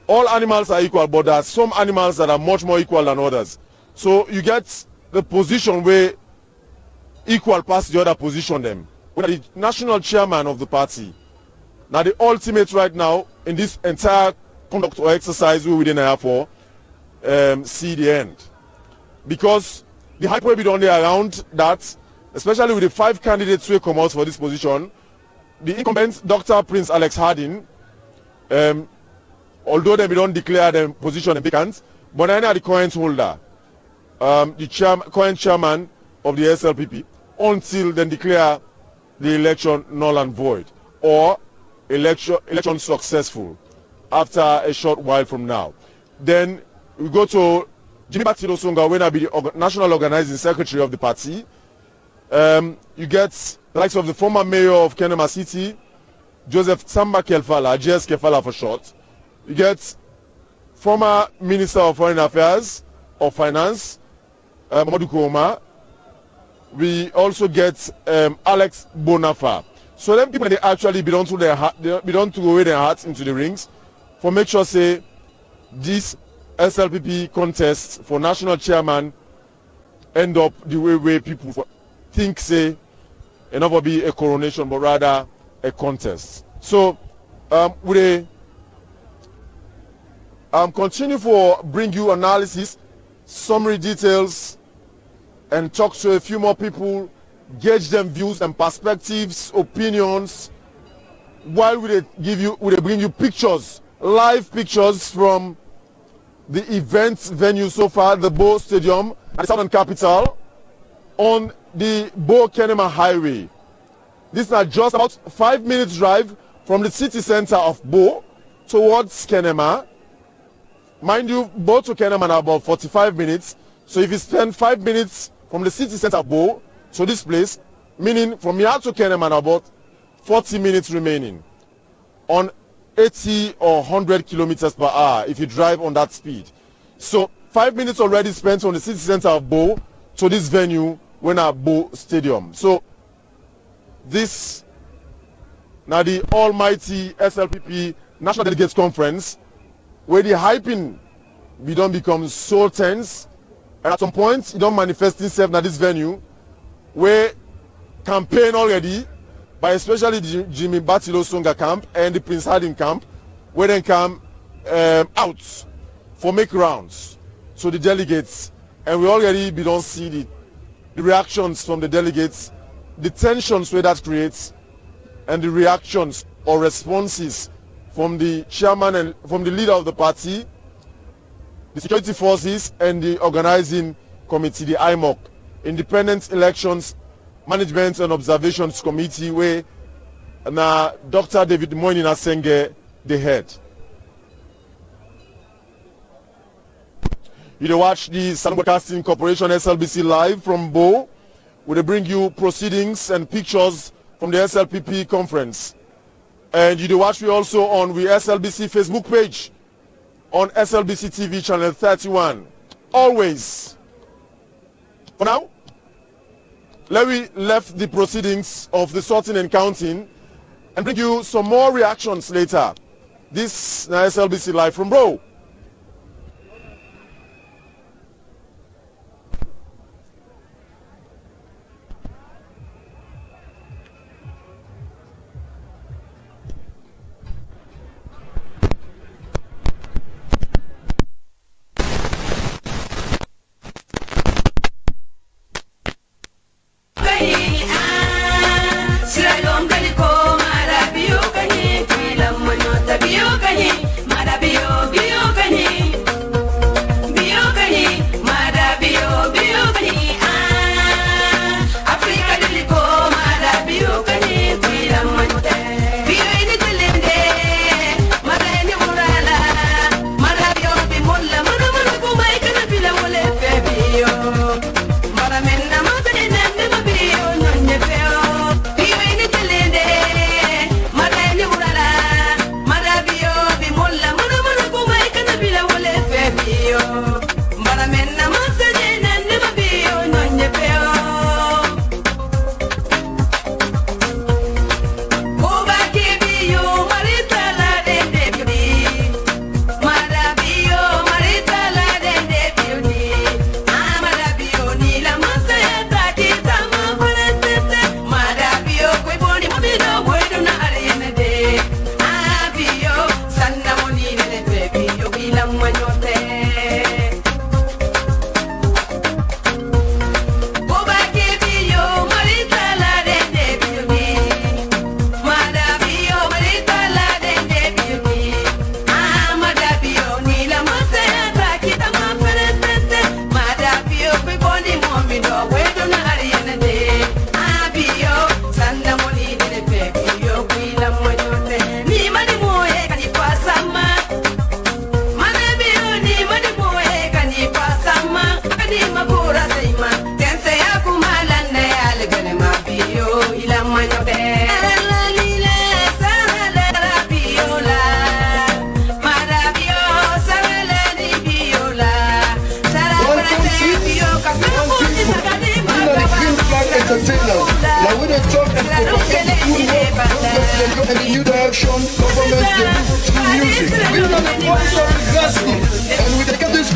all animals are equal, but there are some animals that are much more equal than others. So you get the position where equal past the other position them. When the national chairman of the party, now the ultimate right now in this entire conduct or exercise we within here for see the end. Because the hype will be done there around that, especially with the 5 candidates who come out for this position. The incumbent Dr. Prince Alex Harding, although they don't declare their position vacant, but I know the current holder, the current chairman of the SLPP, until they declare the election null and void or election successful after a short while from now. Then we go to Jimmy Batido Songa, when I be the national organizing secretary of the party. You get the likes of the former mayor of Kenema City, Joseph Samba Kelfala, JS Kelfala for short. You get former Minister of Foreign Affairs or Finance, Mamadou Kouma. We also get Alex Bonafa. So them people, they actually be done to their heart, they don't throw away their hearts into the rings for make sure say this SLPP contest for national chairman end up the way people think say it never be a coronation but rather a contest. So we continue for bring you analysis, summary details, and talk to a few more people, gauge them views and perspectives, opinions, while we bring you pictures, live pictures from the event venue so far, the Bo Stadium and the Southern Capital on the Bo Kenema Highway. This is not just about 5 minutes drive from the city center of Bo towards Kenema. Mind you, Bo to Kenema are about 45 minutes. So if you spend 5 minutes from the city center of Bo to this place, meaning from here to Kenema about 40 minutes remaining on 80 or 100 kilometers per hour if you drive on that speed. So 5 minutes already spent on the city center of Bo to this venue when at Bo Stadium. So this now the almighty SLPP National Delegates Conference, where the hyping we don't become so tense, and at some point it don't manifest itself at this venue where campaign already by especially the Jimmy Batilo Songa camp and the Prince Harding camp, where they come out for make rounds to the delegates, and we already don't see the reactions from the delegates, the tensions where that creates, and the reactions or responses from the chairman and from the leader of the party, the security forces, and the organizing committee, the IMOC, Independent Elections Management and Observations Committee, where now Dr. David Moinina Senge, the head. You watch the Southern Broadcasting Corporation SLBC live from Bo. We bring you proceedings and pictures from the SLPP conference. And you watch me also on the SLBC Facebook page, on SLBC TV channel 31. Always. For now, let me left the proceedings of the sorting and counting and bring you some more reactions later. This is SLBC live from Bo.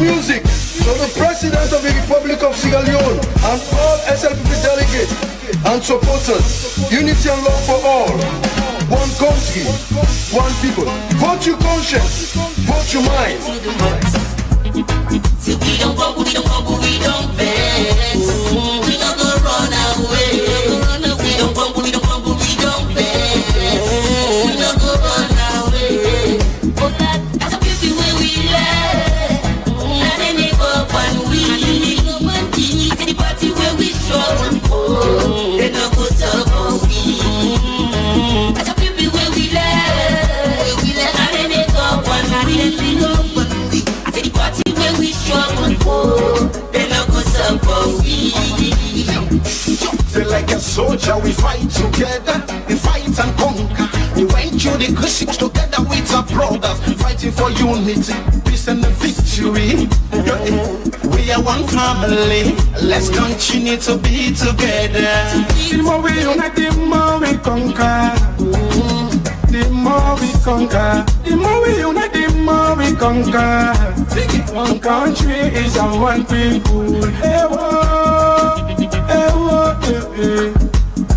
Music. So the President of the Republic of Sierra Leone and all SLPP delegates and supporters, unity and love for all, one country, one people. people. Vote your conscience, vote your mind.
See, we don't go, we don't go, we don't vex. We don't go run away. We don't go, we don't go, we don't vex. We don't go run away. But that's a beauty where we live. And then they go one week. I see the party where we show. They don't go so week. That's a beauty where we live. And then they go one week. I see the party where we show. They don't go so week.
Feel like a soldier, we fight together, we fight and conquer. We went through the crucibles together with our brothers, fighting for unity, peace and victory. We are one family, let's continue to be together.
The more we unite, the more we conquer. The more we conquer. The more we unite, the more we conquer. One country is a one people. Hey, whoa, hey, whoa, hey, hey.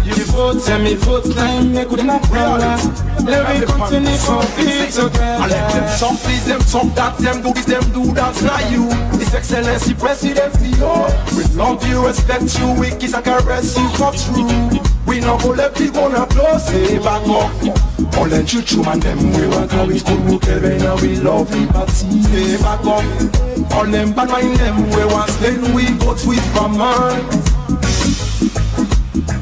You vote and me vote, like me could not promise. Let me continue for peace together.
I let them talk, please them talk, that them do this, them do that, not you. His Excellency President Leo, we love you, respect you, we kiss and caress you for true. We not go let people not close, say back off. All them choo-choo man, them we want how we could look every now we love him, but say back off. All them bad mind, them we want, then we vote with command.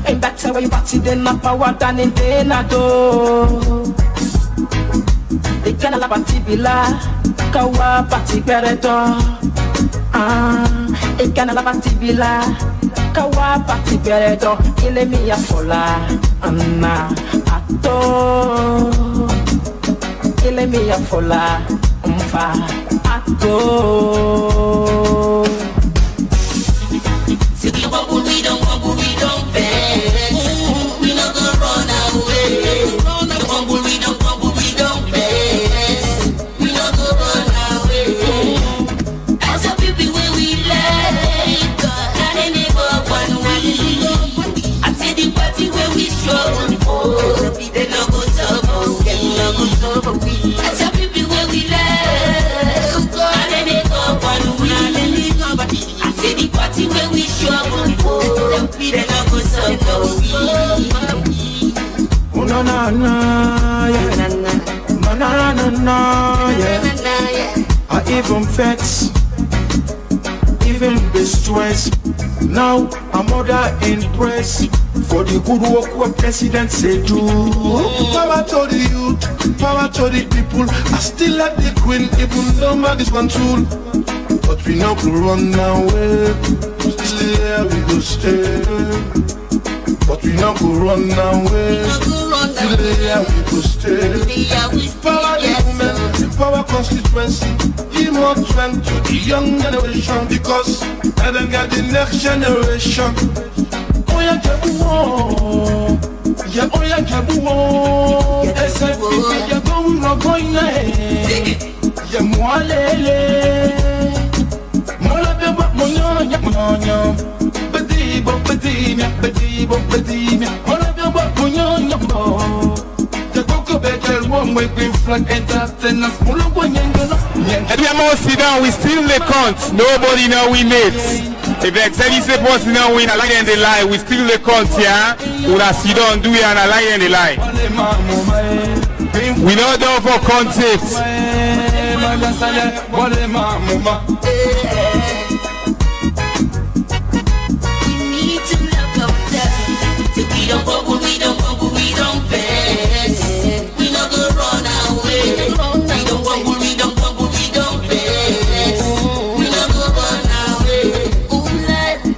Ain't better when you party than my power than in Denado. They can't la party bila, kawa party beredo. They can't la party bila, kawa party beredo. Ile mi ya fola, anna ato. Ile mi ya fola, umfa ato.
We don't vex. We not gonna run away. We don't vex. We not gonna run away. As a people where we like, and then they go one week. I see the party where we show. They not go so, they not go so week. As a people where we like, and then they go one week. I see the party where we show.
Oh na na na, yeah. Na na na na, yeah. I even vex, even be stressed. Now I'm other impressed for the good work what president say do. Power to the youth, power to the people. I still like the queen, even though man is control. But we not go run away. Still here we go stay. But we not go run away. Still here we go stay. Power the women, power constituency. Give more strength to the young generation because I don't got the next generation. Oh yeah, Jabu, yeah, oh yeah, Jabu. SFP, yeah, going yeah, Moalele.
Sit down, we still the count. Nobody now we mates. If the executive supposed to now win a lie in the lie, we still the count, yeah. We will sit down, do it and a lie in the lie. We not down for concepts.
We don't vex. We not gonna run away. We don't vex. We not gonna run away.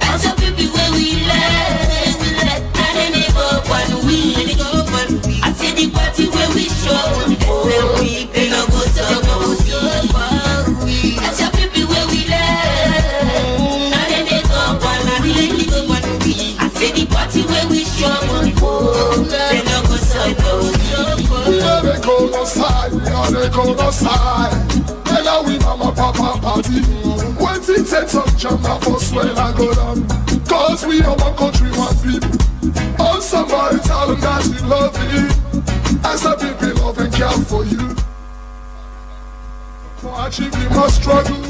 As a people where we let, and then they go one week. I see the party where we show. They not go so. As a people where we let, and then they go one week. I see the party where we show.
They go no side, yeah, they go no side. Tell her we mama papa party. When it takes up jam, I first when I go down. Cause we are one country, one people. All somebody tell them that we love it. SLPP love and care for you. For achieving you must struggle.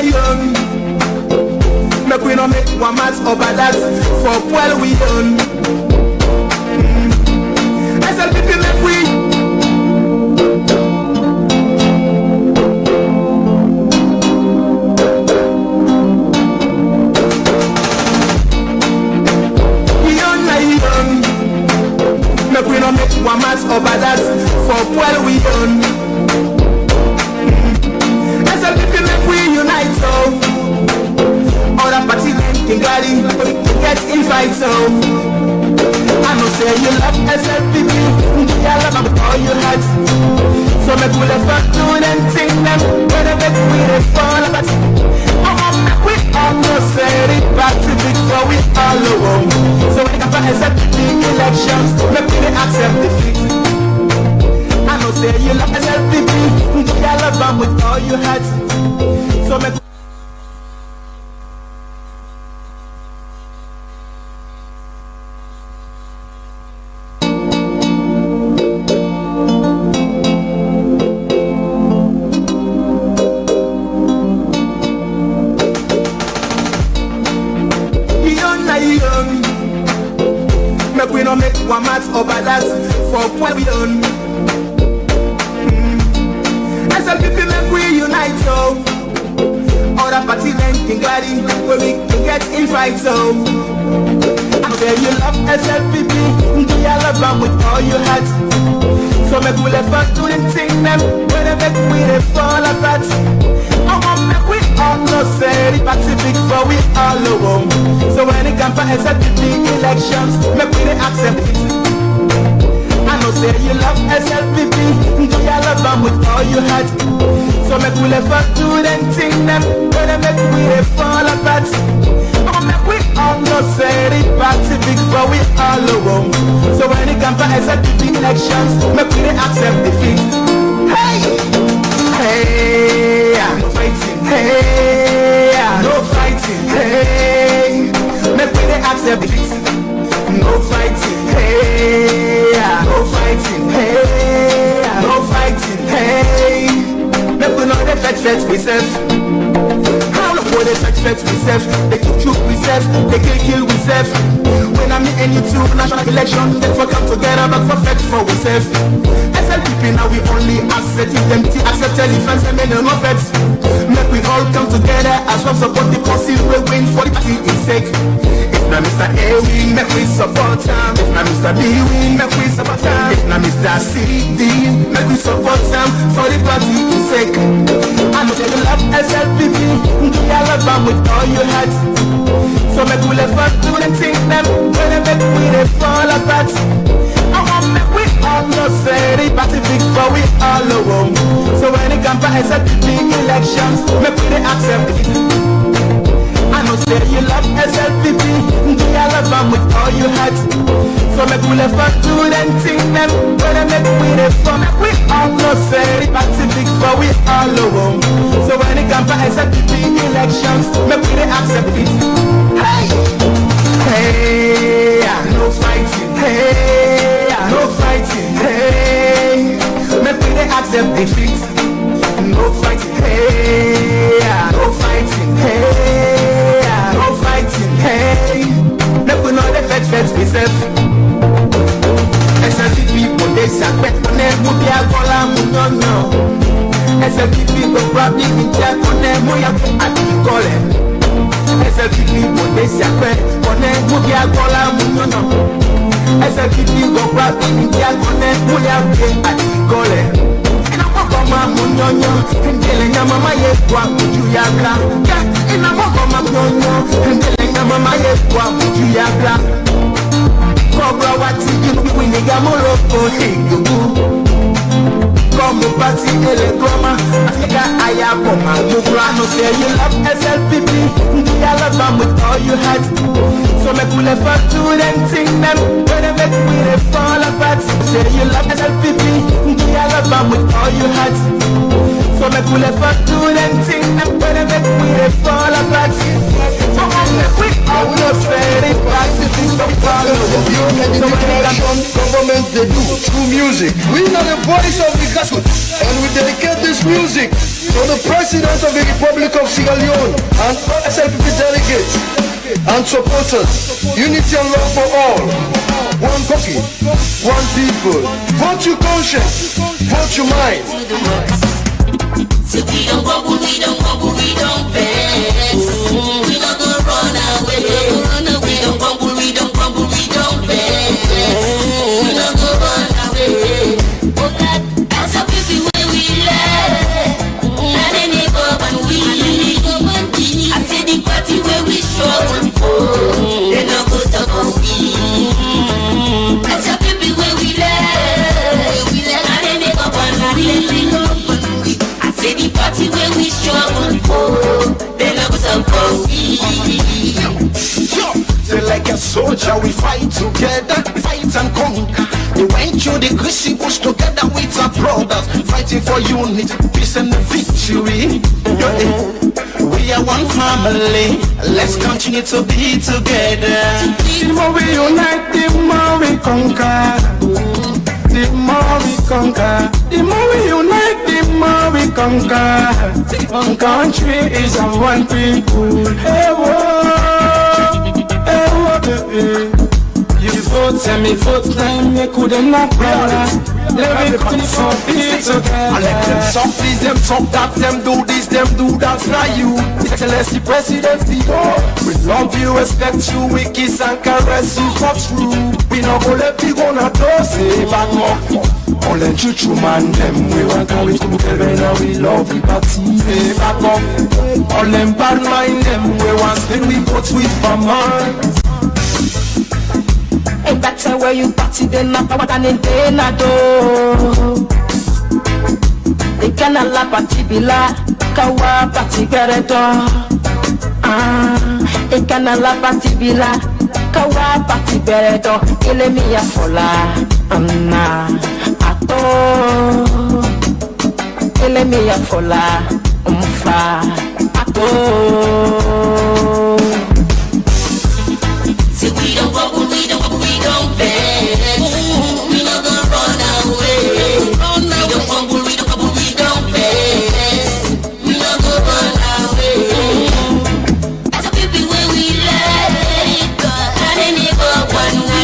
Young, make we no make one match over that for well we own. SLPP make we. Young, make we no make one match over that for well we own. SLPP make we unite so other party men can get invite so I know say you love SLPP, you love them all you had. So make we left back to them thing them whenever we fall apart. We all know say it back to big for we all alone. So we can find SLPP elections, make we accept defeat. I know say you love SLPP, you love them with all you had. So make we no make one match over that for where we own. SLPP make we unite so other party men can gladly where we can get invite so I say you love SLPP, you love them with all you had. So make we left back to them thing them whenever we they fall apart. Make we all know say the party big for we all alone. So when it comes to SLPP elections, make we they accept it. I know say you love SLPP, you love them with all you had. So make we left back to them thing them whenever we they fall apart. Make we all know say the party big for we all alone. So when it comes to SLPP elections, make we they accept defeat. Hey, hey, no fighting. Hey, no fighting. Hey, make we they accept defeat. No fighting. Hey, no fighting. Hey, no fighting. Hey, make we know they fetch we self. How they fetch we self? They shoot we self. They kill we self. When I meet any two national election, they for come together but for fetch for we self. SLPP now we only accept indemnity, accept elephants and men no vets. Make we all come together as one support the policy we win for the party in sake. If na Mr. A win, make we support him. If na Mr. B win, make we support him. If na Mr. C D, make we support him for the party in sake. I know say you love SLPP, you love them with all you had. So make we left back to them thing them whenever we they fall apart. Make we all know say the party big for we all alone. So when it comes to SLPP elections, make we they accept it. I know say you love SLPP, you love them with all you had. So make we left back to them thing them whenever we they fall. Make we all know say the party big for we all alone. So when it comes to SLPP elections, make we they accept it. Hey, hey, no fighting. Hey, no fighting. Hey, make we they accept defeat. No fighting. Hey, no fighting. Hey, no fighting. Hey, make we know they fetch we self. SLPP when they say bet when they would be a gola munyo. SLPP go grab the incha when they moya at the gole. SLPP when they say bet when they would be a gola munyo. SLPP go grab the incha when they moya at the gole. Mama munyonyo, ndele na mama yekwa kujuyaka. Ina mama munyonyo, ndele na mama yekwa kujuyaka. Kobra wati inu winiga moroko higugu. Komu pati ele goma, Africa ayaboma. Mugrano say you love SLPP, you love them with all you had. So make we left back to them thing them, whenever we they fall apart. Say you love SLPP, you love them with all you had. So make we left back to them thing them, whenever we they fall apart.
I will not say it back to the government they do through music. We are the voice of the grassroots, and we dedicate this music to the President of the Republic of Sierra Leone and all SLP delegates and supporters. Unity and love for all. One cookie, one people. Vote your conscience, vote your mind.
So we don't wobble, we don't wobble, we don't vex. We not gonna run away. We don't wobble, we don't wobble, we don't vex. We not gonna run away. Oh God, that's how people where we live. And then they go and we. I say the party where we struggle for. They not go to go we. That's how people where we live. And then they go and we. Say the party where we struggle for, they love us up for we.
Say like a soldier, we fight together, we fight and conquer. We went through the greasy bush together with our brothers, fighting for unity, peace and victory. We are one family, let's continue to be together.
The more we unite, the more we conquer. The more we conquer, the more we unite, the more we conquer. One country is a one people. Hey, whoa, baby. You vote and me vote, time me couldn't not brother. Let me come for peace together.
I let them talk, please them talk that, them do this, them do that. Not you, Excellency President, we love you, respect you, we kiss and caress you for true. We not go let people not do say back off. All them choo man, them we want to we together now we love we party. Say back off. All them bad mind, them we want then we vote with my mind.
Hey, that's where you party, then not what I need to do. They can't la party bila, kawa party beredo. They can't la party bila, kawa party beredo. Ele mi afola, ato. Ele mi afola, ato.
See we don't wobble, we don't wobble, we don't vex. We not gonna run away. We don't wobble, we don't wobble, we don't vex. We not gonna run away. That's a people where we like, and they never one we.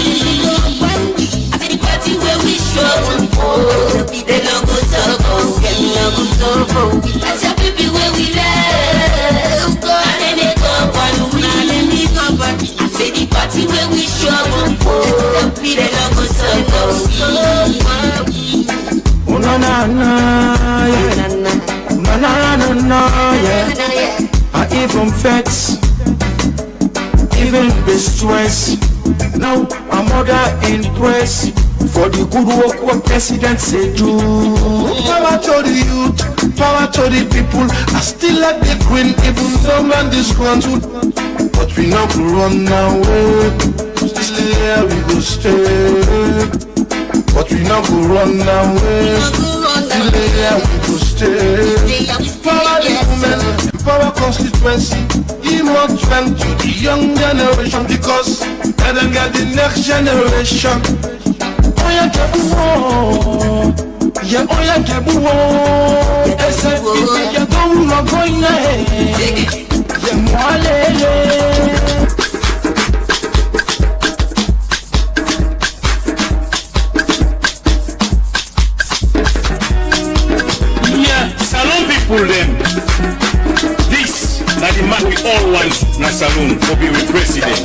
I say the party where we struggle for. They not go to go, they not go to go. That's a people where we like, and they never one we. I say the party where we struggle for, they not go to go.
Oh na na na, yeah. Na na na na, yeah. I even vex, even be stressed. Now I'm other impressed for the good work what president say do. Power to the youth, power to the people. I still like the green, even though man disgruntled. But we not go run away. Still here we go stay. But we not go run away. Still here we go stay. Power the women, power constituency. He must trend to the young generation because they don't get the next generation. Oh yeah, yeah, oh yeah, SLP, yeah, don't look going ahead.
Yeah, salon people them. This na the man we all want na salon for being with president.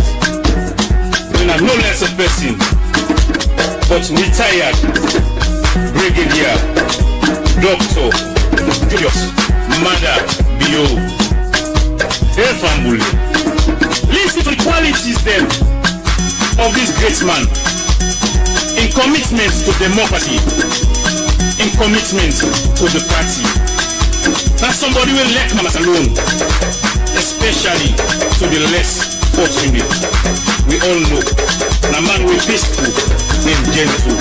We are no less a person, but retired brigadier, doctor, Julius, mother, bio. Listen to the qualities then of this great man in commitment to democracy, in commitment to the party. Now somebody will let Mama alone, especially to the less fortunate. We all know a man with peaceful and gentle.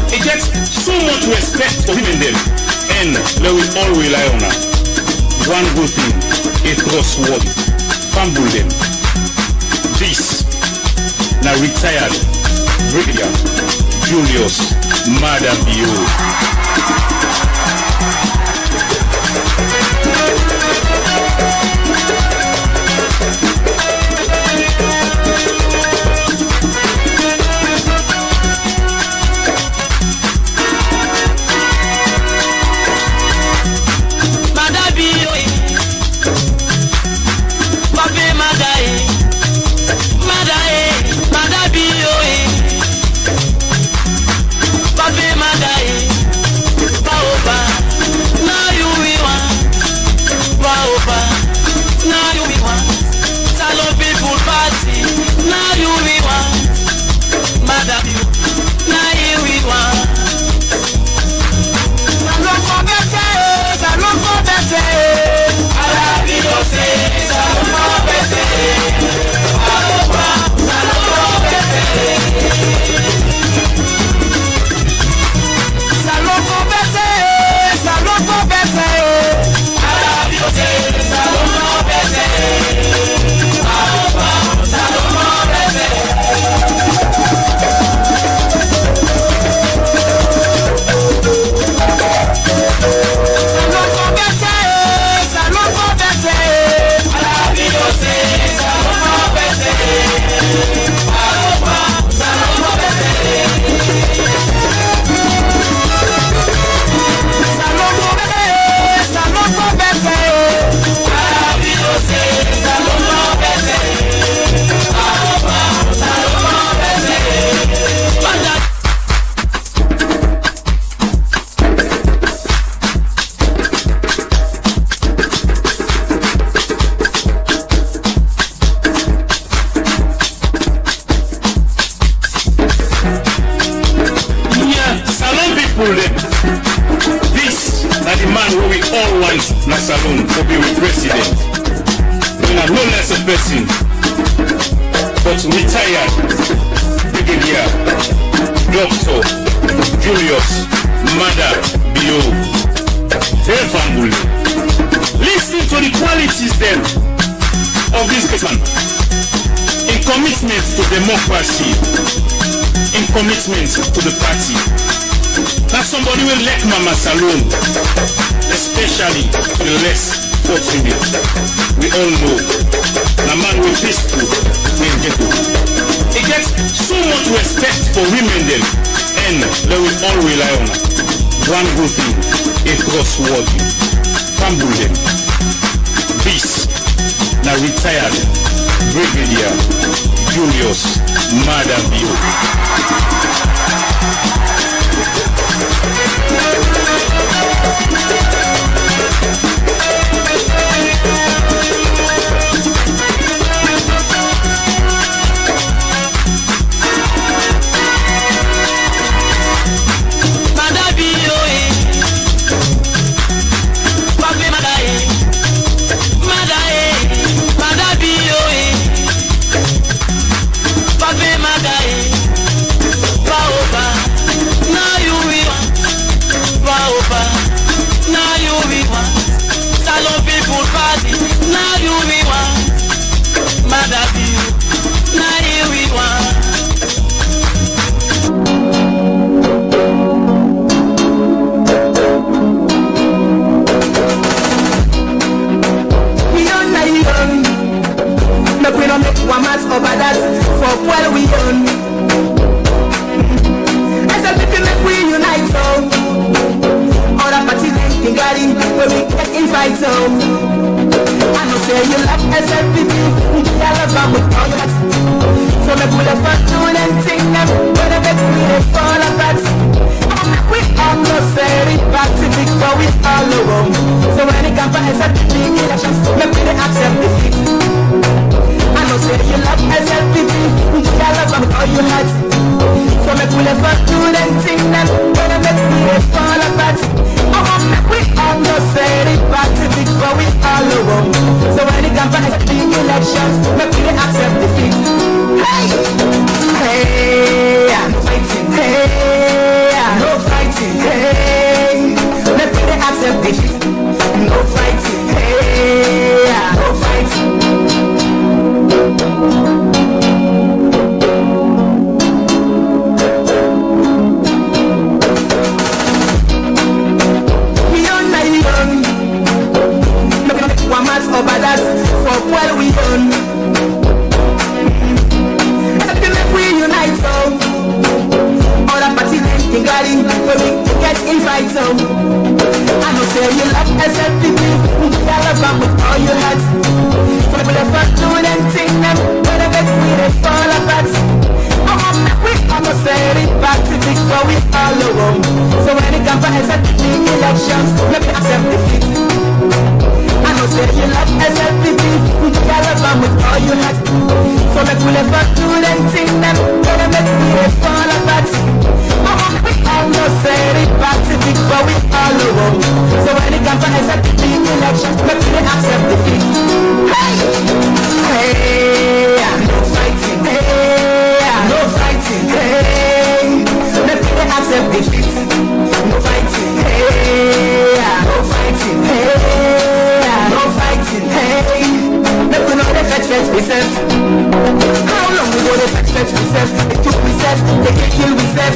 He gets so much respect for him and them, and they will all rely on her. One good thing, a trustworthy. Fumble them. now retired Brigadier Julius Madabio. To the party. Now somebody will let Mama Salon, especially to the less fortunate. We all know the man will peaceful in ghetto. He gets so much respect for women then, and they will all rely on one good thing, a trustworthy. Fumble them. This, now retired Brigadier Julius Madabio.
before we all alone. So when it comes to SLPP elections, let me accept defeat. I know say you love SLPP, you gotta love with all you had. So make we never do them thing them, gonna make me fall apart. We all know say it back to before we all alone. So when it comes to SLPP elections, let me accept defeat. Hey, hey, no fighting, hey, no fighting, hey. Let me accept defeat. No fighting, hey, no fighting, hey, no fighting, hey. Let me know the fetch myself. How long we go the fetch myself? They took myself, they can kill myself.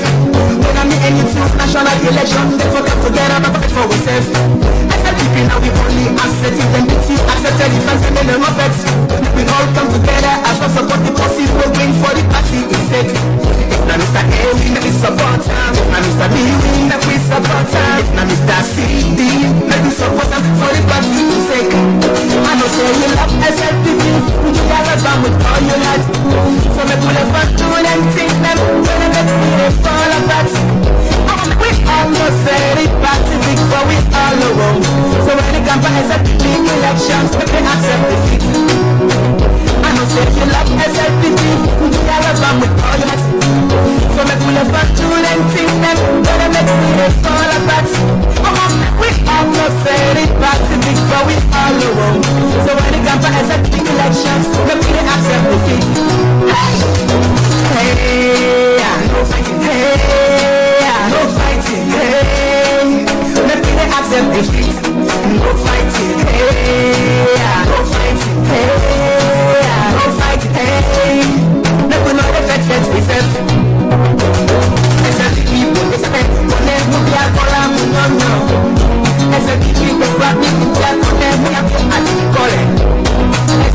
When I'm in any national election, they forget to get up and fight for myself. SLPP now we only accept indemnity, accept the defense and then no effects. We all come together as one support the policy, we're waiting for the party instead. If not Mr. A, we make we support him. If not Mr. B, we make we support him. If not Mr. C, D, make we support him for the party sake. I know say you love SLPP, you gotta love with all you had. So make we never do anything them, gonna make me fall apart. We all know say it back to big for we all alone. So when it comes to SLPP elections, make me accept defeat. I know say you love SLPP, you gotta love with all you had. So make we never do anything them, gonna make me fall apart. We all know say it back to big for we all alone. So when it comes to SLPP elections, make me accept defeat. Hey, hey, no fighting, hey, no fighting, hey. Let me accept defeat. No fighting, hey, no fighting, hey, no fighting, hey. Let me know the fetch myself. SLPP people, it's a man. Connect with the alcohol, no. SLPP people, grab me, connect me, I'm calling.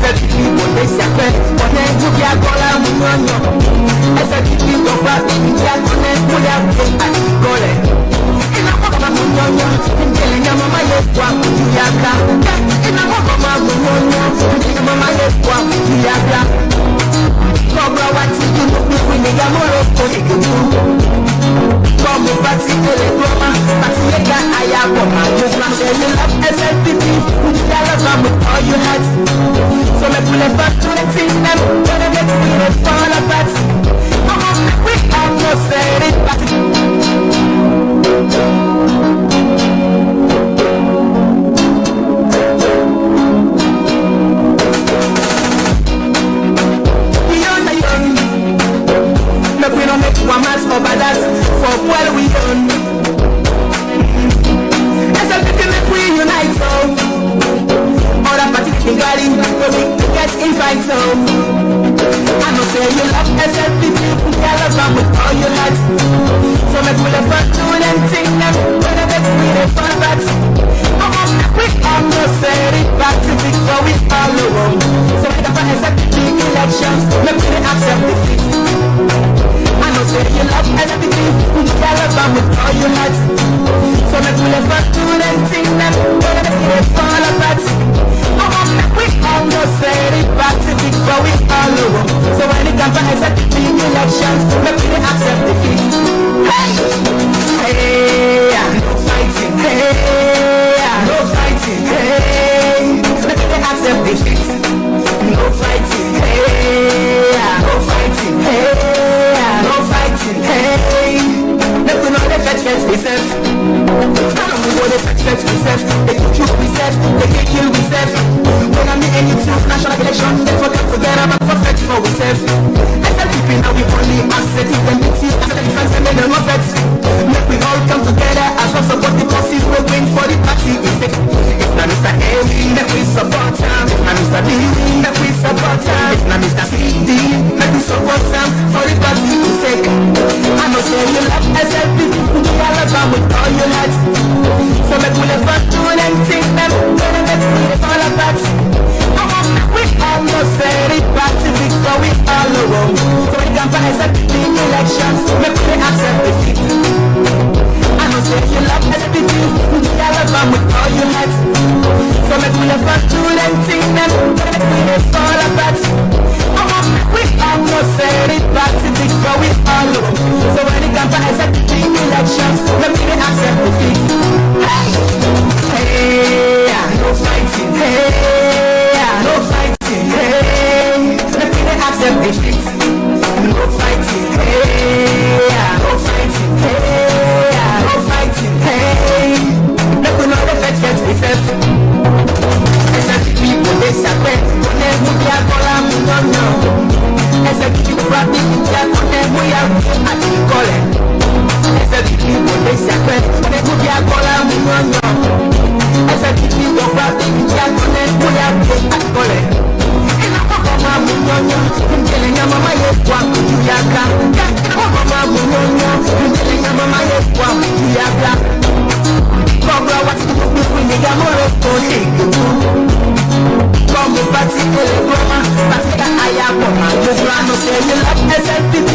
SLPP people, they say, connect with the alcohol, no. SLPP people, grab me, connect with the alcohol. So let's play back to the team them, gonna get me fall apart. We almost said it back. We don't make one man's over that for what we done. SLPP make we unite so other parties can get in, but we get invite so I know say you love SLPP, you love them with all your heart. So make we never do anything them, whether that's we the fun but we almost said it back to big for we all alone. So make up SLPP elections, make we accept defeat. I know say you love SLPP, you love them with all your heart. So make we never do anything them, whether they fall apart. We all know say it back to big for we all alone. So when it comes to SLPP elections, make we accept defeat. Hey, hey, no fighting, hey, no fighting, hey. Make we accept defeat. No fighting, hey, no fighting, hey, no fighting, hey. Make we know the fetch myself. I don't know the fetch myself. They can shoot myself, they can kill myself. When I'm in any national election, they forget about perfect for myself. SLPP now we only accept indemnity, accept the defense and then no effects. Make we all come together as one support the policy, we're waiting for the party instead. If not Mr. A, make we support him. If not Mr. B, make we support him. If not Mr. C, D, make we support him for the party sake. I know say you love SLPP, you love them with all your heart. So make we never do anything.
àtìkọ́lẹ̀ ẹsẹ̀ bíbí kò lè ṣàpẹ́ ẹkú bí agbọ́lá mú yányán ẹsẹ̀ bíbí gbọ́gbà bíbí tí a gbọ́ lẹ́ bóyá bí àtìkọ́lẹ̀ ẹnà kọ́kọ́ máa mú yányán ìjẹ̀lẹ̀ yẹn máa máa yẹ kó àkójú yá gbá kọ́kọ́ máa mú yányán ìjẹ̀lẹ̀ yẹn máa máa yẹ kó àkójú yá gbá kọ́kọ́ wá ti gbogbo ìpínlẹ̀ yàmọ́rẹ́ kò lè gbogbo. Come party, grandma, party that I am on my grandma say you love SLPP,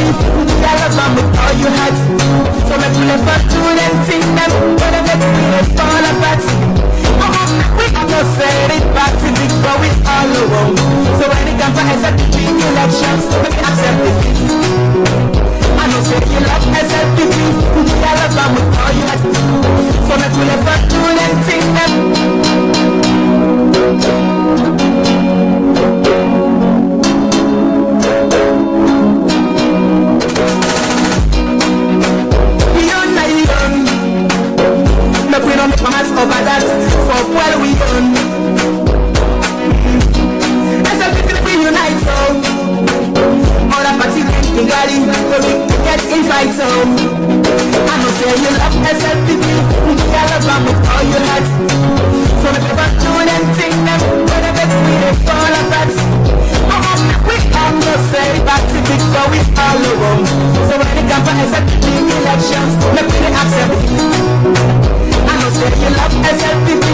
I love them with all you had. So make me left back to them, think them, but I get to be a fall apart. We are not saying party big, but we all alone. So when it comes to SLPP elections, make me accept defeat. I know say you love SLPP, I love them with all you had. So make me left back to them, think them. We don't make mass over that for while we own. As a people we unite, so all the party in Gali, where we get invite, so I know say you love SLPP, I love them with all you had. So the people do them, think them, but I bet we don't fall apart. We are not say back to big, so we all alone. So when it comes to SLPP elections, make me accept it. Say you love SLPP,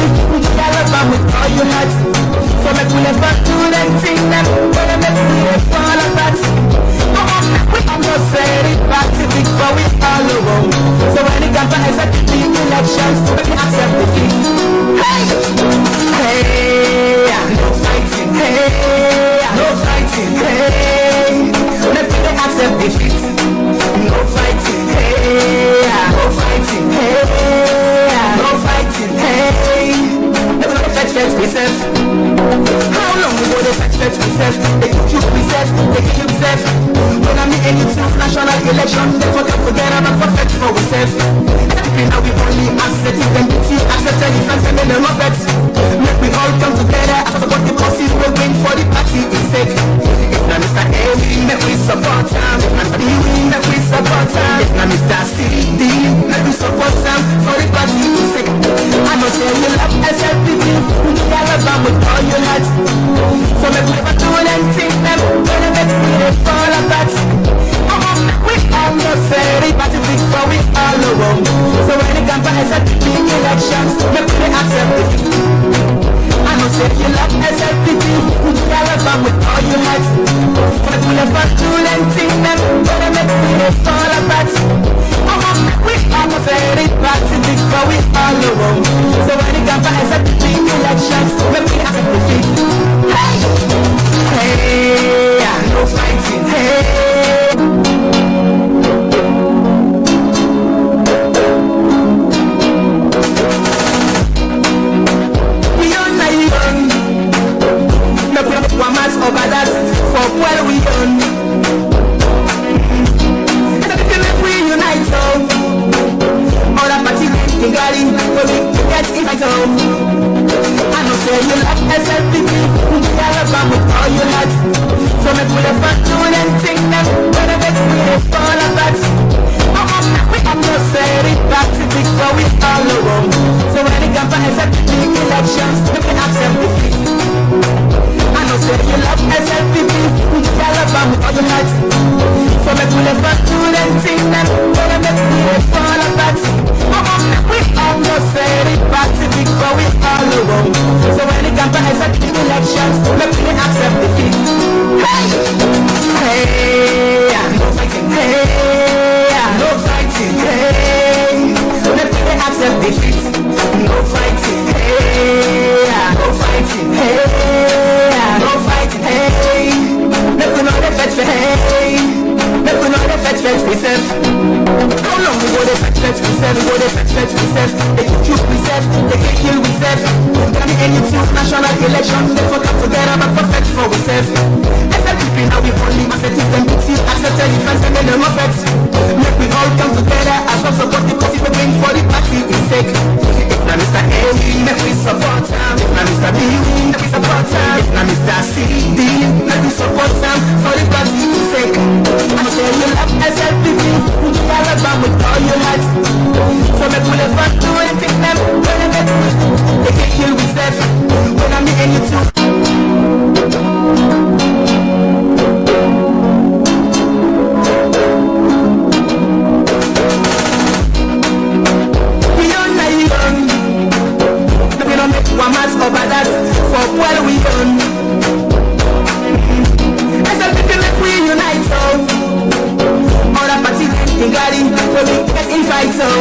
I love them with all you had. So make me never do them, think them, but I make me fall apart. We are not saying it back to big, but we all alone. So when it comes to SLPP elections, make me accept defeat. Hey, hey, no fighting, hey, no fighting, hey. Make me accept defeat. No fighting, hey, no fighting, hey. No fighting, hey. Never let fetch myself. How long ago they fetch myself? They could you myself, they kill themselves. When I'm in international election, they forget I'm perfect for myself. Now we only accept identity, accept any friends and then they love it. Make we all come together, I support the policy, we win for the party is sake. If not Mr. A, make we support him. If not B, make we support him. If not Mr. C, D, make we support him for the party is sake. I know say you love SLPP, I love them with all your heart. So make we never do anything, them, when I make me fall apart. We all not say the party big, but we all alone. So when it comes to SLPP elections, make me accept defeat. I know say you love SLPP, I love them with all your heart. So make me never do anything, them, when I make me fall apart. We all not say the party big, but we all alone. So when it comes to SLPP elections, make me accept defeat. Hey, hey, no fighting, hey. Over that for where we own. It's a bit like we unite, so all the party in Gali, where we get invite home. I know say you love SLPP, I love them with all you had. So make we never do anything, them, when I bet we fall apart. We have not said it back to big, so we all alone. So when it comes to SLPP elections, we can accept defeat. Say you love SLPP, I love them with all your heart. So make we never do anything, them, when I make me fall apart. We all not say it back to big, but we all alone. So when it comes to SLPP elections, make me accept defeat. Hey, hey, no fighting, hey, no fighting, hey. Make me accept defeat. No fighting, hey, no fighting, hey. No fighting, hey. Make we know the fetch, hey. Make we know the fetch myself. How long we go the fetch myself? We go the fetch myself. They can shoot myself, they can kill myself. Can be any national election, they forget together, but perfect for myself. SLPP now we only accept them, accept any friends and then they love it. Make we all come together as well support the party, we bring for the party in sake. If not Mr. A, make we support him. If not Mr. B, make we support him. If not Mr. C, D, make we support him for the party in sake. I say you love SLPP,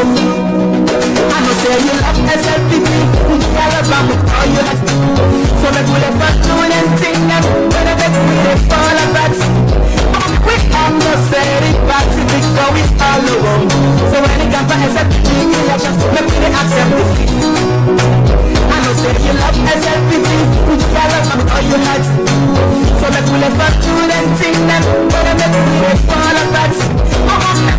I know say you love SLPP, you love them with all your heart. So make we let fuck do anything that when I bet we they fall apart. We all know say it back to big so we all alone. So when it comes to SLPP elections, make we accept defeat. I know say you love SLPP, you love them with all your heart. So make we let fuck do anything that when I bet we they fall apart.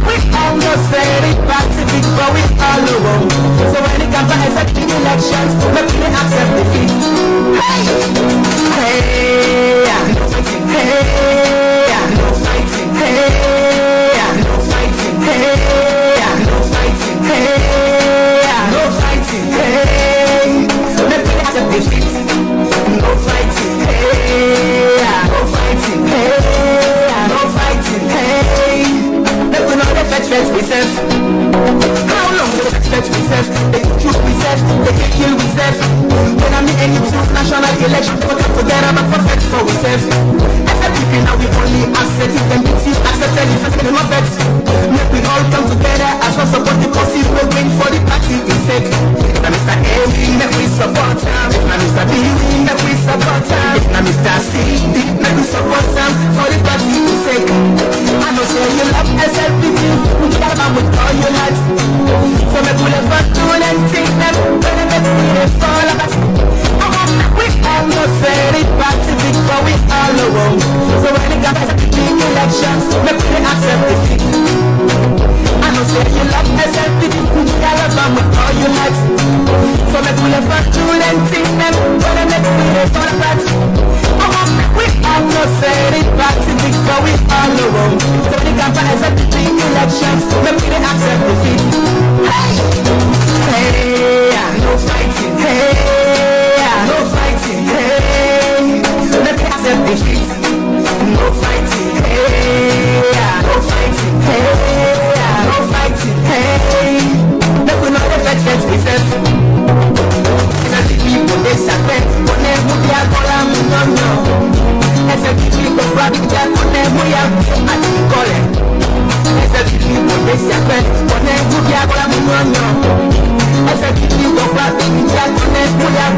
We all know say it back to big so we all alone. So when it comes to SLPP elections, make we accept defeat. Hey, hey, hey, no fighting, hey, no fighting, hey, no fighting, hey, no fighting, hey, make we accept defeat. No fighting, hey, no fighting, hey, no fighting, hey, make we know the fetch we serve. How long will the fetch we serve? They shoot we serve, they can kill we serve. When I'm in any national election, we come together but for fetch for we serve. SLPP now we only accept it, then it's you accept it, it's not fetch. Make we all come together as one support the cause we wait for the party in sake. If na Mr. A, make we support him. If na Mr. B, make we support him. If na Mr. C, make we support him for the party in sake. I know say you love SLPP, you love them with all your heart. So make we let fuck do anything that when I bet we they fall apart. We all know say it back to big so we all alone. So when it comes to big elections, make we accept defeat. I know say you love SLPP, you love them with all your heart. So make we let fuck do anything that when I bet we they fall apart. We all know say it back to big so we all alone. So when it comes to big elections, make we accept defeat. Hey, hey, no fighting, hey, no fighting, hey, let me accept defeat. No fighting, hey, no fighting, hey, no fighting, hey, let me know the fetch we serve. The people they suspect, when they move their column, no. SLPP go grab it, when they move their column. SLPP they suspect, when they move their column, no. SLPP go grab it, when they move their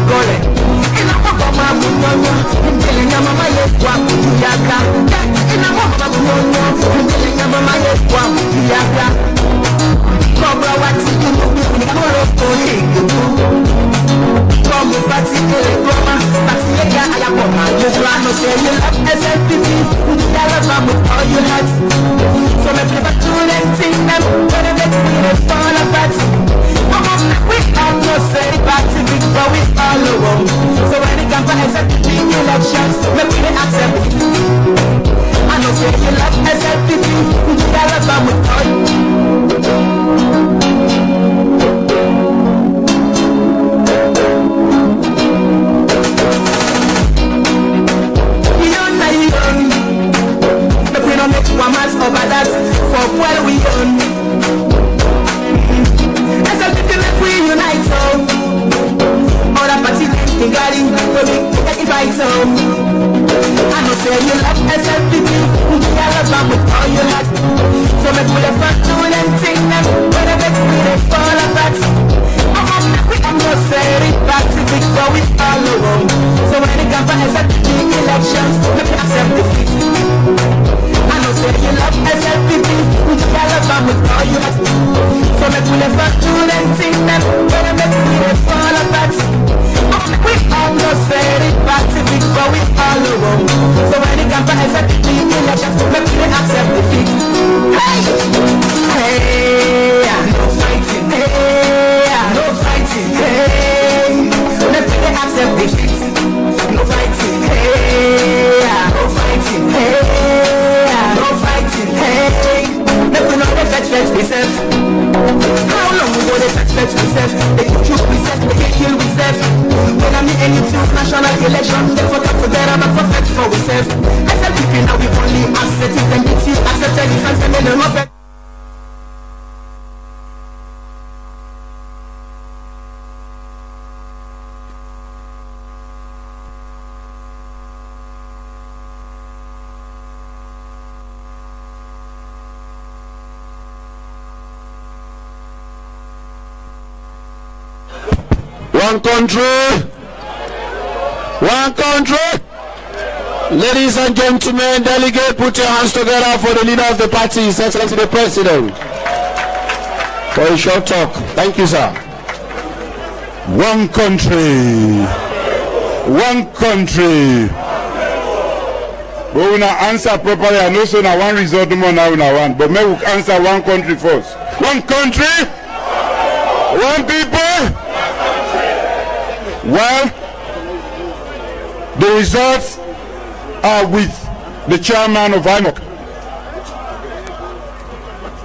column. Ina mama munyonya, mbele na mama yekwa kujuyaka. Ina mama munyonya, mbele na mama yekwa kujuyaka. Kobra wati kumubu, nikolo kone kubu. Come party Roma, party lega ayakoma. You no say you love SLPP, you love them with all your heart. So me play back to anything them, when I bet we they fall apart. We all know say it back to big for we all alone. So when it comes to SLPP elections, me we they accept it. I know say you love SLPP, you love them with
One country. One country. Ladies and gentlemen, delegate, put your hands together for the leader of the party, His Excellency the President, for a short talk. Thank you, sir.
One country. One country. But we not answer properly. I know so now one result more now one. But maybe we answer one country first. One country. One people. Well, the results are with the chairman of IMOC.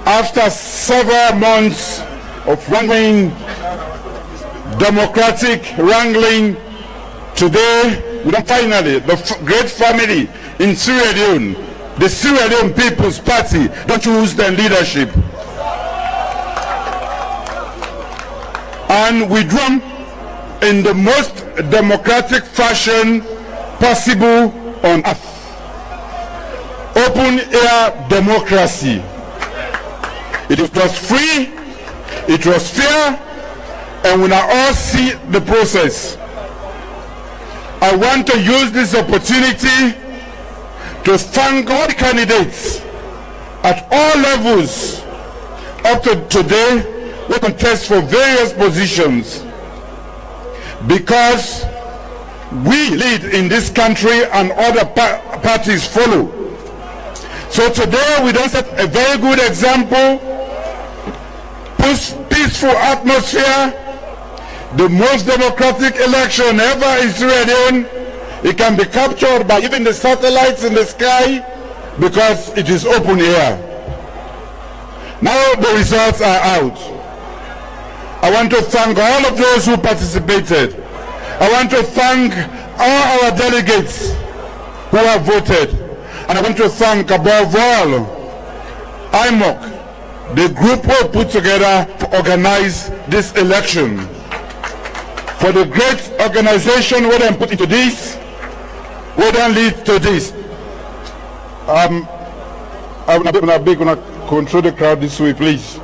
After several months of wrangling, democratic wrangling, today we don't finally, the great family in Sierra Leone, the Sierra Leone People's Party, don't choose their leadership. And we drum in the most democratic fashion possible on earth. Open air democracy. It was free, it was fair, and we now all see the process. I want to use this opportunity to thank all the candidates at all levels up to today who contest for various positions, because we lead in this country and other parties follow. So today we don't set a very good example, peaceful atmosphere, the most democratic election ever in Sierra Leone. It can be captured by even the satellites in the sky because it is open air. Now the results are out. I want to thank all of those who participated. I want to thank all our delegates who have voted. And I want to thank above all IMOC, the group who put together to organize this election. For the great organization who then put into this, who then lead to this. I'm gonna control the crowd this way, please.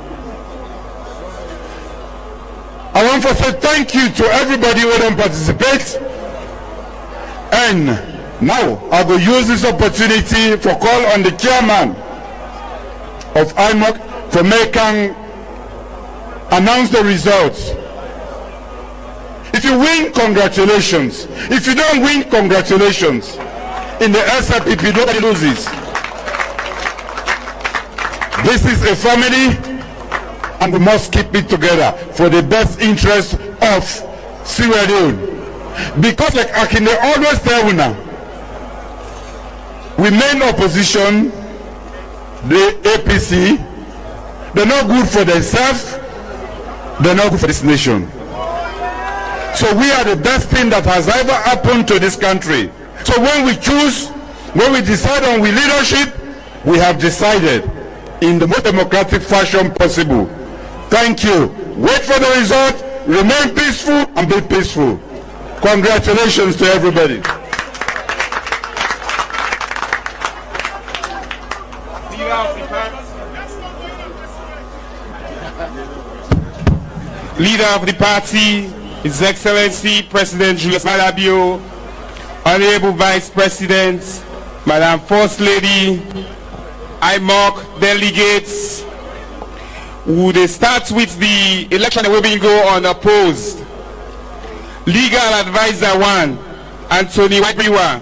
I want to say thank you to everybody who then participate. And now I will use this opportunity for call on the chairman of IMOC for making announce the results. If you win, congratulations. If you don't win, congratulations. In the Slpp, nobody loses. This is a family, and we must keep it together for the best interest of Sierra Leone. Because like I can always tell you now, we main opposition, the APC, they're not good for themselves, they're not good for this nation. So we are the best thing that has ever happened to this country. So when we choose, when we decide on leadership, we have decided in the most democratic fashion possible. Thank you. Wait for the result, remain peaceful and be peaceful. Congratulations to everybody.
Leader of the party, His Excellency President Julius Malabio, Honorable Vice President, Madam First Lady, IMOC delegates. Would they start with the election that will be go unopposed? Legal Advisor 1, Anthony Wabiwa.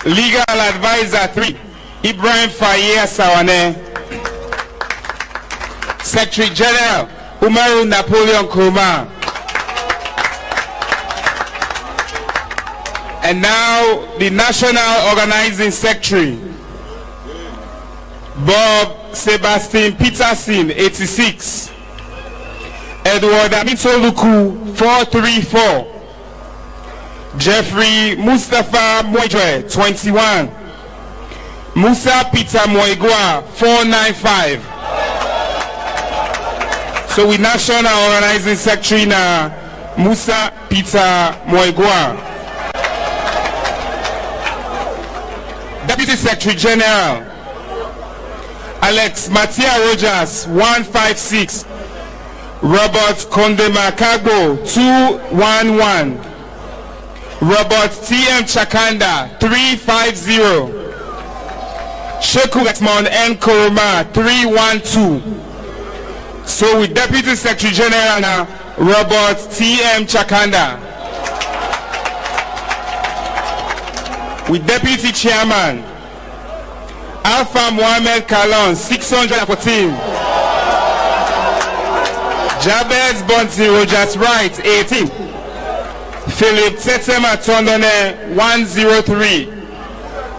Legal Advisor 3, Ibrahim Faye Sawane. Secretary General, Umaru Napoleon Kuma. And now the National Organizing Secretary, Bob Sebastian Peterson, 86. Edward Amitoluku, 434. Jeffrey Mustafa Moijwe, 21. Musa Peter Moigwa, 495. So we National Organizing Secretary na Musa Peter Moigwa. Deputy Secretary General Alex Matia Rogers, 156. Robert Kondemakagbo 211. Robert T.M. Chakanda 350. Sheku Resmond N. Koroma 312. So with Deputy Secretary General now, Robert T.M. Chakanda. With Deputy Chairman, Alpha Mohammed Kalon 614. Jabez Bonsi Rogers Wright 18. Philip Tetema Tondone 103.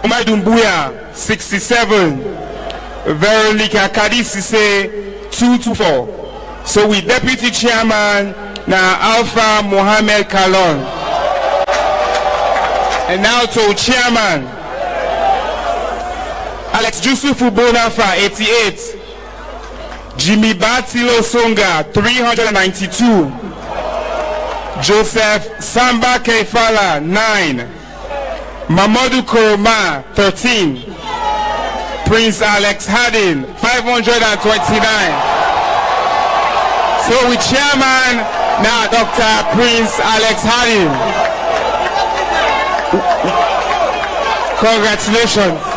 Umadumbuya 67. Veronica Kadisise 224. So with Deputy Chairman now Alpha Mohammed Kalon. And now to Chairman Alex Jusufu Bonafa 88. Jimmy Batilo Songa 392. Joseph Samba Keifala 9. Mamadou Koroma 13. Prince Alex Hadin 529. So with Chairman now Dr. Prince Alex Hadin. Congratulations.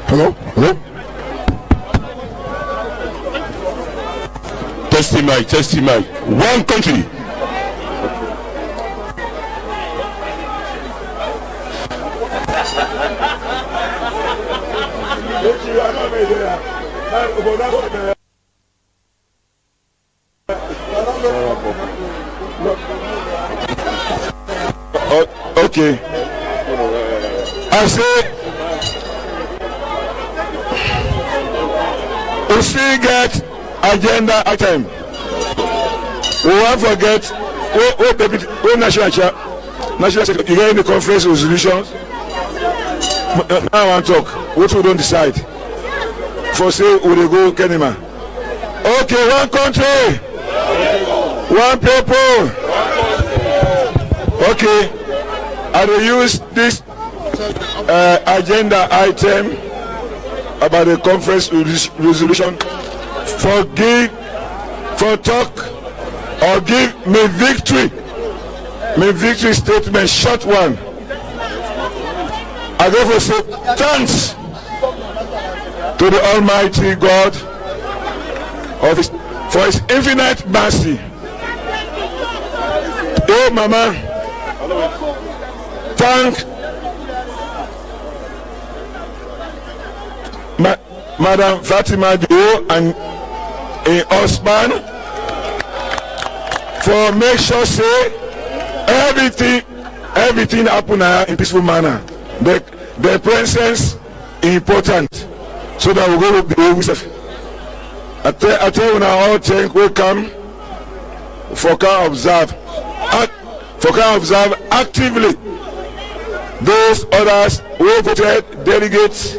Hello? Hello? Testing mic. One country. Okay. I say we still get agenda item. We won't forget what national secretary, you get in the conference resolutions. Now I want to talk. What we don't decide. For say we will go Kenema. Okay, one country, one people. Okay, I will use this agenda item about the conference resolution. For talk or give me victory statement, short one. I go for say thanks to the Almighty God for His infinite mercy. Oh, Mama, thank Madam Fatima Dio and a husband for make sure say everything happen in peaceful manner. The presence is important so that we go with the way we serve. I tell you now, all think we come for can observe actively those others who voted delegates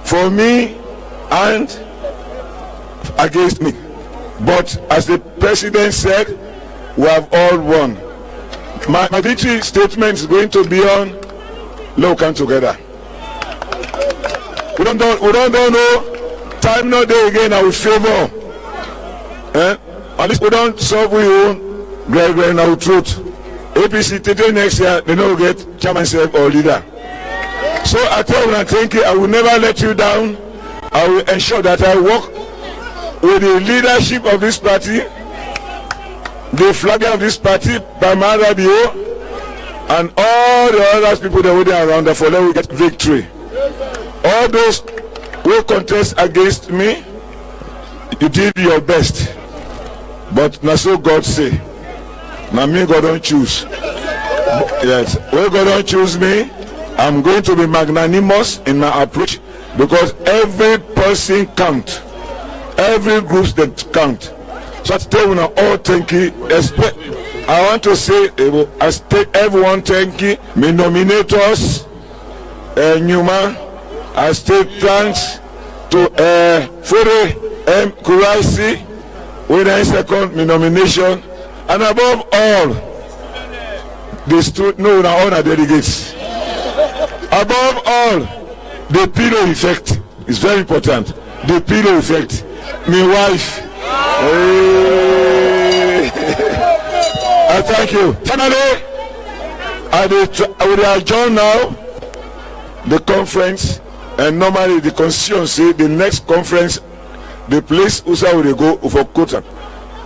for me and against me. But as the president said, we have all won. My victory statement is going to be on let's come together. We don't know time no day again I will favor. At least we don't solve we own great our truth. APC today next year they don't get chairman or leader. So I tell you, thank you. I will never let you down. I will ensure that I work with the leadership of this party, the flag of this party, Bamara Bio, and all the other people that were around there for let we get victory. All those who contest against me, you did your best. But now so God say, now me God don't choose. Yes, when God don't choose me, I'm going to be magnanimous in my approach because every person count, every group that count. So I tell you now, all thank you. I want to say, I take everyone thank you. Me nominators, Newman. I state thanks to Fure M. Kuraisi, when I second my nomination, and above all, all the delegates. Above all, the pillow effect is very important. The pillow effect. My wife. Hey. I thank you. Finally, I will adjourn now the conference, and normally the constituency, the next conference, the place USA will go for quota.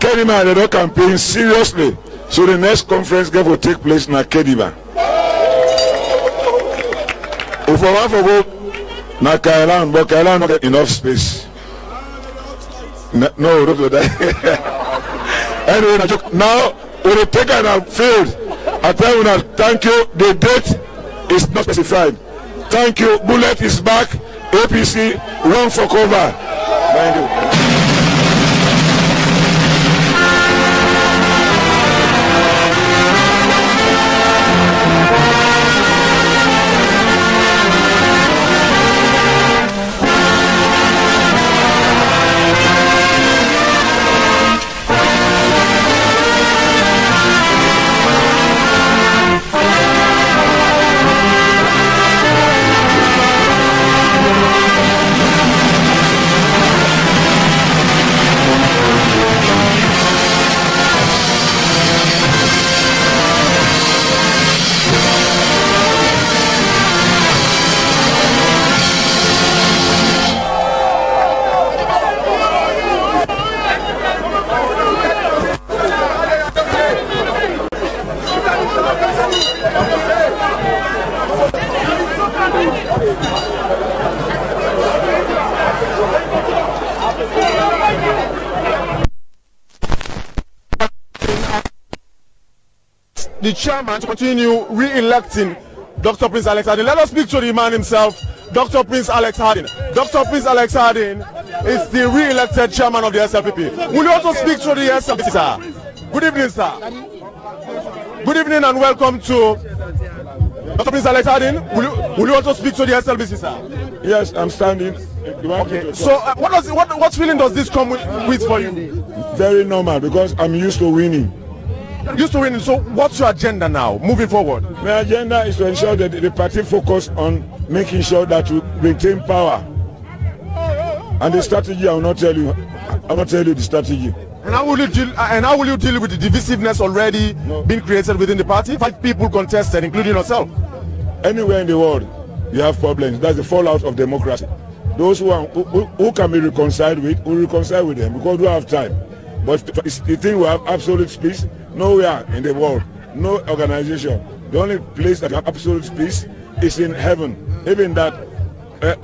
Kedima, they don't campaign seriously, so the next conference will take place in Kedima. If I want to go na Kailan, but Kailan not get enough space. No, don't do that. Anyway, now we will take an field. I tell you now, thank you. The date is not specified. Thank you. Bullet is back. APC, run for cover. Thank you.
The chairman to continue re-electing Dr. Prince Alex Harding. Let us speak to the man himself, Dr. Prince Alex Harding. Dr. Prince Alex Harding is the re-elected chairman of the SLPP. Will you also speak to the SLPP, sir? Good evening, sir. Good evening and welcome to Dr. Prince Alex Harding. Will you also speak to the SLPP, sir?
Yes, I'm standing.
Okay. So what feeling does this come with for you?
Very normal because I'm used to winning.
Used to winning. So what's your agenda now, moving forward?
My agenda is to ensure that the party focus on making sure that we retain power. And the strategy, I will not tell you. I will not tell you the strategy.
And how will you deal with the divisiveness already being created within the party? 5 people contested, including yourself.
Anywhere in the world, you have problems. That's the fallout of democracy. Those who can be reconciled with, we reconcile with them because we don't have time. But the thing we have absolute peace, nowhere in the world, no organization. The only place that have absolute peace is in heaven. Even that,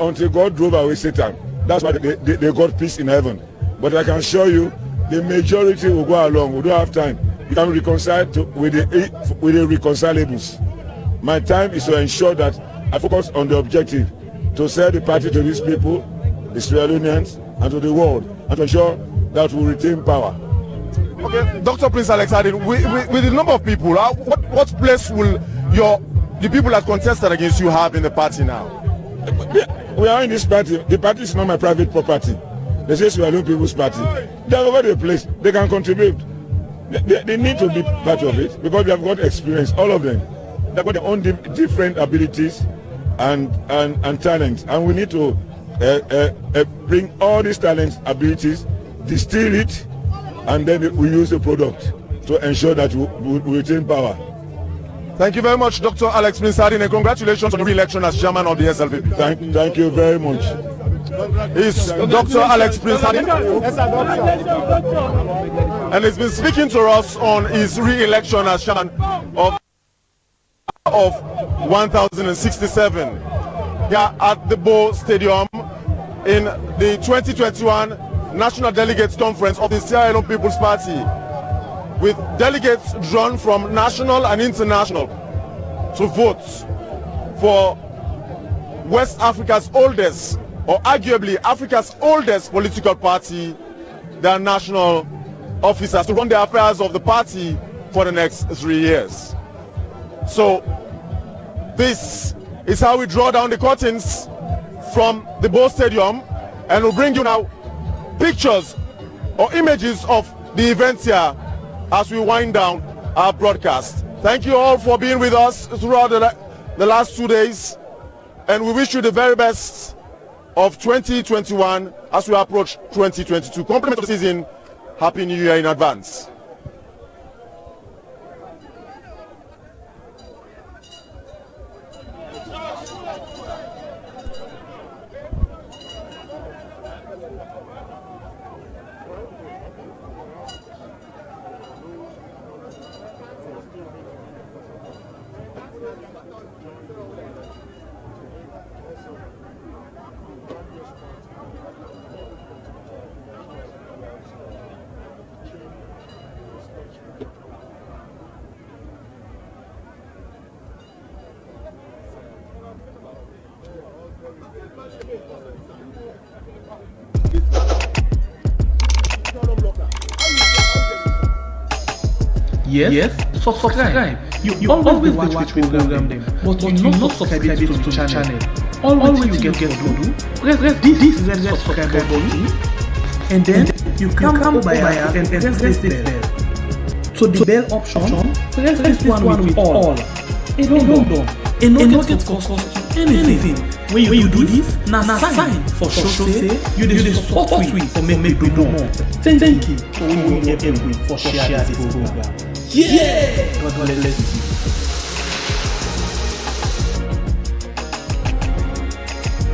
until God drove away Satan, that's why they got peace in heaven. But I can assure you, the majority will go along. We don't have time. You can reconcile with the reconcilables. My time is to ensure that I focus on the objective, to sell the party to these people, the Sierra Leoneans, and to the world, and to ensure that we retain power.
Okay, Dr. Prince Alex Adin, with the number of people, what place will the people that contested against you have in the party now?
We are in this party. The party is not my private property. They say Sierra Leone People's Party. They are over the place. They can contribute. They need to be part of it because they have got experience, all of them. They've got their own different abilities and talents. And we need to bring all these talents, abilities, distill it, and then we use the product to ensure that we retain power.
Thank you very much, Dr. Alex Prince Adin, and congratulations on the re-election as chairman of the SLP.
Thank you very much.
It's Dr. Alex Prince Adin, and he's been speaking to us on his re-election as chairman of 1067 here at the Bo Stadium in the 2021 National Delegates Conference of the Sierra Leone People's Party, with delegates drawn from national and international to vote for West Africa's oldest, or arguably Africa's oldest political party, their national officers to run the affairs of the party for the next 3 years. So this is how we draw down the curtains from the Bo Stadium, and we'll bring you now pictures or images of the events here as we wind down our broadcast. Thank you all for being with us throughout the last 2 days, and we wish you the very best of 2021 as we approach 2022. Compliment of the season. Happy New Year in advance.
Yes, subscribe. You always watch which program them, but you not subscribe to the channel. Always you get to press this red subscribe button, and then you come by and press this bell. So the bell option, press this one with all. And not get cost anything. When you do this, now sign for show say you the support we for make do more. Thank you for sharing this program. Yeah! God bless you.